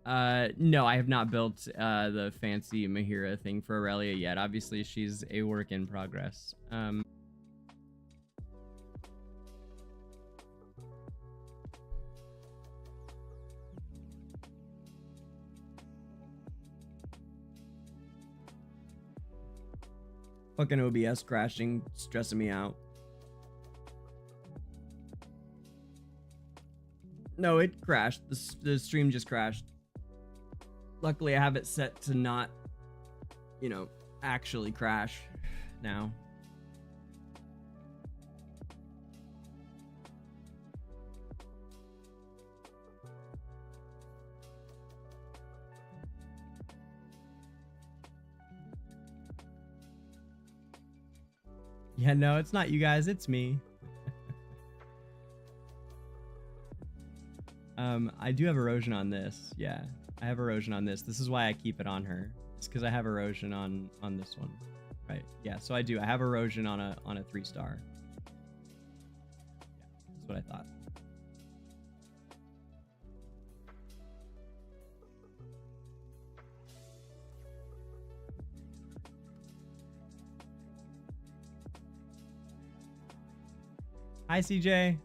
No, I have not built the fancy Mahira thing for Aurelia yet. Obviously, she's a work in progress. Fucking OBS crashing, stressing me out. No, it crashed. The stream just crashed. Luckily, I have it set to not, you know, actually crash now. Yeah, no, it's not you guys, it's me. I do have erosion on this. Yeah, I have erosion on this. This is why I keep it on her. It's because I have erosion on this one. Right. Yeah, so I do. I have erosion on a 3-star. Yeah, that's what I thought. Hi, CJ.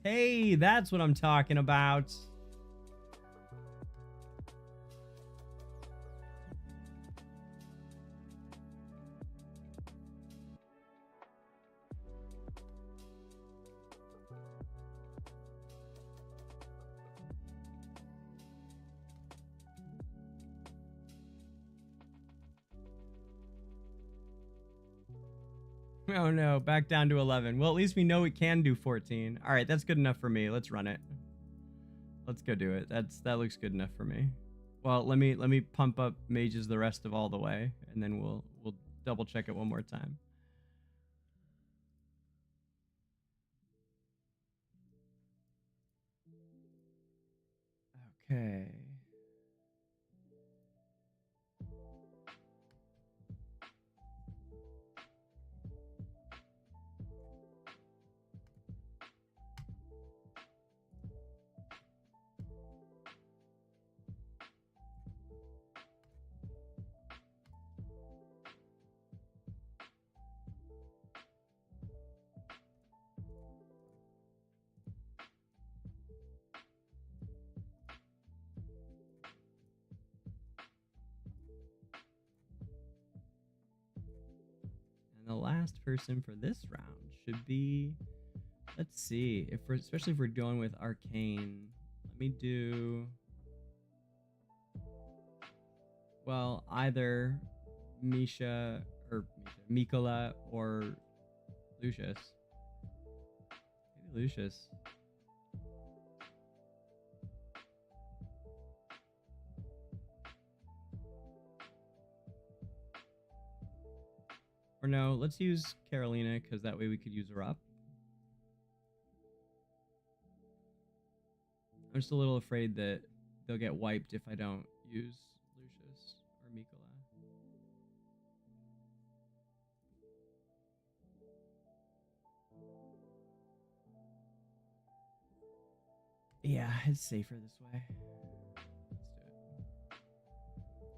Hey, that's what I'm talking about. Oh no, back down to 11. Well, at least we know we can do 14. All right, that's good enough for me. Let's run it. Let's go do it. That looks good enough for me. Well, let me pump up mages the rest of all the way, and then we'll double check it one more time. Okay. The last person for this round should be, let's see, especially if we're going with arcane. Let me do, well, either Mikola or Lucius. Maybe Lucius. Or no, let's use Carolina, because that way we could use her up. I'm just a little afraid that they'll get wiped if I don't use Lucius or Mikola. Yeah, it's safer this way.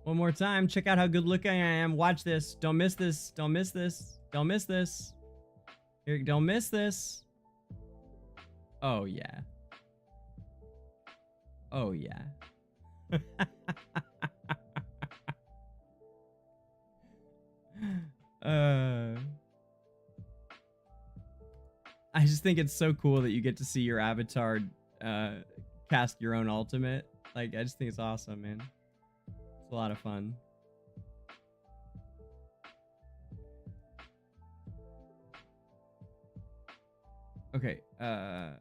One more time. Check out how good looking I am. Watch this. Don't miss this. Don't miss this. Don't miss this. Here, don't miss this. Oh, yeah. Oh, yeah. I just think it's so cool that you get to see your avatar cast your own ultimate. Like, I just think it's awesome, man. It's a lot of fun. Okay, and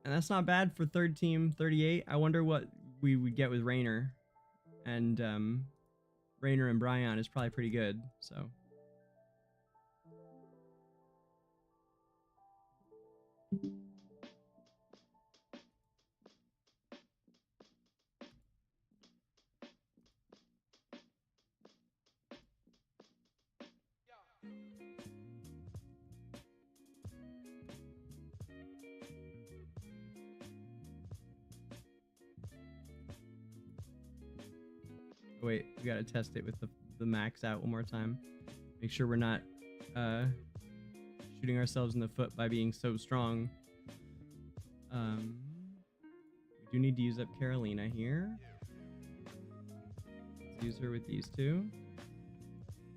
that's not bad for third team 38. I wonder what we would get with Rainer. And Rainer and Brian is probably pretty good, so. Wait, we gotta test it with the max out one more time. Make sure we're not shooting ourselves in the foot by being so strong. We do need to use up Carolina here. Let's use her with these two.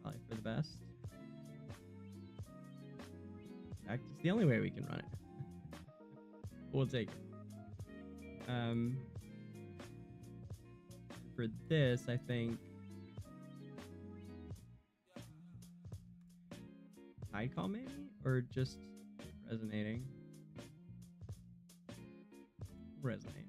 Probably for the best. In fact, it's the only way we can run it. We'll take it. For this, I think Tide Call maybe? Or just resonating? Resonate.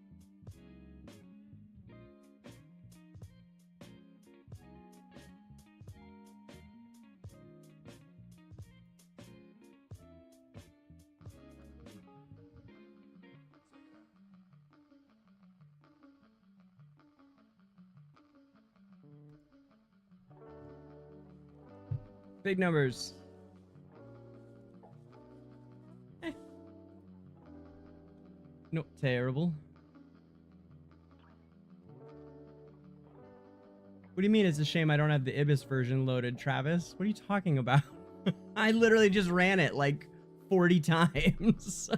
Big numbers. Not terrible. What do you mean it's a shame I don't have the Ibis version loaded, Travis? What are you talking about? I literally just ran it like 40 times.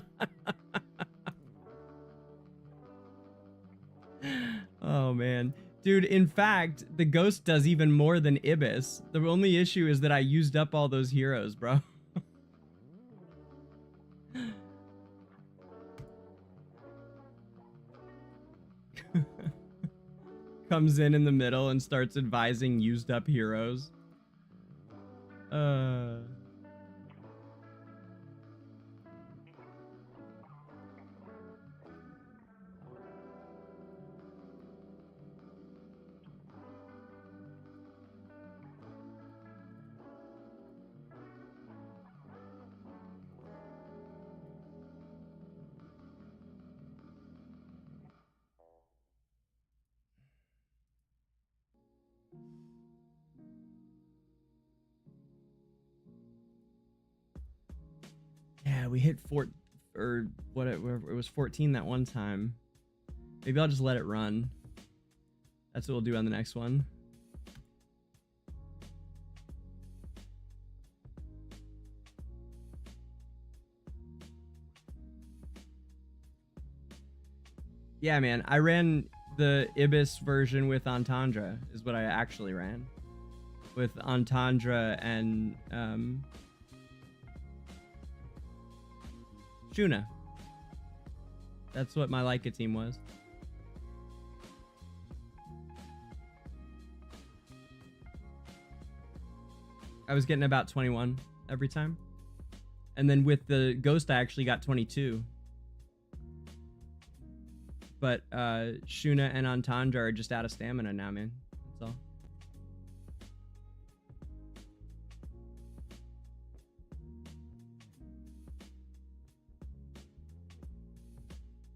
Oh, man. Dude, in fact, the Ghost does even more than Ibis. The only issue is that I used up all those heroes, bro. comes in the middle and starts advising used up heroes. Yeah, we hit it was 14 that one time. Maybe I'll just let it run. That's what we'll do on the next one. Yeah, man, I ran the Ibis version with Entendre, is what I actually ran. With Entendre and Shuna. That's what my Leica team was. I was getting about 21 every time. And then with the Ghost, I actually got 22. But Shuna and Entendre are just out of stamina now, man. That's all.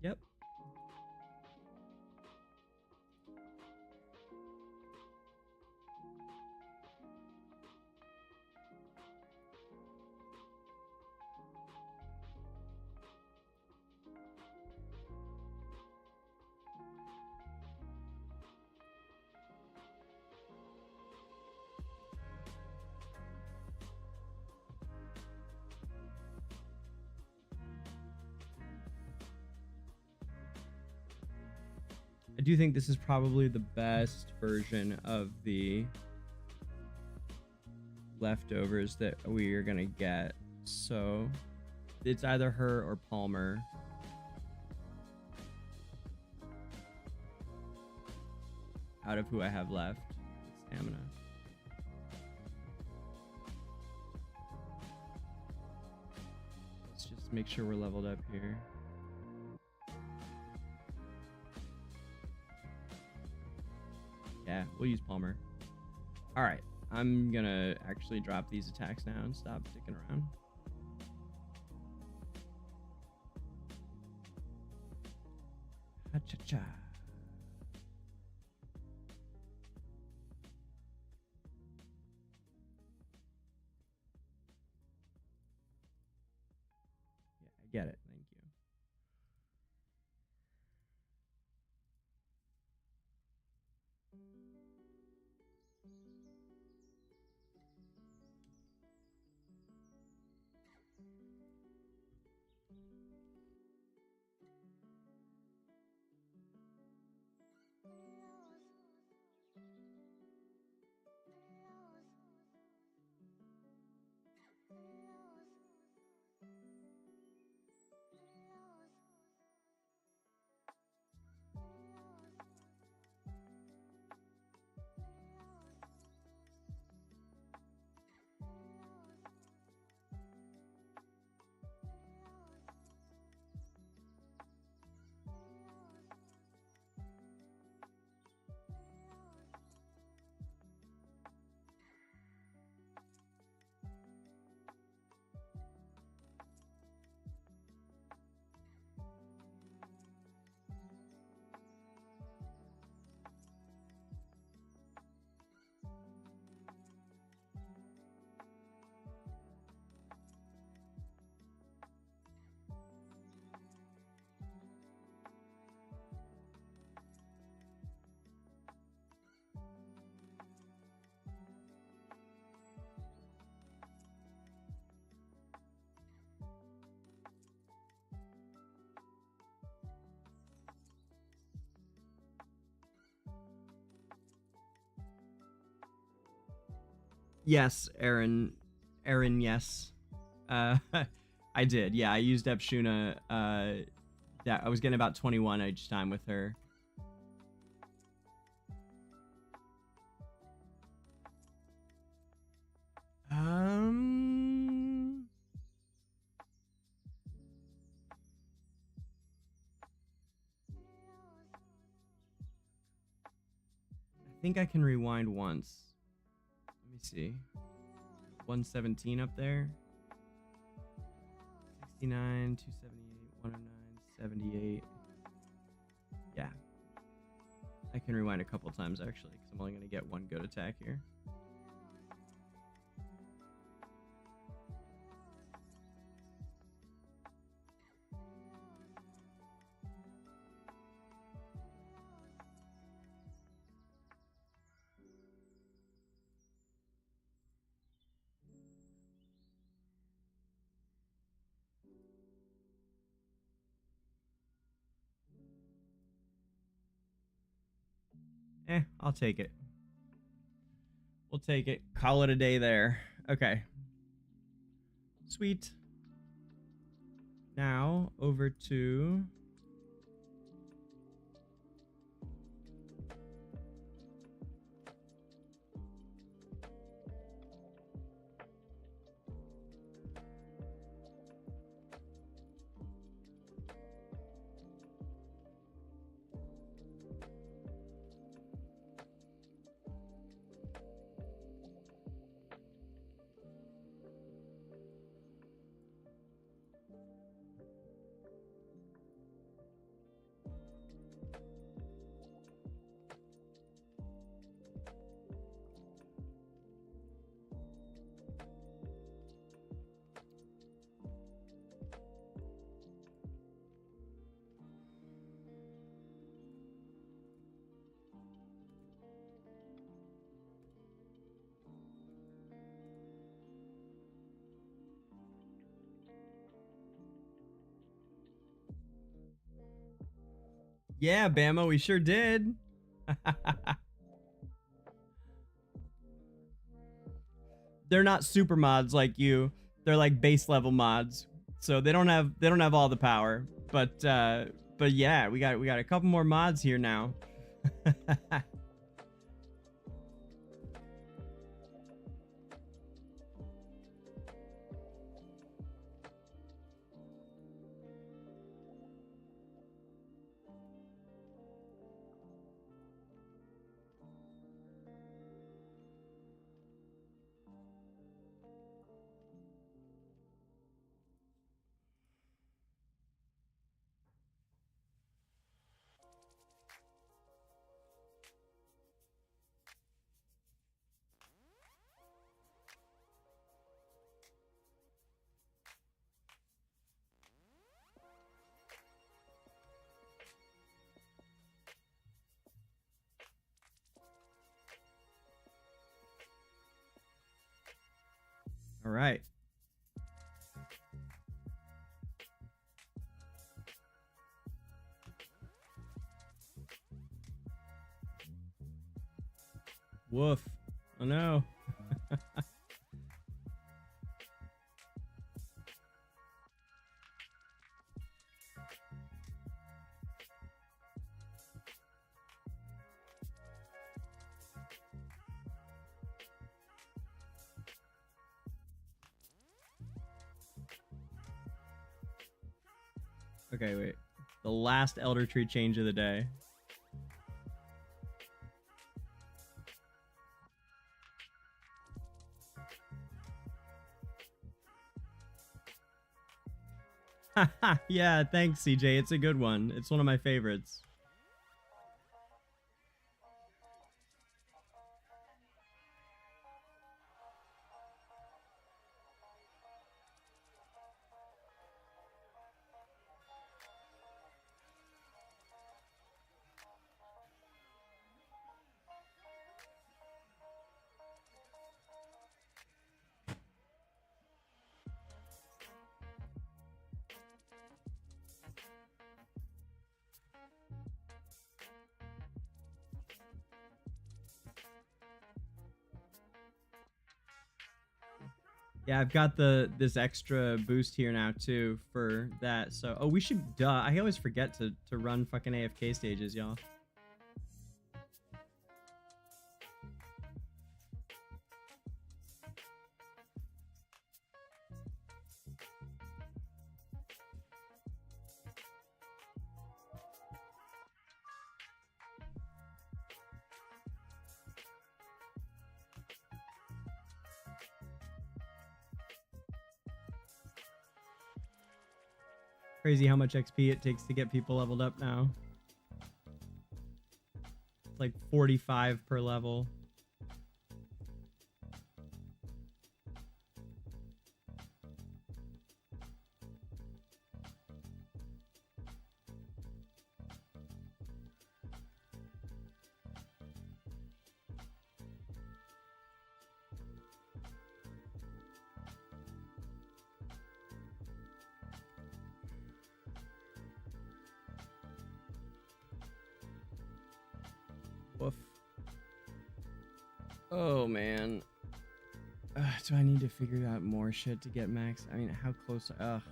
Yep. I do think this is probably the best version of the leftovers that we are gonna get. So it's either her or Palmer. Out of who I have left. Stamina. Let's just make sure we're leveled up here. Yeah, we'll use Palmer. Alright, I'm gonna actually drop these attacks now and stop sticking around. Ha-cha-cha. Yeah, I get it. Thank you. Yes, Aaron, yes. I did. Yeah, I used up Shuna. That I was getting about 21 each time with her. think I can rewind once. Let me see. 117 up there. 69, 278, 109, 78. Yeah. I can rewind a couple times actually, because I'm only going to get one good attack here. I'll take it. We'll take it. Call it a day there. Okay. Sweet. Now, over to... Yeah, Bama, we sure did. They're not super mods like you. They're like base level mods. So they don't have all the power. But yeah, we got a couple more mods here now. All right. Woof. Oh no. Okay, wait. The last Elder Tree change of the day. Yeah, thanks, CJ. It's a good one. It's one of my favorites. Yeah, I've got this extra boost here now too for that. So, oh, we should. Duh, I always forget to run fucking AFK stages, y'all. Crazy how much XP it takes to get people leveled up now. It's like 45 per level. Woof. Oh man. Do I need to figure out more shit to get max? I mean, how close? Ugh.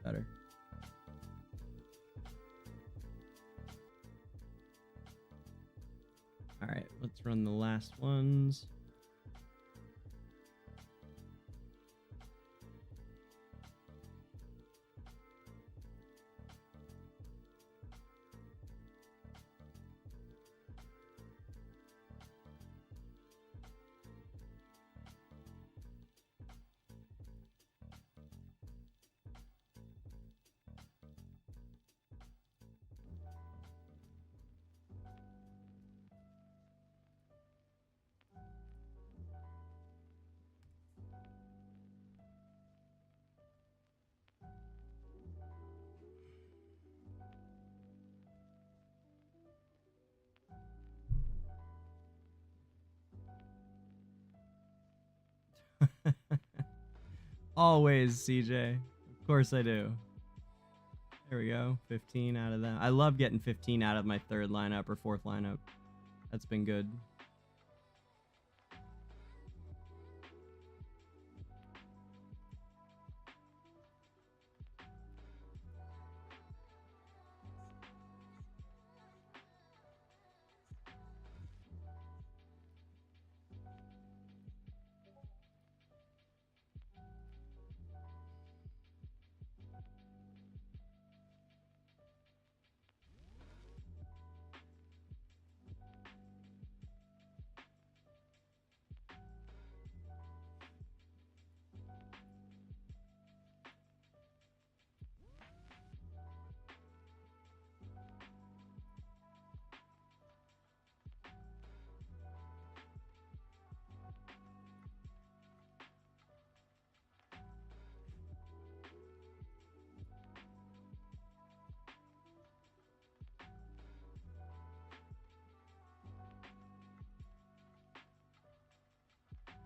Better. All right, let's run the last ones. Always, CJ. Of course I do. There we go. 15 out of that. I love getting 15 out of my third lineup or fourth lineup. That's been good.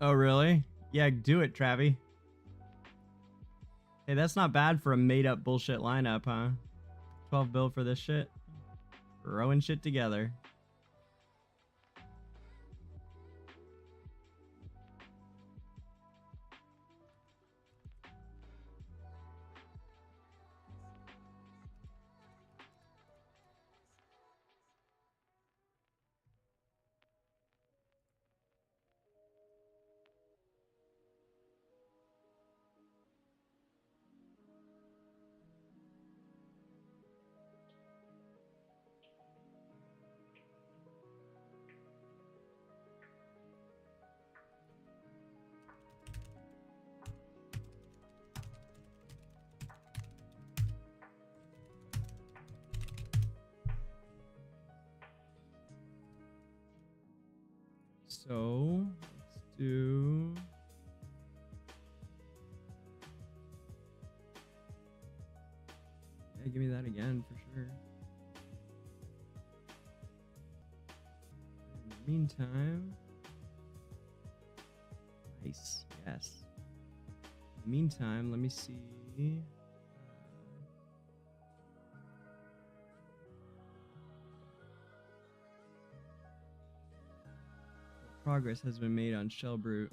Oh, really? Yeah, do it, Travi. Hey, that's not bad for a made-up bullshit lineup, huh? 12 bill for this shit. Throwing shit together. So, let's do... Yeah, give me that again for sure. In the meantime... Nice, yes. In the meantime, let me see... see. Progress has been made on Shellbrute.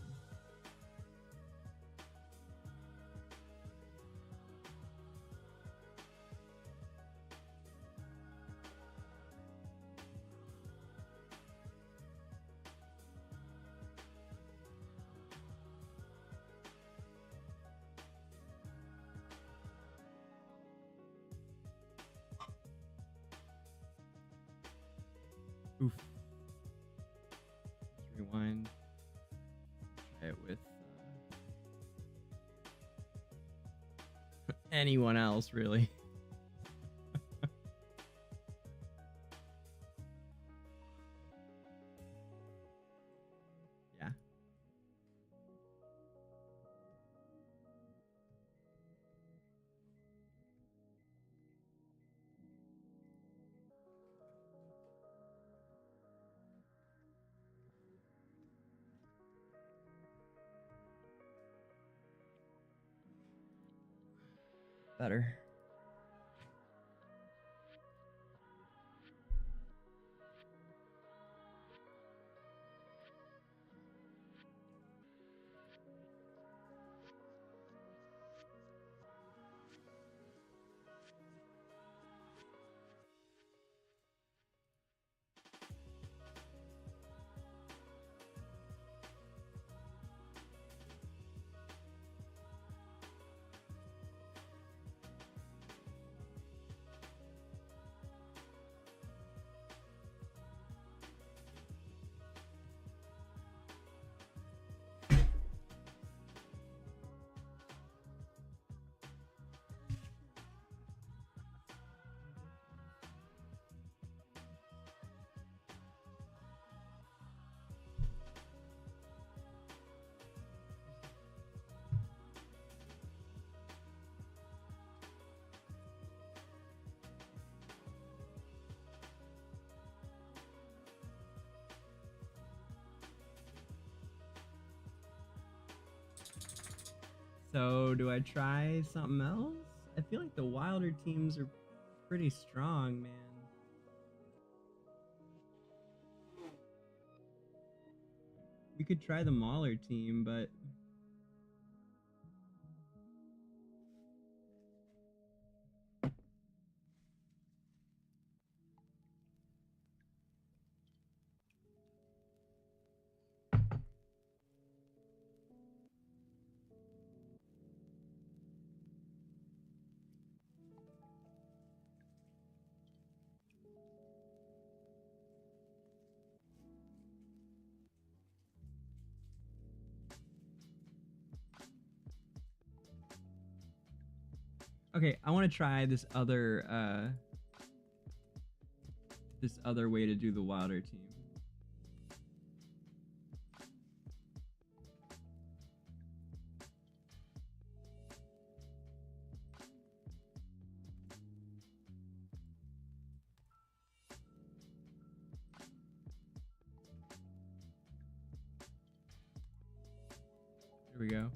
Oof. Let's rewind. Try it with anyone else, really. Yeah. Better. So, do I try something else? I feel like the Wilder teams are pretty strong, man. We could try the Mauler team, but okay, I want to try this other way to do the Wilder team. Here we go.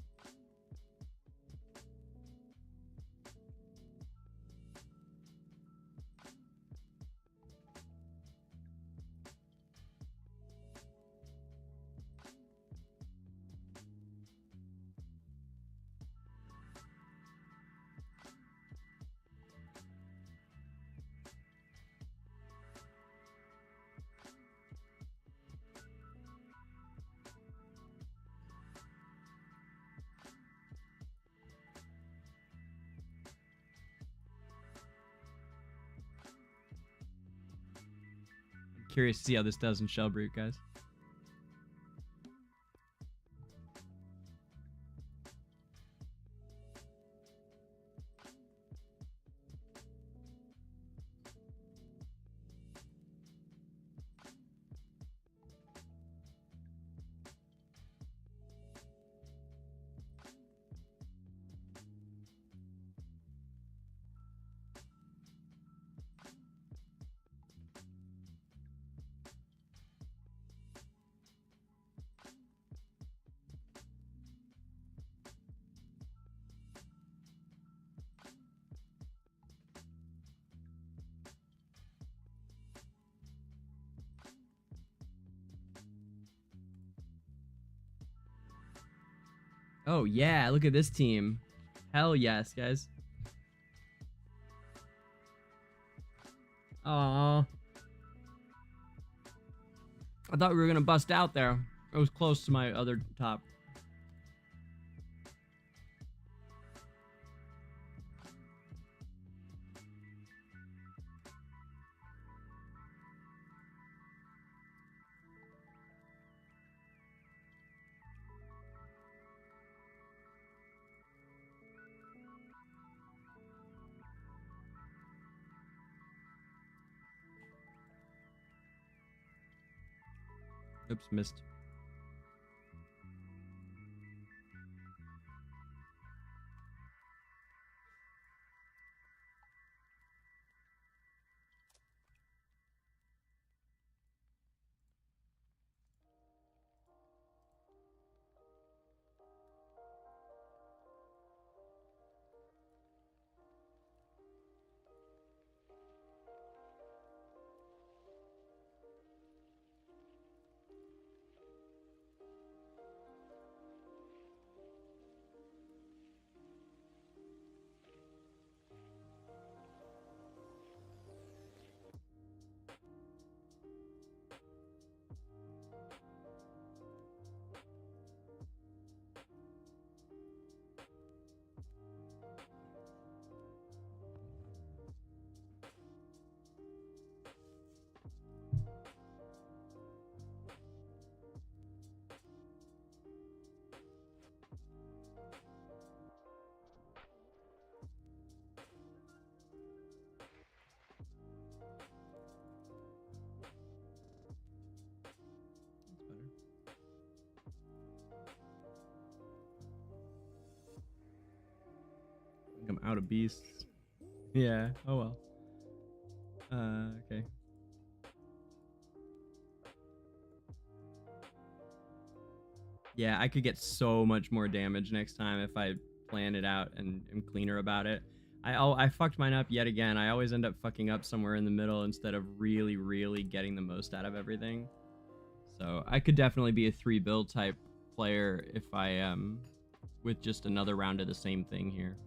Curious to see how this does in Shellbrute, guys. Oh yeah, look at this team. Hell yes, guys. Aww. I thought we were gonna bust out there. It was close to my other top. Oops, missed. I'm out of beasts. Yeah, oh well. Okay. Yeah, I could get so much more damage next time if I plan it out and am cleaner about it. I fucked mine up yet again. I always end up fucking up somewhere in the middle instead of really getting the most out of everything. So I could definitely be a 3 build type player if I with just another round of the same thing here.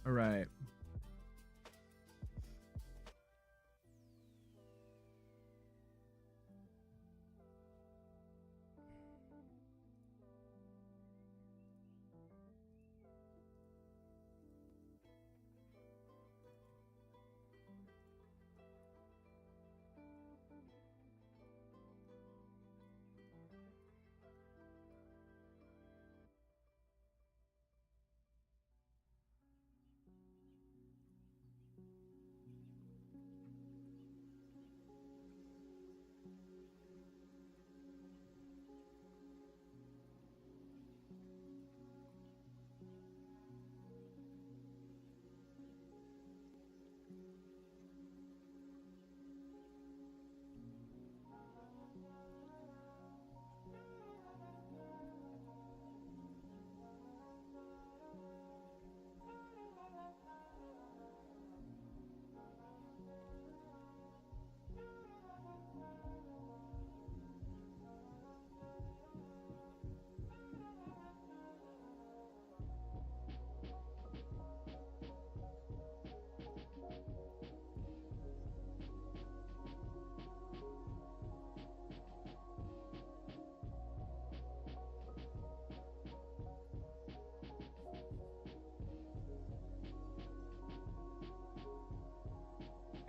All right.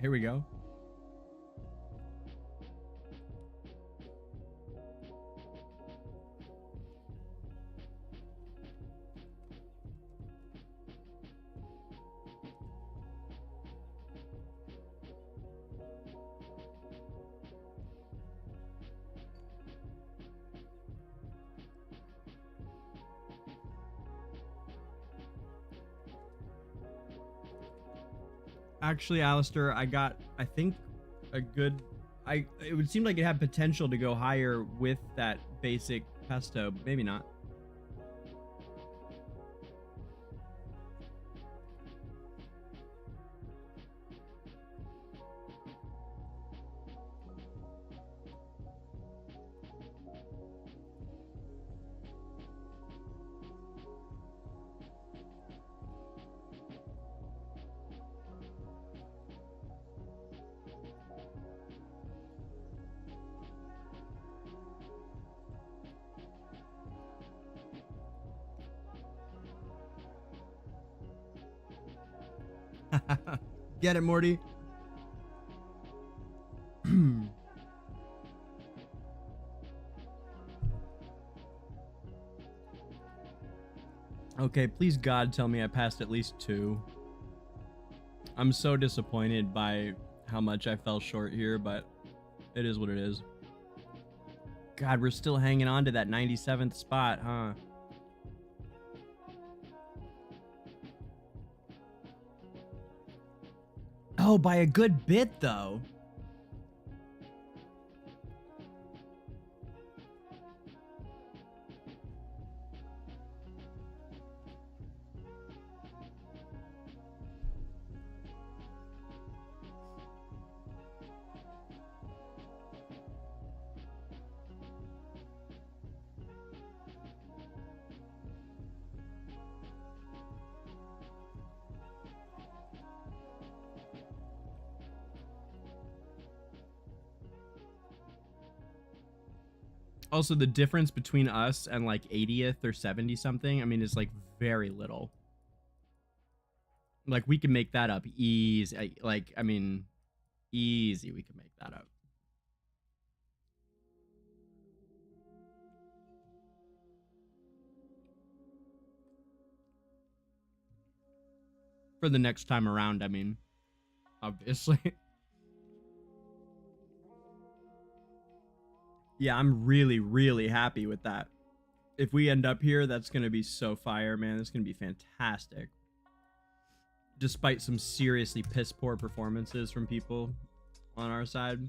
here we go. Actually, Alistair, I think a good, it would seem like it had potential to go higher with that basic pesto, but maybe not. Get it, Morty? Okay, please God tell me I passed at least 2. I'm so disappointed by how much I fell short here, but it is what it is. God, we're still hanging on to that 97th spot, huh? Oh, by a good bit, though. Also, the difference between us and like 80th or 70 something, I mean, is like very little. Like we can make that up easy. Like, I mean, easy. We can make that up. For the next time around, I mean, obviously. Yeah, I'm really, really happy with that. If we end up here, that's going to be so fire, man. That's going to be fantastic. Despite some seriously piss poor performances from people on our side.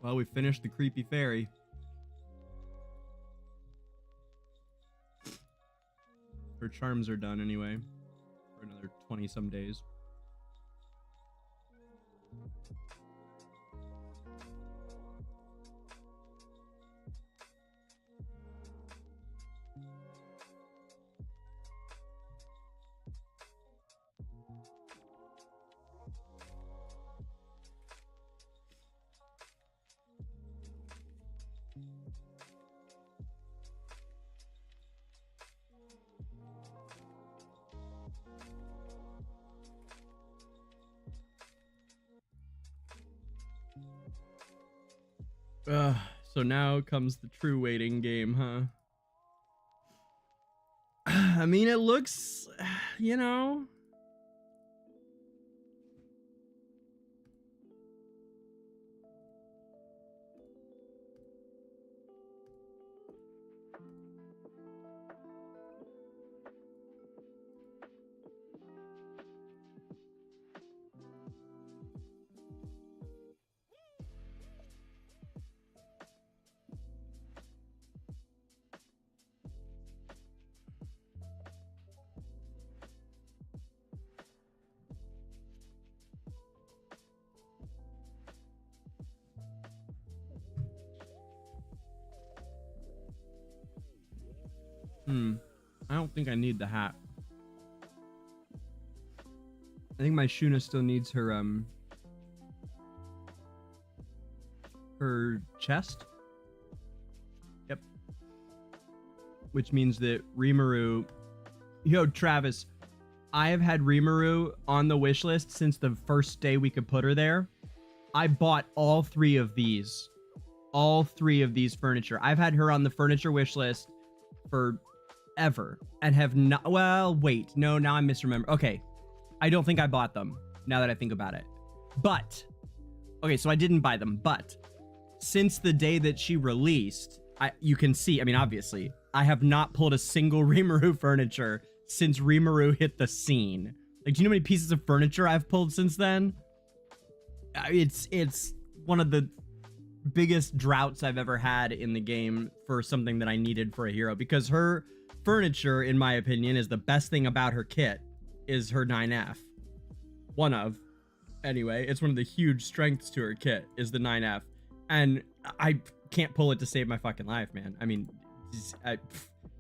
Well, we finished the creepy fairy. Her charms are done anyway. For another 20 some days. So now comes the true waiting game, huh? I mean, it looks, you know. I don't think I need the hat. I think my Shuna still needs her chest. Yep. Which means that Rimuru... Yo, Travis, I have had Rimuru on the wish list since the first day we could put her there. I bought all 3 of these. All 3 of these furniture. I've had her on the furniture wish list forever and have not... Well, wait. No, now I'm misremembering. Okay. I don't think I bought them, now that I think about it. But... Okay, so I didn't buy them, but... Since the day that she released, you can see, I mean, obviously, I have not pulled a single Rimuru furniture since Rimuru hit the scene. Like, do you know how many pieces of furniture I've pulled since then? It's one of the biggest droughts I've ever had in the game for something that I needed for a hero, because her furniture, in my opinion, is the best thing about her kit, is her 9F. One of. Anyway, it's one of the huge strengths to her kit, is the 9F. And I can't pull it to save my fucking life, man. I mean,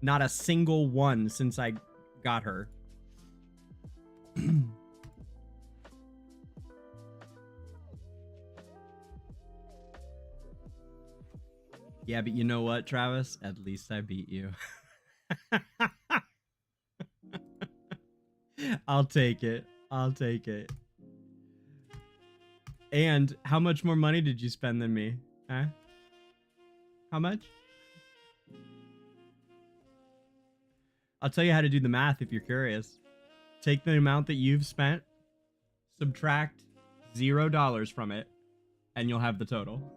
not a single one since I got her. Yeah, but you know what, Travis? At least I beat you. I'll take it. I'll take it. And how much more money did you spend than me? Huh? How much? I'll tell you how to do the math if you're curious. Take the amount that you've spent, subtract $0 from it, and you'll have the total.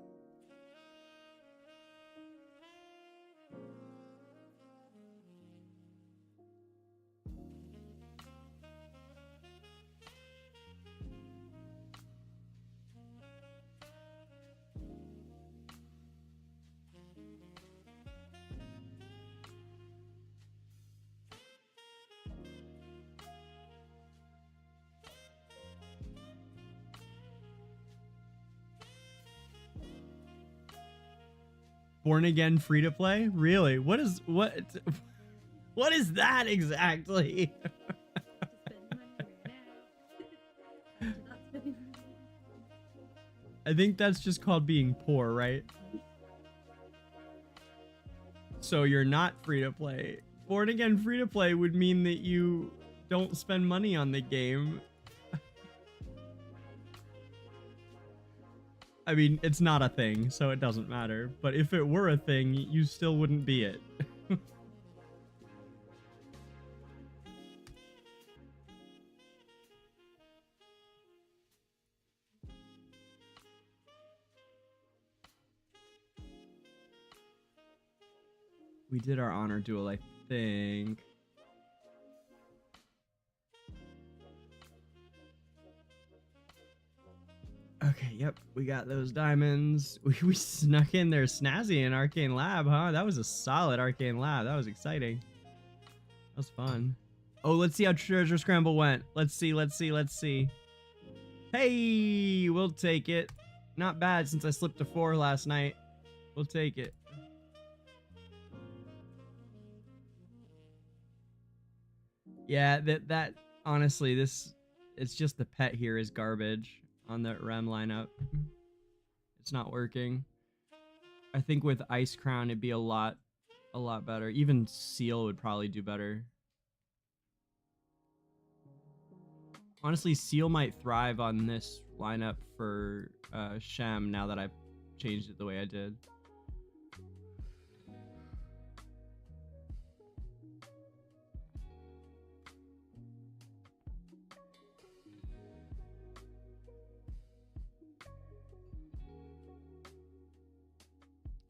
Born again free to play? Really? What is that exactly? I think that's just called being poor, right? So you're not free to play. Born again free to play would mean that you don't spend money on the game. I mean, it's not a thing, so it doesn't matter. But if it were a thing, you still wouldn't be it. We did our honor duel, I think. Okay, yep, we got those diamonds. We snuck in there snazzy in Arcane Lab, huh? That was a solid Arcane Lab. That was exciting. That was fun. Oh, let's see how Treasure Scramble went. Let's see. Hey, we'll take it. Not bad since I slipped to 4 last night. We'll take it. Yeah, that honestly, it's just the pet here is garbage on the REM lineup. It's not working. I think with Ice Crown it'd be a lot better. Even Seal would probably do better. Honestly, Seal might thrive on this lineup for Shem now that I've changed it the way I did.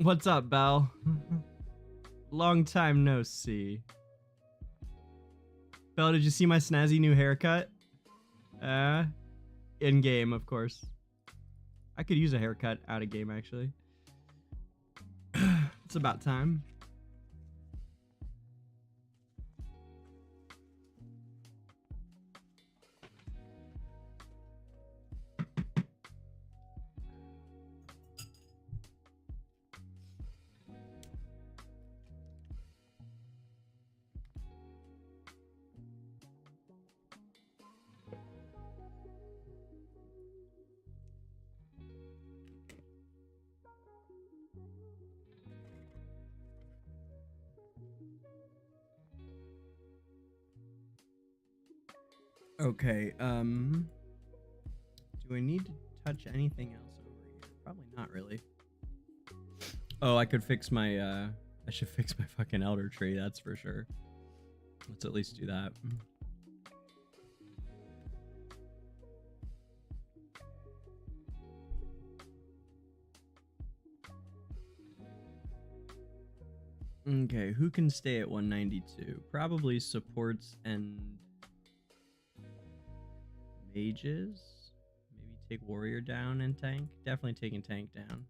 What's up, Belle? Long time no see. Belle, did you see my snazzy new haircut? In game, of course. I could use a haircut out of game, actually. It's about time. Okay, do I need to touch anything else over here? Probably not really. Oh, I could fix my, I should fix my fucking elder tree, that's for sure. Let's at least do that. Okay, who can stay at 192? Probably supports and mages. Maybe take warrior down and tank. Definitely taking tank down.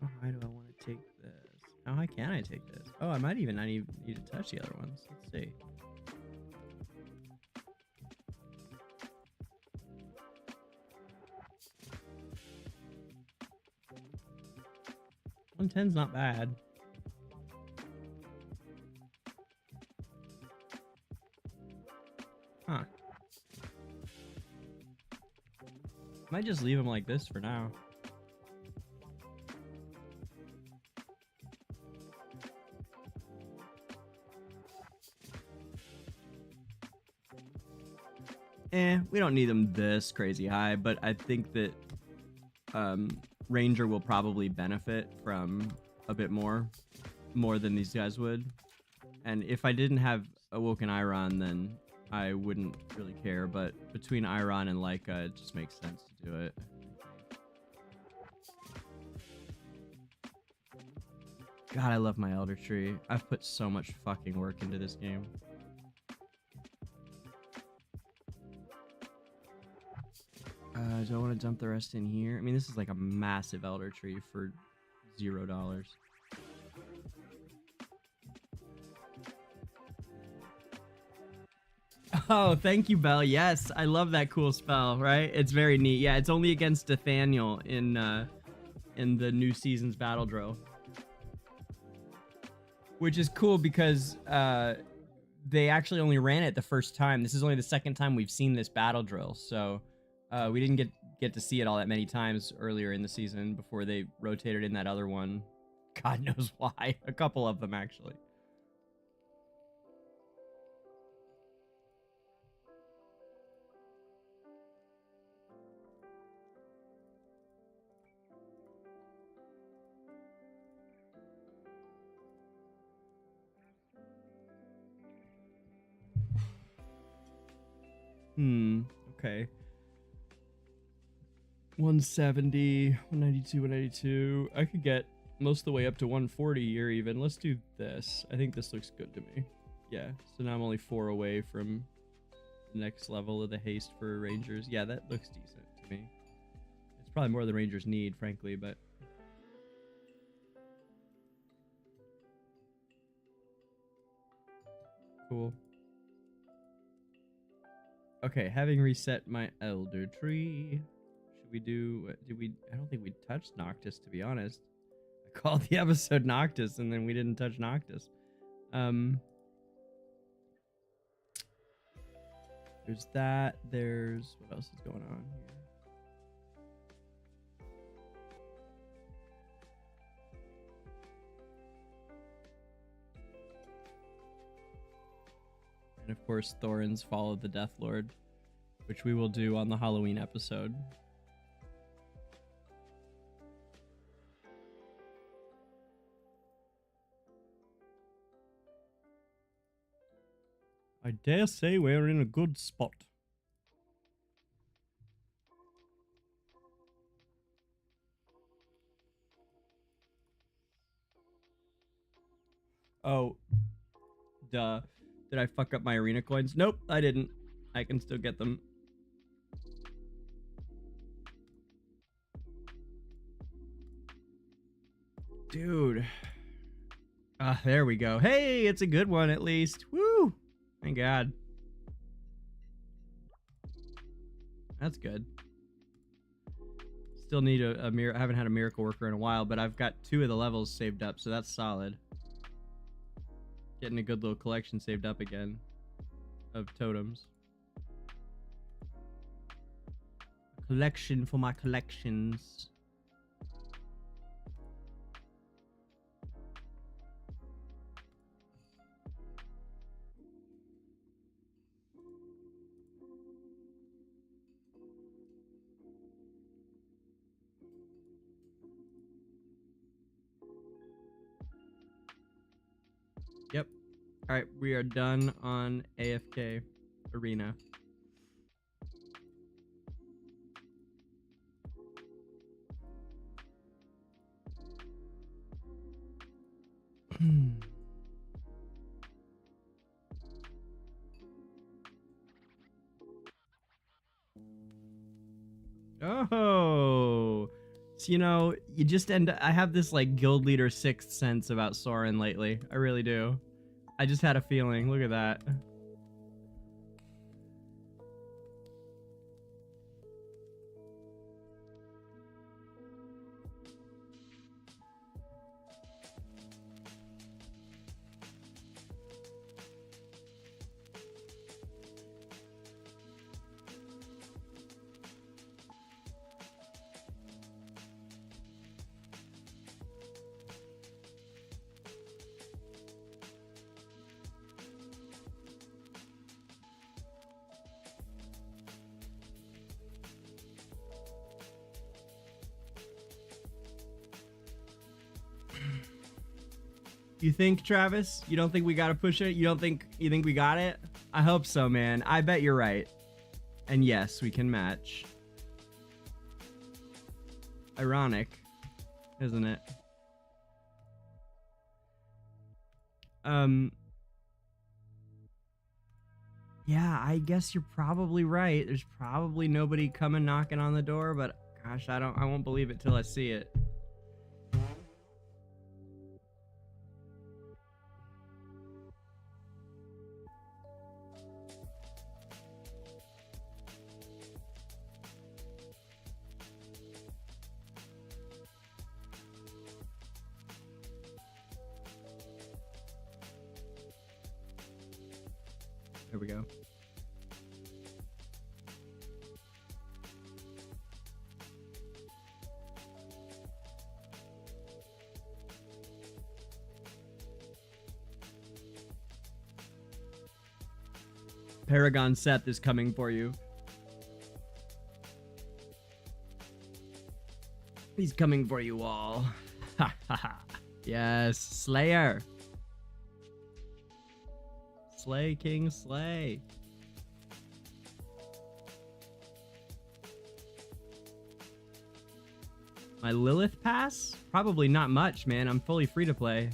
How high do I want to take this? How high can I take this? Oh, I might even not even need to touch the other ones. Let's see. $110's not bad. Huh. Might just leave them like this for now. We don't need them this crazy high, but I think that Ranger will probably benefit from a bit more than these guys would. And if I didn't have Awoken Iron, then I wouldn't really care, but between Iron and Leica, it just makes sense to do it. God, I love my Elder Tree. I've put so much fucking work into this game. Do I want to dump the rest in here? I mean, this is like a massive Elder Tree for $0. Oh, thank you, Belle. Yes, I love that cool spell, right? It's very neat. Yeah, it's only against Nathaniel in the new season's battle drill. Which is cool because they actually only ran it the first time. This is only the second time we've seen this battle drill, so we didn't get to see it all that many times earlier in the season before they rotated in that other one. God knows why. A couple of them, actually. Okay. 170, 192, 192. I could get most of the way up to 140 or even. Let's do this. I think this looks good to me. Yeah, so now I'm only 4 away from the next level of the haste for Rangers. Yeah, that looks decent to me. It's probably more than Rangers need, frankly, but... Cool. Okay, having reset my Elder Tree, should we do, I don't think we touched Noctis, to be honest. I called the episode Noctis, and then we didn't touch Noctis. There's that, there's, what else is going on here? And of course, Thorin's Fall of the Death Lord, which we will do on the Halloween episode. I dare say we're in a good spot. Oh, duh. Did I fuck up my arena coins? Nope, I didn't. I can still get them. Dude. Ah, there we go. Hey, it's a good one at least. Woo! Thank God. That's good. Still need a I haven't had a miracle worker in a while, but I've got 2 of the levels saved up, so that's solid. Getting a good little collection saved up again of totems. collection for my collections. Yep. All right, we are done on AFK Arena. Oh, so, you know, you just I have this like guild leader sixth sense about Soren lately. I really do. I just had a feeling. Look at that. You think, Travis? You don't think we gotta push it? You think we got it? I hope so, man. I bet you're right. And yes, we can match. Ironic, isn't it? Yeah, I guess you're probably right. There's probably nobody coming knocking on the door, but gosh, I won't believe it till I see it. There we go. Paragon Seth is coming for you. He's coming for you all. Ha ha ha. Yes, Slayer. Slay, King, slay. My Lilith pass? Probably not much, man. I'm fully free to play.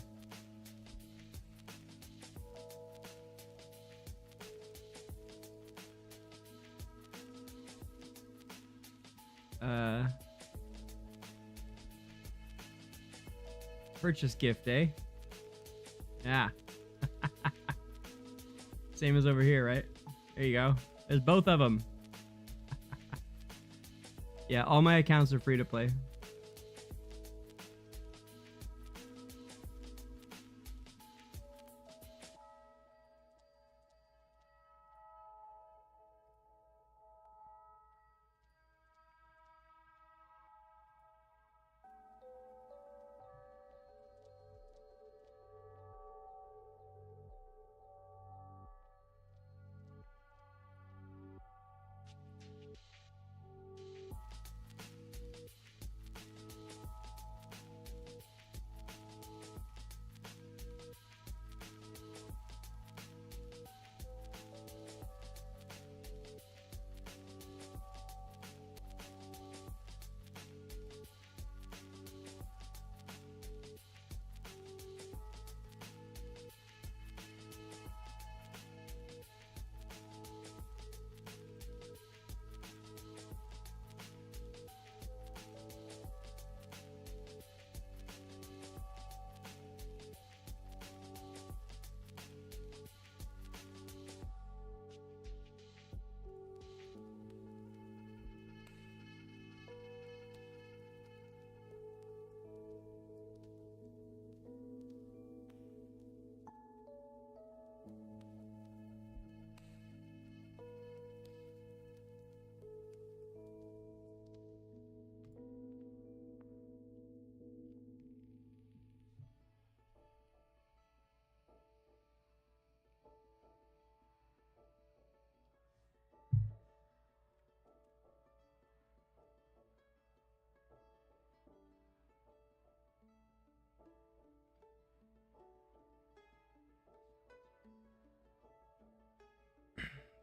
Purchase gift, eh? Yeah. Same as over here, right? There you go. There's both of them. Yeah, all my accounts are free to play.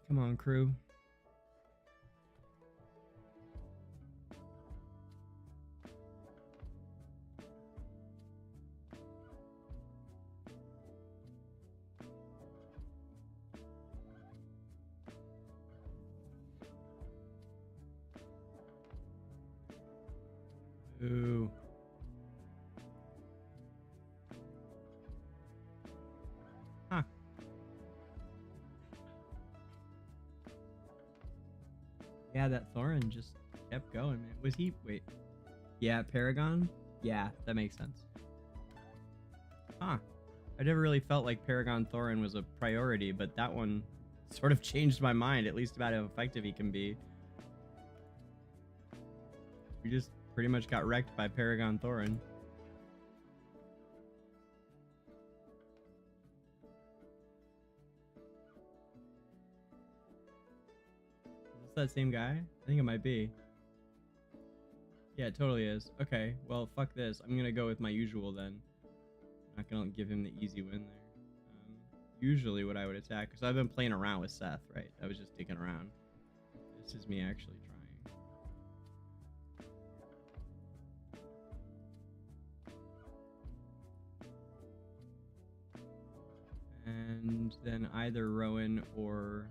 Come on, crew. Ooh. Huh. Yeah, that Thorin just kept going, man. Was he? Wait. Yeah, Paragon? Yeah, that makes sense. Huh. I never really felt like Paragon Thorin was a priority, but that one sort of changed my mind, at least about how effective he can be. We just pretty much got wrecked by Paragon Thorin. Is this that same guy? I think it might be. Yeah, it totally is. Okay, well, fuck this. I'm gonna go with my usual then. Not gonna give him the easy win there. Usually what I would attack, because I've been playing around with Seth, right? I was just digging around. This is me actually trying. And then either Rowan or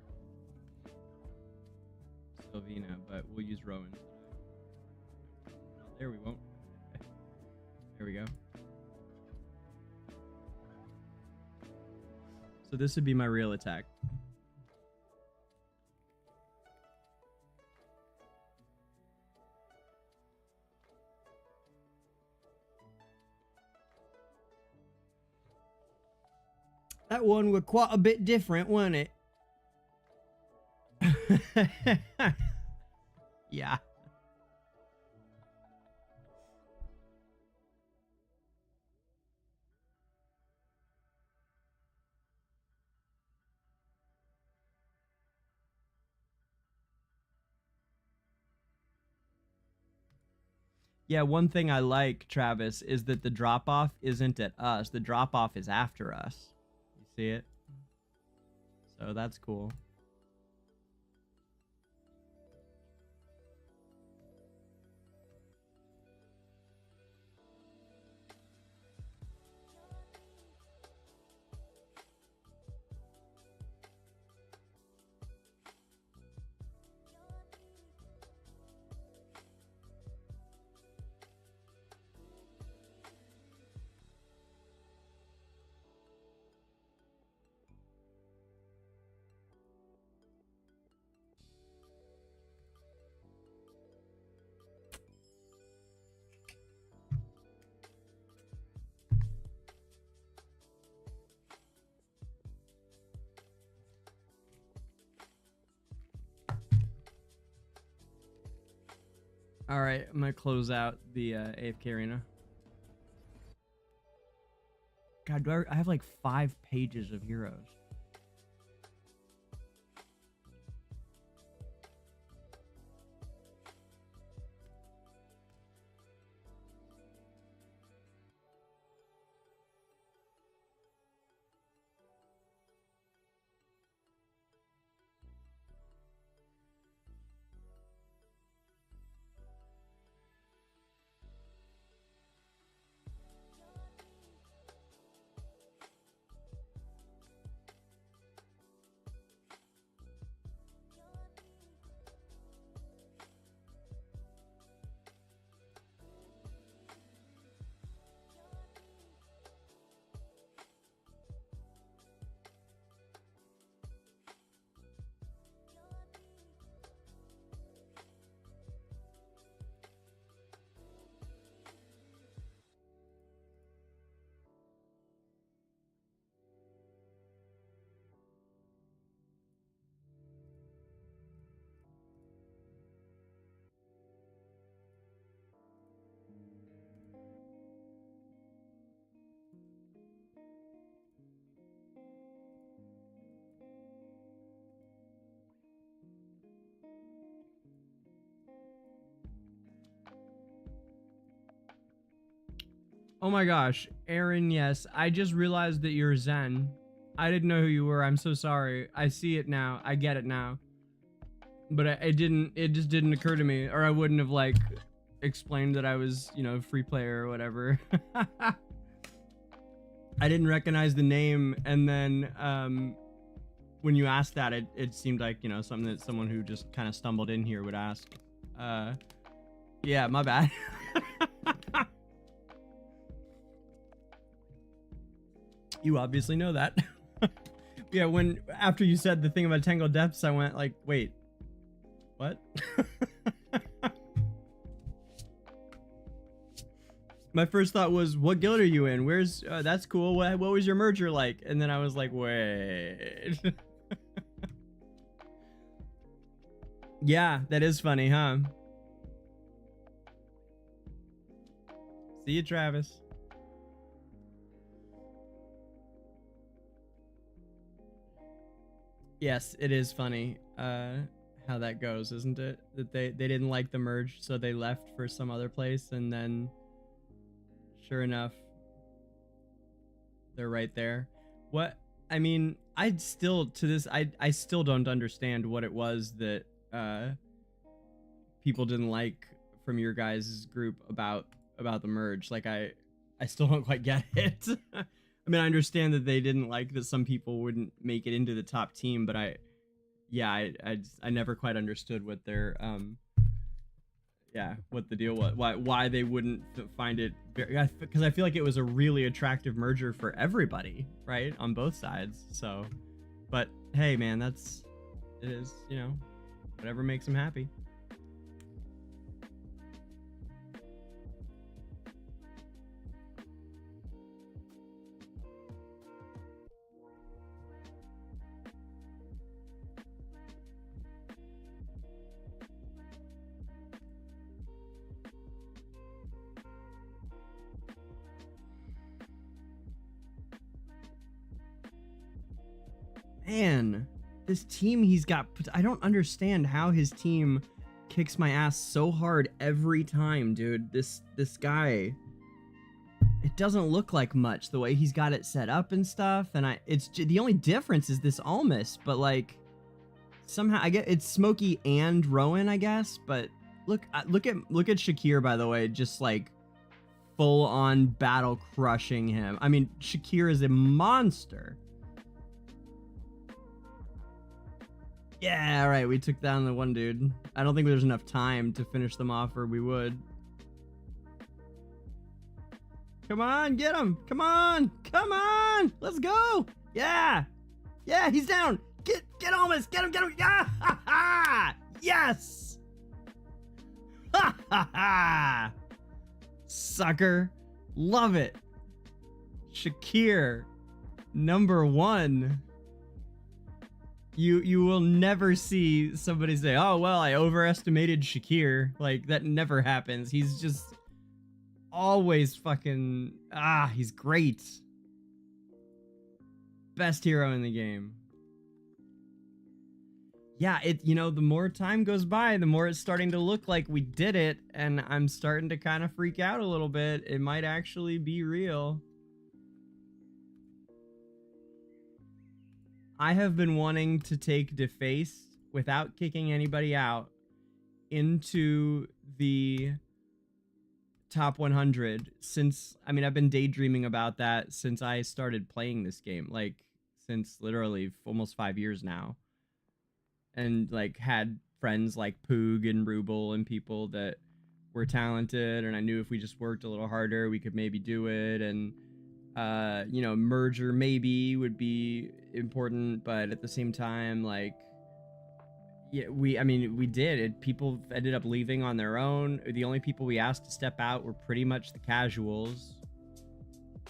Sylvina, but we'll use Rowan today. There we won't. There we go. So this would be my real attack. That one was quite a bit different, wasn't it? Yeah. Yeah, one thing I like, Travis, is that the drop-off isn't at us. The drop-off is after us. You see it? So that's cool. All right, I'm gonna close out the AFK Arena. God, I have like 5 pages of heroes. Oh my gosh, Aaron, yes. I just realized that you're Zen. I didn't know who you were. I'm so sorry. I see it now. I get it now. But it just didn't occur to me, or I wouldn't have like explained that I was, you know, free player or whatever. I didn't recognize the name, and then when you asked that, it seemed like, you know, something that someone who just kind of stumbled in here would ask. Yeah, my bad. You obviously know that. Yeah, after you said the thing about Tangled Depths, I went like, wait, what? My first thought was, what guild are you in? Where's, that's cool. What was your merger like? And then I was like, wait. Yeah, that is funny, huh? See you, Travis. Yes, it is funny how that goes, isn't it? That they didn't like the merge, so they left for some other place, and then sure enough, they're right there. What? I mean, I still don't understand what it was that people didn't like from your guys' group about the merge. Like I still don't quite get it. I mean, I understand that they didn't like that some people wouldn't make it into the top team, but I never quite understood what their what the deal was, why they wouldn't find it very, because I feel like it was a really attractive merger for everybody, right, on both sides. So, but hey, man, it is, you know, whatever makes them happy. Man, this team he's got, I don't understand how his team kicks my ass so hard every time, dude. This guy, it doesn't look like much the way he's got it set up and stuff, and it's the only difference is this Almus, but like somehow I get it's Smokey and Rowan, I guess, but look at Shakir, by the way, just like full on battle crushing him. I mean, Shakir is a monster. Yeah, all right, we took down the one dude. I don't think there's enough time to finish them off, or we would. Come on, get him! Come on! Come on! Let's go! Yeah! Yeah, he's down! Get Almas! Get him! Yeah! Ha ha! Yes! Ha ha ha! Sucker! Love it! Shakir, #1. You will never see somebody say, oh, well, I overestimated Shakir. Like, that never happens. He's just always fucking, he's great. Best hero in the game. Yeah, you know, the more time goes by, the more it's starting to look like we did it, and I'm starting to kind of freak out a little bit. It might actually be real. I have been wanting to take Defaced without kicking anybody out into the top 100 since, I mean, I've been daydreaming about that since I started playing this game, like since literally almost 5 years now. And like had friends like Poog and Ruble and people that were talented, and I knew if we just worked a little harder, we could maybe do it. And you know, merger maybe would be important, but at the same time, like, yeah, we did it. People ended up leaving on their own. The only people we asked to step out were pretty much the casuals,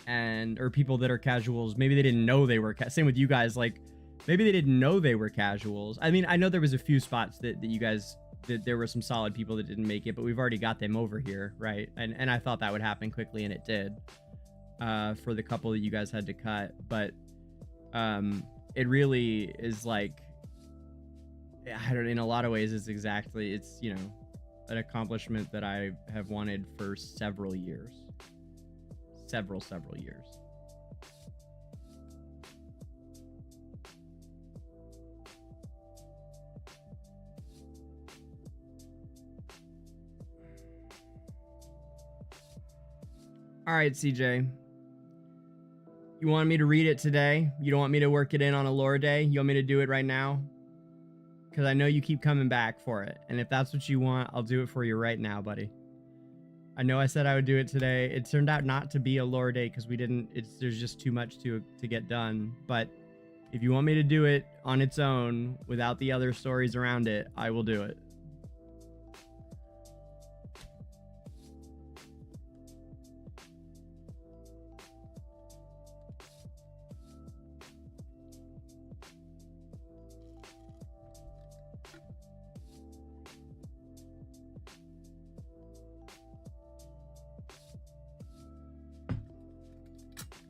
or people that are casuals. Maybe they didn't know they were same with you guys. Like, maybe they didn't know they were casuals. I mean, I know there was a few spots that you guys, that there were some solid people that didn't make it, but we've already got them over here, right? And I thought that would happen quickly, and it did. For the couple that you guys had to cut, but it really is like, I don't, in a lot of ways it's you know, an accomplishment that I have wanted for several years. Several years. All right, CJ. You want me to read it today? You don't want me to work it in on a lore day? You want me to do it right now? Because I know you keep coming back for it. And if that's what you want, I'll do it for you right now, buddy. I know I said I would do it today. It turned out not to be a lore day because we didn't, there's just too much to get done. But if you want me to do it on its own without the other stories around it, I will do it.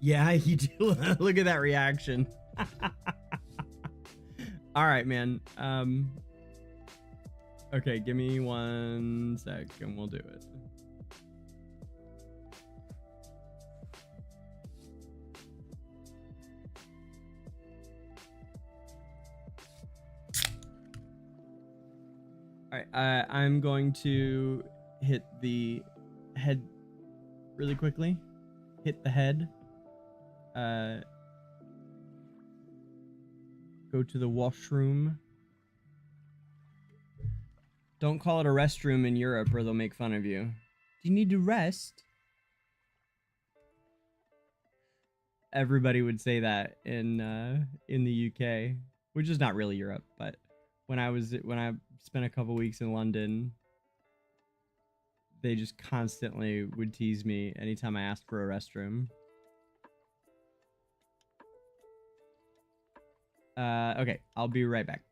Yeah, you do. Look at that reaction. All right, man. Okay, give me 1 sec and we'll do it. All right, I'm going to hit the head really quickly. Hit the head. Go to the washroom. Don't call it a restroom in Europe or they'll make fun of you. Do you need to rest? Everybody would say that in the UK, which is not really Europe, but when I spent a couple weeks in London, they just constantly would tease me anytime I asked for a restroom. Okay, I'll be right back.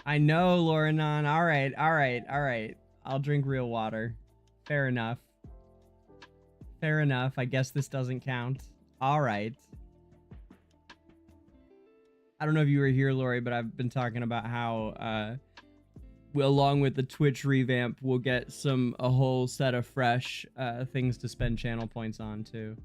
I know, Lorenon. All right. I'll drink real water. Fair enough. Fair enough. I guess this doesn't count. All right. I don't know if you were here, Lori, but I've been talking about how, along with the Twitch revamp, we'll get a whole set of fresh things to spend channel points on, too.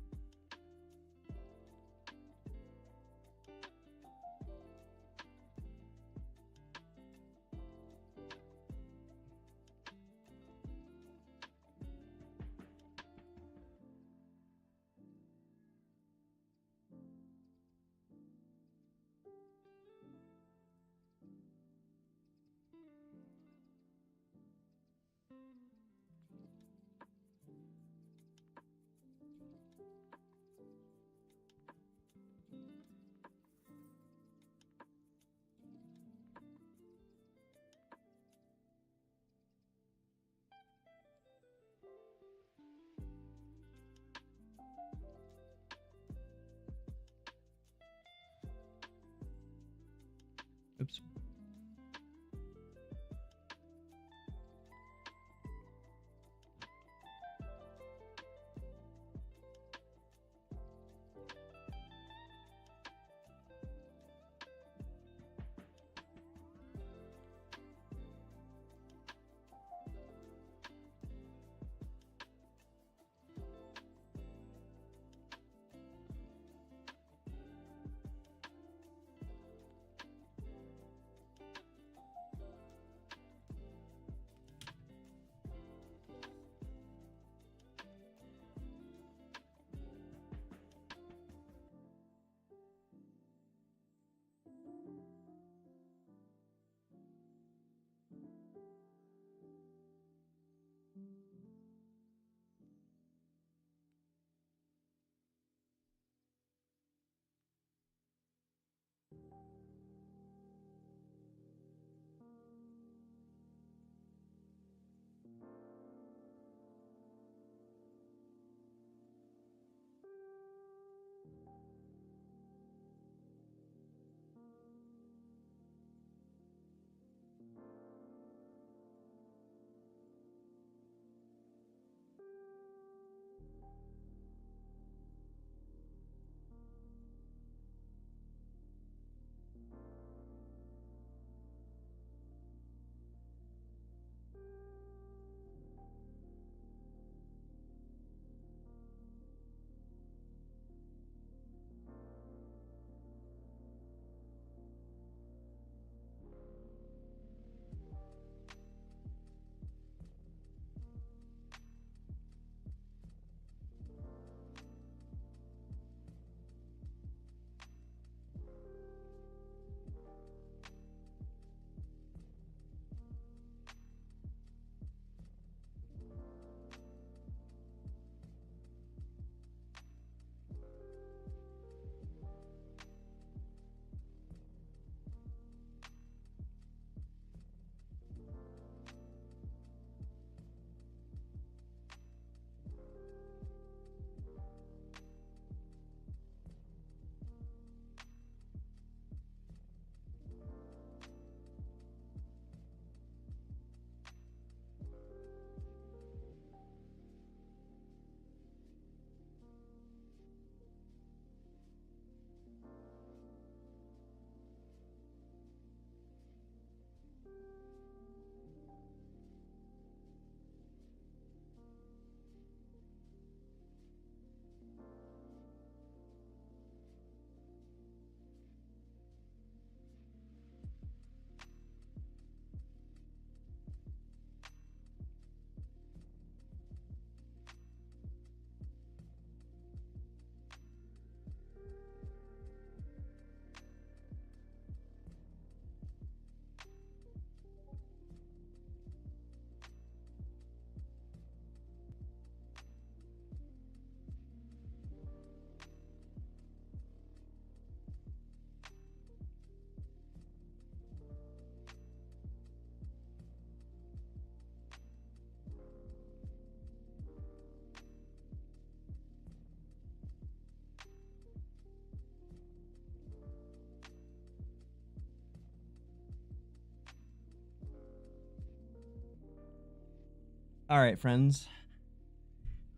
All right, friends.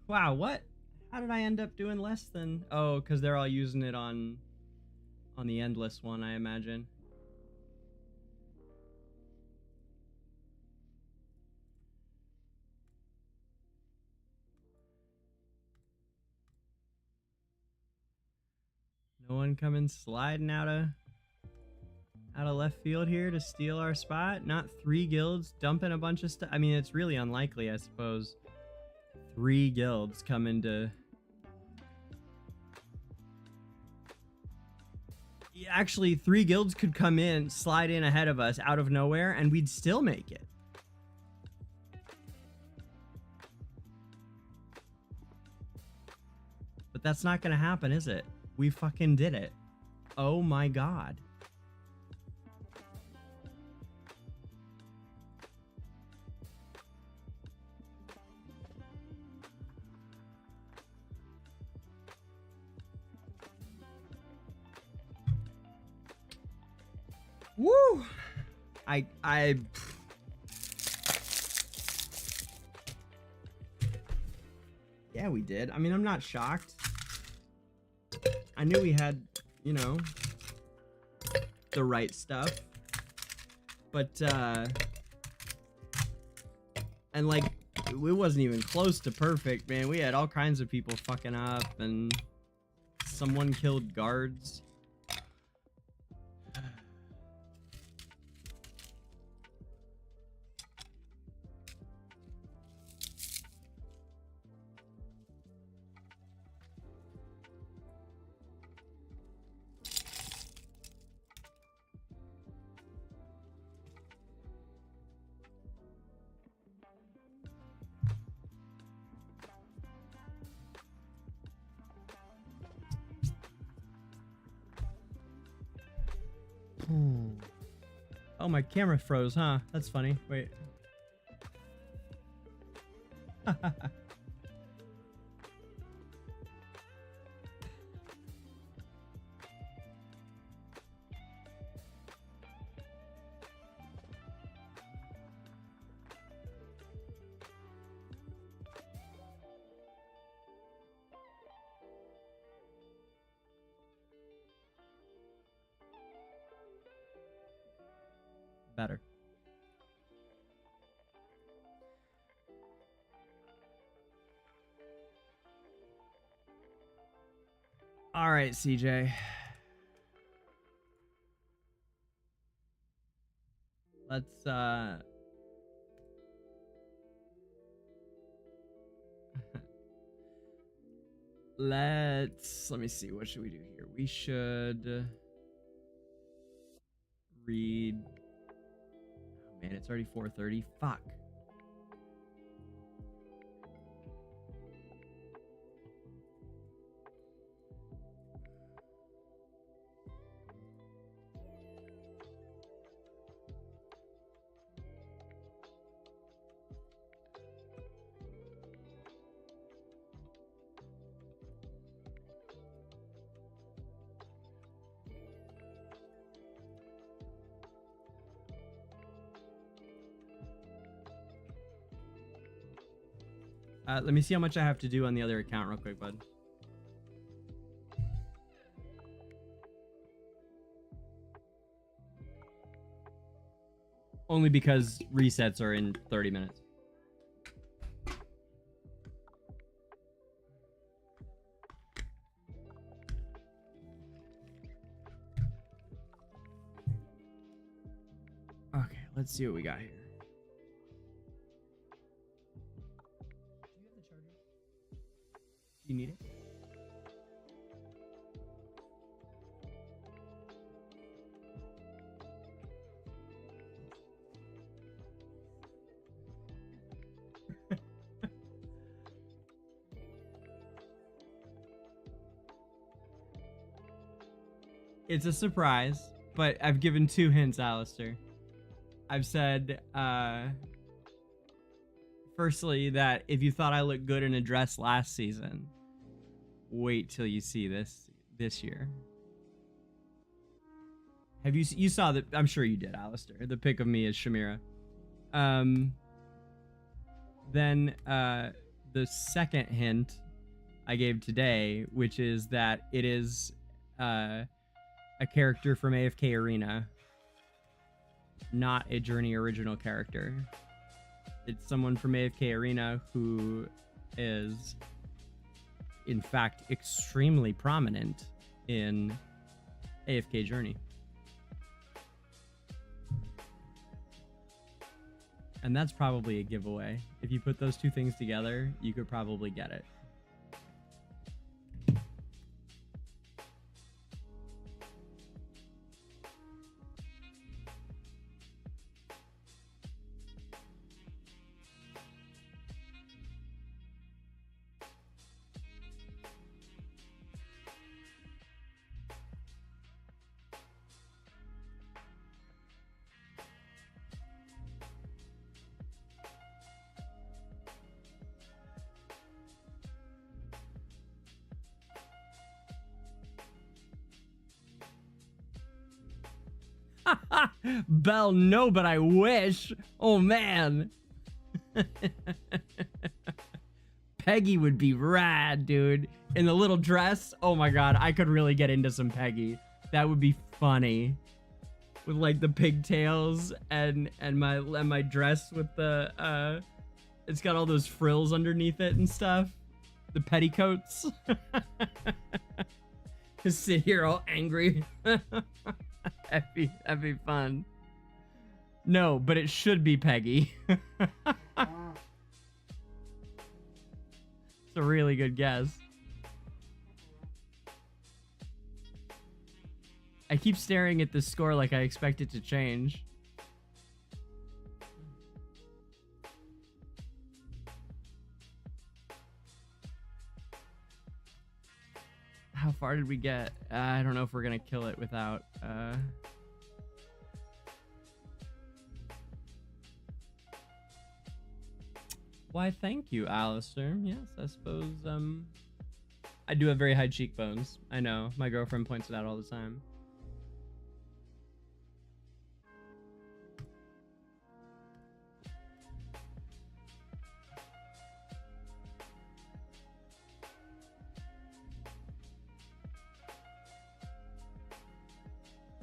Wow, what? How did I end up doing less than? Oh, because they're all using it on the endless one, I imagine. No one coming sliding out of left field here to steal our spot. Not 3 guilds dumping a bunch of stuff. I mean, it's really unlikely, I suppose. 3 guilds coming to... Actually, 3 guilds could come in, slide in ahead of us out of nowhere, and we'd still make it. But that's not gonna happen, is it? We fucking did it. Oh my god. Woo! Yeah, we did. I mean, I'm not shocked. I knew we had, you know, the right stuff. But, and like, it wasn't even close to perfect, man. We had all kinds of people fucking up, and someone killed guards. Oh, my camera froze, huh? That's funny. Wait. Better. All right, CJ. Let me see, what should we do here? We should read. Man, it's already 4:30. Fuck. Let me see how much I have to do on the other account real quick, bud. Only because resets are in 30 minutes. Okay, let's see what we got here. You need it? It's a surprise, but I've given 2 hints, Alistair. I've said, firstly, that if you thought I looked good in a dress last season, wait till you see this year. Have you saw that? I'm sure you did, Alistair. The pic of me as Shamira. Then the second hint I gave today, which is that it is a character from AFK Arena, not a Journey original character. It's someone from AFK Arena who is, in fact, extremely prominent in AFK Journey. And that's probably a giveaway. If you put those two things together, you could probably get it. Bell, no, but I wish. Oh, man. Peggy would be rad, dude. In the little dress. Oh, my God. I could really get into some Peggy. That would be funny. With, like, the pigtails and my dress with the, it's got all those frills underneath it and stuff. The petticoats. Just sit here all angry. That'd be fun. No, but it should be Peggy. It's a really good guess. I keep staring at this score like I expect it to change. How far did we get? I don't know if we're gonna kill it without Why, thank you, Alistair. Yes, I suppose I do have very high cheekbones. I know. My girlfriend points it out all the time.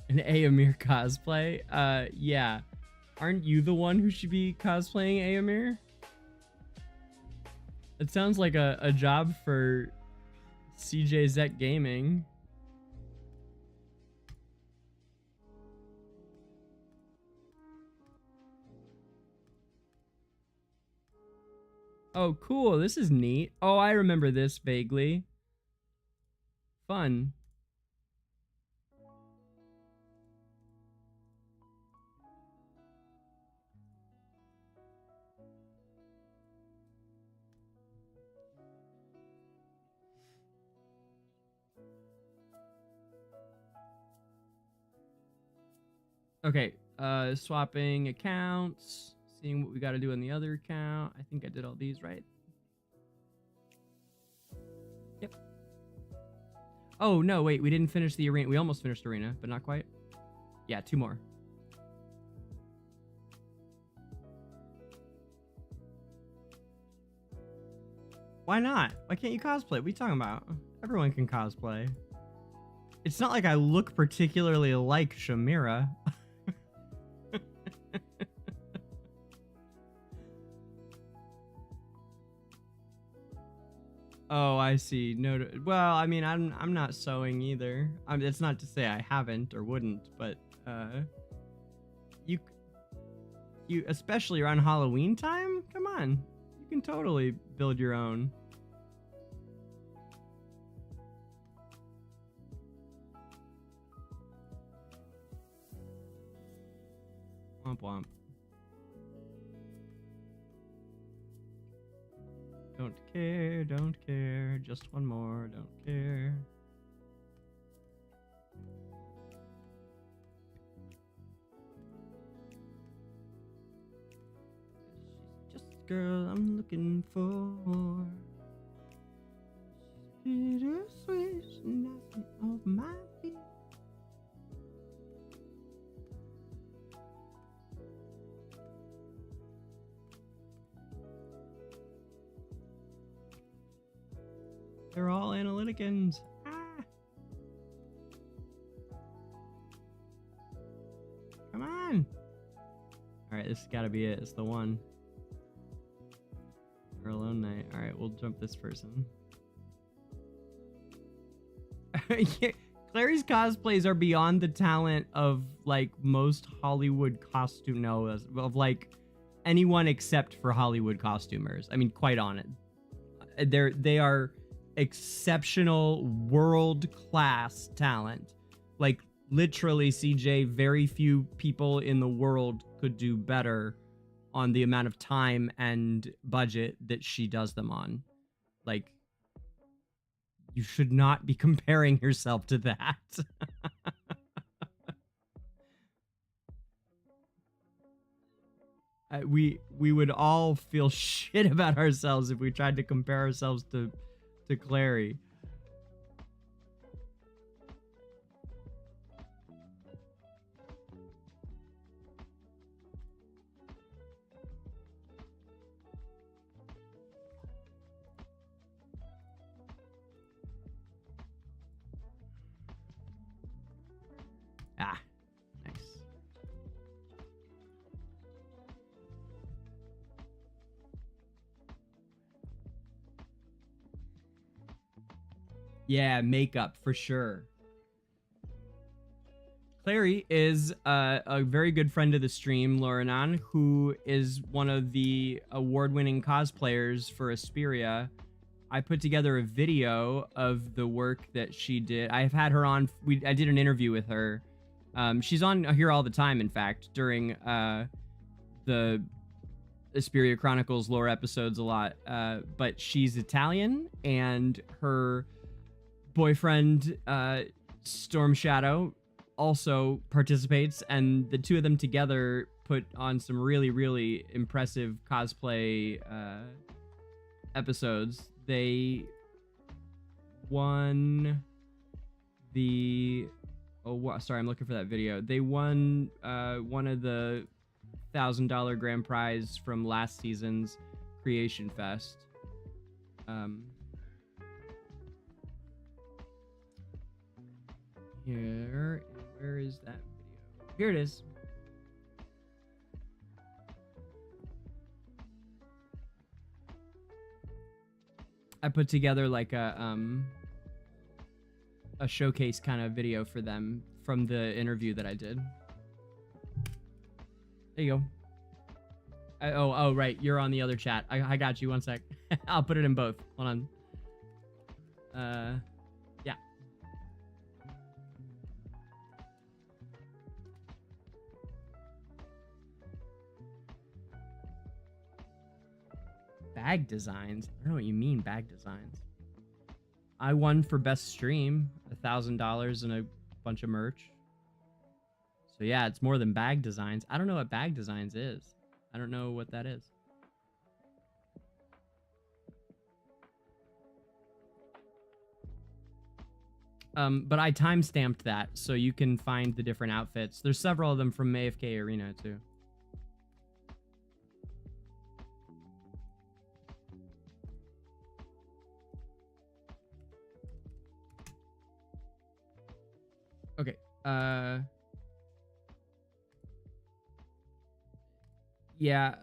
An Aamir cosplay? Yeah. Aren't you the one who should be cosplaying Aamir? It sounds like a job for CJZ Gaming. Oh, cool. This is neat. Oh, I remember this vaguely. Fun. Okay, swapping accounts, seeing what we got to do on the other account. I think I did all these right. Yep. Oh, no, wait, we didn't finish the arena. We almost finished arena, but not quite. Yeah, 2 more. Why not? Why can't you cosplay? What are you talking about? Everyone can cosplay. It's not like I look particularly like Shamira. Oh, I see. No, well, I mean, I'm not sewing either. It's not to say I haven't or wouldn't, but you especially around Halloween time. Come on, you can totally build your own. Womp womp. Don't care, just one more, don't care. She's just the girl I'm looking for. She's bittersweet, she's nothing off my feet. tokens. Ah. Come on. All right, this has got to be it. It's the one. Or alone night. All right, we'll jump this person. Yeah, Clary's cosplays are beyond the talent of like most Hollywood costume of like anyone except for Hollywood costumers. I mean, quite honest. They are exceptional world-class talent. Like literally, CJ, very few people in the world could do better on the amount of time and budget that she does them on. Like, you should not be comparing yourself to that. We would all feel shit about ourselves if we tried to compare ourselves to Clary. Ah, nice. Yeah, makeup for sure. Clary is a very good friend of the stream, Lorenan, who is one of the award-winning cosplayers for Esperia. I put together a video of the work that she did. I've had her on. I did an interview with her. She's on here all the time, in fact, during the Esperia Chronicles lore episodes a lot. But she's Italian, and her boyfriend, Storm Shadow, also participates, and the two of them together put on some really, really impressive cosplay episodes. They won the... Oh, sorry, I'm looking for that video. They won one of the $1,000 grand prize from last season's Creation Fest. Where is that video? Here it is. I put together like a showcase kind of video for them from the interview that I did. There you go. Oh, right. You're on the other chat. I got you. One sec. I'll put it in both. Hold on. Yeah. Bag designs? I don't know what you mean, bag designs. I won for best stream, $1,000 and a bunch of merch. So yeah, it's more than bag designs. I don't know what bag designs is. I don't know what that is. But I timestamped that so you can find the different outfits. There's several of them from AFK Arena too. Okay. Yeah,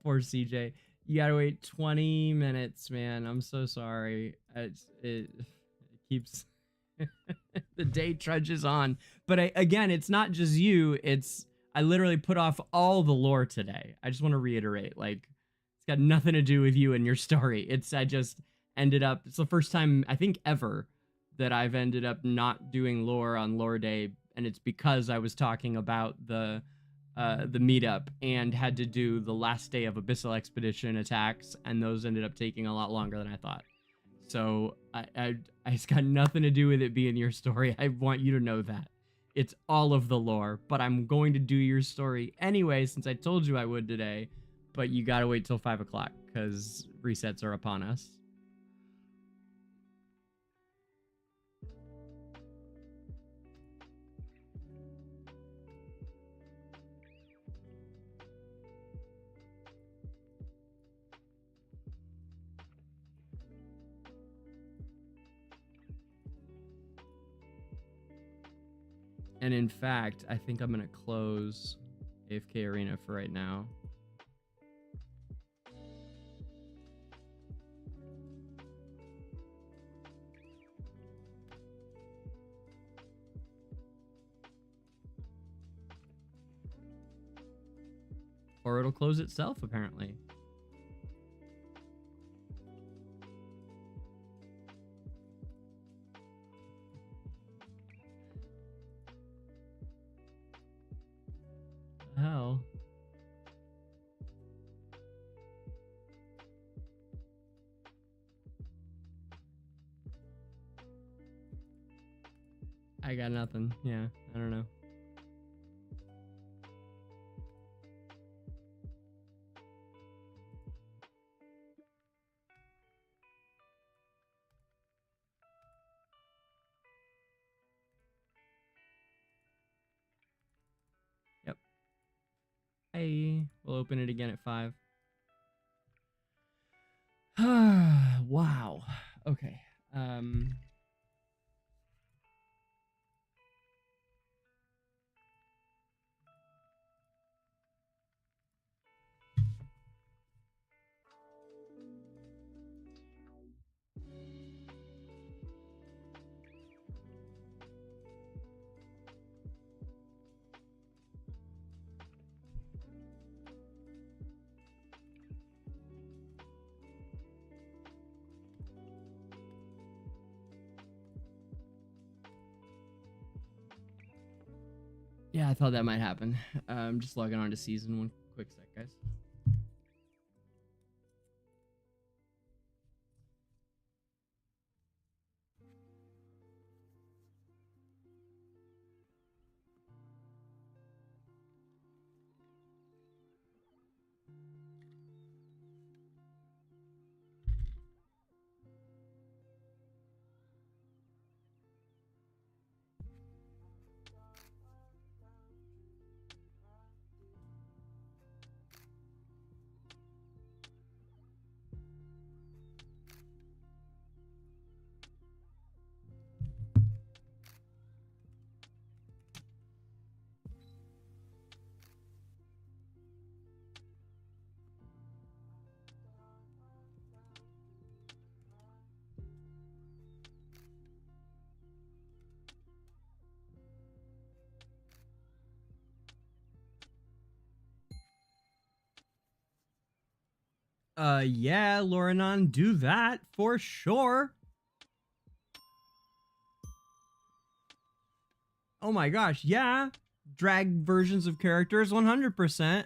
poor CJ. You gotta wait 20 minutes, man. I'm so sorry. It keeps... the day trudges on. But again, it's not just you. I literally put off all the lore today. I just want to reiterate, like, it's got nothing to do with you and your story. I just ended up... It's the first time, I think, ever that I've ended up not doing lore on lore day, and it's because I was talking about the meetup and had to do the last day of Abyssal Expedition attacks, and those ended up taking a lot longer than I thought. So it's got nothing to do with it being your story. I want you to know that. It's all of the lore, but I'm going to do your story anyway since I told you I would today, but you gotta wait till 5 o'clock because resets are upon us. And in fact, I think I'm gonna close AFK Arena for right now. Or it'll close itself, apparently. The hell? I got nothing. Yeah, I don't know. Yep. Hey, we'll open it again at 5. Wow. Okay. Yeah, I thought that might happen. I'm just logging on to season 1 quick sec, guys. Yeah, Loranon, do that for sure. Oh my gosh, yeah. Drag versions of characters, 100%.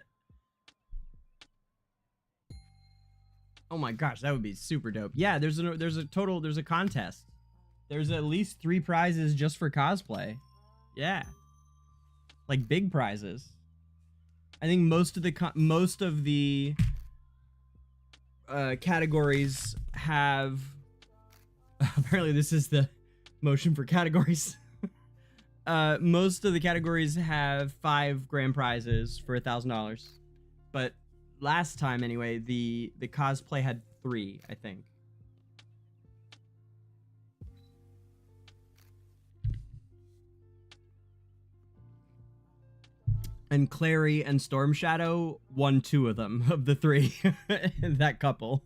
Oh my gosh, that would be super dope. Yeah, there's a contest. There's at least 3 prizes just for cosplay. Yeah. Like big prizes. I think most of the categories have apparently this is the motion for categories. Most of the categories have 5 grand prizes for $1,000, but last time anyway, the cosplay had 3, I think. And Clary and Storm Shadow won 2 of them, of the 3. That couple.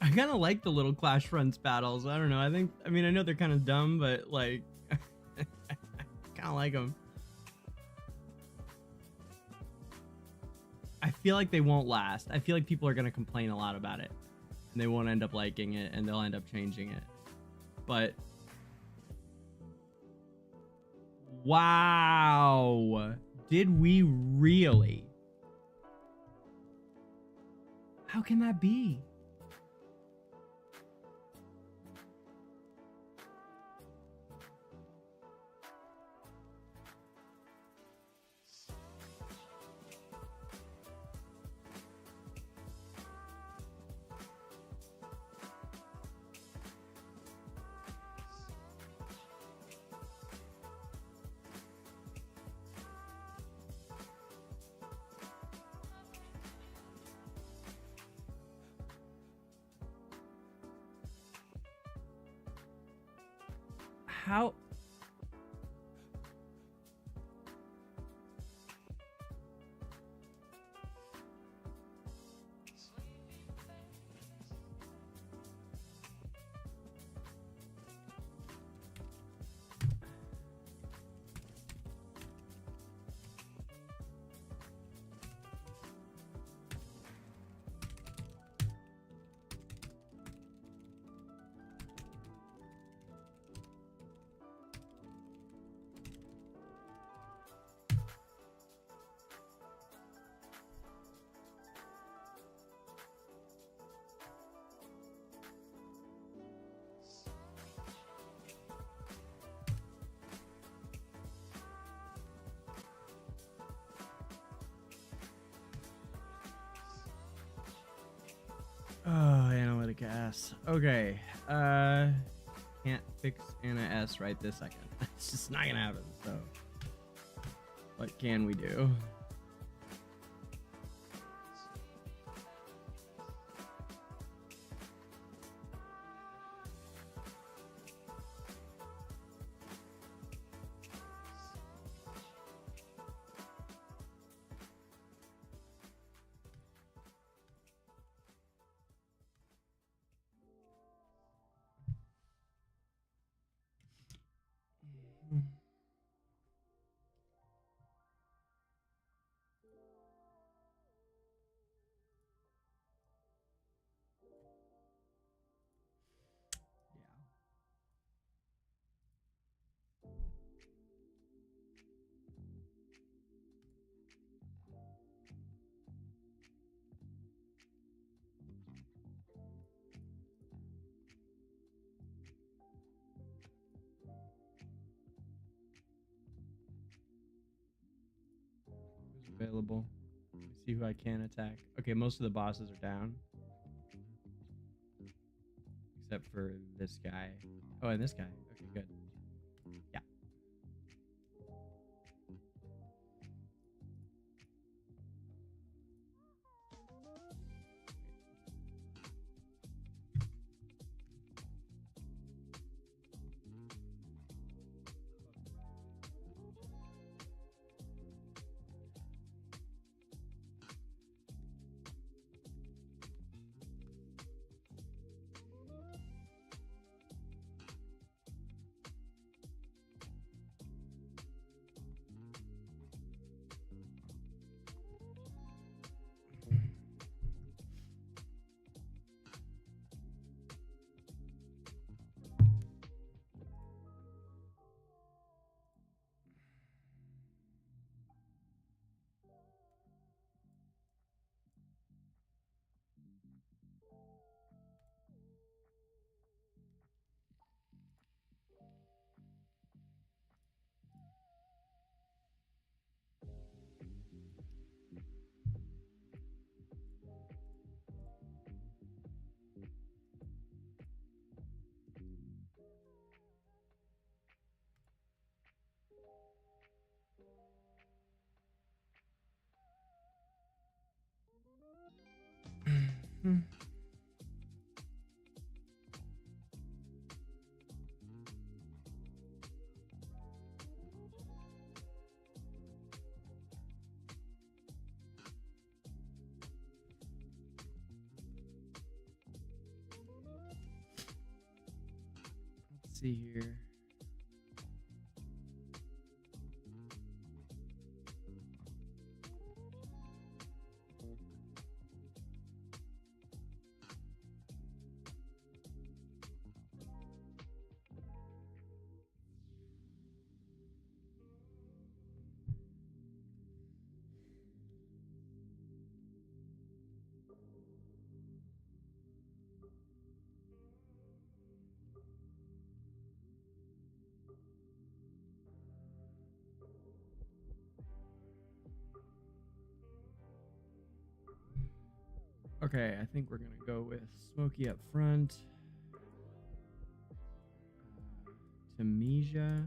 I kind of like the little Clash Fronts battles. I don't know. I mean, I know they're kind of dumb, but like, kind of like them. I feel like they won't last. I feel like people are going to complain a lot about it and they won't end up liking it and they'll end up changing it. But wow, did we really? How can that be? How? Oh, Analytica S. Okay. Can't fix Ana S right this second. It's just not gonna happen, so what can we do? Available. Let me see who I can attack. Okay, most of the bosses are down. Except for this guy. Oh, and this guy. Okay, good. Yeah. see here. Okay, I think we're gonna go with Smokey up front. Tamesia.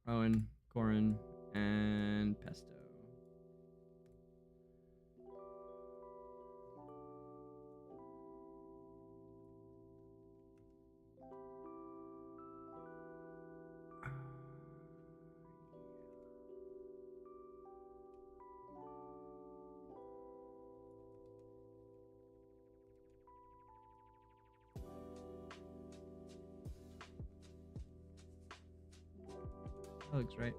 Owen, Corin, and Pesto. That looks right.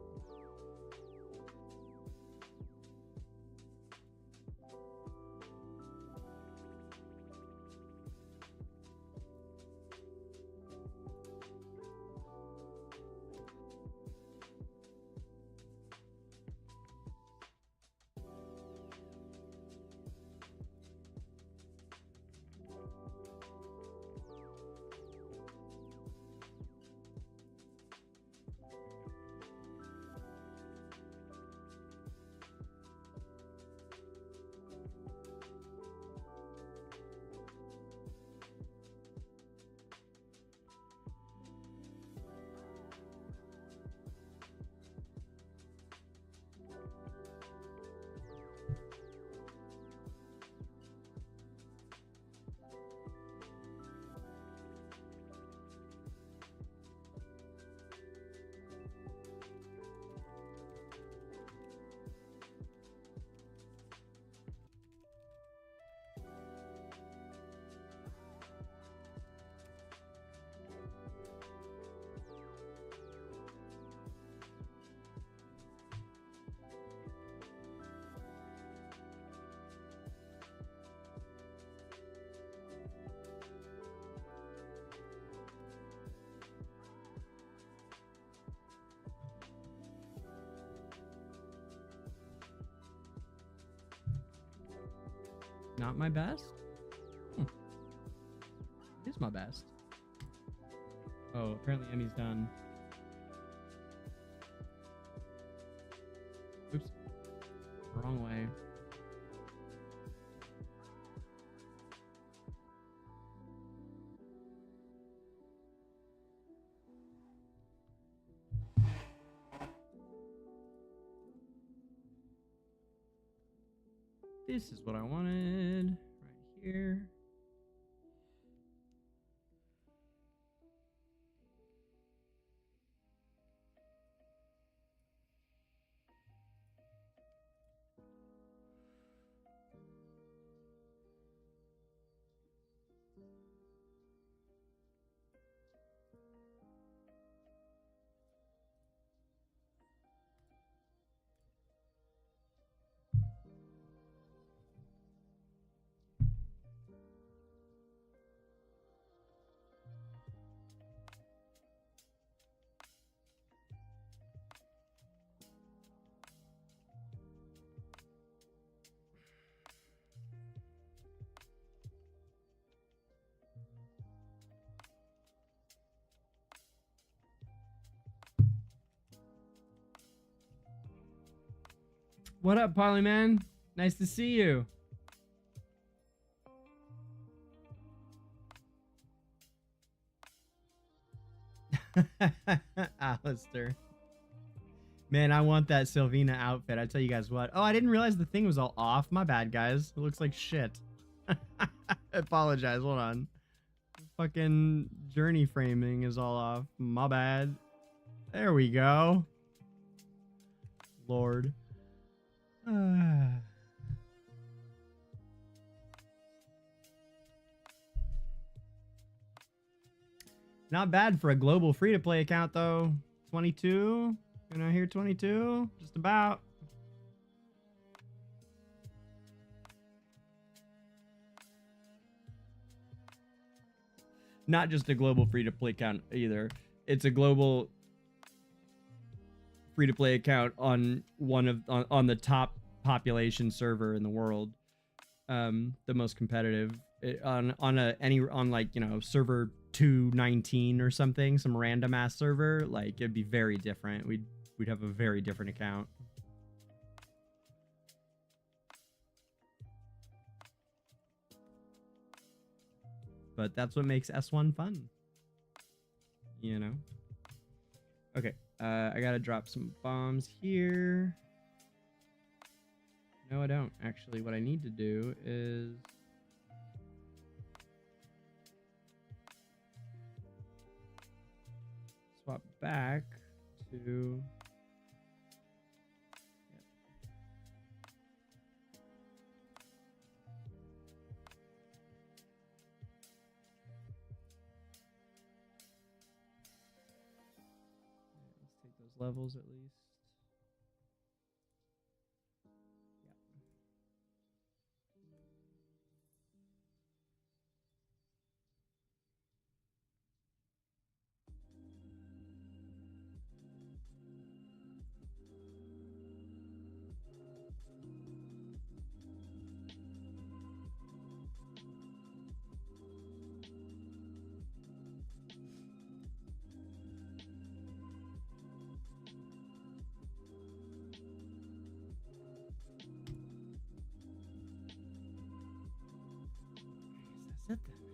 Not my best? It is my best. Oh, apparently Emmy's done. Oops. Wrong way. This is what I wanted right here. What up, Polyman? Nice to see you. Alistair. Man, I want that Sylvina outfit. I tell you guys what. Oh, I didn't realize the thing was all off. My bad, guys. It looks like shit. I apologize. Hold on. Fucking journey framing is all off. My bad. There we go. Lord. Not bad for a global free-to-play account, though. 22? Can I hear 22? Just about. Not just a global free-to-play account either. It's a global free-to-play account on on the top population server in the world. The most competitive. On like, you know, server 219 or something, some random ass server, like it'd be very different. We'd have a very different account. But that's what makes S1 fun, you know. Okay, I gotta drop some bombs here. No, I don't actually. What I need to do is swap back to let's take those levels at least. That's it then.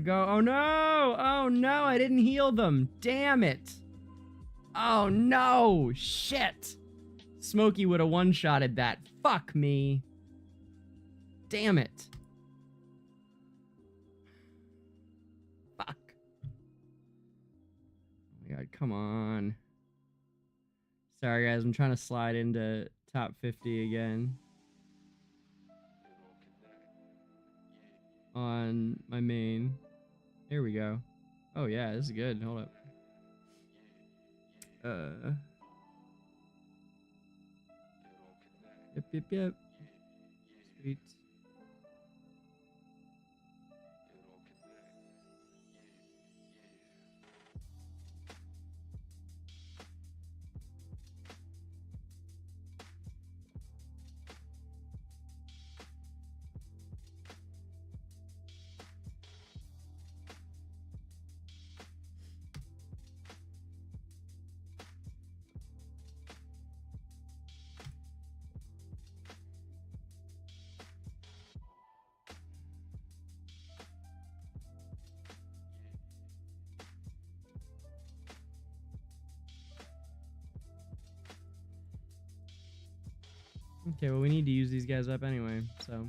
Go. Oh no! Oh no! I didn't heal them. Damn it! Oh no! Shit! Smokey would have one-shotted that. Fuck me. Damn it. Fuck. Oh my god, come on. Sorry guys, I'm trying to slide into top 50 again. On my main. Here we go. Oh yeah, this is good. Hold up. Yep. Sweet. Okay, well, we need to use these guys up anyway, so.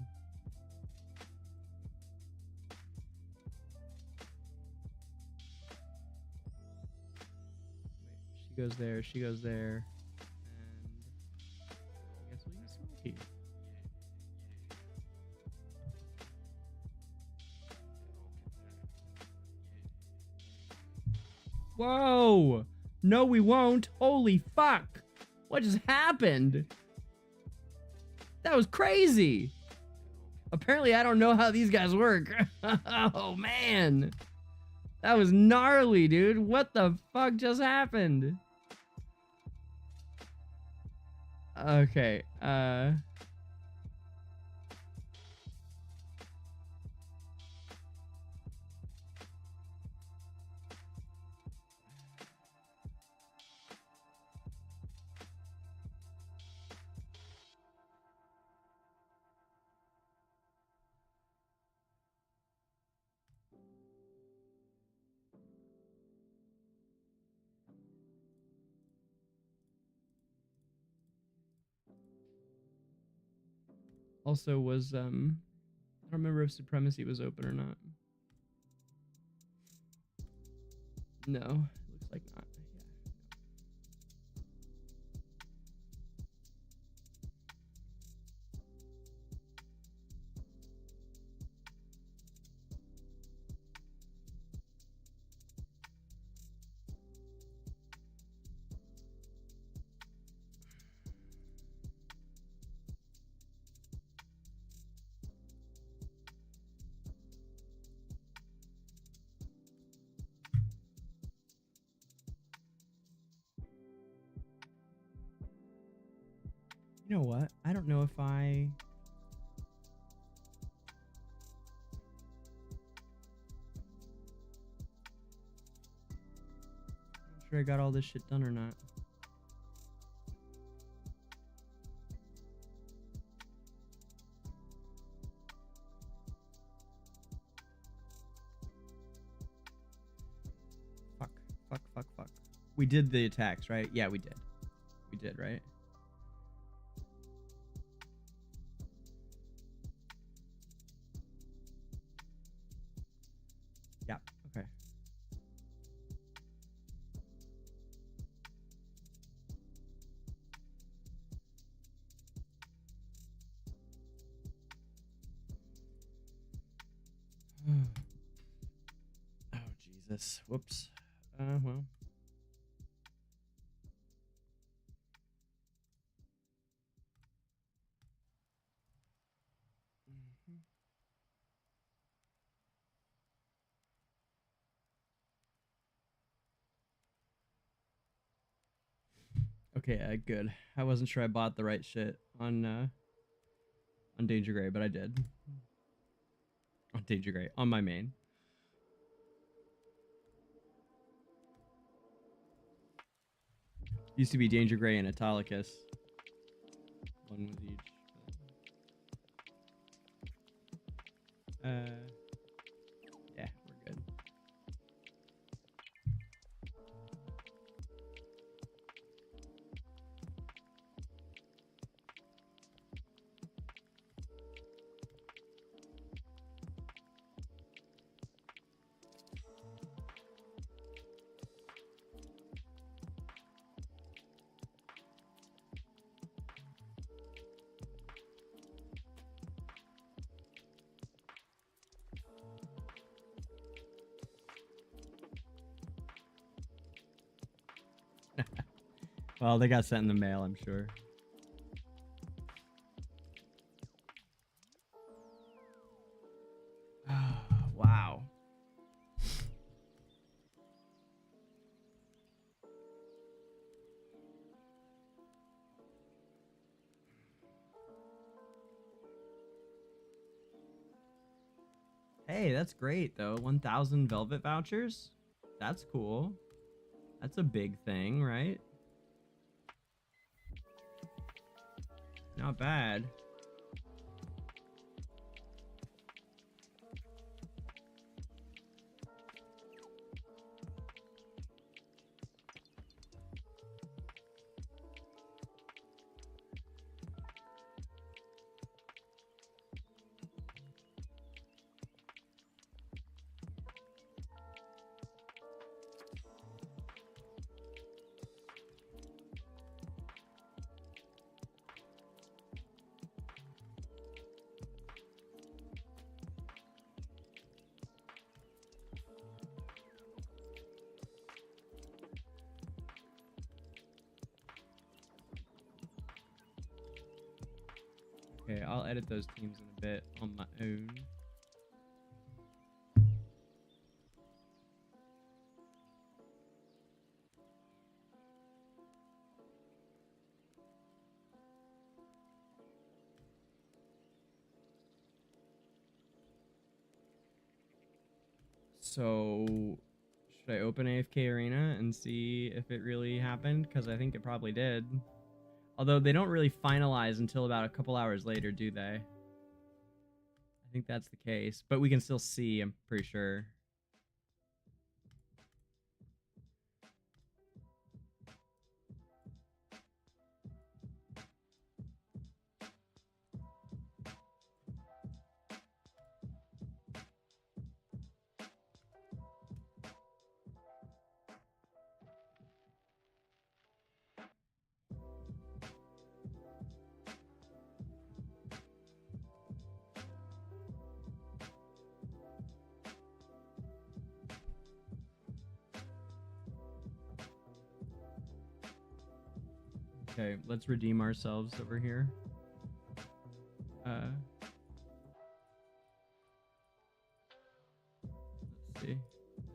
Wait, she goes there, she goes there. And I guess we'll use Smokey. Whoa! No, we won't. Holy fuck! What just happened? That was crazy. Apparently, I don't know how these guys work. Oh, man. That was gnarly, dude. What the fuck just happened? Okay, also was, I don't remember if Supremacy was open or not. No, looks like not. You know what? I don't know if I'm sure I got all this shit done or not. Fuck. We did the attacks, right? Yeah, we did. We did, right? Yeah, okay. Oh, Jesus. Whoops. Well. Okay, good. I wasn't sure I bought the right shit on DangerGrey, but I did. On DangerGrey, on my main. Used to be DangerGrey and Autolycus. One with each. Yeah, we're good. Well, they got sent in the mail, I'm sure. Wow. Hey, that's great, though. 1,000 Velvet vouchers? That's cool. That's a big thing, right? Not bad. Okay, I'll edit those teams in a bit on my own. So, should I open AFK Arena and see if it really happened? Because I think it probably did. Although they don't really finalize until about a couple hours later, do they? I think that's the case. But we can still see, I'm pretty sure. Okay, let's redeem ourselves over here. Let's see.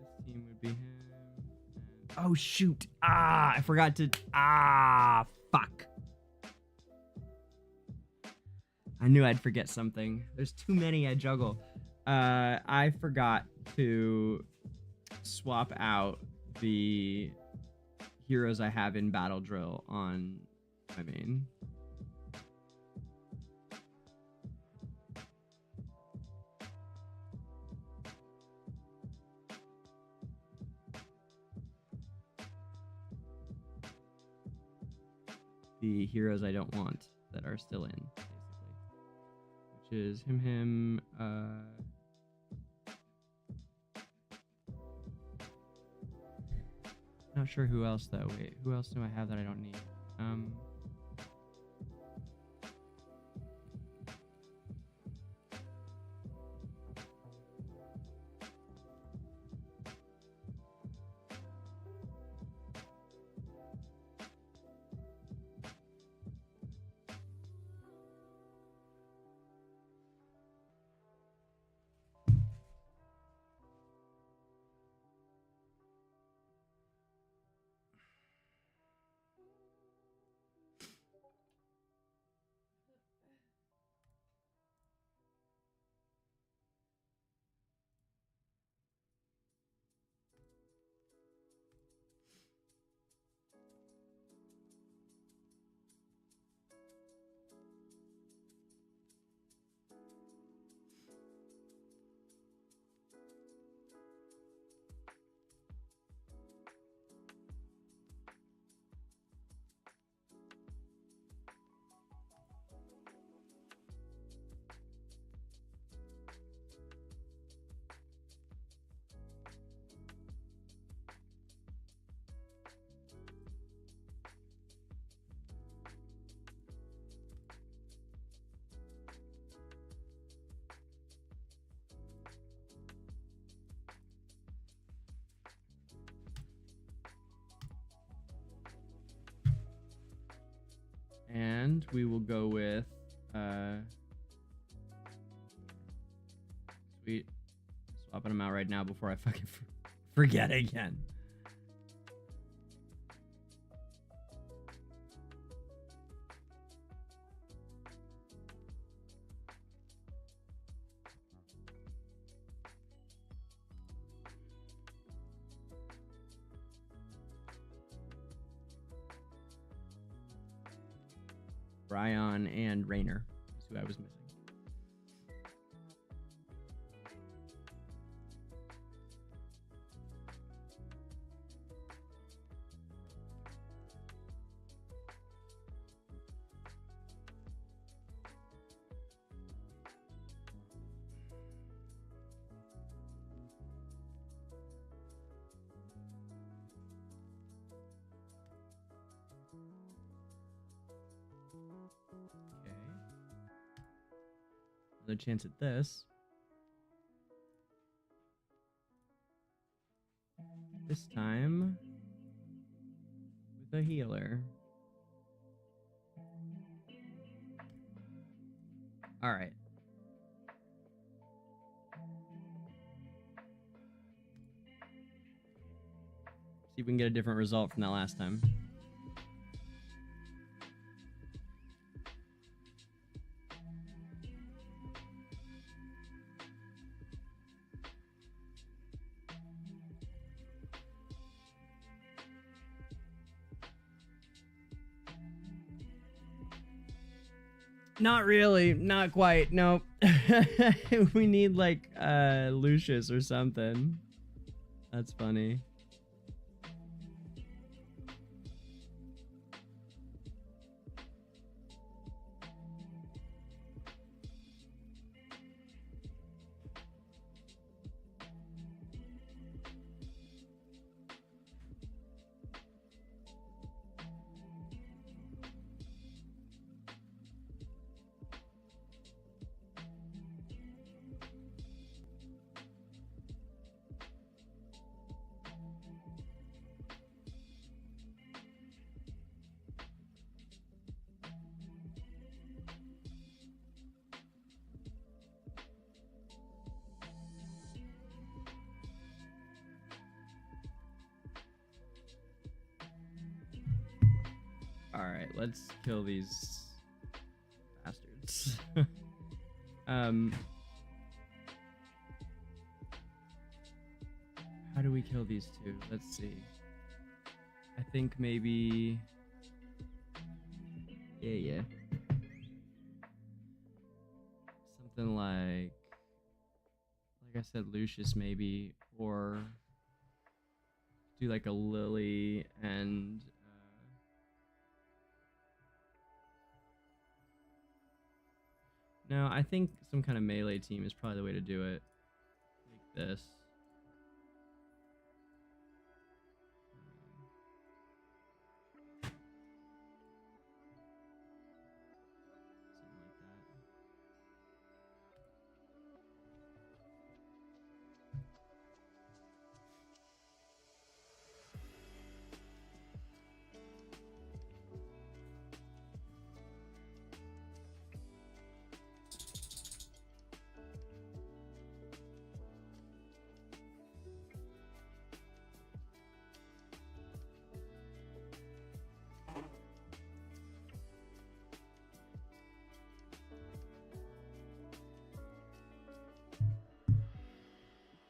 This team would be him. And... Oh shoot! Ah, I forgot to. Ah, fuck. I knew I'd forget something. There's too many I juggle. I forgot to swap out the heroes I have in battle drill on my main. The heroes I don't want that are still in, basically. Which is him, not sure who else though. Wait, who else do I have that I don't need? And we will go with sweet. Swapping them out right now before I fucking forget again. Bryon and Raynor is who I was missing. Another chance at this. This time with a healer. All right. See if we can get a different result from that last time. Not really, not quite. Nope. We need like Lucius or something. That's funny. Alright, let's kill these bastards. How do we kill these two? Let's see. I think maybe... Yeah. Something like I said, Lucius maybe, or do like a Lily and no, I think some kind of melee team is probably the way to do it. Like this.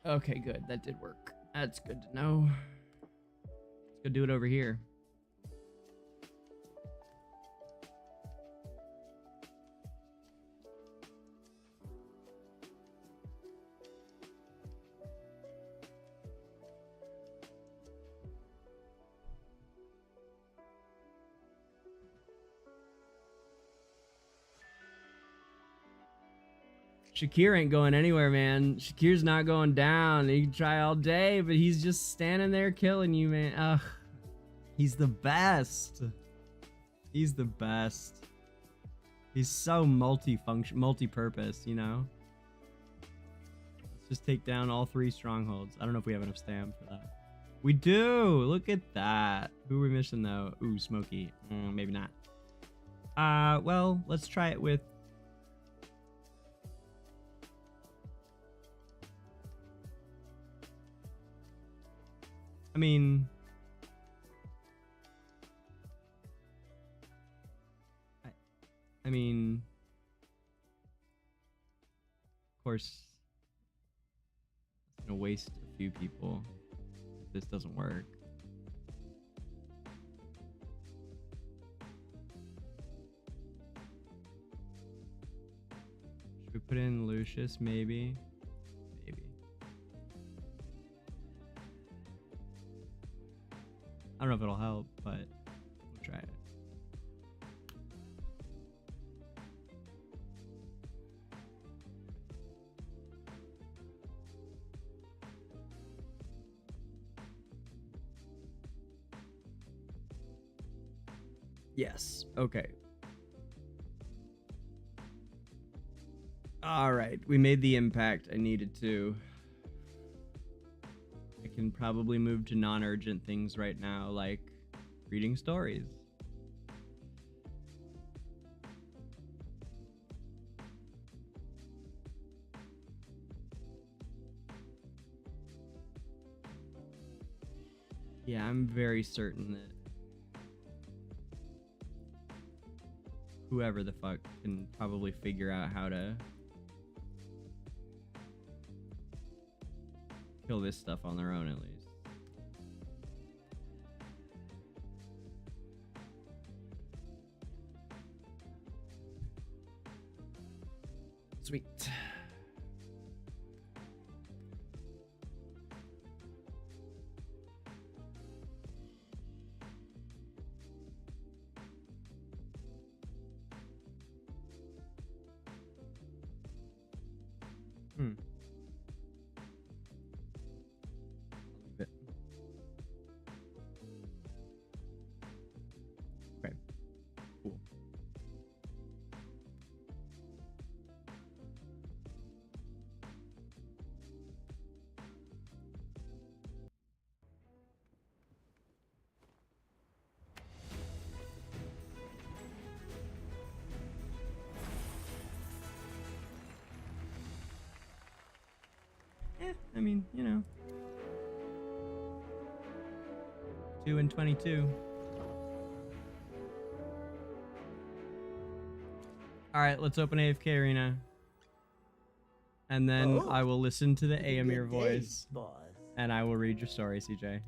Okay, good. That did work. That's good to know. Let's go do it over here. Shakir ain't going anywhere, man. Shakir's not going down. He can try all day, but he's just standing there killing you, man. Ugh. He's the best. He's the best. He's so multi-purpose, you know? Let's just take down all 3 strongholds. I don't know if we have enough stam for that. We do! Look at that. Who are we missing, though? Ooh, Smokey. Maybe not. Well, let's try it with... I mean, of course, it's gonna waste a few people if this doesn't work. Should we put in Lucius, maybe? I don't know if it'll help, but we'll try it. Yes. Okay. All right. We made the impact I needed to. I can probably move to non-urgent things right now, like reading stories. Yeah, I'm very certain that whoever the fuck can probably figure out how to kill this stuff on their own, at least. Sweet. Hmm. I'll leave it. Okay. Cool. I mean, you know. 2 and 22. Alright, let's open AFK Arena. And then I will listen to the Amir voice. And I will read your story, CJ.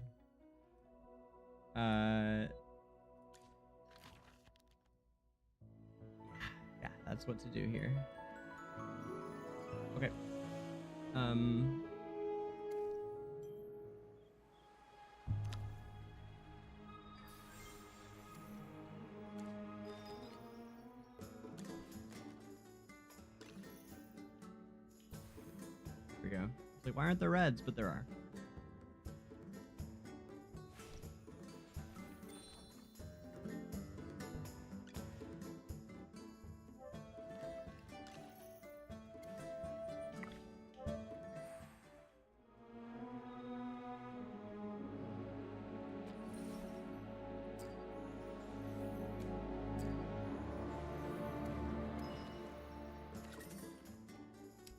Yeah, that's what to do here. Okay. Here we go. It's like, why aren't there reds? But there are.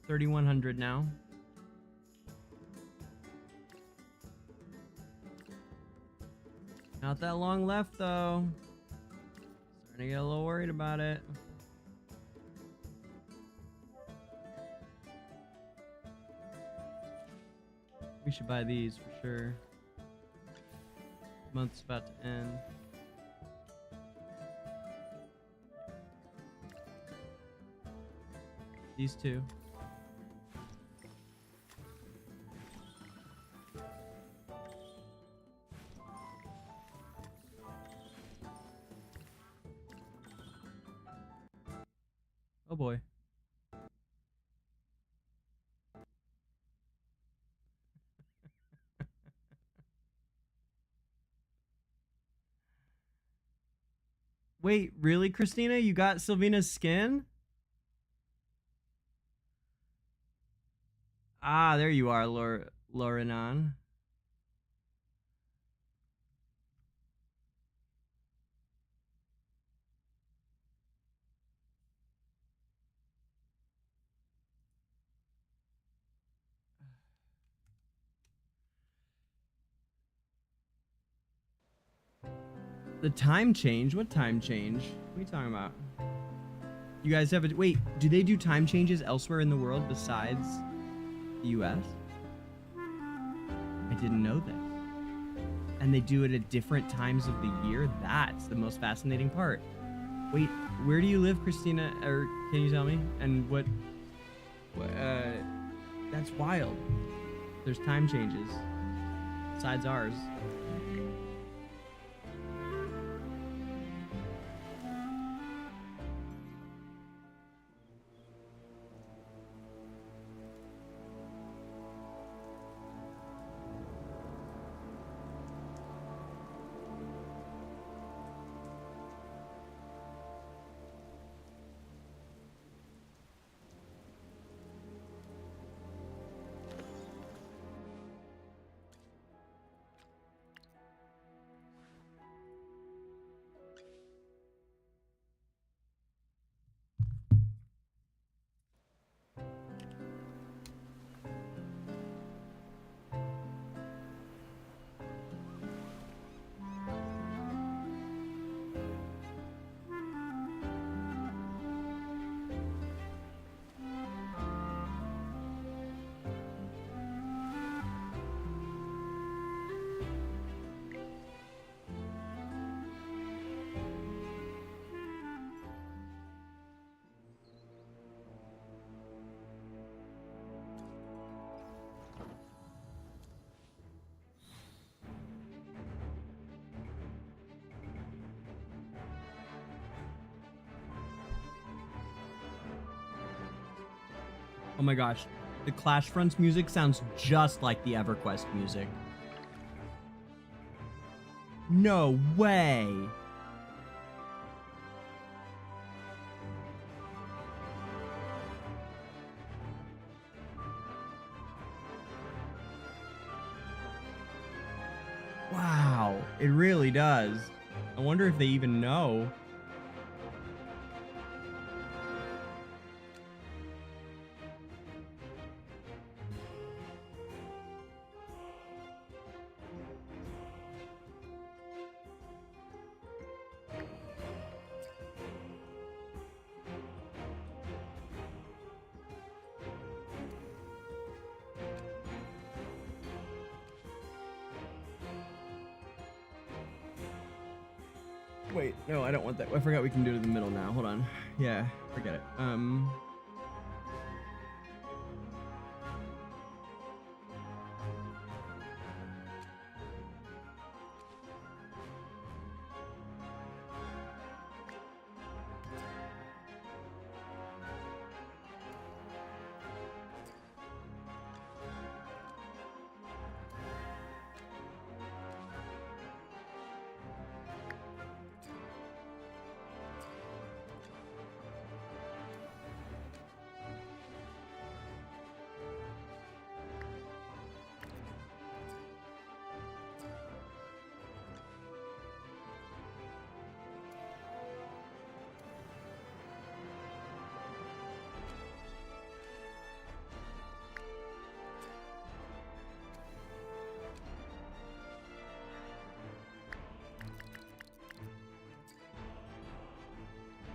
$3,100 now. Not that long left though. Starting to get a little worried about it. We should buy these for sure. Month's about to end. These two. Oh boy. Wait, really, Christina? You got Sylvina's skin? Ah, there you are, Lorenan. The time change? What time change? What are you talking about? You guys have a... Wait, do they do time changes elsewhere in the world besides the US? I didn't know this. And they do it at different times of the year? That's the most fascinating part. Wait, where do you live, Christina? Or can you tell me? And what that's wild. There's time changes besides ours. Oh my gosh. The Clash Fronts music sounds just like the EverQuest music. No way. Wow, it really does. I wonder if they even know. Wait, no, I don't want that. I forgot we can do it in the middle now. Hold on. Yeah, forget it.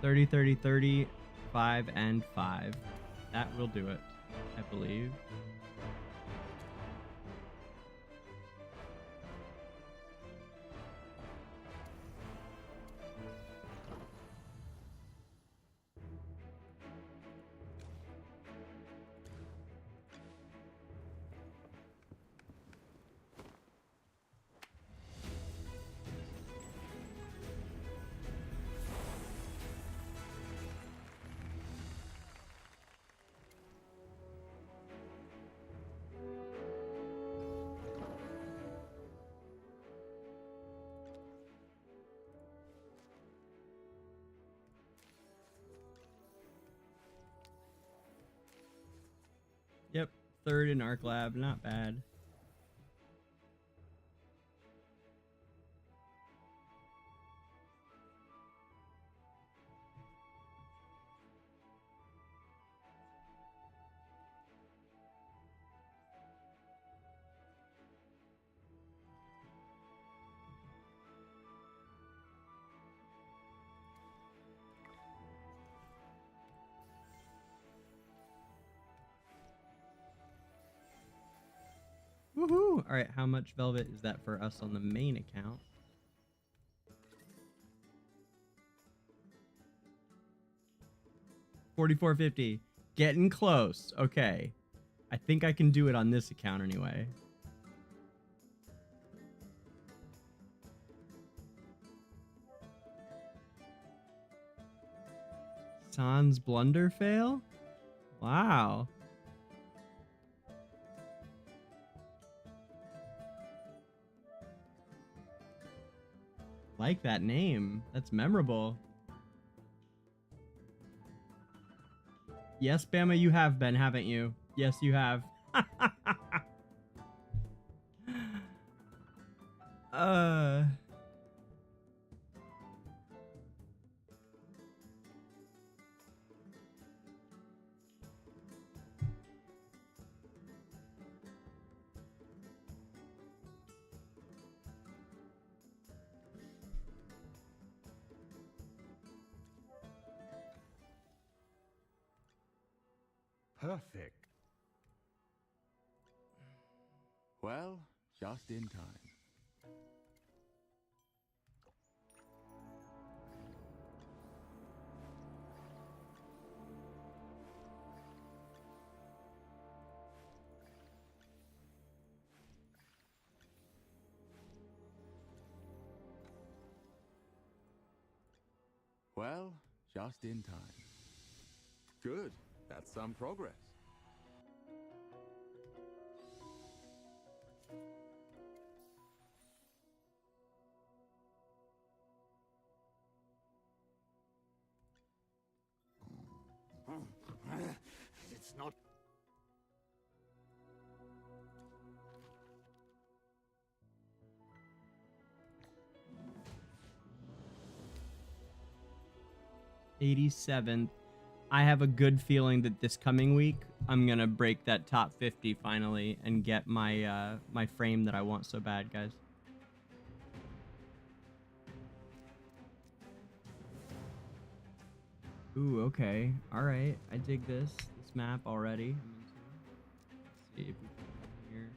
$30, $30, $30, 5, and 5. That will do it, I believe. Yep, 3rd in Arc Lab, not bad. Woohoo! All right, how much Velvet is that for us on the main account? $44.50. Getting close. Okay. I think I can do it on this account anyway. Sans blunder fail? Wow. Like that name. That's memorable. Yes, Bama, you have been, haven't you? Yes, you have. Perfect. Well, just in time. Well, just in time. Good. That's some progress. 87th. I have a good feeling that this coming week I'm gonna break that top 50 finally and get my my frame that I want so bad, guys. Ooh, okay. All right. I dig this map already. I'm into. Let's see if we come here.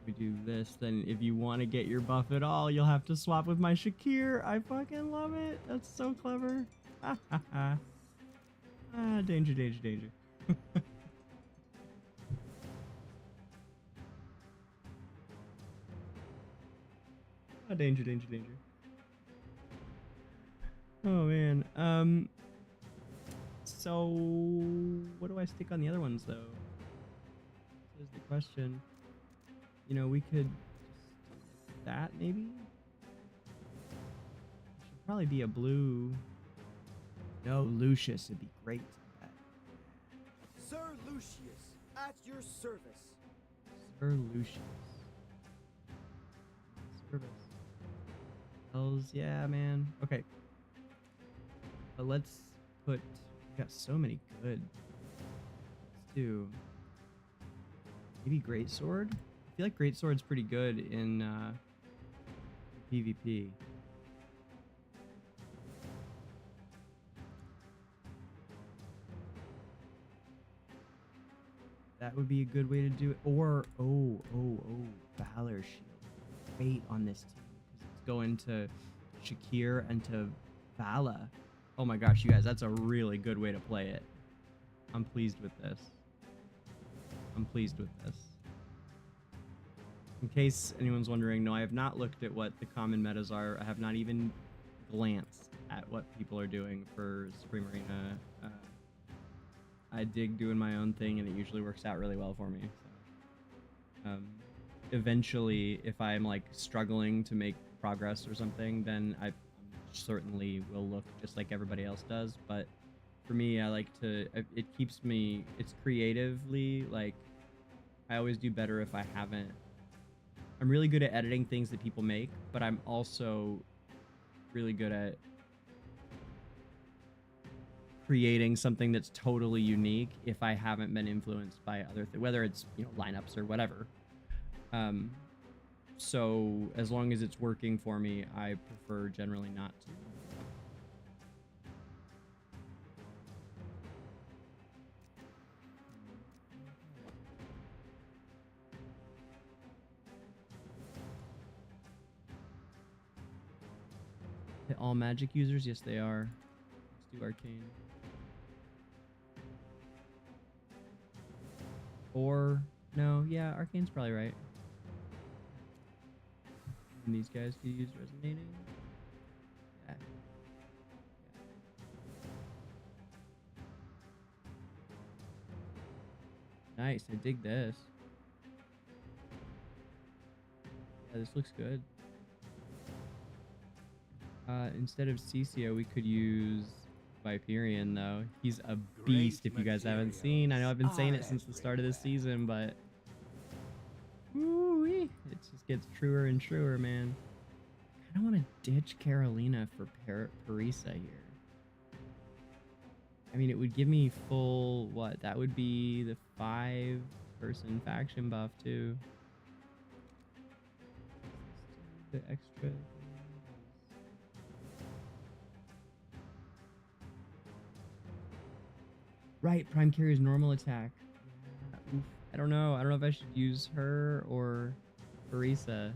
We do this, then if you want to get your buff at all, you'll have to swap with my Shakir. I fucking love it. That's so clever. Ha ha ha. Ah, danger, danger, danger. Ah, danger, danger, danger. Oh man. So what do I stick on the other ones though? Is the question. You know, we could just that maybe. It should probably be a blue. No, Lucius would be great. Sir Lucius, at your service. Sir Lucius. Service. Hells yeah, man. Okay. But let's put. We got so many good. Let's do. Maybe Greatsword? I feel like Greatsword's pretty good in PvP. That would be a good way to do it. Or, Valor Shield. Great on this team. Because it's going to Shakir and to Vala. Oh my gosh, you guys, that's a really good way to play it. I'm pleased with this. I'm pleased with this. In case anyone's wondering, no, I have not looked at what the common metas are. I have not even glanced at what people are doing for Supreme Arena. I dig doing my own thing, and it usually works out really well for me. So, eventually, if I'm like struggling to make progress or something, then I certainly will look just like everybody else does. But for me, I like to. It keeps me. It's creatively like. I always do better if I haven't. I'm really good at editing things that people make, but I'm also really good at creating something that's totally unique if I haven't been influenced by other things, whether it's, you know, lineups or whatever. So as long as it's working for me, I prefer generally not to. All magic users? Yes, they are. Let's do arcane. Or, no, yeah, arcane's probably right. And these guys could use resonating. Yeah. Nice, I dig this. Yeah, this looks good. Instead of CCO, we could use Viperian, though. He's a beast if you guys haven't seen. I know I've been saying it since the start of this season, but... Woo-wee, it just gets truer and truer, man. I kind of want to ditch Carolina for Parisa here. I mean, it would give me full... What? That would be the 5-person faction buff, too. The extra... Right, Prime Carrier's normal attack. Yeah, oof. I don't know. I don't know if I should use her or Parisa.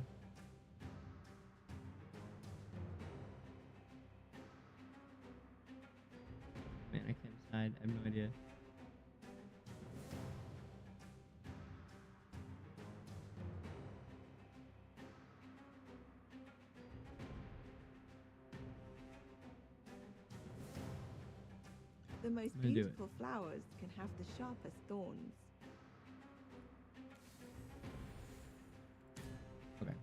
Man, I can't decide. I have no idea. The most beautiful flowers can have the sharpest thorns. Okay.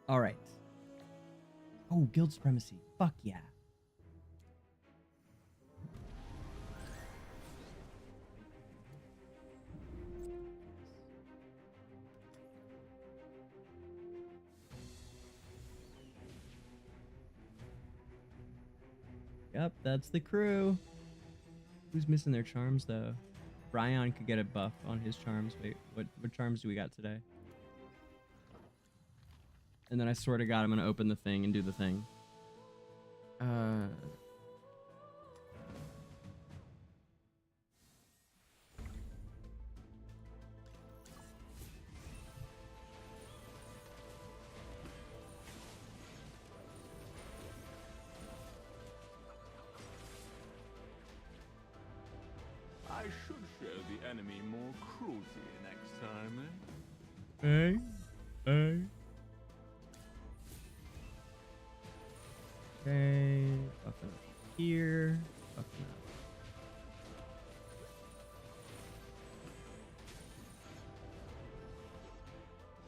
All right. Oh, guild supremacy. Fuck yeah. Yep, that's the crew. Who's missing their charms though? Brian could get a buff on his charms. Wait, what charms do we got today? And then I swear to God, I'm gonna open the thing and do the thing. I should show the enemy more cruelty next time, eh? Hey. Okay, buffing up here, buffing up.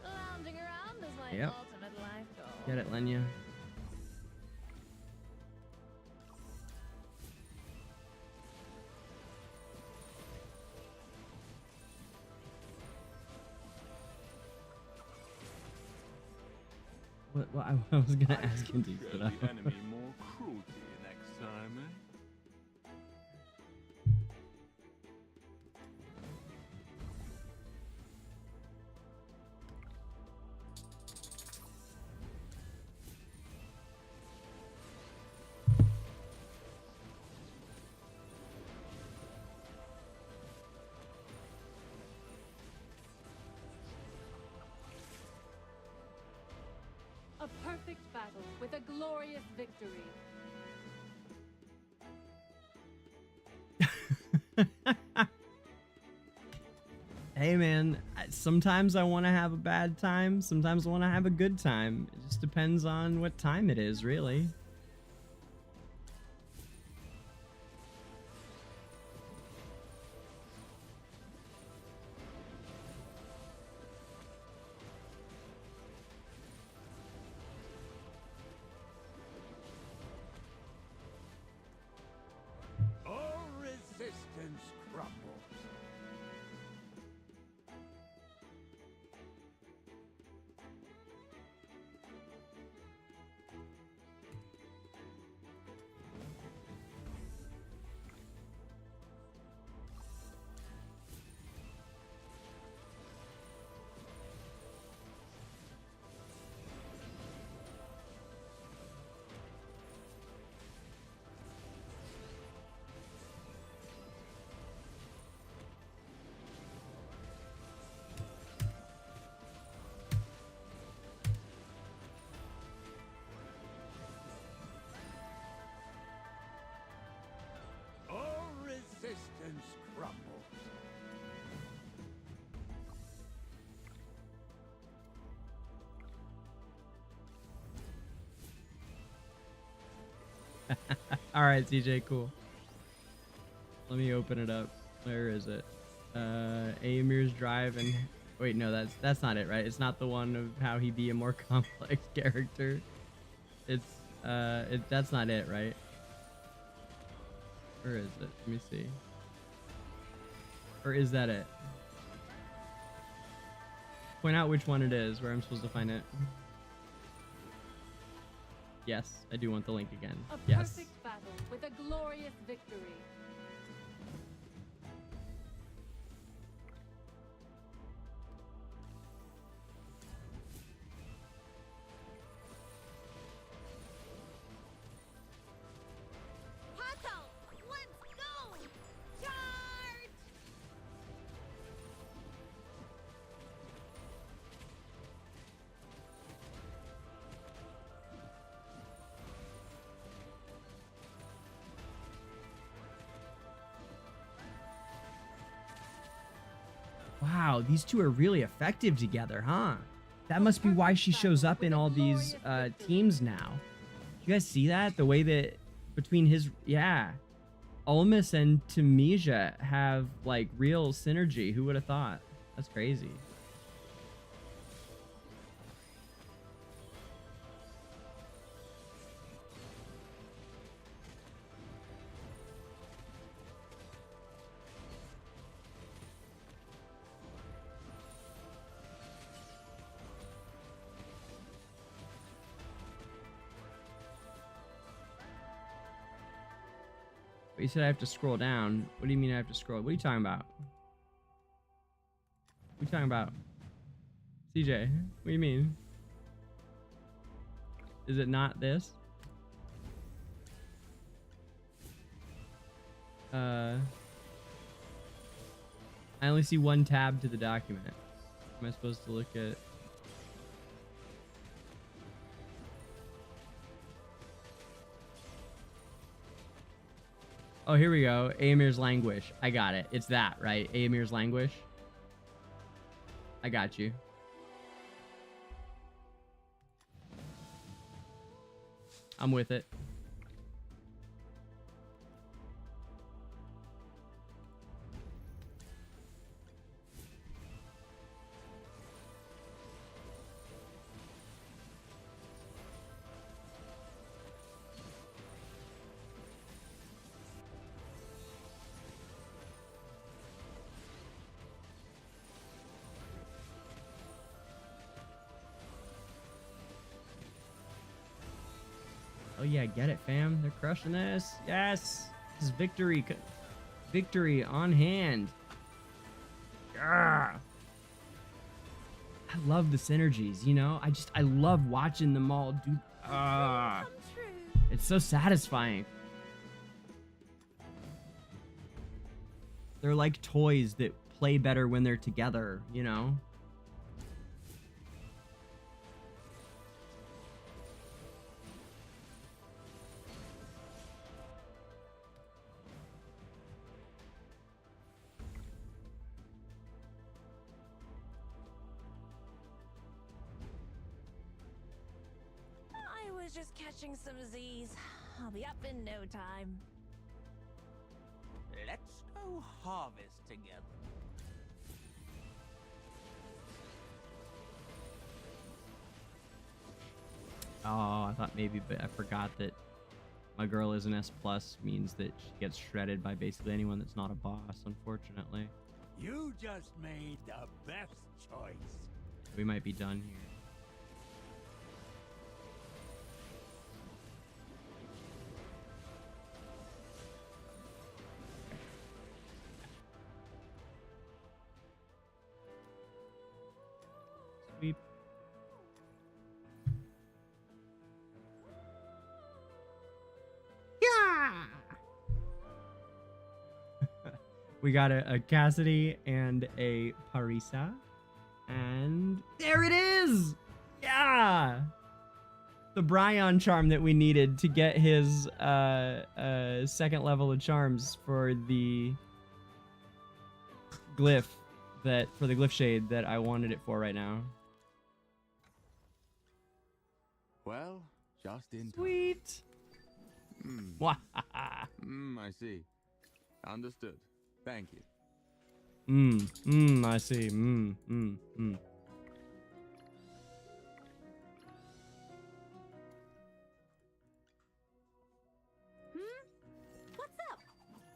Lounging around is my Yep. ultimate life goal. Get it, Lenya. What I was gonna ask him to Show put up. the enemy more cruelty next time, eh? A perfect battle with a glorious victory. Hey man, sometimes I want to have a bad time, sometimes I want to have a good time. It just depends on what time it is, really. All resistance crumbles. All resistance crumbles. All right, CJ, cool. Let me open it up. Where is it? Amir's Drive and wait, no, that's not it, right? It's not the one of how he be a more complex character. It's that's not it, right? Where is it? Let me see. Or is that it? Point out which one it is, where I'm supposed to find it. Yes, I do want the link again. A Yes. perfect battle with a glorious victory. Pato, let's go! Charge! Wow, these two are really effective together, huh? That must be why she shows up in all these teams now. You guys see that? The way that between his, yeah. Olmus and Tamisia have like real synergy. Who would have thought? That's crazy. But you said I have to scroll down. What do you mean I have to scroll? What are you talking about? What are you talking about? CJ, what do you mean? Is it not this? I only see one tab to the document. Am I supposed to look at... Oh, here we go. Aemir's Languish. I got it. It's that, right? Aemir's Languish. I got you. I'm with it. Oh yeah, get it, fam. They're crushing this. Yes! This is victory. Victory on hand. Ah! I love the synergies, you know? I love watching them all do... Ah! It's so satisfying. They're like toys that play better when they're together, you know? I was just catching some Z's. I'll be up in no time. Let's go harvest together. Oh, I thought maybe, but I forgot that my girl is an S+ means that she gets shredded by basically anyone that's not a boss, unfortunately. You just made the best choice. We might be done here. Sweep. Yeah. We got a Cassidy and a Parisa. And there it is! Yeah! The Bryon charm that we needed to get his second level of charms for the glyph for the glyph shade that I wanted it for right now. Well, just in time. Sweet. I see. Understood. Thank you. I see. What's up?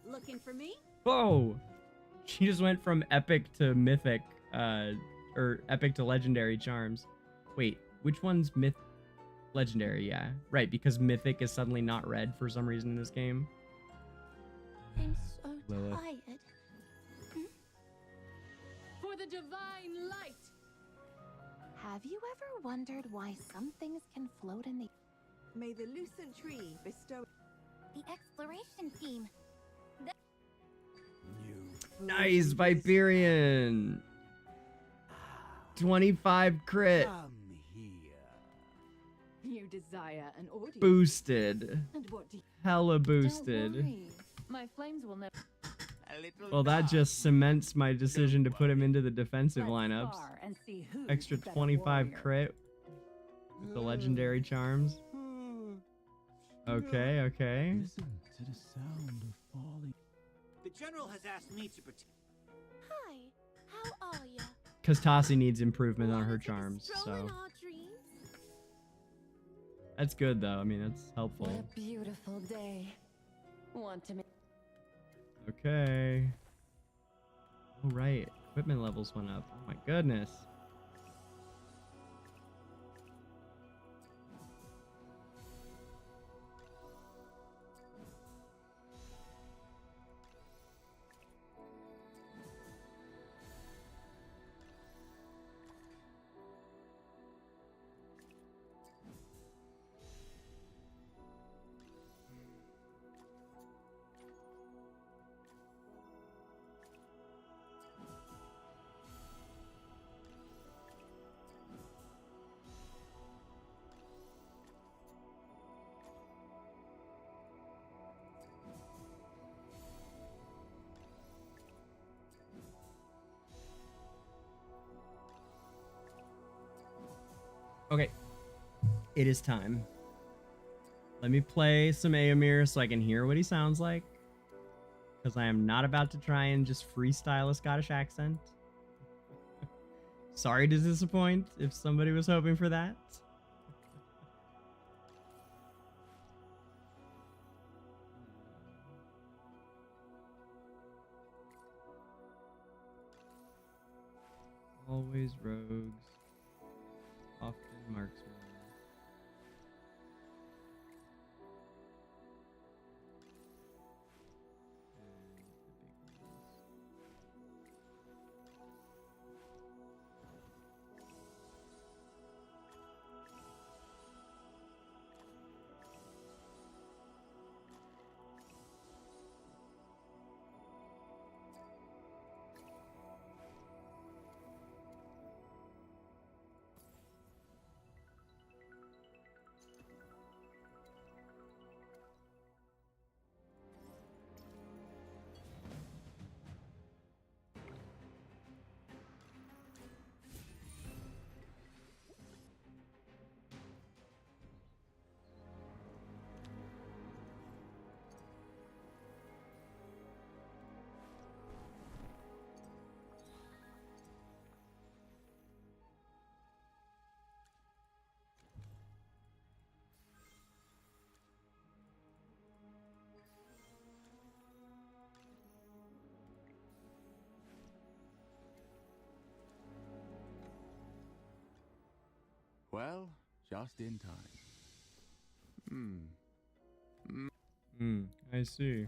Looking for me? Whoa! She just went from epic to mythic, or epic to legendary charms. Wait, which one's legendary? Yeah, right, because mythic is suddenly not red for some reason in this game. I'm so Lilith. tired. For the divine light! Have you ever wondered why some things can float in the... May the lucent tree bestow... The exploration team. Nice, Viperian! 25 crit. You desire an audience. Boosted. And what do you... Hella boosted. Don't worry. My flames will never... Well, that just cements my decision to put him into the defensive lineups. and see who's Extra better 25 warrior. crit with the legendary charms. Okay, okay. Listen to the sound of falling. The general has asked me to protect. Hi, how are ya? Because Tassi needs improvement on her charms, Stroll so in our dreams? that's good though. I mean, that's helpful. What a beautiful day. Want to make... Okay. Oh right, equipment levels went up. Oh my goodness. Okay. It is time. Let me play some Éomer so I can hear what he sounds like. Because I am not about to try and just freestyle a Scottish accent. Sorry to disappoint if somebody was hoping for that. Always rogues. Often marksmen. Well, just in time. I see.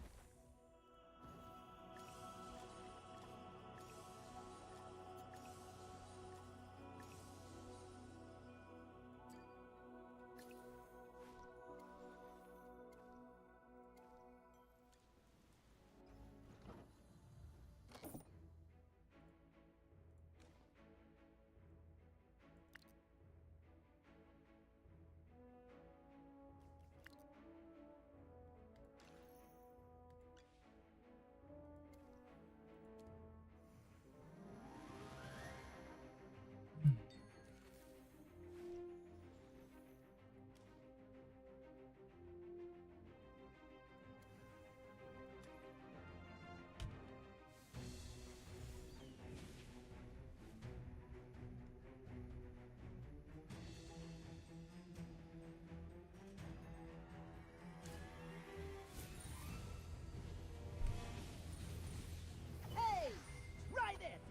Hey, try this.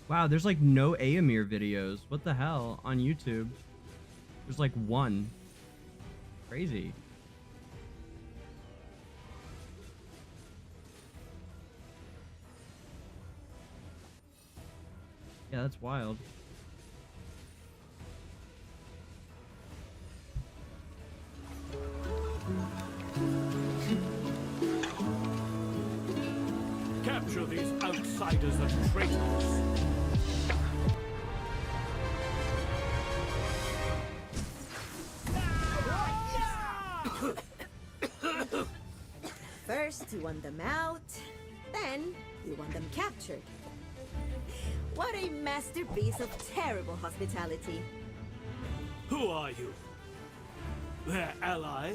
Wow, there's like no Éomer videos. What the hell on YouTube? There's like one. Crazy. Yeah, that's wild. Capture these outsiders and traitors. First, you want them out, then you want them captured. What a masterpiece of terrible hospitality. Who are you? Their ally?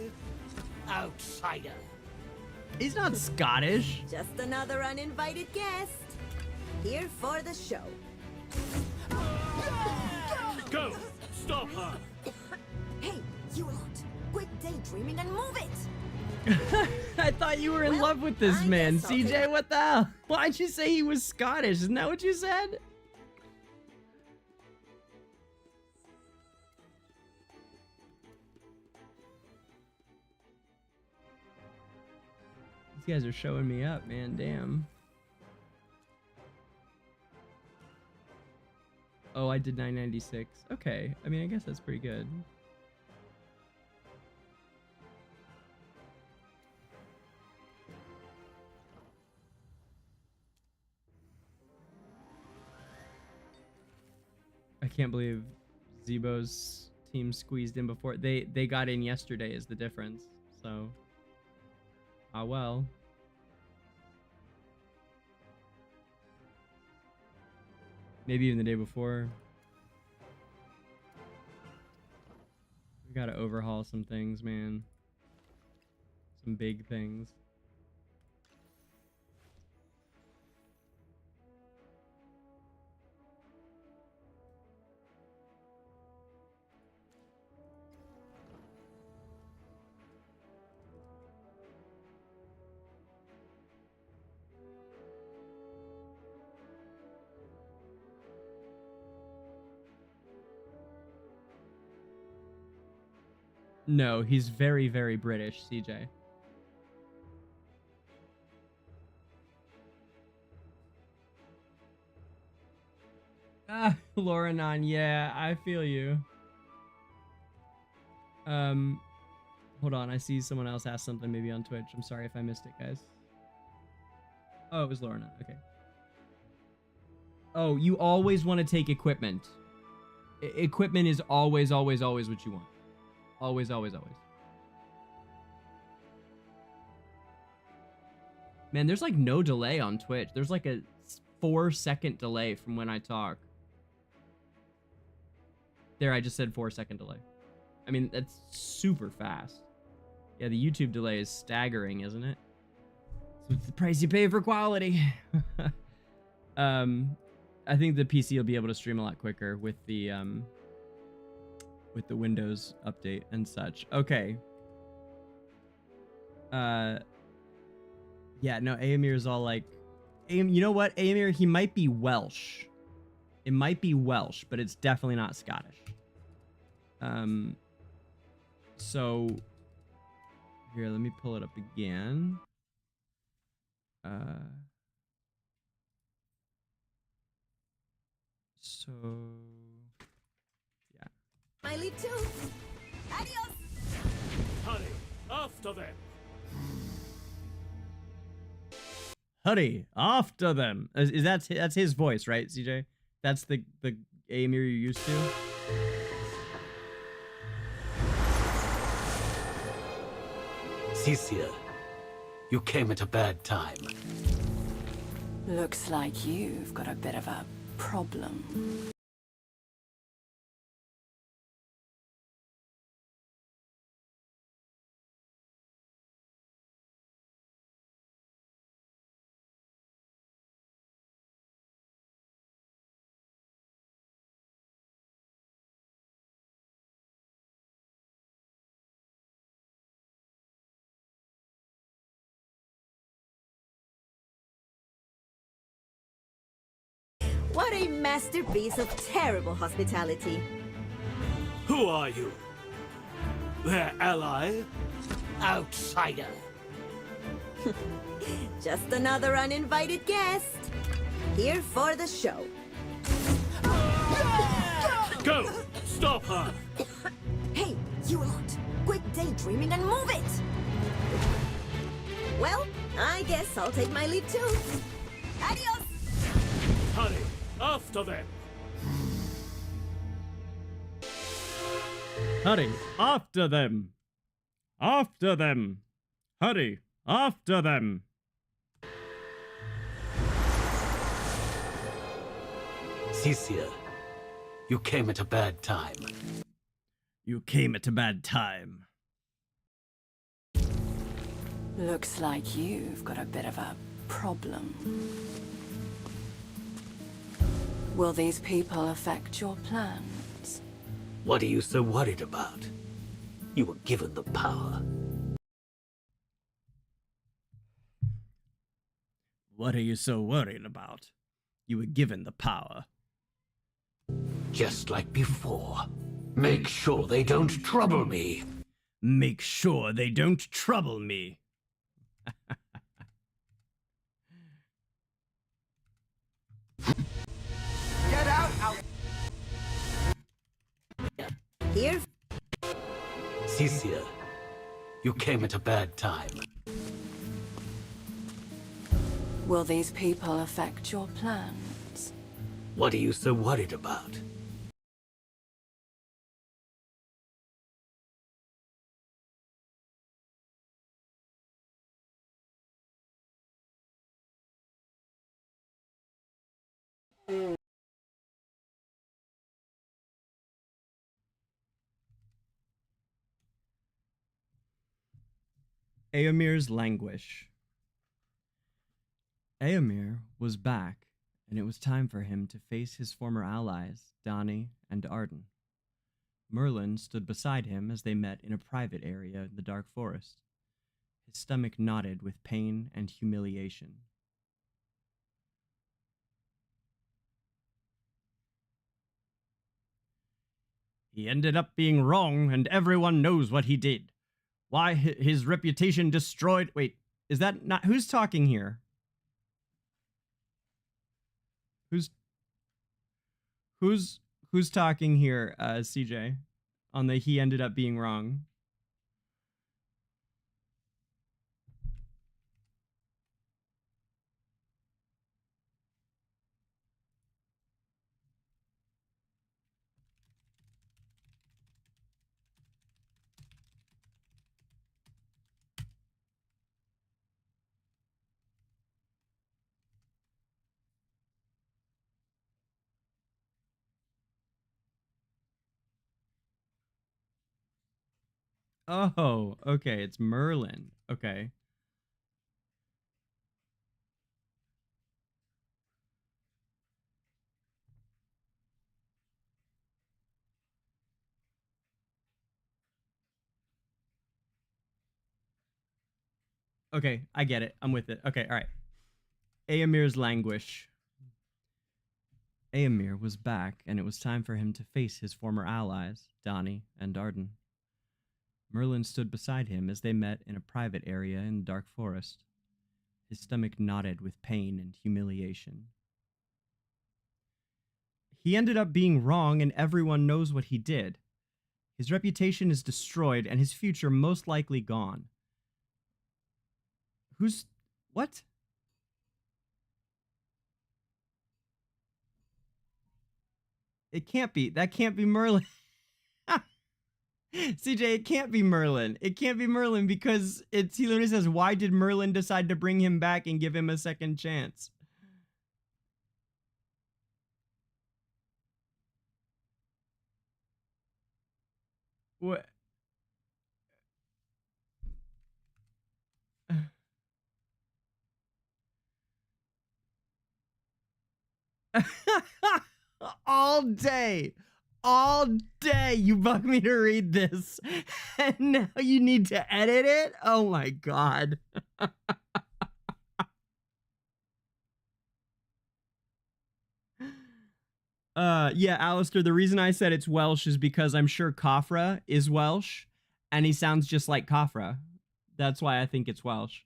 Outsider. He's not Scottish. Just another uninvited guest. Here for the show. Go! Stop her! Hey, you lot! Quit daydreaming and move it! I thought you were in love with this man, CJ. What the hell? Why'd you say he was Scottish? Isn't that what you said? These guys are showing me up, man. Damn. Oh, I did 996. Okay. I mean, I guess that's pretty good. can't believe Zebo's team squeezed in before. They got in yesterday is the difference. So, ah well. Maybe even the day before. We gotta overhaul some things, man. Some big things. No, he's very, very British, CJ. Ah, Loranon, yeah, I feel you. Hold on, I see someone else asked something maybe on Twitch. I'm sorry if I missed it, guys. Oh, it was Loranon, okay. Oh, you always want to take equipment. Equipment is always, always, always what you want. Always, always, always. Man, there's like no delay on Twitch. There's like a 4-second delay from when I talk. There, I just said 4-second delay. I mean, that's super fast. Yeah, the YouTube delay is staggering, isn't it? So it's the price you pay for quality. I think the PC will be able to stream a lot quicker with the Windows update and such. Okay. Yeah, no, Aamir is all like, you know what, Aamir, he might be Welsh. It might be Welsh, but it's definitely not Scottish. So here, let me pull it up again. So yeah. My lead too. Adios. Hurry, after them. Hurry, after them. Is that's his voice, right, CJ? That's the Aamir you're used to? Cecilia, you came at a bad time. Looks like you've got a bit of a problem. What a masterpiece of terrible hospitality. Who are you? Their ally? Outsider. Just another uninvited guest. Here for the show. Go! Stop her! Hey, you lot! Quit daydreaming and move it! Well, I guess I'll take my leave too. Adios! Hurry, after them! Hurry, after them! After them! Hurry, after them! Cecilia, you came at a bad time. You came at a bad time. Looks like you've got a bit of a problem. Will these people affect your plans? What are you so worried about? You were given the power. What are you so worried about? You were given the power. Just like before. Make sure they don't trouble me. Make sure they don't trouble me. Get out! Here. Cecilia, you came at a bad time. Will these people affect your plans? What are you so worried about? Eomer's languish. Eomer was back, and it was time for him to face his former allies, Donnie and Arden. Merlin stood beside him as they met in a private area in the dark forest. His stomach knotted with pain and humiliation. He ended up being wrong, and everyone knows what he did. Why, his reputation destroyed... Wait, is that not... Who's talking here? Who's talking here, CJ? On the he ended up being wrong. Oh, okay, it's Merlin. Okay. Okay, I get it. I'm with it. Okay, all right. Eomer's languish. Eomer was back, and it was time for him to face his former allies, Donnie and Arden. Merlin stood beside him as they met in a private area in the dark forest. His stomach knotted with pain and humiliation. He ended up being wrong, and everyone knows what he did. His reputation is destroyed, and his future most likely gone. Who's... What? It can't be. That can't be Merlin. CJ, it can't be Merlin. It can't be Merlin because he literally says, why did Merlin decide to bring him back and give him a second chance? What? All day you bug me to read this, and now you need to edit it? Oh my god. Yeah, Alistair, the reason I said it's Welsh is because I'm sure Khafra is Welsh, and he sounds just like Khafra. That's why I think it's Welsh.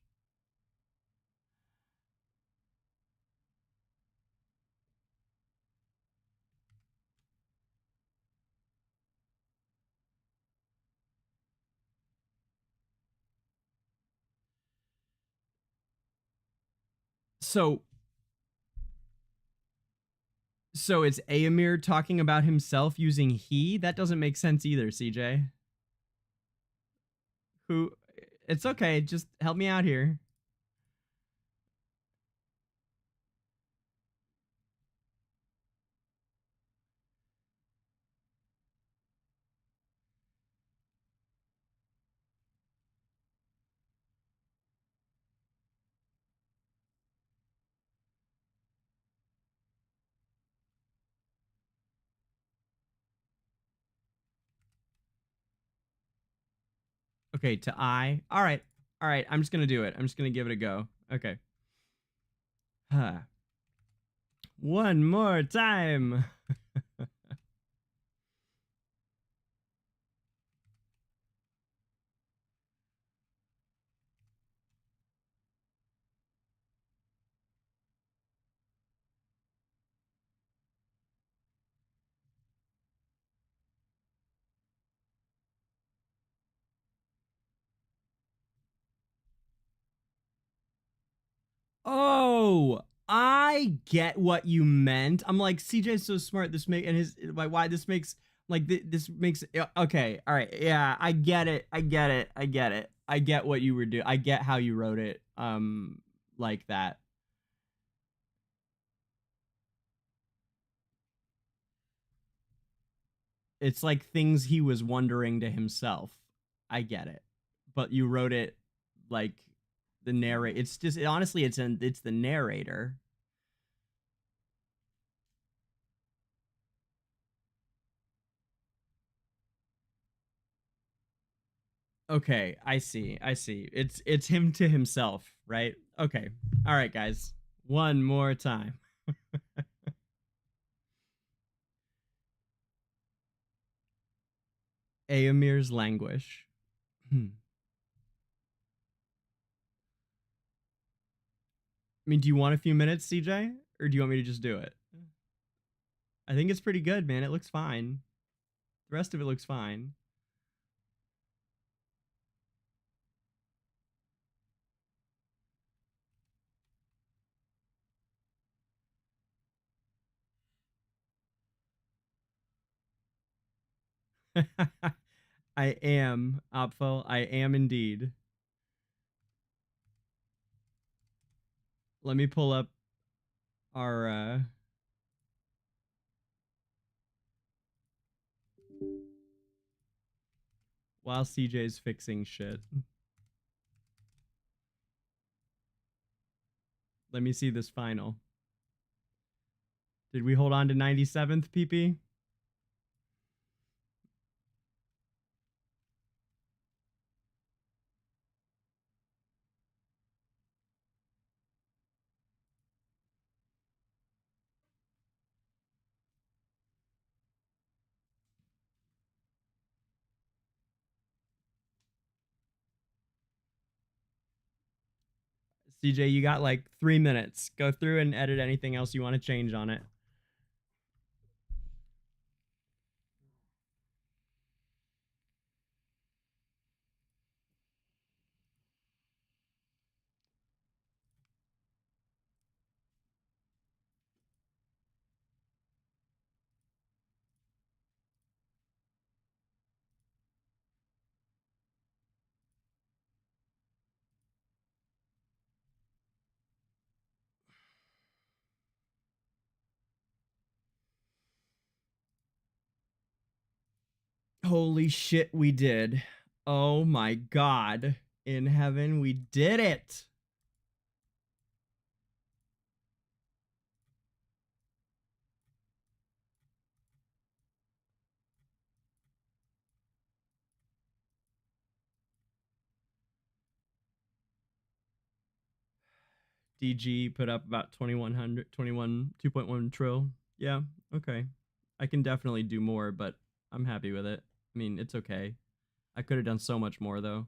So it's Eomer talking about himself using he? That doesn't make sense either, CJ. It's okay, just help me out here. Okay, to I. All right. I'm just going to do it. I'm just going to give it a go. Okay. One more time. Oh, I get what you meant. I'm like, CJ's so smart. This make and his why this makes like this makes okay. All right, yeah, I get it. I get what you were doing. I get how you wrote it. Like that. It's like things he was wondering to himself. I get it. But you wrote it like the narrate. It's just honestly, it's the narrator. Okay, I see. It's him to himself, right? Okay. All right, guys. One more time. Aemir's languish. I mean, do you want a few minutes, CJ? Or do you want me to just do it? I think it's pretty good, man. It looks fine. The rest of it looks fine. I am, Opfel. I am indeed. Let me pull up our while CJ's fixing shit. Let me see this final. Did we hold on to 97th, PP? CJ, you got like 3 minutes. Go through and edit anything else you want to change on it. Holy shit, we did. Oh my god. In heaven, we did it. DG put up about 2.1 trill. Yeah, okay. I can definitely do more, but I'm happy with it. I mean, it's okay. I could have done so much more though.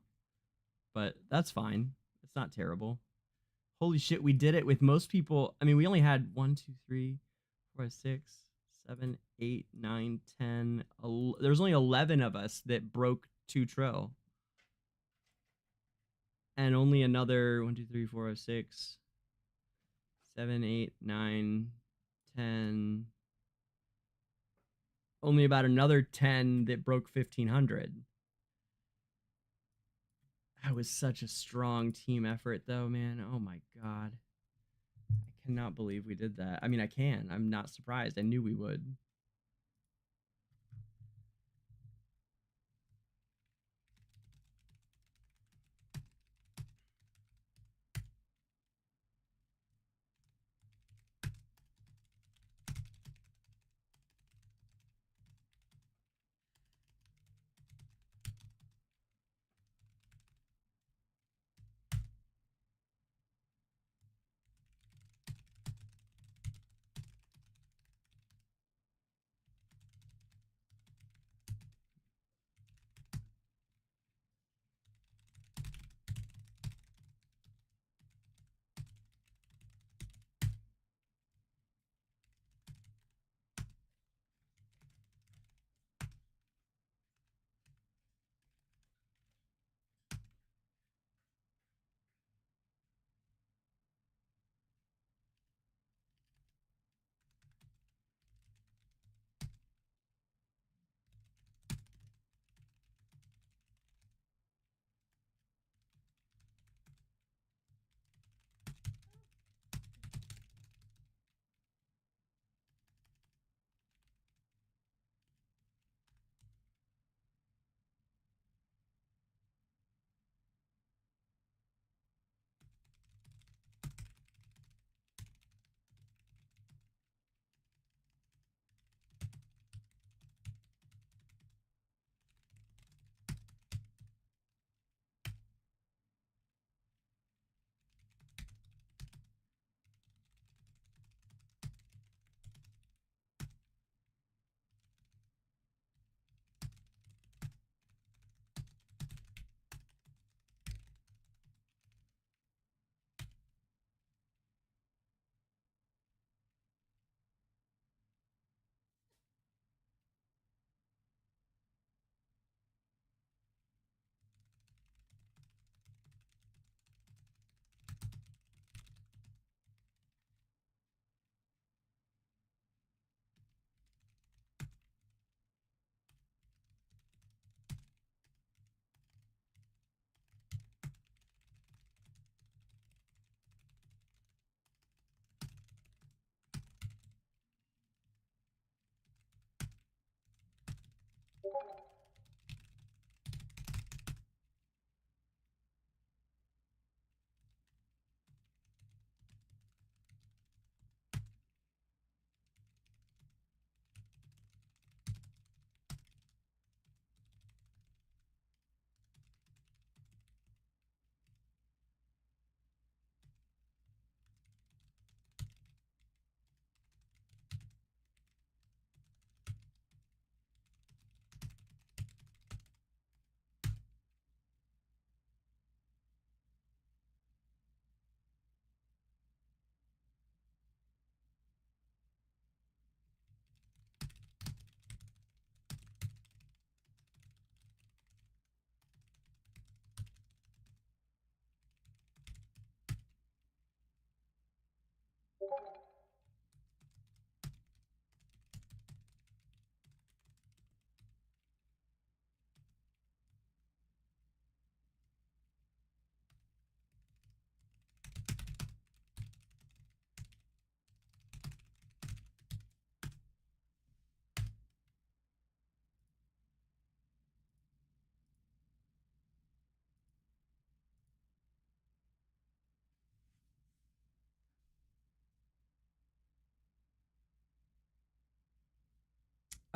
But that's fine. It's not terrible. Holy shit, we did it with most people. I mean, we only had 1, 2, 3, 4, 6, 7, 8, 9, 10. There's only 11 of us that broke 2 trill. And only another 1, 2, 3, 4, 5, 6, 7, 8, 9, 10. Only about another 10 that broke 1500. That was such a strong team effort, though, man. Oh my god. I cannot believe we did that. I mean, I can. I'm not surprised. I knew we would.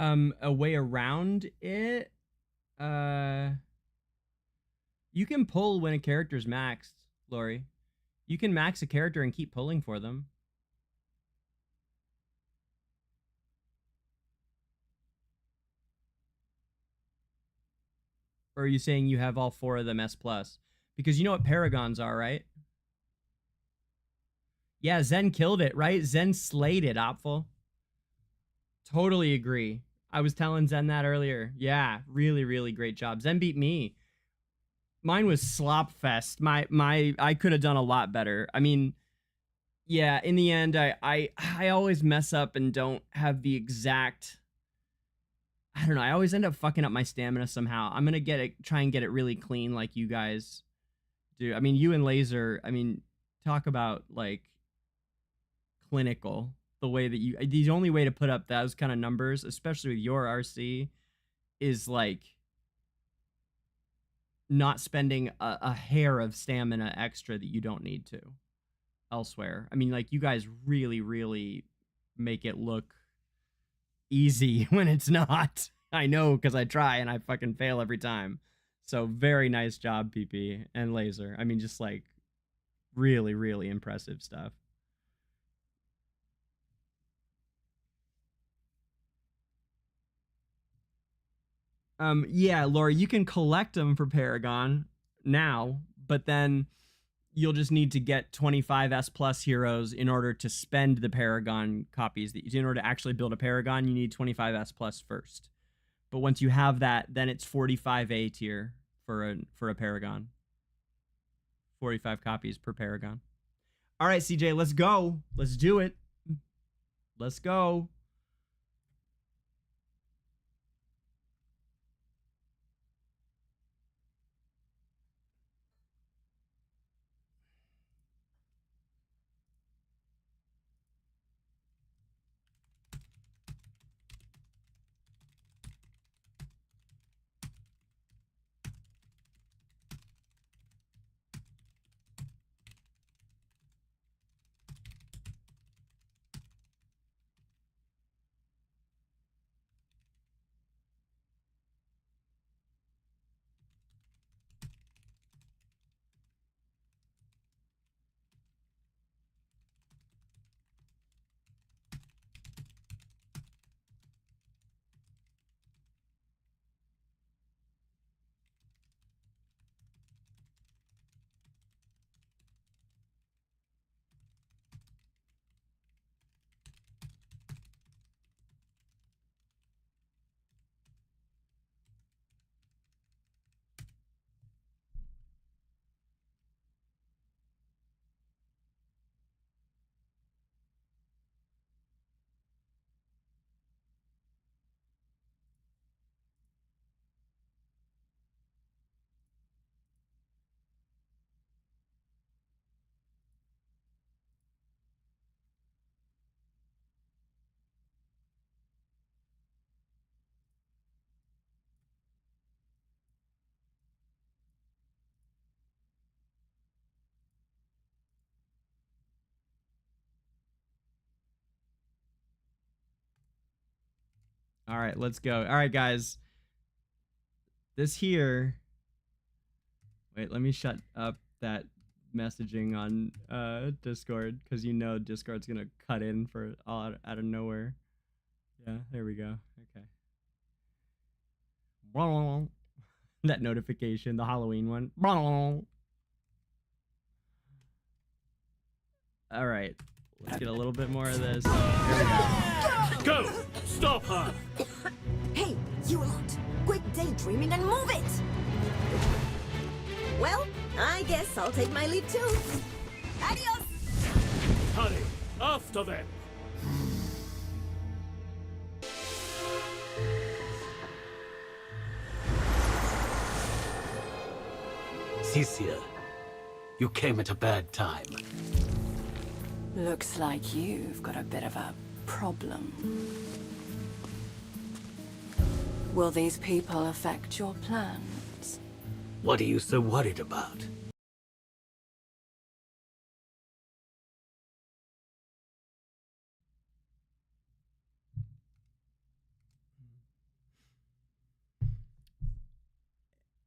A way around it. You can pull when a character's maxed, Lori. You can max a character and keep pulling for them. Or are you saying you have all 4 of them S+? Because you know what paragons are, right? Yeah, Zen killed it, right? Zen slayed it, Opful. Totally agree. I was telling Zen that earlier. Yeah, really, really great job. Zen beat me. Mine was slop fest. I could have done a lot better. I mean, yeah, in the end, I always mess up and don't have the exact. I don't know. I always end up fucking up my stamina somehow. I'm gonna try and get it really clean, like you guys do. I mean, you and Laser. I mean, talk about like clinical. The way that the only way to put up those kind of numbers, especially with your RC, is like not spending a hair of stamina extra that you don't need to elsewhere. I mean, like, you guys really, really make it look easy when it's not. I know, because I try and I fucking fail every time. So very nice job, PP and Laser. I mean, just like really, really impressive stuff. Yeah, Laura, you can collect them for Paragon now, but then you'll just need to get 25 S+ heroes in order to spend the Paragon copies. In order to actually build a Paragon, you need 25 S+ first. But once you have that, then it's 45 A tier for a Paragon. 45 copies per Paragon. All right, CJ, let's go. Let's do it. Let's go. All right, let's go. All right, guys. This here. Wait, let me shut up that messaging on Discord, because you know Discord's gonna cut in for all out of nowhere. Yeah, there we go. Okay. That notification, the Halloween one. All right, let's get a little bit more of this. Here we go. Go! Stop her! Hey, you lot! Quit daydreaming and move it! Well, I guess I'll take my leave too. Adios! Hurry! After them! Cecilia, you came at a bad time. Looks like you've got a bit of a problem. Will these people affect your plans? What are you so worried about?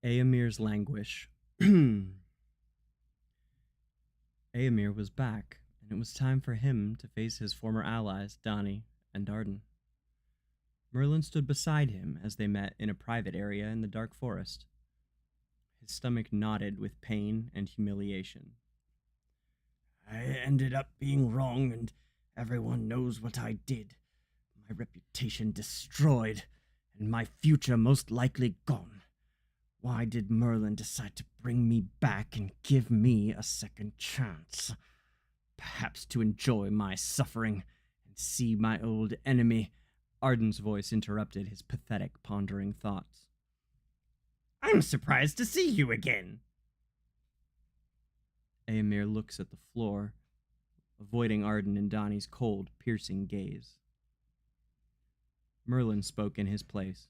Eomer's languish. Eomer was back, and it was time for him to face his former allies, Donnie and Arden. Merlin stood beside him as they met in a private area in the dark forest. His stomach knotted with pain and humiliation. I ended up being wrong, and everyone knows what I did. My reputation destroyed, and my future most likely gone. Why did Merlin decide to bring me back and give me a second chance? Perhaps to enjoy my suffering and see my old enemy. Arden's voice interrupted his pathetic, pondering thoughts. I'm surprised to see you again. Eomer looks at the floor, avoiding Arden and Donnie's cold, piercing gaze. Merlin spoke in his place.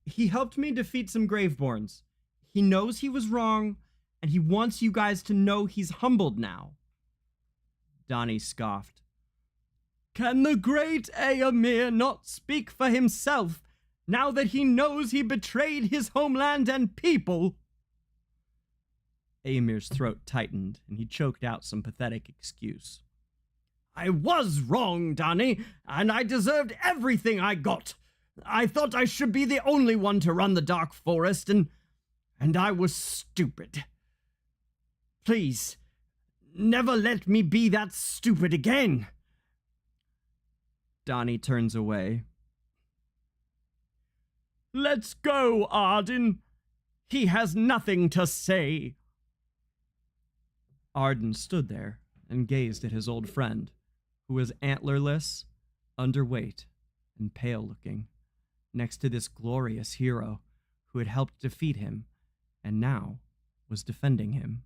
He helped me defeat some Graveborns. He knows he was wrong, and he wants you guys to know he's humbled now. Donnie scoffed. Can the great Eomer not speak for himself now that he knows he betrayed his homeland and people? Eomer's throat tightened, and he choked out some pathetic excuse. I was wrong, Donnie, and I deserved everything I got. I thought I should be the only one to run the Dark Forest, and I was stupid. Please, never let me be that stupid again. Donnie turns away. Let's go, Arden. He has nothing to say. Arden stood there and gazed at his old friend, who was antlerless, underweight, and pale-looking, next to this glorious hero who had helped defeat him and now was defending him.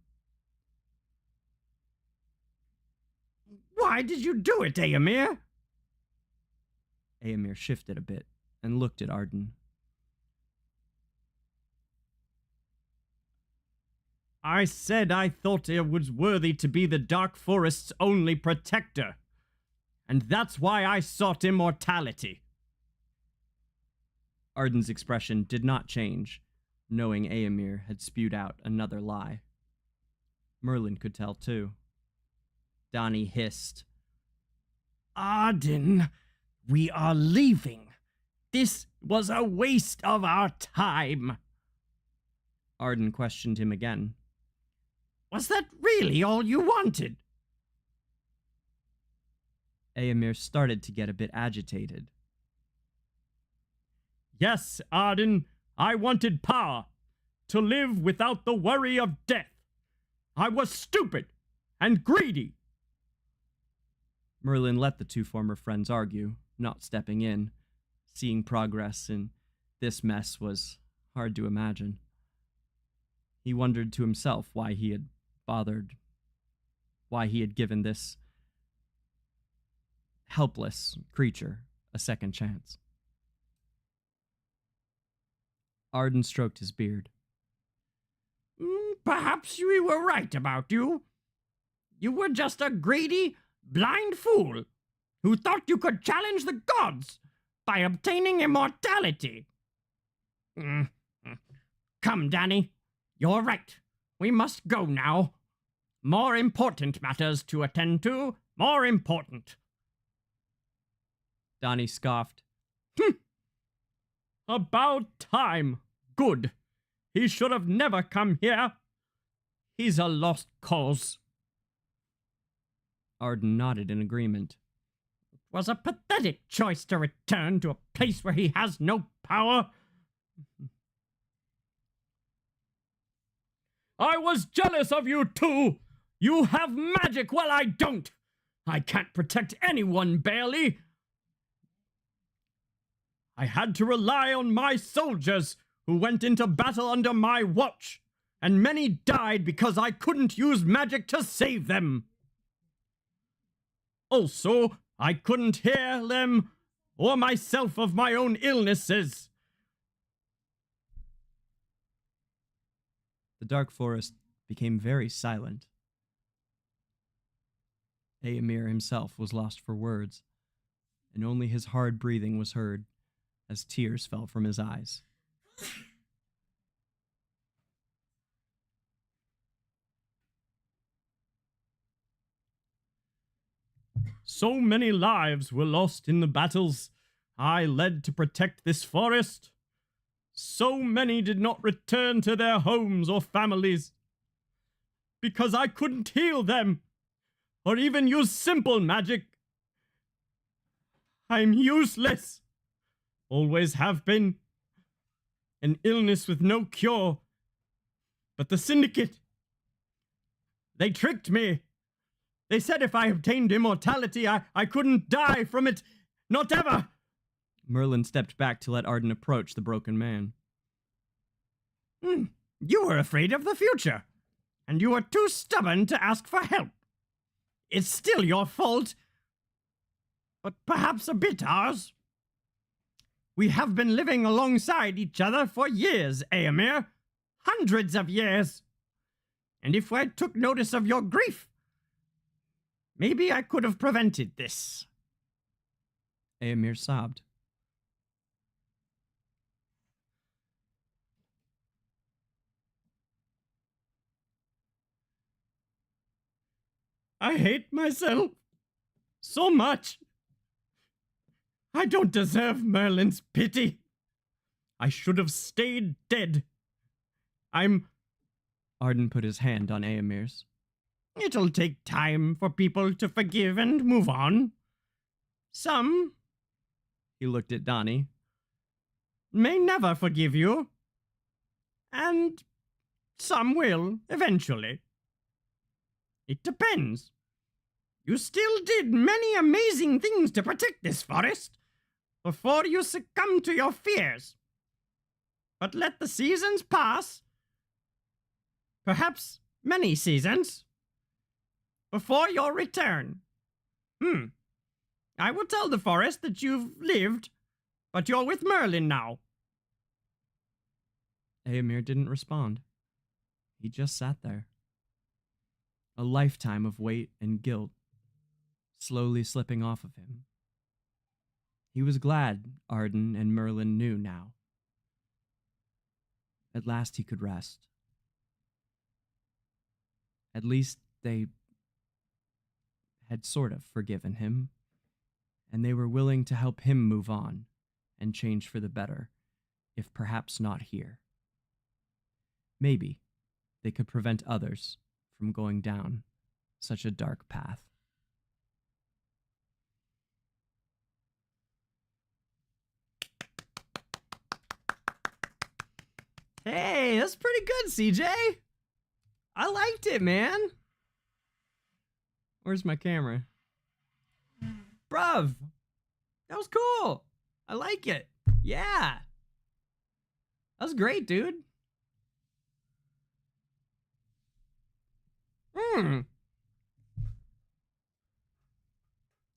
Why did you do it, Eomer? Eomer shifted a bit and looked at Arden. I said I thought I was worthy to be the Dark Forest's only protector, and that's why I sought immortality. Arden's expression did not change, knowing Eomer had spewed out another lie. Merlin could tell too. Donnie hissed. Arden, we are leaving. This was a waste of our time. Arden questioned him again. Was that really all you wanted? Eomer started to get a bit agitated. Yes, Arden, I wanted power, to live without the worry of death. I was stupid and greedy. Merlin let the two former friends argue, not stepping in. Seeing progress in this mess was hard to imagine. He wondered to himself why he had given this helpless creature a second chance. Arden stroked his beard. Perhaps we were right about you. You were just a greedy, blind fool who thought you could challenge the gods by obtaining immortality. Come, Danny. You're right. We must go now. More important matters to attend to. More important. Donnie scoffed. About time. Good. He should have never come here. He's a lost cause. Arden nodded in agreement. It was a pathetic choice to return to a place where he has no power. I was jealous of you too. You have magic while I don't. I can't protect anyone barely. I had to rely on my soldiers who went into battle under my watch, and many died because I couldn't use magic to save them. Also, I couldn't heal them or myself of my own illnesses. The dark forest became very silent. Eomer himself was lost for words, and only his hard breathing was heard as tears fell from his eyes. So many lives were lost in the battles I led to protect this forest. So many did not return to their homes or families because I couldn't heal them or even use simple magic. I'm useless. Always have been. An illness with no cure. But the Syndicate, they tricked me. They said if I obtained immortality, I couldn't die from it. Not ever. Merlin stepped back to let Arden approach the broken man. You were afraid of the future, and you were too stubborn to ask for help. It's still your fault, but perhaps a bit ours. We have been living alongside each other for years, Éomer. Hundreds of years. And if I took notice of your grief, maybe I could have prevented this. Éomer sobbed. I hate myself so much. I don't deserve Merlin's pity. I should have stayed dead. Arden put his hand on Éomer's. It'll take time for people to forgive and move on. Some, he looked at Donnie, may never forgive you. And some will, eventually. It depends. You still did many amazing things to protect this forest before you succumbed to your fears. But let the seasons pass, perhaps many seasons, before your return. I will tell the forest that you've lived, but you're with Merlin now. Éomer didn't respond. He just sat there. A lifetime of weight and guilt slowly slipping off of him. He was glad Arden and Merlin knew now. At last he could rest. At least they had sort of forgiven him, and they were willing to help him move on and change for the better, if perhaps not here. Maybe they could prevent others from going down such a dark path. Hey, that's pretty good, CJ. I liked it, man. Where's my camera? Bruv, that was cool. I like it. Yeah. That was great, dude.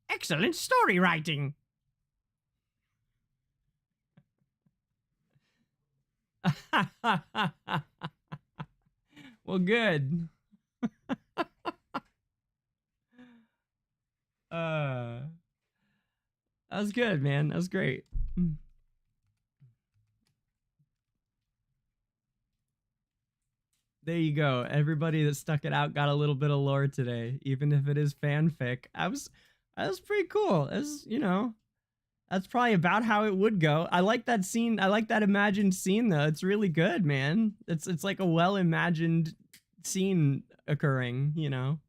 Excellent story writing. Well, good. That was good, man. That was great. There you go. Everybody that stuck it out got a little bit of lore today, even if it is fanfic. That was pretty cool. As you know, that's probably about how it would go. I like that scene. I like that imagined scene though. It's really good, man. It's like a well imagined scene occurring, you know.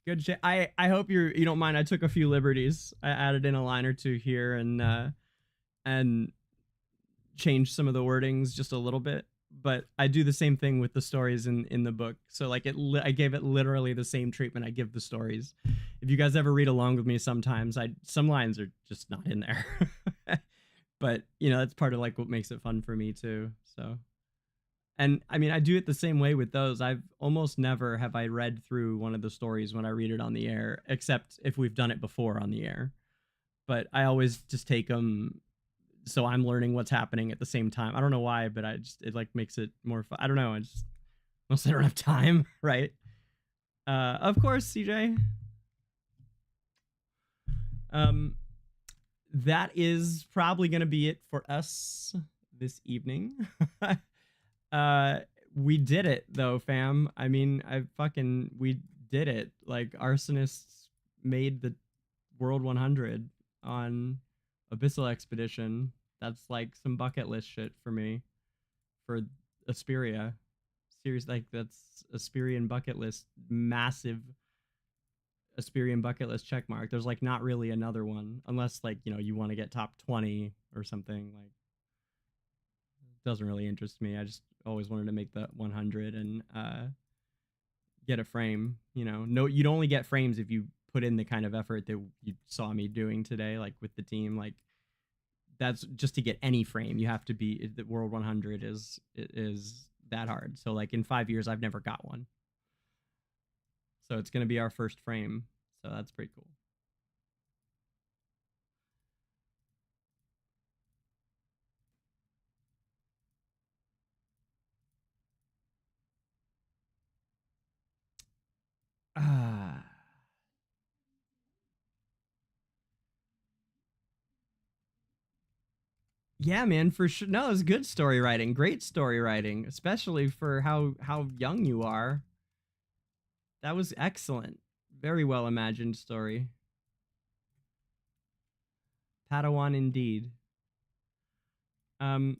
Good shit. I hope you don't mind. I took a few liberties. I added in a line or two here and changed some of the wordings just a little bit. But I do the same thing with the stories in the book. So like I gave it literally the same treatment I give the stories. If you guys ever read along with me, sometimes some lines are just not in there. But you know, that's part of like what makes it fun for me too. So. And I mean, I do it the same way with those. I've almost never have I read through one of the stories when I read it on the air, except if we've done it before on the air. But I always just take them so I'm learning what's happening at the same time. I don't know why, but it like makes it more fun. I don't know. Mostly I don't have time, right? Of course, CJ. That is probably going to be it for us this evening. we did it though, fam. I mean, we did it. Like, Arsonists made the World 100 on Abyssal Expedition. That's like some bucket list shit for me. For Esperia. Seriously, like, that's Esperian bucket list. Massive Esperian bucket list checkmark. There's like not really another one. Unless, like, you know, you want to get top 20 or something. Like, doesn't really interest me. I just always wanted to make the 100 and get a frame. You know, no, you'd only get frames if you put in the kind of effort that you saw me doing today, like with the team. Like, that's just to get any frame. You have to be, the World 100 is that hard. So like in 5 years, I've never got one. So it's gonna be our first frame. So that's pretty cool. Yeah, man, for sure. No, it's good story writing. Great story writing, especially for how young you are. That was excellent. Very well imagined story. Padawan indeed. All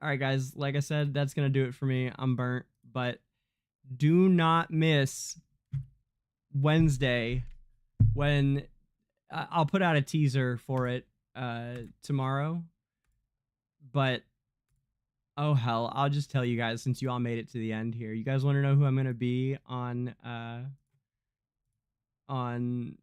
right, guys. Like I said, that's gonna do it for me. I'm burnt, but do not miss Wednesday when I'll put out a teaser for it tomorrow. But oh hell, I'll just tell you guys since you all made it to the end here. You guys want to know who I'm gonna be on Halloween?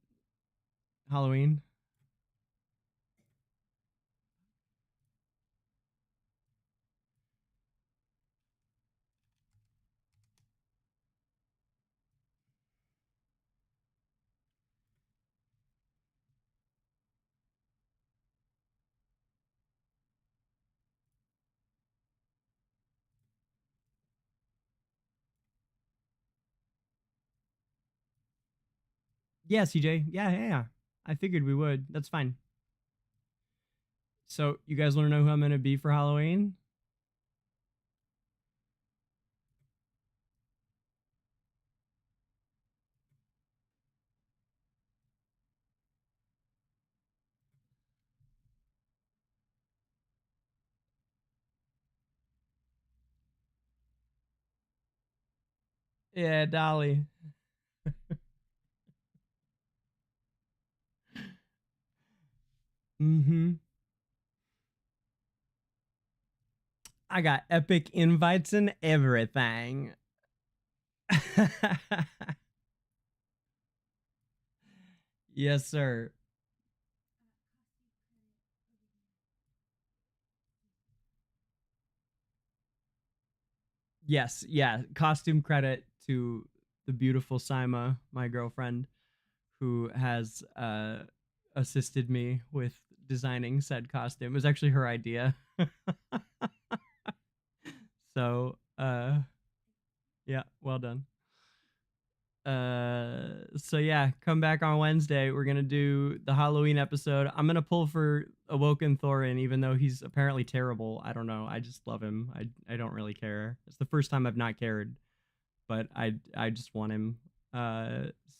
Yeah, CJ. Yeah. I figured we would. That's fine. So, you guys want to know who I'm going to be for Halloween? Yeah, Dolly. I got epic invites and everything. Yes, sir. Yes, yeah. Costume credit to the beautiful Sima, my girlfriend, who has assisted me with designing said costume. It was actually her idea. So, yeah, well done. So yeah, come back on Wednesday. We're gonna do the Halloween episode. I'm gonna pull for Awoken Thorin, even though he's apparently terrible. I don't know. I just love him. I don't really care. It's the first time I've not cared, but I just want him.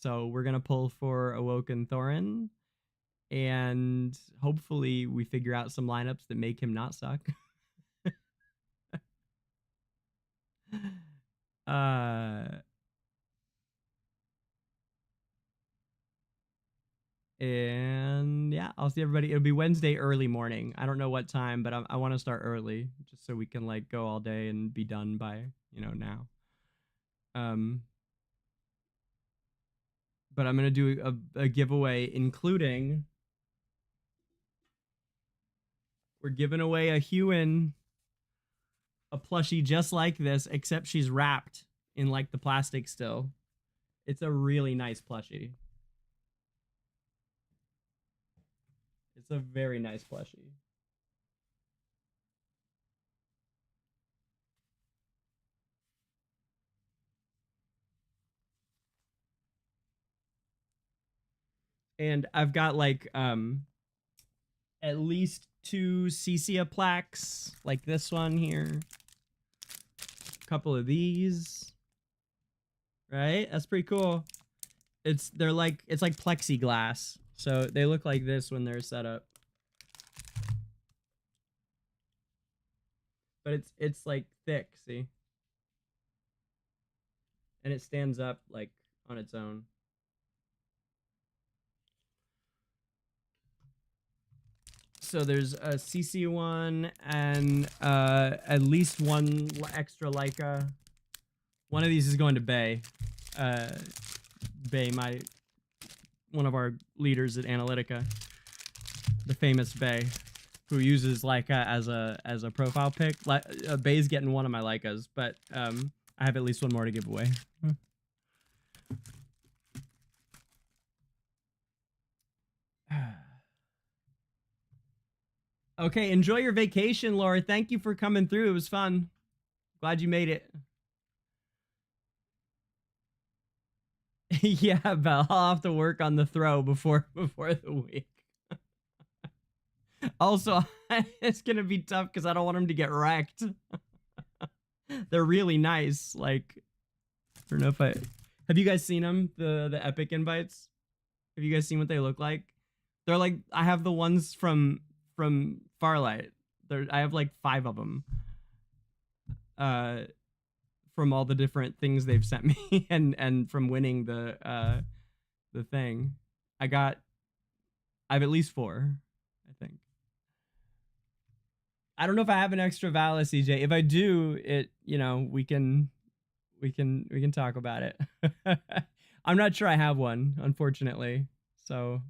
So we're gonna pull for Awoken Thorin, and hopefully we figure out some lineups that make him not suck. And yeah, I'll see everybody. It'll be Wednesday early morning. I don't know what time, but I want to start early just so we can like go all day and be done by, you know, now. But I'm going to do a giveaway, including we're giving away a Huin, a plushie just like this, except she's wrapped in like the plastic still. It's a really nice plushie. It's a very nice plushie. And I've got like at least 2 Cecia plaques, like this one here. couple of these. Right? That's pretty cool. It's like plexiglass. So they look like this when they're set up. But it's like thick, see? And it stands up like on its own. So there's a CC one and at least one extra Leica. One of these is going to Bay. Bay, one of our leaders at Analytica, the famous Bay, who uses Leica as a profile pic. Bay's getting one of my Leicas, but I have at least one more to give away. Okay, enjoy your vacation, Laura. Thank you for coming through. It was fun. Glad you made it. Yeah, Belle, I'll have to work on the throw before the week. Also, it's gonna be tough because I don't want them to get wrecked. They're really nice. Like, I don't know if have you guys seen them? The epic invites. Have you guys seen what they look like? They're like, I have the ones from Farlight. I have like 5 of them. From all the different things they've sent me and from winning the thing. I have at least 4, I think. I don't know if I have an extra Vala, CJ. If I do, we can talk about it. I'm not sure I have one, unfortunately. So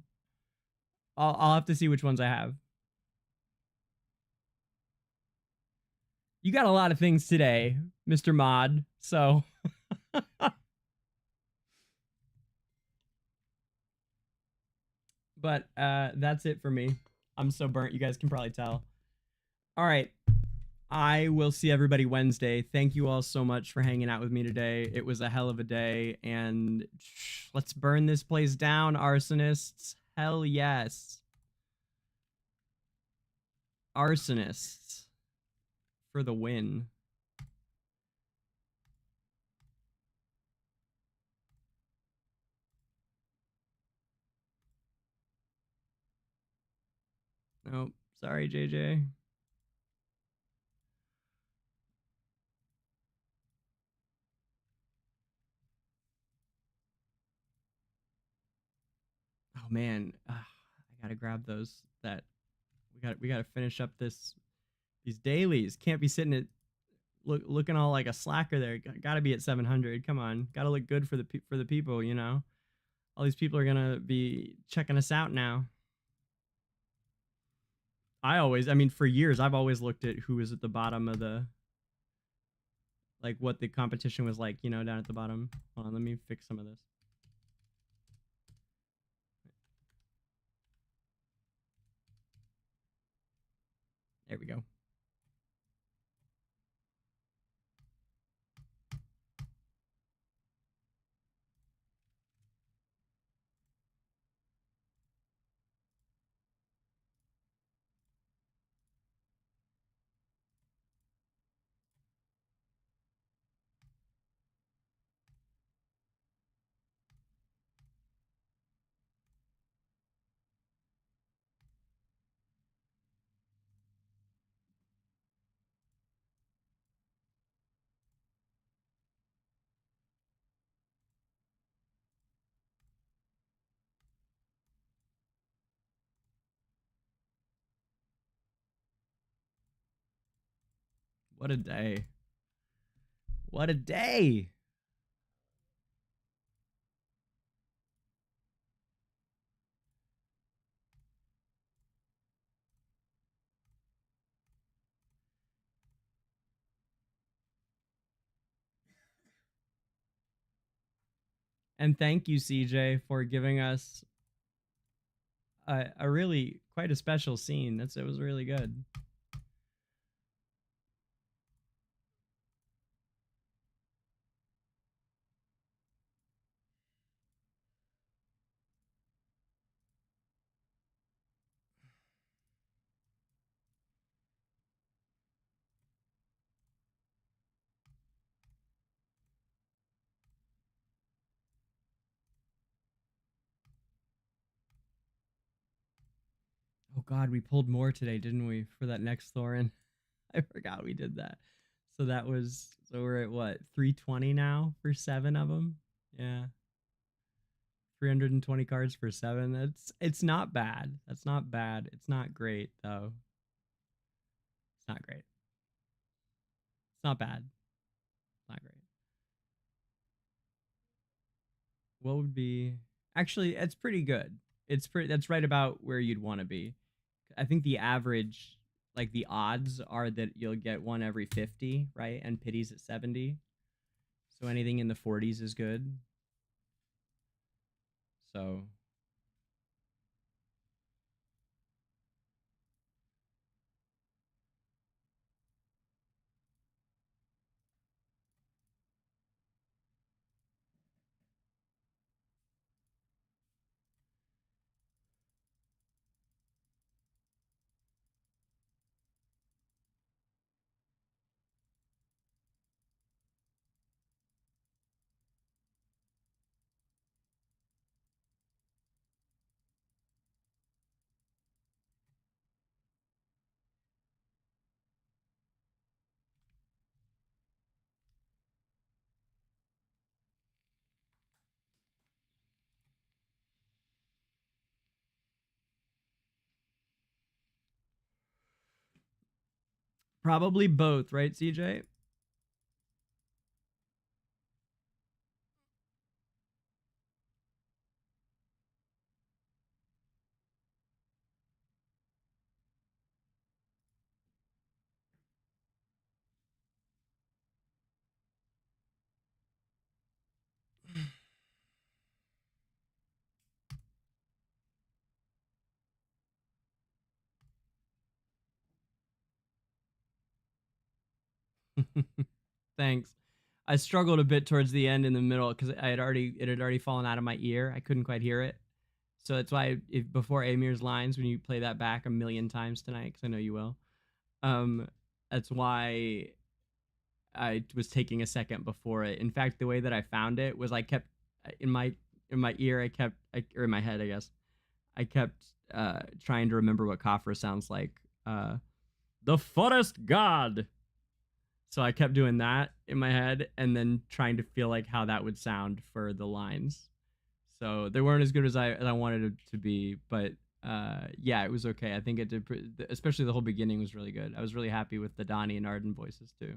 I'll have to see which ones I have. You got a lot of things today, Mr. Mod, so. But that's it for me. I'm so burnt, you guys can probably tell. All right. I will see everybody Wednesday. Thank you all so much for hanging out with me today. It was a hell of a day, and let's burn this place down, Arsonists. Hell yes. Arsonists. For the win. Nope. Sorry, JJ. Oh man, I gotta grab those. We gotta finish up these dailies. Can't be sitting at looking all like a slacker there. Gotta be at 700. Come on, gotta look good for the people. You know, all these people are gonna be checking us out now. I mean, for years, I've always looked at who was at the bottom of like what the competition was like, you know, down at the bottom. Hold on, let me fix some of this. There we go. What a day. What a day. And thank you, CJ, for giving us a really quite a special scene. It was really good. God, we pulled more today, didn't we? For that next Thorin. I forgot we did that. So so we're at what, 320 now for 7 of them? Yeah. 320 cards for 7. It's not bad. That's not bad. It's not great though. It's not great. It's not bad. It's not great. What would be, actually, it's pretty good. That's right about where you'd want to be. I think the average, like the odds are that you'll get one every 50, right? And pity's at 70. So anything in the 40s is good. So probably both, right, CJ? Thanks. I struggled a bit towards the end in the middle because it had already fallen out of my ear. I couldn't quite hear it. So that's why before Amir's lines, when you play that back a million times tonight, because I know you will, that's why I was taking a second before it. In fact, the way that I found it was I kept in my ear, or in my head, I guess, I kept trying to remember what Khafra sounds like. The forest god. So I kept doing that in my head and then trying to feel like how that would sound for the lines. So they weren't as good as I wanted it to be, but yeah, it was okay. I think it did, especially the whole beginning was really good. I was really happy with the Donnie and Arden voices too.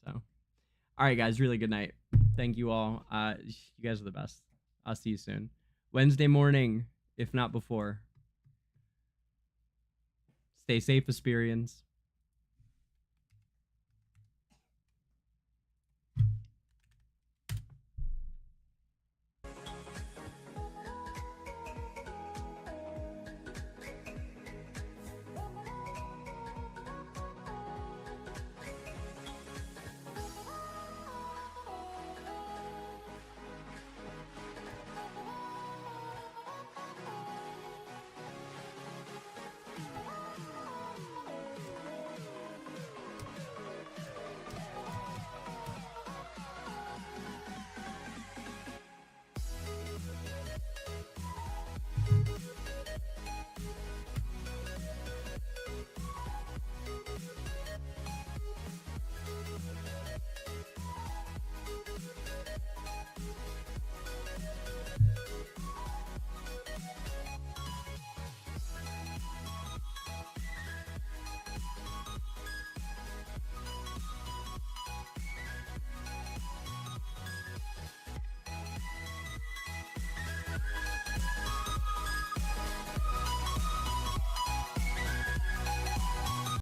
So, all right, guys, really good night. Thank you all. You guys are the best. I'll see you soon. Wednesday morning, if not before. Stay safe, Esperians.